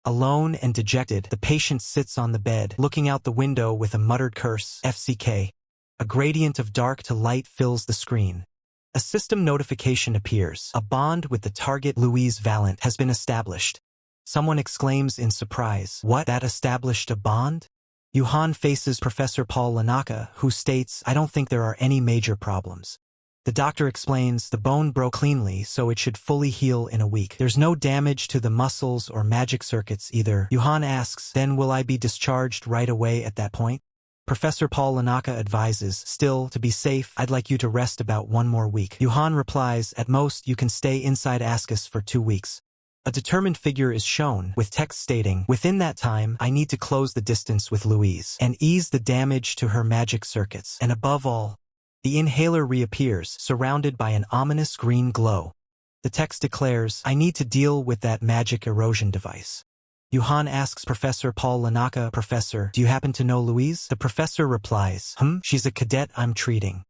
Alone and dejected, the patient sits on the bed, looking out the window with a muttered curse, FCK. A gradient of dark to light fills the screen. A system notification appears. A bond with the target, Louise Valent, has been established. Someone exclaims in surprise, "What? That established a bond?" Yuhan faces Professor Paul Lanaka, who states, "I don't think there are any major problems." The doctor explains, "The bone broke cleanly, so it should fully heal in a week. There's no damage to the muscles or magic circuits either." Yuhan asks, "Then will I be discharged right away at that point?" Professor Paul Lanaka advises, "Still, to be safe, I'd like you to rest about 1 more week." Yuhan replies, "At most, you can stay inside Ascus for 2 weeks. A determined figure is shown, with text stating, "Within that time, I need to close the distance with Louise, and ease the damage to her magic circuits, and above all..." The inhaler reappears, surrounded by an ominous green glow. The text declares, "I need to deal with that magic erosion device." Yuhan asks Professor Paul Lanaka, "Professor, do you happen to know Louise?" The professor replies, She's a cadet I'm treating."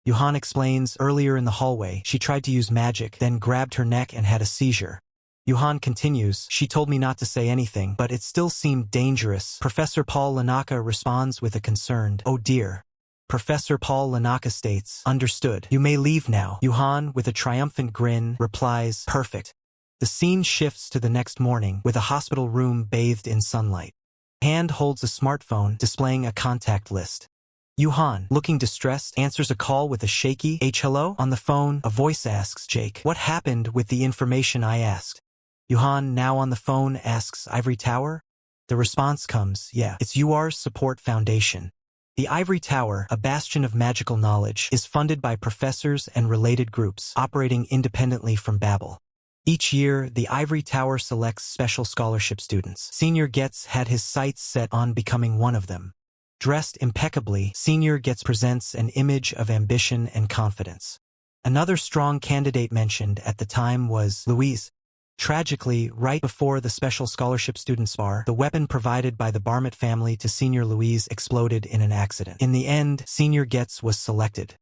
Yuhan explains, "Earlier in the hallway, she tried to use magic, then grabbed her neck and had a seizure." Yuhan continues, "She told me not to say anything, but it still seemed dangerous." Professor Paul Lanaka responds with a concerned, "Oh dear." Professor Paul Lanaka states, "Understood. You may leave now." Yuhan, with a triumphant grin, replies, "Perfect." The scene shifts to the next morning, with a hospital room bathed in sunlight. A hand holds a smartphone, displaying a contact list. Yuhan, looking distressed, answers a call with a shaky, "Hello?" On the phone, a voice asks, "Jake, what happened with the information I asked?" Yuhan, now on the phone, asks Ivory Tower. The response comes, yeah, it's UR's support foundation. The Ivory Tower, a bastion of magical knowledge, is funded by professors and related groups operating independently from Babel. Each year, the Ivory Tower selects special scholarship students. Senior Getz had his sights set on becoming one of them. Dressed impeccably, Senior Getz presents an image of ambition and confidence. Another strong candidate mentioned at the time was Louise. Tragically, right before the special scholarship students bar, the weapon provided by the Barmett family to Senior Louise exploded in an accident. In the end, Senior Getz was selected.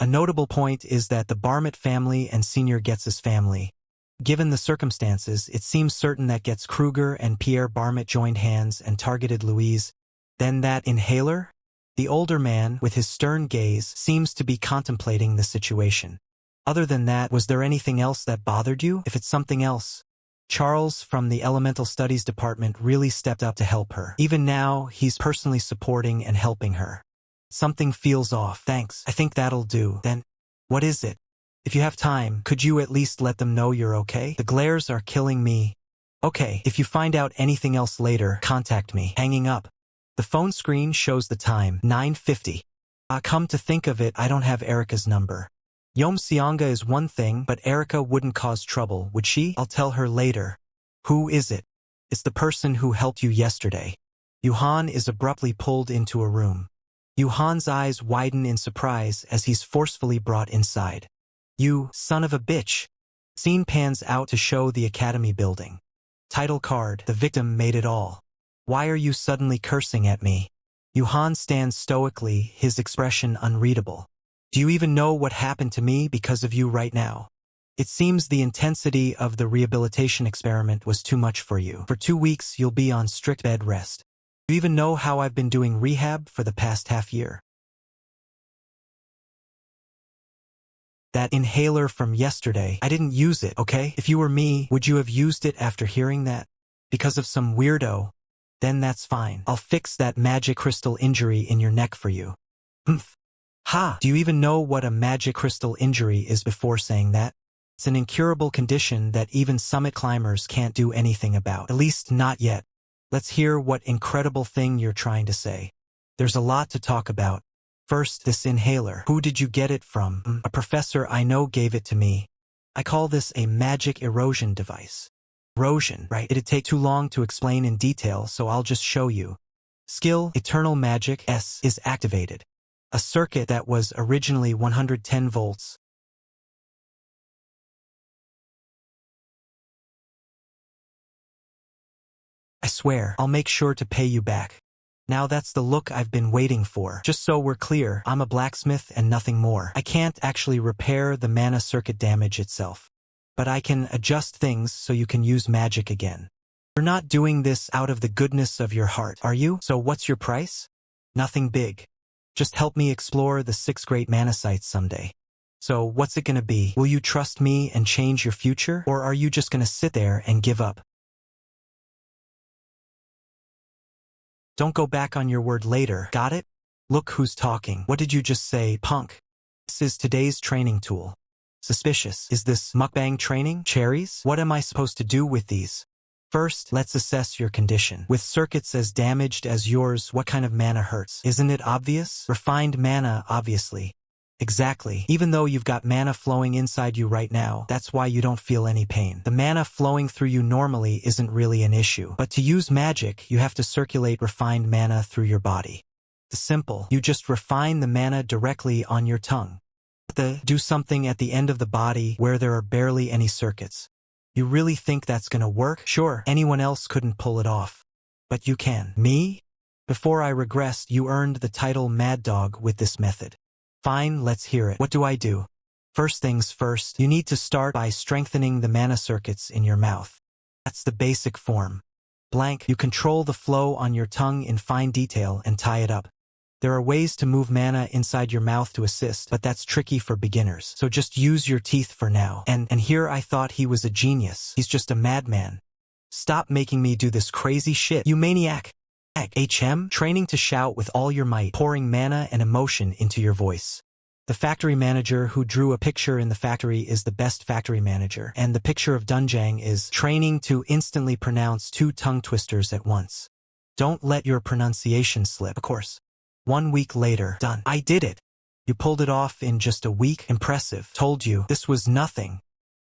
A notable point is that the Barmett family and Senior Getz's family. Given the circumstances, it seems certain that Getz Kruger and Pierre Barmett joined hands and targeted Louise. Then that inhaler? The older man, with his stern gaze, seems to be contemplating the situation. Other than that, was there anything else that bothered you? If it's something else. Charles from the Elemental Studies Department really stepped up to help her. Even now, he's personally supporting and helping her. Something feels off. Thanks. I think that'll do. Then, what is it? If you have time, could you at least let them know you're okay? The glares are killing me. Okay, if you find out anything else later, contact me. Hanging up. The phone screen shows the time, 9:50. Come to think of it, I don't have Erica's number. Yom Sianga is one thing, but Erica wouldn't cause trouble, would she? I'll tell her later. Who is it? It's the person who helped you yesterday. Yuhan is abruptly pulled into a room. Yuhan's eyes widen in surprise as he's forcefully brought inside. You, son of a bitch. Scene pans out to show the academy building. Title card, the victim made it all. Why are you suddenly cursing at me? Yuhan stands stoically, his expression unreadable. Do you even know what happened to me because of you right now? It seems the intensity of the rehabilitation experiment was too much for you. For 2 weeks, you'll be on strict bed rest. Do you even know how I've been doing rehab for the past half year? That inhaler from yesterday, I didn't use it, okay? If you were me, would you have used it after hearing that? Because of some weirdo? Then that's fine. I'll fix that magic crystal injury in your neck for you. Humph. Ha! Do you even know what a magic crystal injury is before saying that? It's an incurable condition that even summit climbers can't do anything about. At least not yet. Let's hear what incredible thing you're trying to say. There's a lot to talk about. First, this inhaler. Who did you get it from? A professor I know gave it to me. I call this a magic erosion device. Erosion, right? It'd take too long to explain in detail, so I'll just show you. Skill, Eternal Magic S, is activated. A circuit that was originally 110 volts. I swear, I'll make sure to pay you back. Now that's the look I've been waiting for. Just so we're clear, I'm a blacksmith and nothing more. I can't actually repair the mana circuit damage itself. But I can adjust things so you can use magic again. You're not doing this out of the goodness of your heart, are you? So what's your price? Nothing big. Just help me explore the 6 great mana sites someday. So what's it gonna be? Will you trust me and change your future? Or are you just gonna sit there and give up? Don't go back on your word later, got it? Look who's talking. What did you just say, punk? This is today's training tool. Suspicious. Is this mukbang training? Cherries? What am I supposed to do with these? First, let's assess your condition. With circuits as damaged as yours, what kind of mana hurts? Isn't it obvious? Refined mana, obviously. Exactly. Even though you've got mana flowing inside you right now, that's why you don't feel any pain. The mana flowing through you normally isn't really an issue. But to use magic, you have to circulate refined mana through your body. It's simple. You just refine the mana directly on your tongue. Do something at the end of the body where there are barely any circuits. You really think that's gonna work? Sure, anyone else couldn't pull it off. But you can. Me? Before I regressed, you earned the title Mad Dog with this method. Fine, let's hear it. What do I do? First things first, you need to start by strengthening the mana circuits in your mouth. That's the basic form. Blank, you control the flow on your tongue in fine detail and tie it up. There are ways to move mana inside your mouth to assist, but that's tricky for beginners. So just use your teeth for now. And here I thought he was a genius. He's just a madman. Stop making me do this crazy shit, you maniac. Training to shout with all your might, pouring mana and emotion into your voice. The factory manager who drew a picture in the factory is the best factory manager, and the picture of Dunjang is training to instantly pronounce 2 tongue twisters at once. Don't let your pronunciation slip, of course. 1 week later, done. I did it. You pulled it off in just a week? Impressive. Told you, this was nothing.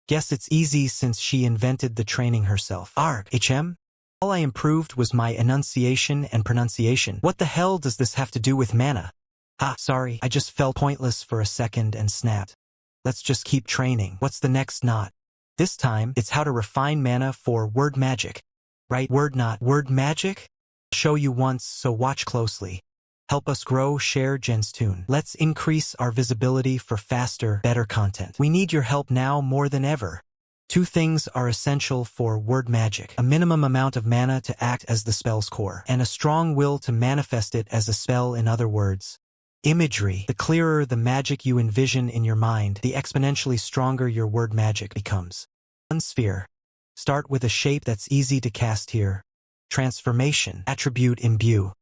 Guess it's easy since she invented the training herself. Arg. HM? All I improved was my enunciation and pronunciation. What the hell does this have to do with mana? Ah, sorry, I just felt pointless for a second and snapped. Let's just keep training. What's the next knot? This time, it's how to refine mana for word magic. Right, word knot. Word magic? I'll show you once, so watch closely. Help us grow, share ActionToon. Let's increase our visibility for faster, better content. We need your help now more than ever. 2 things are essential for word magic: a minimum amount of mana to act as the spell's core, and a strong will to manifest it as a spell. In other words, imagery. The clearer the magic you envision in your mind, the exponentially stronger your word magic becomes. 1 sphere. Start with a shape that's easy to cast here. Transformation. Attribute imbue.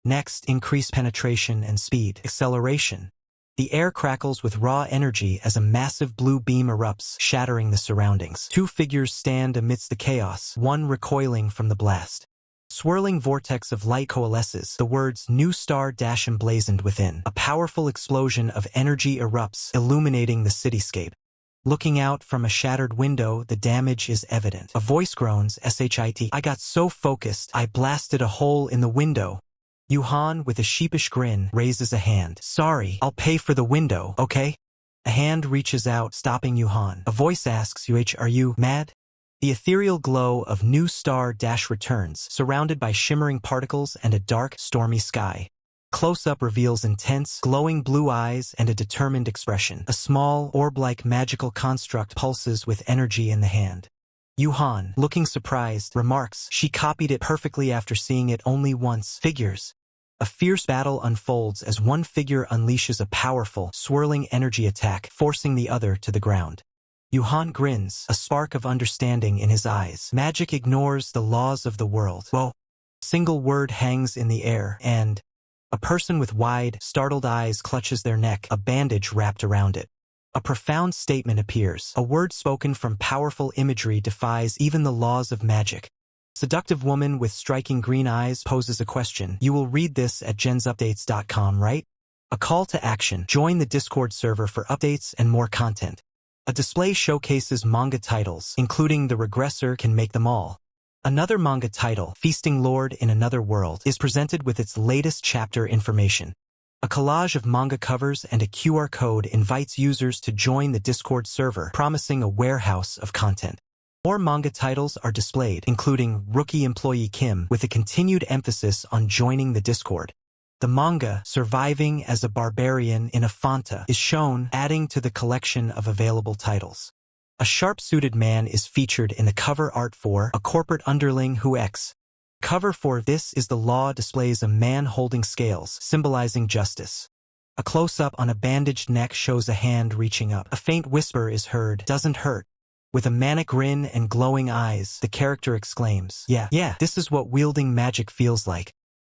Next, increase penetration and speed. Acceleration. The air crackles with raw energy as a massive blue beam erupts, shattering the surroundings. 2 figures stand amidst the chaos, one recoiling from the blast. Swirling vortex of light coalesces, the words "New Star" emblazoned within. A powerful explosion of energy erupts, illuminating the cityscape. Looking out from a shattered window, the damage is evident. A voice groans, "Shit, I got so focused, I blasted a hole in the window." Yuhan, with a sheepish grin, raises a hand. "Sorry, I'll pay for the window, okay?" A hand reaches out, stopping Yuhan. A voice asks, "Are you mad?" The ethereal glow of New Star returns, surrounded by shimmering particles and a dark, stormy sky. Close-up reveals intense, glowing blue eyes and a determined expression. A small, orb-like magical construct pulses with energy in the hand. Yuhan, looking surprised, remarks, "She copied it perfectly after seeing it only once." Figures. A fierce battle unfolds as one figure unleashes a powerful, swirling energy attack, forcing the other to the ground. Yuhan grins, a spark of understanding in his eyes. Magic ignores the laws of the world. Whoa. Single word hangs in the air, and a person with wide, startled eyes clutches their neck, a bandage wrapped around it. A profound statement appears. A word spoken from powerful imagery defies even the laws of magic. Seductive woman with striking green eyes poses a question. You will read this at gensupdates.com, right? A call to action. Join the Discord server for updates and more content. A display showcases manga titles, including The Regressor Can Make Them All. Another manga title, Feasting Lord in Another World, is presented with its latest chapter information. A collage of manga covers and a QR code invites users to join the Discord server, promising a warehouse of content. More manga titles are displayed, including Rookie Employee Kim, with a continued emphasis on joining the Discord. The manga, Surviving as a Barbarian in a Fanta, is shown, adding to the collection of available titles. A sharp-suited man is featured in the cover art for A Corporate Underling Who X. Cover for This Is the Law displays a man holding scales, symbolizing justice. A close-up on a bandaged neck shows a hand reaching up. A faint whisper is heard, "Doesn't hurt." With a manic grin and glowing eyes, the character exclaims, Yeah, this is what wielding magic feels like."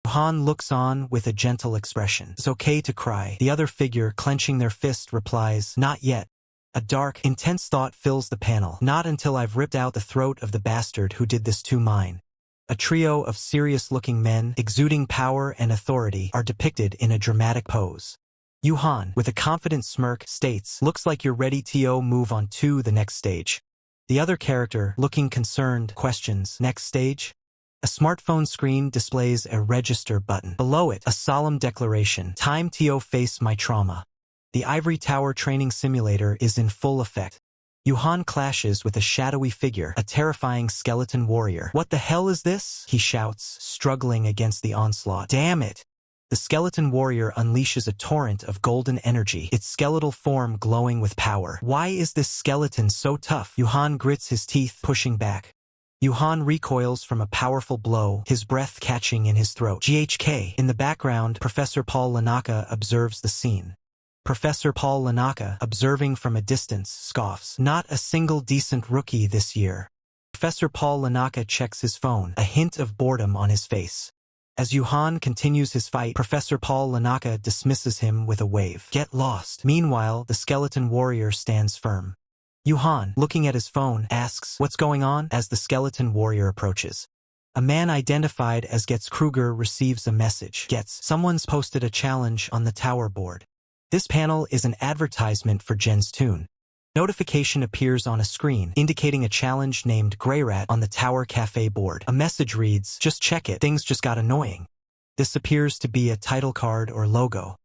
Han looks on with a gentle expression. "It's okay to cry." The other figure, clenching their fist, replies, "Not yet." A dark, intense thought fills the panel. "Not until I've ripped out the throat of the bastard who did this to mine." A trio of serious-looking men, exuding power and authority, are depicted in a dramatic pose. Yuhan, with a confident smirk, states, "Looks like you're ready to move on to the next stage." The other character, looking concerned, questions, "Next stage?" A smartphone screen displays a register button. Below it, a solemn declaration, "Time to face my trauma." The Ivory Tower training simulator is in full effect. Yuhan clashes with a shadowy figure, a terrifying skeleton warrior. "What the hell is this?" he shouts, struggling against the onslaught. "Damn it!" The skeleton warrior unleashes a torrent of golden energy, its skeletal form glowing with power. "Why is this skeleton so tough?" Yuhan grits his teeth, pushing back. Yuhan recoils from a powerful blow, his breath catching in his throat. GHK. In the background, Professor Paul Lanaka observes the scene. Professor Paul Lanaka, observing from a distance, scoffs. "Not a single decent rookie this year." Professor Paul Lanaka checks his phone, a hint of boredom on his face. As Yuhan continues his fight, Professor Paul Lanaka dismisses him with a wave. Get lost. Meanwhile, the skeleton warrior stands firm. Yuhan, looking at his phone, asks, "What's going on?" as the skeleton warrior approaches. A man identified as Gets Kruger receives a message. Someone's posted a challenge on the tower board. This panel is an advertisement for ActionToon. Notification appears on a screen, indicating a challenge named Greyrat on the Tower Cafe board. A message reads, "Just check it, things just got annoying." This appears to be a title card or logo.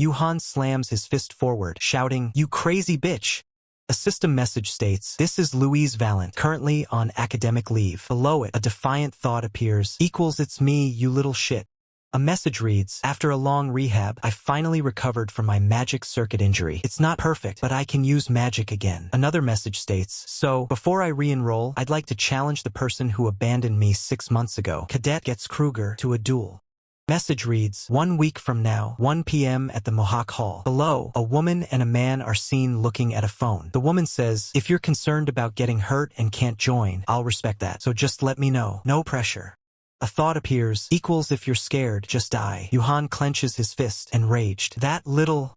Yuhan slams his fist forward, shouting, "You crazy bitch!" A system message states, "This is Louise Valent, currently on academic leave." Below it, a defiant thought appears, "It's me, you little shit." A message reads, "After a long rehab, I finally recovered from my magic circuit injury. It's not perfect, but I can use magic again." Another message states, "So, before I re-enroll, I'd like to challenge the person who abandoned me 6 months ago, Cadet Gets Kruger, to a duel." Message reads, "1 week from now, 1 p.m. at the Mohawk Hall." Below, a woman and a man are seen looking at a phone. The woman says, "If you're concerned about getting hurt and can't join, I'll respect that. So just let me know. No pressure." A thought appears, "If you're scared, just die." Yuhan clenches his fist, enraged. "That little..."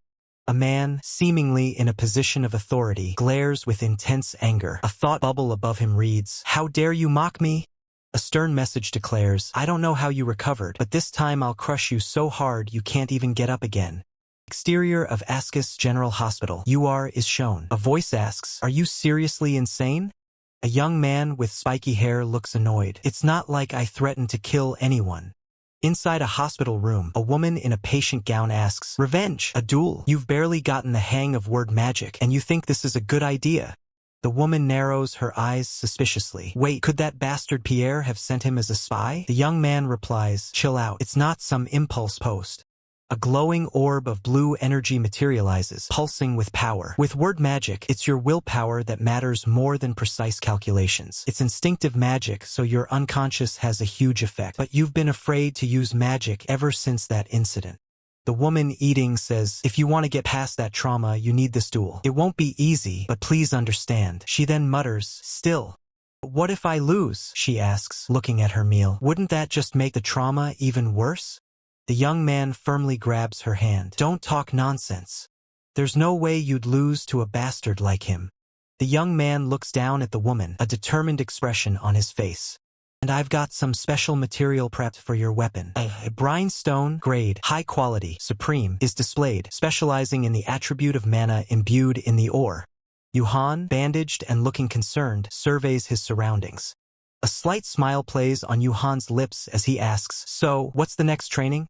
A man, seemingly in a position of authority, glares with intense anger. A thought bubble above him reads, "How dare you mock me?" A stern message declares, "I don't know how you recovered, but this time I'll crush you so hard you can't even get up again." Exterior of Ascus General Hospital. UR is shown. A voice asks, "Are you seriously insane?" A young man with spiky hair looks annoyed. "It's not like I threatened to kill anyone." Inside a hospital room, a woman in a patient gown asks, "Revenge? A duel? You've barely gotten the hang of word magic, and you think this is a good idea?" The woman narrows her eyes suspiciously. "Wait, could that bastard Pierre have sent him as a spy?" The young man replies, "Chill out. It's not some impulse post." A glowing orb of blue energy materializes, pulsing with power. With word magic, it's your willpower that matters more than precise calculations. It's instinctive magic, so your unconscious has a huge effect. But you've been afraid to use magic ever since that incident. The woman eating says, "If you want to get past that trauma, you need this duel. It won't be easy, but please understand." She then mutters, "Still. What if I lose?" she asks, looking at her meal. "Wouldn't that just make the trauma even worse?" The young man firmly grabs her hand. "Don't talk nonsense. There's no way you'd lose to a bastard like him." The young man looks down at the woman, a determined expression on his face. "And I've got some special material prepped for your weapon. A brimstone, grade, high quality, supreme, is displayed, specializing in the attribute of mana imbued in the ore." Yuhan, bandaged and looking concerned, surveys his surroundings. A slight smile plays on Yuhan's lips as he asks, "So, what's the next training?"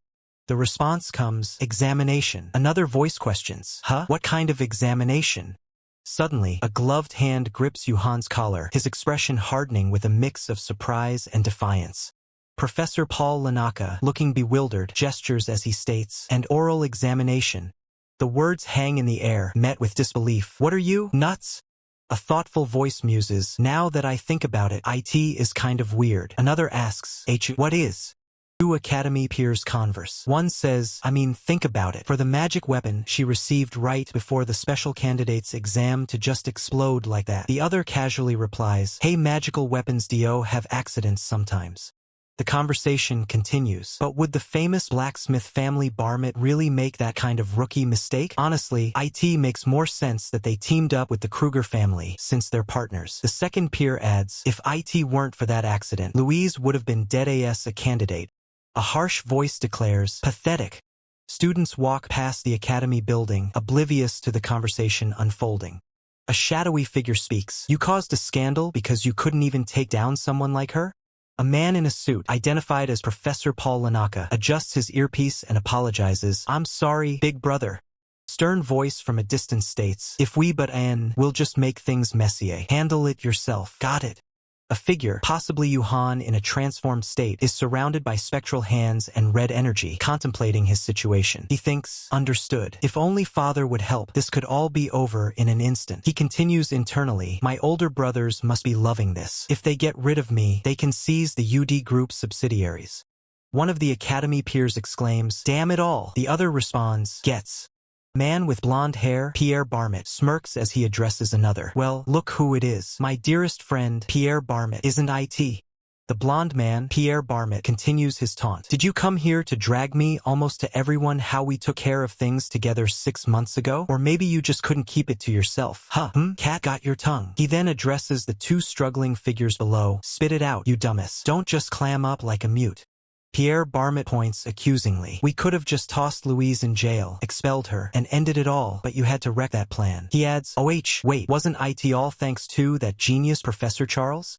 The response comes, "Examination." Another voice questions, "Huh? What kind of examination?" Suddenly, a gloved hand grips Yuhan's collar, his expression hardening with a mix of surprise and defiance. Professor Paul Lanaka, looking bewildered, gestures as he states, "An oral examination." The words hang in the air, met with disbelief. "What are you, nuts?" A thoughtful voice muses, "Now that I think about it, IT is kind of weird." Another asks, "What is?" Two Academy peers converse. One says, think about it. For the magic weapon she received right before the special candidate's exam to just explode like that. The other casually replies, "Hey, magical weapons do have accidents sometimes." The conversation continues. But would the famous blacksmith family Barmit really make that kind of rookie mistake? Honestly, IT makes more sense that they teamed up with the Kruger family, since they're partners. The second peer adds, "If IT weren't for that accident, Louise would have been dead as a candidate." A harsh voice declares, "Pathetic." Students walk past the academy building, oblivious to the conversation unfolding. A shadowy figure speaks. "You caused a scandal because you couldn't even take down someone like her?" A man in a suit, identified as Professor Paul Lanaka, adjusts his earpiece and apologizes. "I'm sorry, big brother." Stern voice from a distance states, "If we we'll just make things messy. Handle it yourself. Got it." A figure, possibly Yuhan in a transformed state, is surrounded by spectral hands and red energy, contemplating his situation. He thinks, "Understood. If only father would help, this could all be over in an instant." He continues internally, "My older brothers must be loving this. If they get rid of me, they can seize the UD Group subsidiaries." One of the academy peers exclaims, "Damn it all." The other responds, "Gets." Man with blonde hair, Pierre Barmit, smirks as he addresses another. "Well, look who it is. My dearest friend, Pierre Barmit. Isn't IT?" The blonde man, Pierre Barmit, continues his taunt. Did you come here to drag me almost to everyone how we took care of things together 6 months ago? Or maybe you just couldn't keep it to yourself. Cat got your tongue. He then addresses the two struggling figures below. Spit it out, you dumbass. Don't just clam up like a mute. Pierre Barmit points accusingly. We could have just tossed Louise in jail, expelled her, and ended it all, but you had to wreck that plan. He adds, wait, wasn't it all thanks to that genius Professor Charles?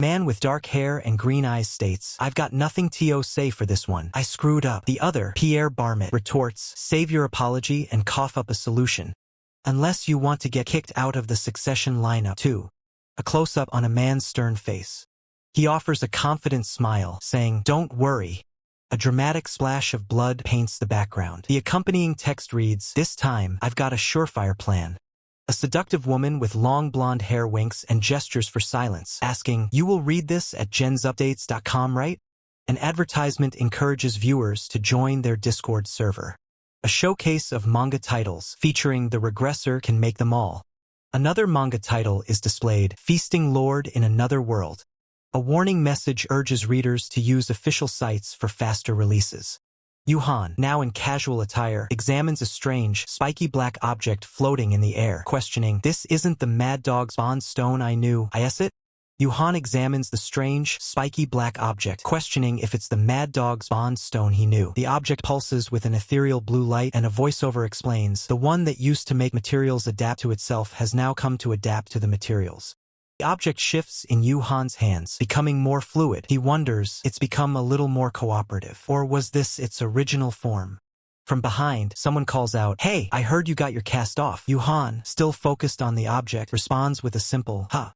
Man with dark hair and green eyes states, I've got nothing to say for this one. I screwed up. The other, Pierre Barmit, retorts, save your apology and cough up a solution. Unless you want to get kicked out of the succession lineup too. A close-up on a man's stern face. He offers a confident smile, saying, don't worry. A dramatic splash of blood paints the background. The accompanying text reads, this time, I've got a surefire plan. A seductive woman with long blonde hair winks and gestures for silence, asking, you will read this at jensupdates.com, right? An advertisement encourages viewers to join their Discord server. A showcase of manga titles featuring The Regressor Can Make Them All. Another manga title is displayed, Feasting Lord in Another World. A warning message urges readers to use official sites for faster releases. Yuhan, now in casual attire, examines a strange, spiky black object floating in the air, questioning, this isn't the Mad Dog's bond stone I knew, is it? Yuhan examines the strange, spiky black object, questioning if it's the Mad Dog's bond stone he knew. The object pulses with an ethereal blue light, and a voiceover explains, the one that used to make materials adapt to itself has now come to adapt to the materials. The object shifts in Yuhan's hands, becoming more fluid. He wonders, it's become a little more cooperative. Or was this its original form? From behind, someone calls out, hey, I heard you got your cast off. Yuhan, still focused on the object, responds with a simple, huh.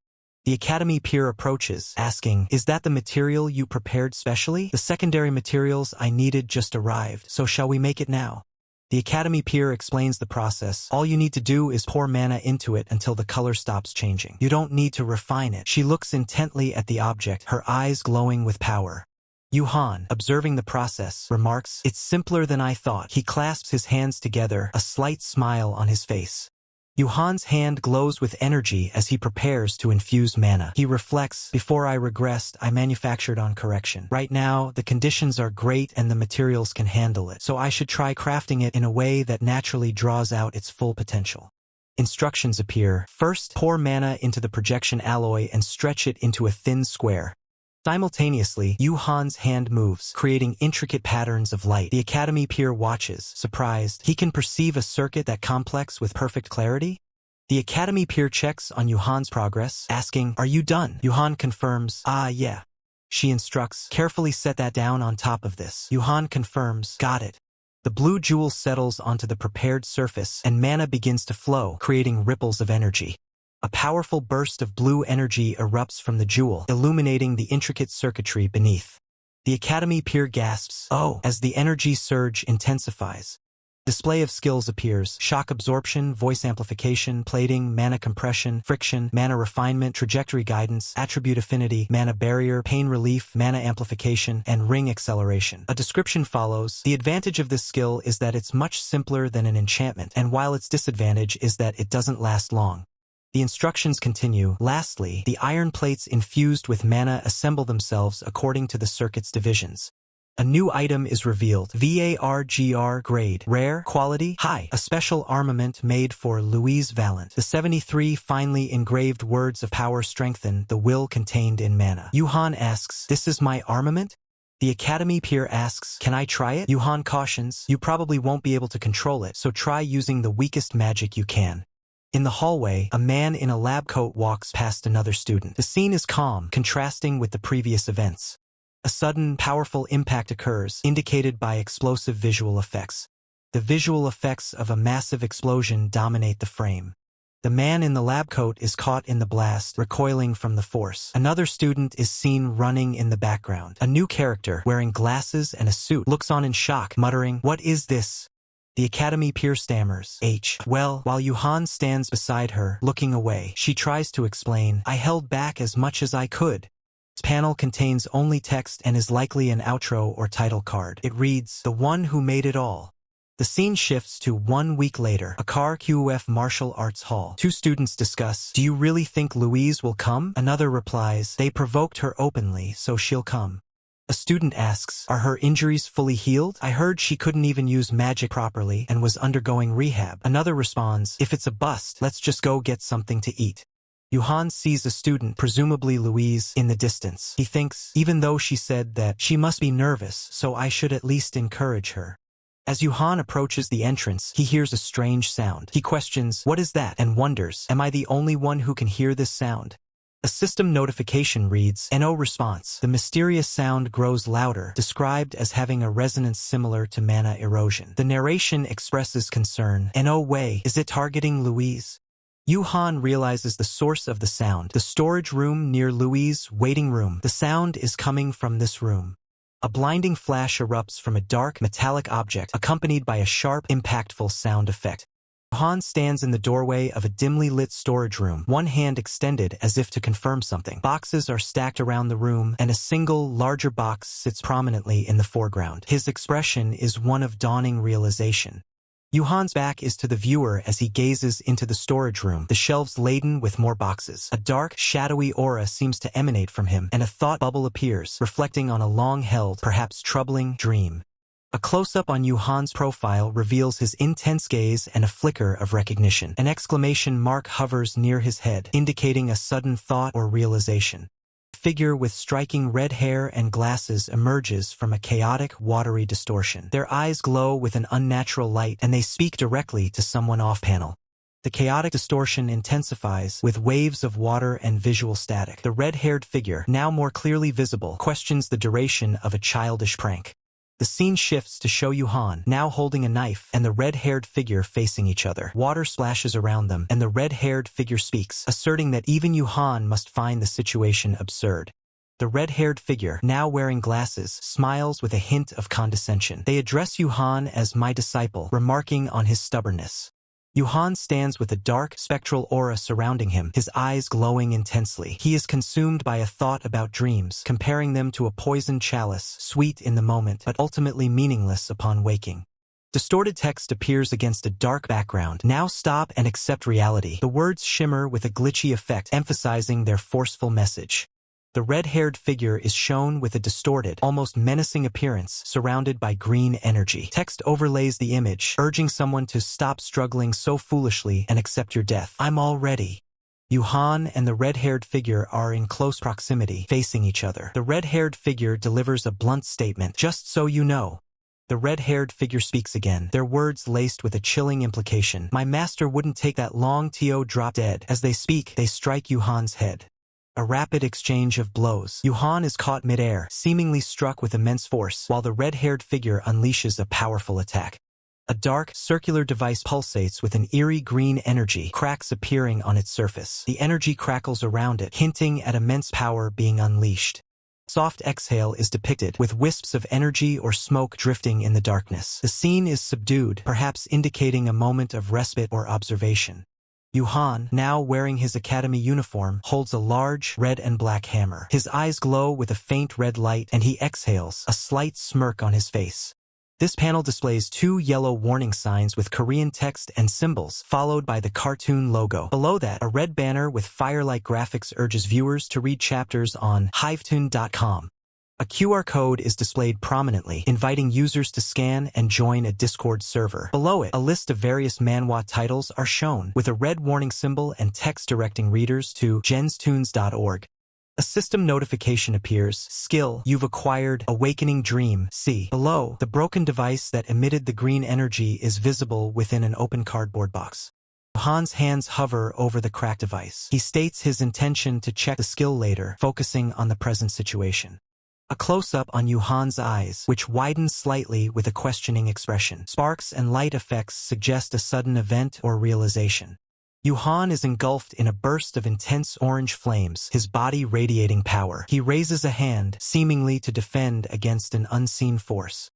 The Academy peer approaches, asking, is that the material you prepared specially? The secondary materials I needed just arrived, so shall we make it now? The Academy peer explains the process. All you need to do is pour mana into it until the color stops changing. You don't need to refine it. She looks intently at the object, her eyes glowing with power. Yuhan, observing the process, remarks, it's simpler than I thought. He clasps his hands together, a slight smile on his face. Yuhan's hand glows with energy as he prepares to infuse mana. He reflects, before I regressed, I manufactured on correction. Right now, the conditions are great and the materials can handle it, so I should try crafting it in a way that naturally draws out its full potential. Instructions appear. First, pour mana into the projection alloy and stretch it into a thin square. Simultaneously, Yuhan's hand moves, creating intricate patterns of light. The Academy peer watches, surprised. He can perceive a circuit that complex with perfect clarity? The Academy peer checks on Yuhan's progress, asking, are you done? Yuhan confirms, yeah. She instructs, carefully set that down on top of this. Yuhan confirms, got it. The blue jewel settles onto the prepared surface, and mana begins to flow, creating ripples of energy. A powerful burst of blue energy erupts from the jewel, illuminating the intricate circuitry beneath. The Academy peer gasps, oh, as the energy surge intensifies. Display of skills appears, shock absorption, voice amplification, plating, mana compression, friction, mana refinement, trajectory guidance, attribute affinity, mana barrier, pain relief, mana amplification, and ring acceleration. A description follows. The advantage of this skill is that it's much simpler than an enchantment, and while its disadvantage is that it doesn't last long. The instructions continue. Lastly, the iron plates infused with mana assemble themselves according to the circuit's divisions. A new item is revealed. VARGR grade. Rare. Quality. High. A special armament made for Louise Valent. The 73 finely engraved words of power strengthen the will contained in mana. Yuhan asks, this is my armament? The Academy peer asks, can I try it? Yuhan cautions, you probably won't be able to control it, so try using the weakest magic you can. In the hallway, a man in a lab coat walks past another student. The scene is calm, contrasting with the previous events. A sudden, powerful impact occurs, indicated by explosive visual effects. The visual effects of a massive explosion dominate the frame. The man in the lab coat is caught in the blast, recoiling from the force. Another student is seen running in the background. A new character, wearing glasses and a suit, looks on in shock, muttering, what is this? The Academy peer stammers, well, while Yuhan stands beside her, looking away. She tries to explain, I held back as much as I could. This panel contains only text and is likely an outro or title card. It reads, the one who made it all. The scene shifts to 1 week later, a QF martial arts hall. 2 students discuss, "Do you really think Louise will come?" Another replies, "They provoked her openly, so she'll come." A student asks, "Are her injuries fully healed? I heard she couldn't even use magic properly and was undergoing rehab." Another responds, "If it's a bust, let's just go get something to eat." Yuhan sees a student, presumably Louise, in the distance. He thinks, even though she said that she must be nervous, so I should at least encourage her. As Yuhan approaches the entrance, he hears a strange sound. He questions, "What is that?" and wonders, "Am I the only one who can hear this sound?" A system notification reads, "NO response. The mysterious sound grows louder, described as having a resonance similar to mana erosion." The narration expresses concern. "NO way, is it targeting Louise?" Yuhan realizes the source of the sound, the storage room near Louise's waiting room. The sound is coming from this room. A blinding flash erupts from a dark, metallic object, accompanied by a sharp, impactful sound effect. Yuhan stands in the doorway of a dimly lit storage room, one hand extended as if to confirm something. Boxes are stacked around the room, and a single, larger box sits prominently in the foreground. His expression is one of dawning realization. Yuhan's back is to the viewer as he gazes into the storage room, the shelves laden with more boxes. A dark, shadowy aura seems to emanate from him, and a thought bubble appears, reflecting on a long-held, perhaps troubling, dream. A close-up on Yuhan's profile reveals his intense gaze and a flicker of recognition. An exclamation mark hovers near his head, indicating a sudden thought or realization. A figure with striking red hair and glasses emerges from a chaotic, watery distortion. Their eyes glow with an unnatural light, and they speak directly to someone off-panel. The chaotic distortion intensifies, with waves of water and visual static. The red-haired figure, now more clearly visible, questions the duration of a childish prank. The scene shifts to show Yuhan, now holding a knife, and the red-haired figure facing each other. Water splashes around them, and the red-haired figure speaks, asserting that even Yuhan must find the situation absurd. The red-haired figure, now wearing glasses, smiles with a hint of condescension. They address Yuhan as "my disciple," remarking on his stubbornness. Yuhan stands with a dark, spectral aura surrounding him, his eyes glowing intensely. He is consumed by a thought about dreams, comparing them to a poisoned chalice, sweet in the moment, but ultimately meaningless upon waking. Distorted text appears against a dark background. "Now stop and accept reality." The words shimmer with a glitchy effect, emphasizing their forceful message. The red-haired figure is shown with a distorted, almost menacing appearance, surrounded by green energy. Text overlays the image, urging someone to stop struggling so foolishly and accept your death. "I'm all ready." Yuhan and the red-haired figure are in close proximity, facing each other. The red-haired figure delivers a blunt statement, "Just so you know." The red-haired figure speaks again, their words laced with a chilling implication. "My master wouldn't take that long to drop dead." As they speak, they strike Yuhan's head. A rapid exchange of blows. Yuhan is caught mid-air, seemingly struck with immense force, while the red-haired figure unleashes a powerful attack. A dark, circular device pulsates with an eerie green energy, cracks appearing on its surface. The energy crackles around it, hinting at immense power being unleashed. Soft exhale is depicted, with wisps of energy or smoke drifting in the darkness. The scene is subdued, perhaps indicating a moment of respite or observation. Yuhan, now wearing his academy uniform, holds a large, red and black hammer. His eyes glow with a faint red light, and he exhales, a slight smirk on his face. This panel displays 2 yellow warning signs with Korean text and symbols, followed by the cartoon logo. Below that, a red banner with fire-like graphics urges viewers to read chapters on HiveToon.com. A QR code is displayed prominently, inviting users to scan and join a Discord server. Below it, a list of various manhwa titles are shown, with a red warning symbol and text directing readers to genstoons.org. A system notification appears. Skill, you've acquired Awakening Dream. See below, the broken device that emitted the green energy is visible within an open cardboard box. Yuhan's hands hover over the cracked device. He states his intention to check the skill later, focusing on the present situation. A close-up on Yuhan's eyes, which widen slightly with a questioning expression. Sparks and light effects suggest a sudden event or realization. Yuhan is engulfed in a burst of intense orange flames, his body radiating power. He raises a hand, seemingly to defend against an unseen force.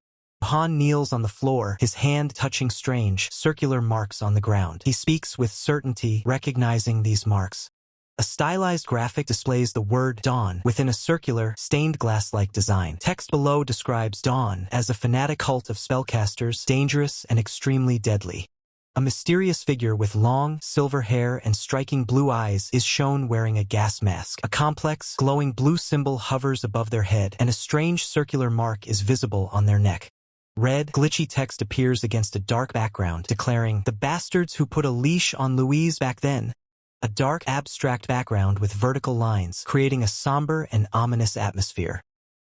Yuhan kneels on the floor, his hand touching strange, circular marks on the ground. He speaks with certainty, recognizing these marks. A stylized graphic displays the word Dawn within a circular, stained glass-like design. Text below describes Dawn as a fanatic cult of spellcasters, dangerous and extremely deadly. A mysterious figure with long, silver hair and striking blue eyes is shown wearing a gas mask. A complex, glowing blue symbol hovers above their head, and a strange circular mark is visible on their neck. Red, glitchy text appears against a dark background, declaring, "The bastards who put a leash on Louise back then." A dark, abstract background with vertical lines, creating a somber and ominous atmosphere.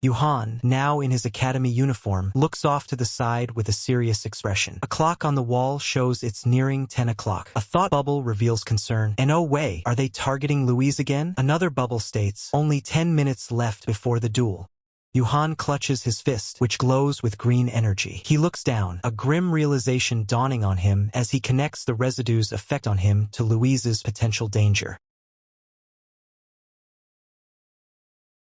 Yuhan, now in his academy uniform, looks off to the side with a serious expression. A clock on the wall shows it's nearing 10 o'clock. A thought bubble reveals concern. And oh wait, are they targeting Louise again? Another bubble states, only 10 minutes left before the duel. Yuhan clutches his fist, which glows with green energy. He looks down, a grim realization dawning on him as he connects the residue's effect on him to Louise's potential danger.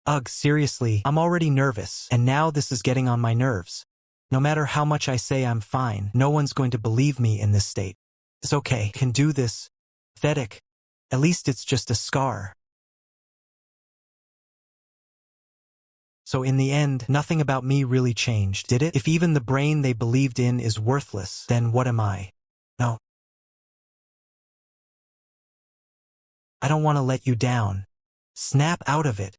Ugh, seriously, I'm already nervous, and now this is getting on my nerves. No matter how much I say I'm fine, no one's going to believe me in this state. It's okay, can do this. Pathetic. At least it's just a scar. So in the end, nothing about me really changed, did it? If even the brain they believed in is worthless, then what am I? No. I don't want to let you down. Snap out of it.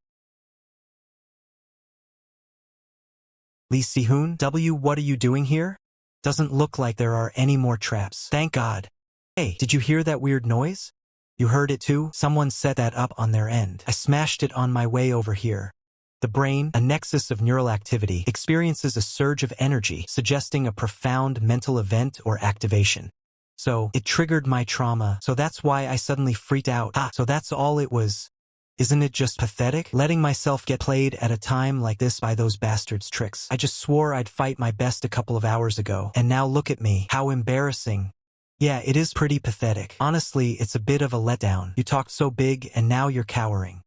Lee Si-hoon, what are you doing here? Doesn't look like there are any more traps. Thank God. Hey, did you hear that weird noise? You heard it too? Someone set that up on their end. I smashed it on my way over here. The brain, a nexus of neural activity, experiences a surge of energy, suggesting a profound mental event or activation. So, it triggered my trauma, so that's why I suddenly freaked out. So that's all it was. Isn't it just pathetic? Letting myself get played at a time like this by those bastards' tricks. I just swore I'd fight my best a couple of hours ago, and now look at me. How embarrassing. Yeah, it is pretty pathetic. Honestly, it's a bit of a letdown. You talked so big, and now you're cowering.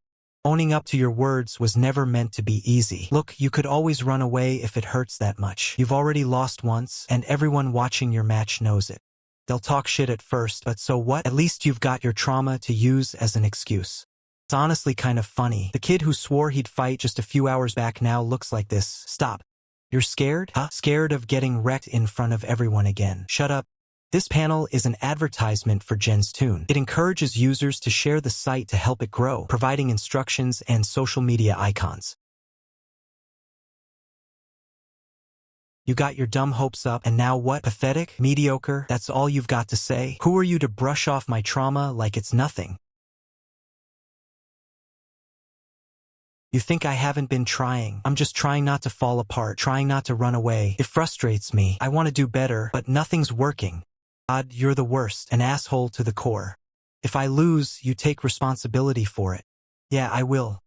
Owning up to your words was never meant to be easy. Look, you could always run away if it hurts that much. You've already lost once, and everyone watching your match knows it. They'll talk shit at first, but so what? At least you've got your trauma to use as an excuse. It's honestly kind of funny. The kid who swore he'd fight just a few hours back now looks like this. Stop. You're scared? Huh? Scared of getting wrecked in front of everyone again. Shut up. This panel is an advertisement for ActionToon. It encourages users to share the site to help it grow, providing instructions and social media icons. You got your dumb hopes up, and now what? Pathetic? Mediocre? That's all you've got to say? Who are you to brush off my trauma like it's nothing? You think I haven't been trying. I'm just trying not to fall apart, trying not to run away. It frustrates me. I want to do better, but nothing's working. God, you're the worst, an asshole to the core. If I lose, you take responsibility for it. Yeah, I will.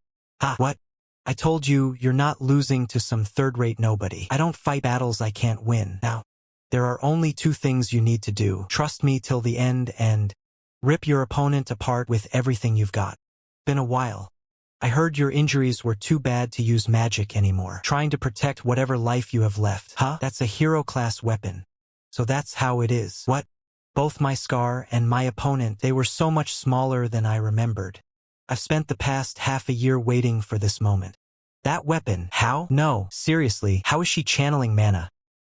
What? I told you, you're not losing to some third-rate nobody. I don't fight battles I can't win. Now, there are only two things you need to do. Trust me till the end and rip your opponent apart with everything you've got. Been a while. I heard your injuries were too bad to use magic anymore. Trying to protect whatever life you have left. That's a hero-class weapon. So that's how it is. What? Both my scar and my opponent, they were so much smaller than I remembered. I've spent the past half a year waiting for this moment. That weapon, how? No, seriously, how is she channeling mana?